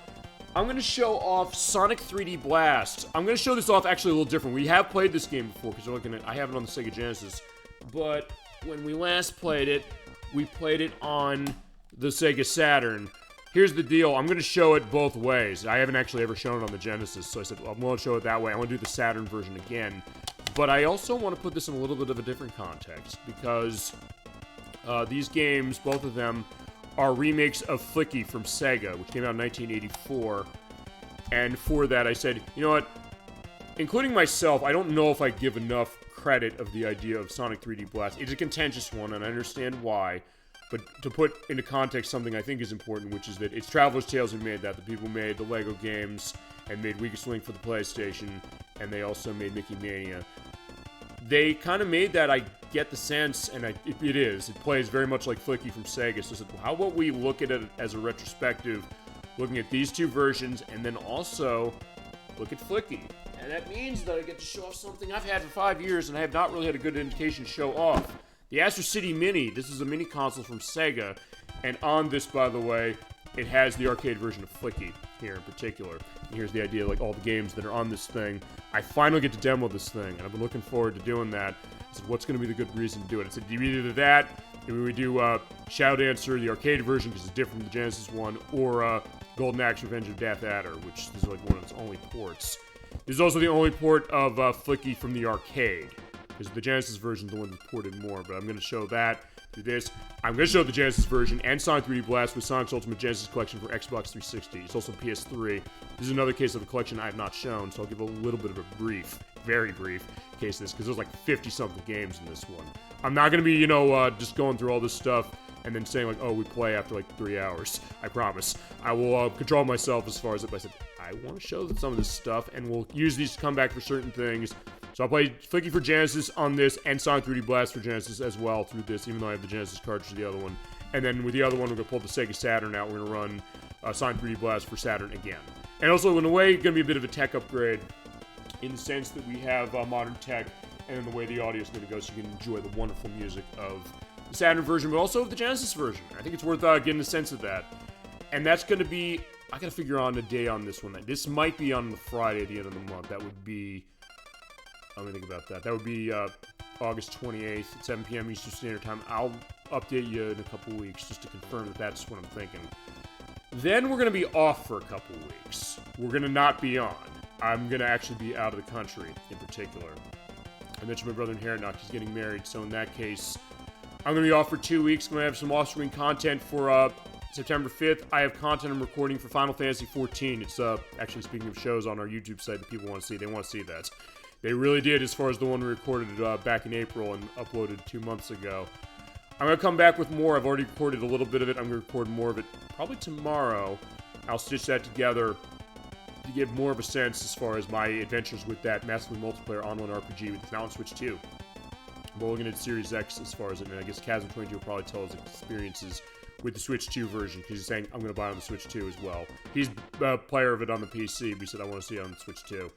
I'm going to show off Sonic 3D Blast. I'm going to show this off actually a little different. We have played this game before, because I have it on the Sega Genesis. But when we last played it, we played it on the Sega Saturn. Here's the deal. I'm going to show it both ways. I haven't actually ever shown it on the Genesis, so I said, well, I'm going to show it that way. I want to do the Saturn version again. But I also want to put this in a little bit of a different context, because these games, both of them, are remakes of Flicky from Sega, which came out in 1984. And for that, I said, you know what? Including myself, I don't know if I give enough credit of the idea of Sonic 3D Blast. It's a contentious one, and I understand why. But to put into context something I think is important, which is that it's Traveler's Tales who made that. The people who made the Lego games and made Weakest Link for the PlayStation, and they also made Mickey Mania. They kind of made that, I get the sense, and it is. It plays very much like Flicky from Sega. So I said, well, how about we look at it as a retrospective, looking at these two versions, and then also look at Flicky. And that means that I get to show off something I've had for 5 years, and I have not really had a good indication to show off. The Astro City Mini. This is a mini console from Sega, and on this, by the way, it has the arcade version of Flicky here in particular. And here's the idea, like all the games that are on this thing. I finally get to demo this thing, and I've been looking forward to doing that. I said, what's going to be the good reason to do it? I said, either that, maybe we do Shadow Dancer, the arcade version, because it's different from the Genesis one, or Golden Axe Revenge of Death Adder, which is like one of its only ports. This is also the only port of Flicky from the arcade. because the Genesis version is the one that's ported more, but I'm going to show that through this. I'm going to show the Genesis version and Sonic 3D Blast with Sonic's Ultimate Genesis Collection for Xbox 360. It's also PS3. This is another case of a collection I have not shown, so I'll give a little bit of a brief, very brief case of this, because there's like 50-something games in this one. I'm not going to be, just going through all this stuff and then saying like, oh, we play after like 3 hours. I promise. I will control myself as far as if I said, I want to show some of this stuff, and we'll use these to come back for certain things. So I'll play Flicky for Genesis on this, and Sonic 3D Blast for Genesis as well through this, even though I have the Genesis cartridge for the other one. And then with the other one, we're going to pull the Sega Saturn out. We're going to run Sonic 3D Blast for Saturn again. And also, in a way, going to be a bit of a tech upgrade in the sense that we have modern tech, and then the way the audio is going to go, so you can enjoy the wonderful music of the Saturn version, but also of the Genesis version. I think it's worth getting a sense of that. And that's going to be, I got to figure on a day on this one. This might be on the Friday at the end of the month. That would be, let me think about that. That would be August 28th at 7 p.m. Eastern Standard Time. I'll update you in a couple weeks just to confirm that that's what I'm thinking. Then we're going to be off for a couple weeks. We're going to not be on. I'm going to actually be out of the country in particular. I mentioned my brother in Harrogate, he's getting married, so in that case, I'm going to be off for 2 weeks. I'm going to have some off-screen content for September 5th. I have content I'm recording for Final Fantasy XIV. It's actually, speaking of shows on our YouTube site that people want to see, they want to see that. They really did, as far as the one we recorded back in April and uploaded 2 months ago. I'm going to come back with more. I've already recorded a little bit of it. I'm going to record more of it probably tomorrow. I'll stitch that together to give more of a sense as far as my adventures with that massively multiplayer online RPG, which is now on Switch 2. We're looking at Series X as far as it, and I guess Chasm22 will probably tell his experiences with the Switch 2 version, because he's saying, I'm going to buy it on the Switch 2 as well. He's a player of it on the PC, but he said, I want to see it on the Switch 2,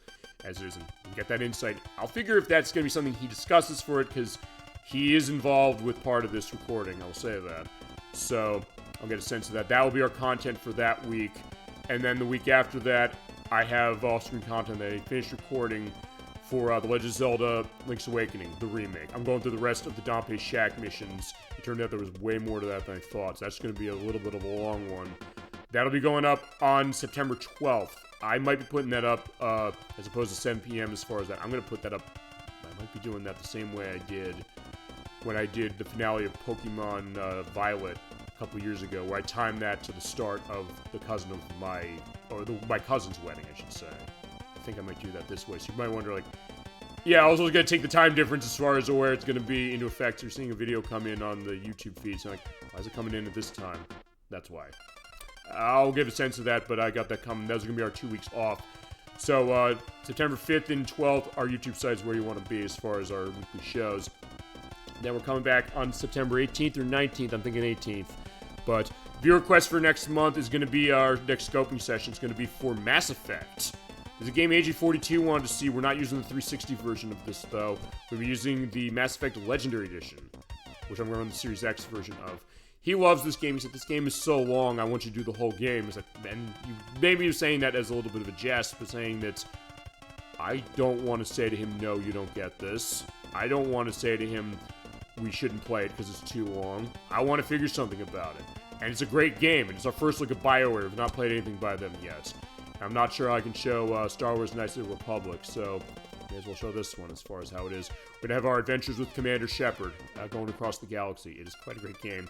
as it is, and get that insight. I'll figure if that's going to be something he discusses for it, because he is involved with part of this recording, I'll say that. So, I'll get a sense of that. That will be our content for that week, and then the week after that, I have off-screen content that I finished recording for The Legend of Zelda Link's Awakening, the remake. I'm going through the rest of the Dompe Shack missions. It turned out there was way more to that than I thought, so that's going to be a little bit of a long one. That'll be going up on September 12th. I might be putting that up as opposed to 7 p.m. as far as that. I'm going to put that up. I might be doing that the same way I did when I did the finale of Pokemon Violet a couple years ago, where I timed that to the start of the cousin of my cousin's wedding, I should say. I think I might do that this way. So you might wonder, like, yeah, I was also going to take the time difference as far as where it's going to be into effect. So you're seeing a video come in on the YouTube feed. So like, why is it coming in at this time? That's why. I'll give a sense of that, but I got that coming. Those are going to be our 2 weeks off. So September 5th and 12th, our YouTube site is where you want to be as far as our weekly shows. Then we're coming back on September 18th or 19th. I'm thinking 18th. But viewer request for next month is going to be our next scoping session. It's going to be for Mass Effect. There's a game AG42 wanted to see. We're not using the 360 version of this, though. We'll be using the Mass Effect Legendary Edition, which I'm going to run the Series X version of. He loves this game. He said, this game is so long, I want you to do the whole game. He's like, and you, maybe you're saying that as a little bit of a jest, but saying that I don't want to say to him, no, you don't get this. I don't want to say to him, we shouldn't play it because it's too long. I want to figure something about it. And it's a great game, and it's our first look at BioWare. We've not played anything by them yet. I'm not sure I can show Star Wars Knights of the Republic, so may as well show this one as far as how it is. We're going to have our adventures with Commander Shepard going across the galaxy. It is quite a great game,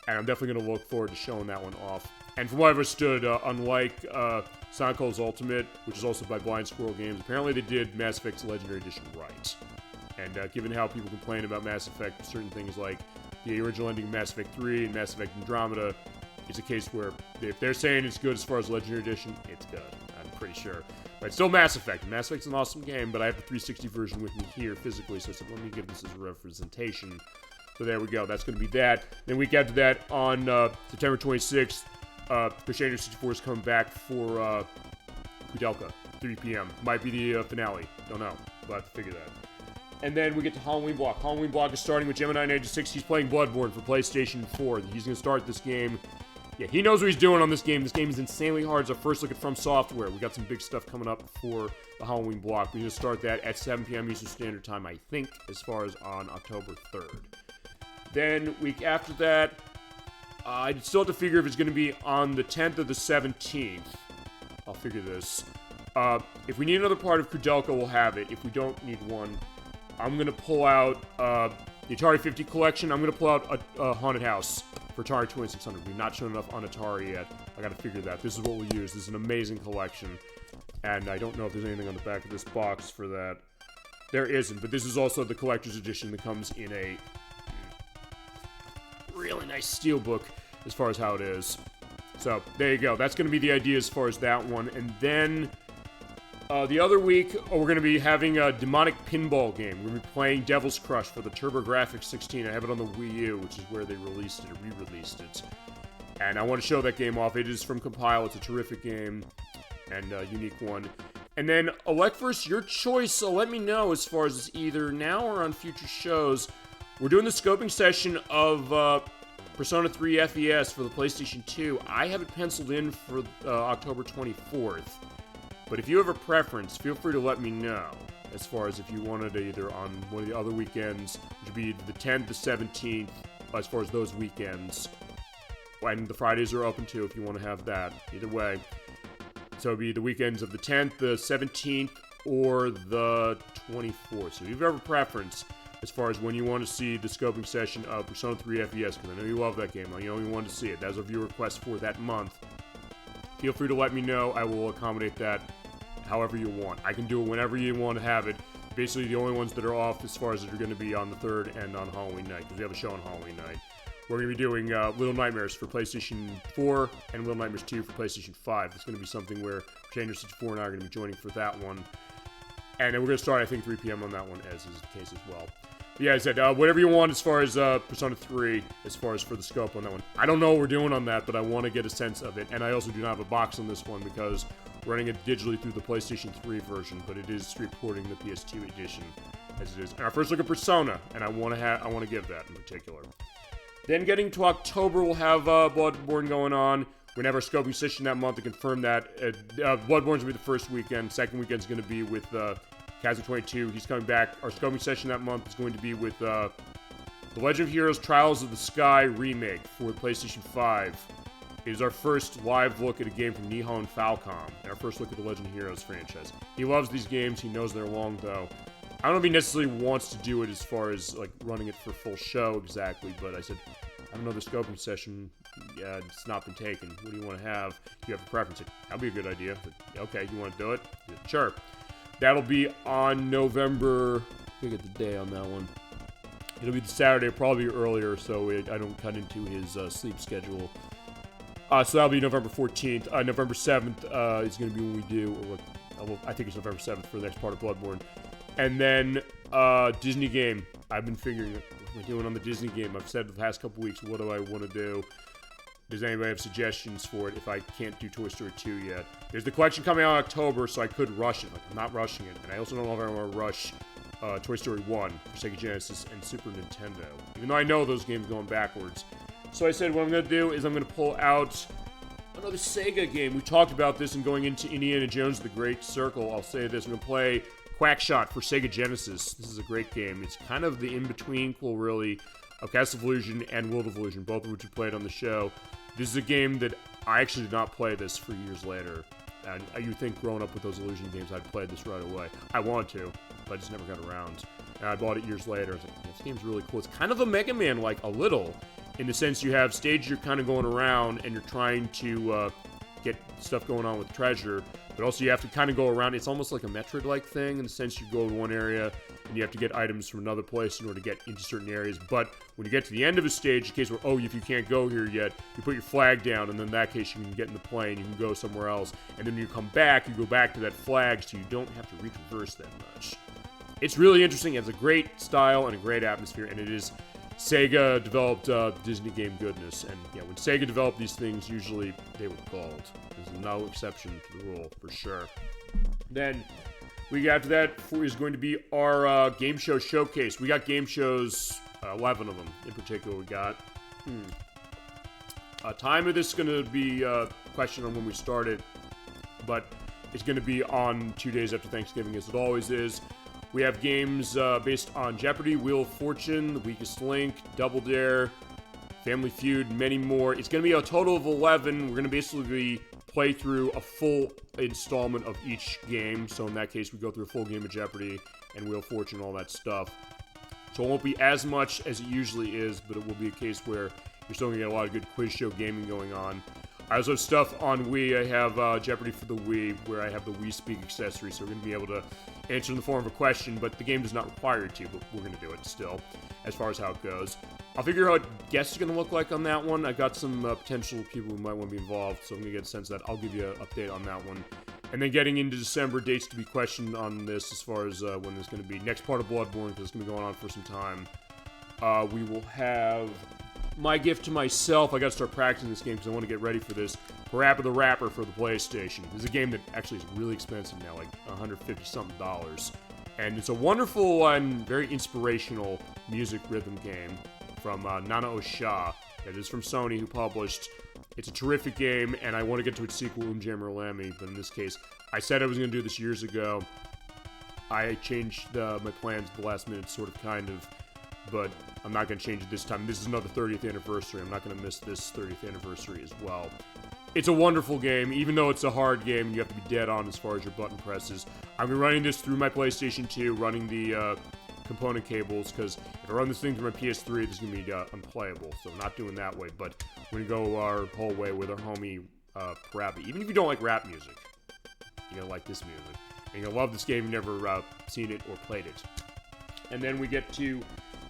and I'm definitely going to look forward to showing that one off. And from what I've understood, unlike Sonic Ultimate, which is also by Blind Squirrel Games, apparently they did Mass Effect's Legendary Edition right. And given how people complain about Mass Effect, certain things like the original ending of Mass Effect 3 and Mass Effect Andromeda, it's a case where if they're saying it's good as far as Legendary Edition, it's good. I'm pretty sure. But it's still Mass Effect. Mass Effect's an awesome game, but I have the 360 version with me here physically, so I said, let me give this as a representation. So there we go. That's going to be that. Then week after that, on September 26th, Crusader 64 is coming back for Kudelka, 3 p.m. Might be the finale. Don't know. We'll have to figure that. And then we get to Halloween Block. Halloween Block is starting with Gemini96. He's playing Bloodborne for PlayStation 4. He's going to start this game. Yeah, he knows what he's doing on this game. This game is insanely hard. It's our first look at From Software. We got some big stuff coming up for the Halloween Block. We're going to start that at 7 p.m. Eastern Standard Time, I think, as far as on October 3rd. Then, week after that, I still have to figure if it's going to be on the 10th or the 17th. I'll figure this. If we need another part of Kudelka, we'll have it. If we don't need one, I'm going to pull out the Atari 50 collection. I'm going to pull out a Haunted House for Atari 2600. We've not shown enough on Atari yet. I got to figure that. This is what we'll use. This is an amazing collection. And I don't know if there's anything on the back of this box for that. There isn't, but this is also the collector's edition that comes in a really nice steelbook as far as how it is. So, there you go. That's going to be the idea as far as that one. And then, the other week, we're going to be having a demonic pinball game. We're going to be playing Devil's Crush for the TurboGrafx 16. I have it on the Wii U, which is where they released it, or re-released it. And I want to show that game off. It is from Compile. It's a terrific game and a unique one. And then, Electverse, your choice, so let me know as far as either now or on future shows. We're doing the scoping session of Persona 3 FES for the PlayStation 2. I have it penciled in for October 24th. But if you have a preference, feel free to let me know as far as if you wanted it either on one of the other weekends, which would be the 10th, the 17th, as far as those weekends. And the Fridays are open too if you want to have that. Either way. So it'd be the weekends of the 10th, the 17th, or the 24th. So if you have a preference as far as when you want to see the scoping session of Persona 3 FES, because I know you love that game, I know you want to see it. That's a viewer request for that month. Feel free to let me know. I will accommodate that however you want. I can do it whenever you want to have it. Basically, the only ones that are off as far as are going to be on the 3rd and on Halloween night, because we have a show on Halloween night. We're going to be doing Little Nightmares for PlayStation 4 and Little Nightmares 2 for PlayStation 5. It's going to be something where Chander 64 and I are going to be joining for that one. And then we're going to start, I think, 3 p.m. on that one, as is the case as well. But yeah, I said, whatever you want as far as Persona 3, as far as for the scope on that one. I don't know what we're doing on that, but I want to get a sense of it. And I also do not have a box on this one because we're running it digitally through the PlayStation 3 version, but it is reporting the PS2 edition as it is. And our first look at Persona, and I want to give that in particular. Then getting to October, we'll have Bloodborne going on. We're going to have our scoping session that month to confirm that. Bloodborne's going to be the first weekend. Second weekend's going to be with Kazuma 22. He's coming back. Our scoping session that month is going to be with The Legend of Heroes Trials of the Sky remake for the PlayStation 5. It is our first live look at a game from Nihon Falcom, and our first look at the Legend of Heroes franchise. He loves these games. He knows they're long, though. I don't know if he necessarily wants to do it as far as, like, running it for full show exactly, but I said, I don't know, the scoping session, it's not been taken. What do you want to have? Do you have a preference? That'd be a good idea. But, okay, you want to do it? Sure. That'll be on November, I get the day on that one. It'll be the Saturday, probably earlier, so I don't cut into his sleep schedule. So that'll be November 14th. November 7th is going to be when we do, I think it's November 7th for the next part of Bloodborne. And then, Disney game. I've been figuring, what am I doing on the Disney game? I've said the past couple weeks, what do I want to do? Does anybody have suggestions for it if I can't do Toy Story 2 yet? There's the collection coming out in October, so I could rush it. Like, I'm not rushing it. And I also don't know if I want to rush Toy Story 1 for Sega Genesis and Super Nintendo. Even though I know those games going backwards. So I said what I'm going to do is I'm going to pull out another Sega game. We talked about this and going into Indiana Jones The Great Circle. I'll say this. I'm going to play Quackshot for Sega Genesis. This is a great game. It's kind of the in-between, really, of Castle of Illusion and World of Illusion, both of which we played on the show. This is a game that I actually did not play this for years later. And you'd think growing up with those Illusion games, I'd play this right away. I want to, but I just never got around. And I bought it years later. I was like, this game's really cool. It's kind of a Mega Man-like, a little, in the sense you have stages you're kind of going around and you're trying to get stuff going on with treasure, but also you have to kind of go around. It's almost like a Metroid-like thing in the sense you go to one area and you have to get items from another place in order to get into certain areas. But when you get to the end of a stage, in case where, if you can't go here yet, you put your flag down, and then in that case you can get in the plane, you can go somewhere else, and then when you come back, you go back to that flag, so you don't have to retraverse that much. It's really interesting. It has a great style and a great atmosphere, and it is Sega developed Disney game goodness. And yeah, when Sega developed these things, usually they were gold. There's no exception to the rule, for sure. Then, we got to that is going to be our game show showcase. We got game shows, 11 of them in particular we got. Time of this is going to be a question on when we started, but it's going to be on 2 days after Thanksgiving, as it always is. We have games based on Jeopardy, Wheel of Fortune, The Weakest Link, Double Dare, Family Feud, many more. It's going to be a total of 11. We're going to basically play through a full installment of each game. So in that case, we go through a full game of Jeopardy, and Wheel of Fortune, all that stuff. So it won't be as much as it usually is, but it will be a case where you're still going to get a lot of good quiz show gaming going on. I also have stuff on Wii. I have Jeopardy for the Wii, where I have the Wii Speak accessory, so we're going to be able to answer in the form of a question, but the game does not require it to, but we're going to do it still, as far as how it goes. I'll figure out what guests are going to look like on that one. I got some potential people who might want to be involved, so I'm going to get a sense of that. I'll give you an update on that one. And then getting into December, dates to be questioned on this as far as when there's going to be. Next part of Bloodborne, because it's going to be going on for some time. We will have my gift to myself. I got to start practicing this game because I want to get ready for this. Parappa the Rapper for the PlayStation. This is a game that actually is really expensive now, like $150-something. And it's a wonderful and very inspirational music rhythm game from Nana Osha. That is from Sony, who published. It's a terrific game, and I want to get to its sequel, Jammer Lammy, but in this case, I said I was going to do this years ago. I changed my plans at the last minute, sort of, kind of, but I'm not going to change it this time. This is another 30th anniversary. I'm not going to miss this 30th anniversary as well. It's a wonderful game, even though it's a hard game, and you have to be dead on as far as your button presses. I'm going to be running this through my PlayStation 2, running the component cables, because if I run this thing through my PS3, this is going to be unplayable, so I'm not doing that way, but we're going to go our whole way with our homie Parappa. Even if you don't like rap music, you're going to like this music, and you're going to love this game. You've never seen it or played it. And then we get to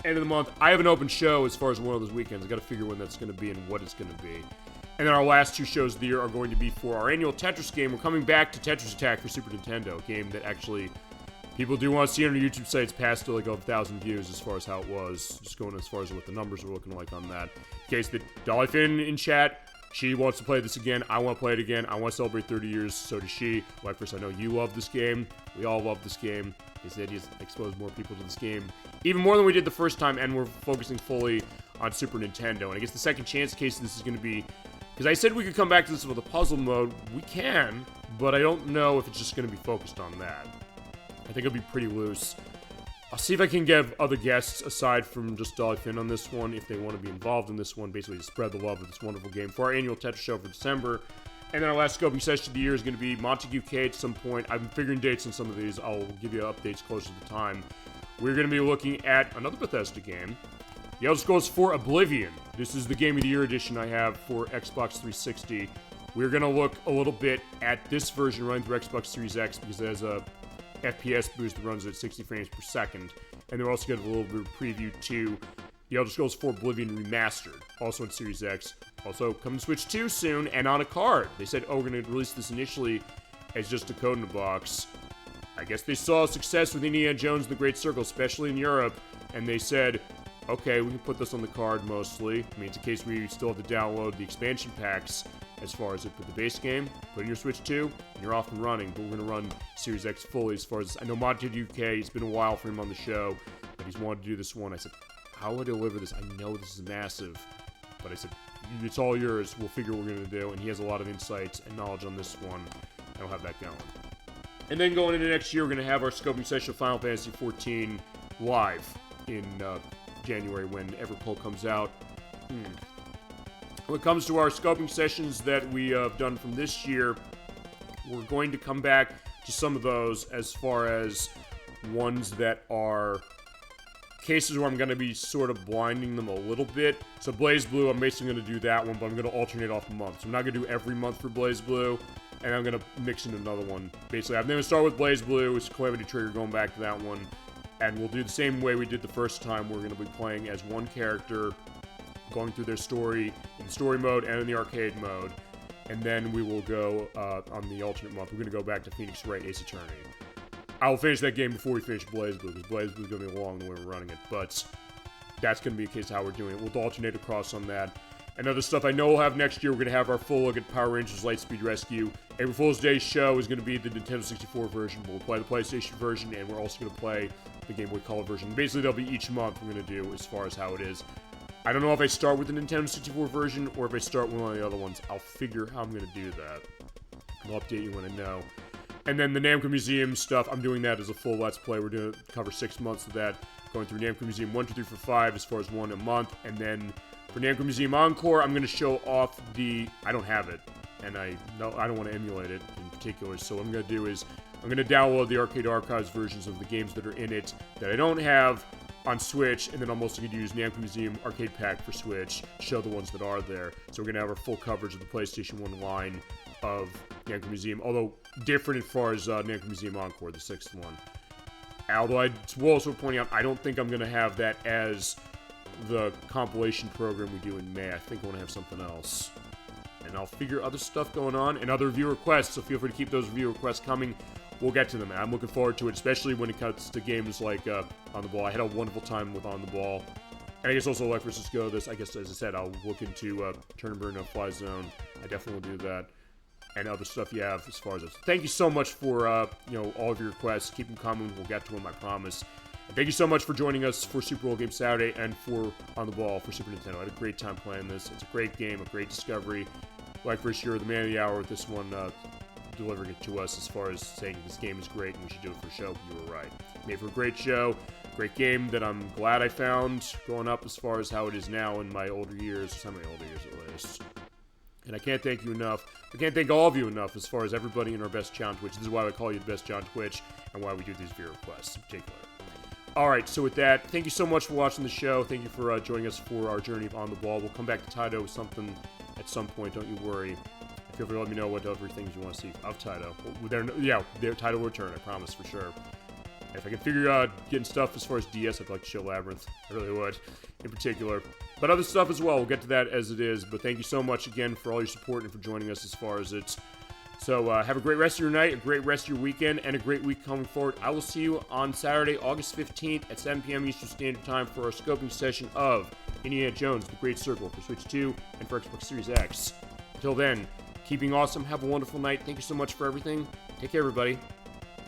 end of the month. I have an open show as far as one of those weekends. I got to figure when that's going to be and what it's going to be. And then our last two shows of the year are going to be for our annual Tetris game. We're coming back to Tetris Attack for Super Nintendo, a game that actually people do want to see on our YouTube site. It's past like 1,000 views as far as how it was. Just going as far as what the numbers are looking like on that. In case that Dolly Finn in chat, she wants to play this again. I want to play it again. I want to celebrate 30 years. So does she. Like, first, I know you love this game. We all love this game. His ideas expose more people to this game, even more than we did the first time, and we're focusing fully on Super Nintendo. And I guess the second chance case this is going to be, because I said we could come back to this with a puzzle mode. We can, but I don't know if it's just going to be focused on that. I think it'll be pretty loose. I'll see if I can get other guests aside from just Dolly Finn on this one, if they want to be involved in this one, basically to spread the love of this wonderful game for our annual Tetris show for December. And then our last scoping session of the year is going to be Montague K at some point. I've been figuring dates on some of these. I'll give you updates closer to the time. We're going to be looking at another Bethesda game. The Elder Scrolls 4 Oblivion. This is the Game of the Year edition I have for Xbox 360. We're going to look a little bit at this version running through Xbox Series X because it has a FPS boost that runs at 60 frames per second. And they're also going to have a little bit of preview to The Elder Scrolls 4 Oblivion Remastered, also on Series X. Also coming to Switch 2 soon, and on a card. They said, oh, we're going to release this initially as just a code in a box. I guess they saw success with Indiana Jones and the Great Circle, especially in Europe, and they said, okay, we can put this on the card mostly. I mean, it's a case where you still have to download the expansion packs as far as it for the base game. Put in your Switch 2, and you're off and running. But we're going to run Series X fully as far as... I know Montague UK, it's been a while for him on the show, but he's wanted to do this one. I said, how will I deliver this? I know this is massive. But I said, it's all yours. We'll figure what we're going to do. And he has a lot of insights and knowledge on this one. And we'll have that going. And then going into next year, we're going to have our scoping session of Final Fantasy XIV live in January whenever Poll comes out. When it comes to our scoping sessions that we have done from this year, we're going to come back to some of those as far as ones that are cases where I'm going to be sort of blinding them a little bit. So Blaze Blue, I'm basically going to do that one, but I'm going to alternate off the month. So I'm not going to do every month for Blaze Blue, and I'm going to mix in another one. Basically, I'm going to start with Blaze Blue, it's Calamity Trigger, going back to that one, and we'll do the same way we did the first time. We're going to be playing as one character, going through their story in story mode and in the arcade mode, and then we will go on the alternate month. We're going to go back to Phoenix Wright Ace Attorney. I'll finish that game before we finish Blaze Blue, because Blaze Blue is going to be long the way we're running it, but that's going to be a case of how we're doing it. We'll alternate across on that. And other stuff I know we'll have next year, we're going to have our full look at Power Rangers Lightspeed Rescue. April Fool's Day show is going to be the Nintendo 64 version. We'll play the PlayStation version, and we're also going to play the Game Boy Color version. Basically, they'll be each month we're going to do as far as how it is. I don't know if I start with the Nintendo 64 version or if I start with one of the other ones. I'll figure how I'm going to do that. I'll update you when I know. And then the Namco Museum stuff, I'm doing that as a full Let's Play. We're going to cover 6 months of that, going through Namco Museum 1, 2, 3, 4, 5 as far as one a month. And then for Namco Museum Encore, I'm going to show off the... I don't have it, and I don't want to emulate it in particular. So what I'm going to do is I'm going to download the Arcade Archives versions of the games that are in it that I don't have on Switch, and then I'm also going to use Namco Museum Arcade Pack for Switch to show the ones that are there. So we're going to have our full coverage of the PlayStation 1 line of Namco Museum, although different as far as Namco Museum Encore, the 6th one. Although I will also point out, I don't think I'm going to have that as the compilation program we do in May. I think I want to have something else. And I'll figure other stuff going on and other review requests, so feel free to keep those review requests coming. We'll get to them, and I'm looking forward to it, especially when it comes to games like On the Ball. I had a wonderful time with On the Ball. And I guess also Life vs. Go, this, I guess, as I said, I'll look into Turn and Burn No Fly Zone. I definitely will do that. And other stuff you have as far as this. Thank you so much for, all of your requests. Keep them coming. We'll get to them, I promise. And thank you so much for joining us for Super Bowl Game Saturday and for On the Ball for Super Nintendo. I had a great time playing this. It's a great game, a great discovery. Like first year, the man of the hour with this one, delivering it to us as far as saying this game is great and we should do it for a show. You were right. Made for a great show, great game that I'm glad I found growing up as far as how it is now in my older years, some of my older years at least. And I can't thank you enough. I can't thank all of you enough as far as everybody in our best John Twitch. This is why I call you the best John Twitch and why we do these viewer requests in particular. Alright, so with that, thank you so much for watching the show. Thank you for joining us for our journey of On the Ball. We'll come back to Taito with something at some point, don't you worry. Feel free to let me know what other things you want to see of Taito. Their Taito will return, I promise, for sure. And if I can figure out getting stuff as far as DS, I'd like to show Labyrinth. I really would, in particular. But other stuff as well, we'll get to that as it is. But thank you so much again for all your support and for joining us as far as it's. So have a great rest of your night, a great rest of your weekend, and a great week coming forward. I will see you on Saturday, August 15th at 7 p.m. Eastern Standard Time for our scoping session of Indiana Jones, The Great Circle for Switch 2 and for Xbox Series X. Until then, keeping awesome. Have a wonderful night. Thank you so much for everything. Take care, everybody.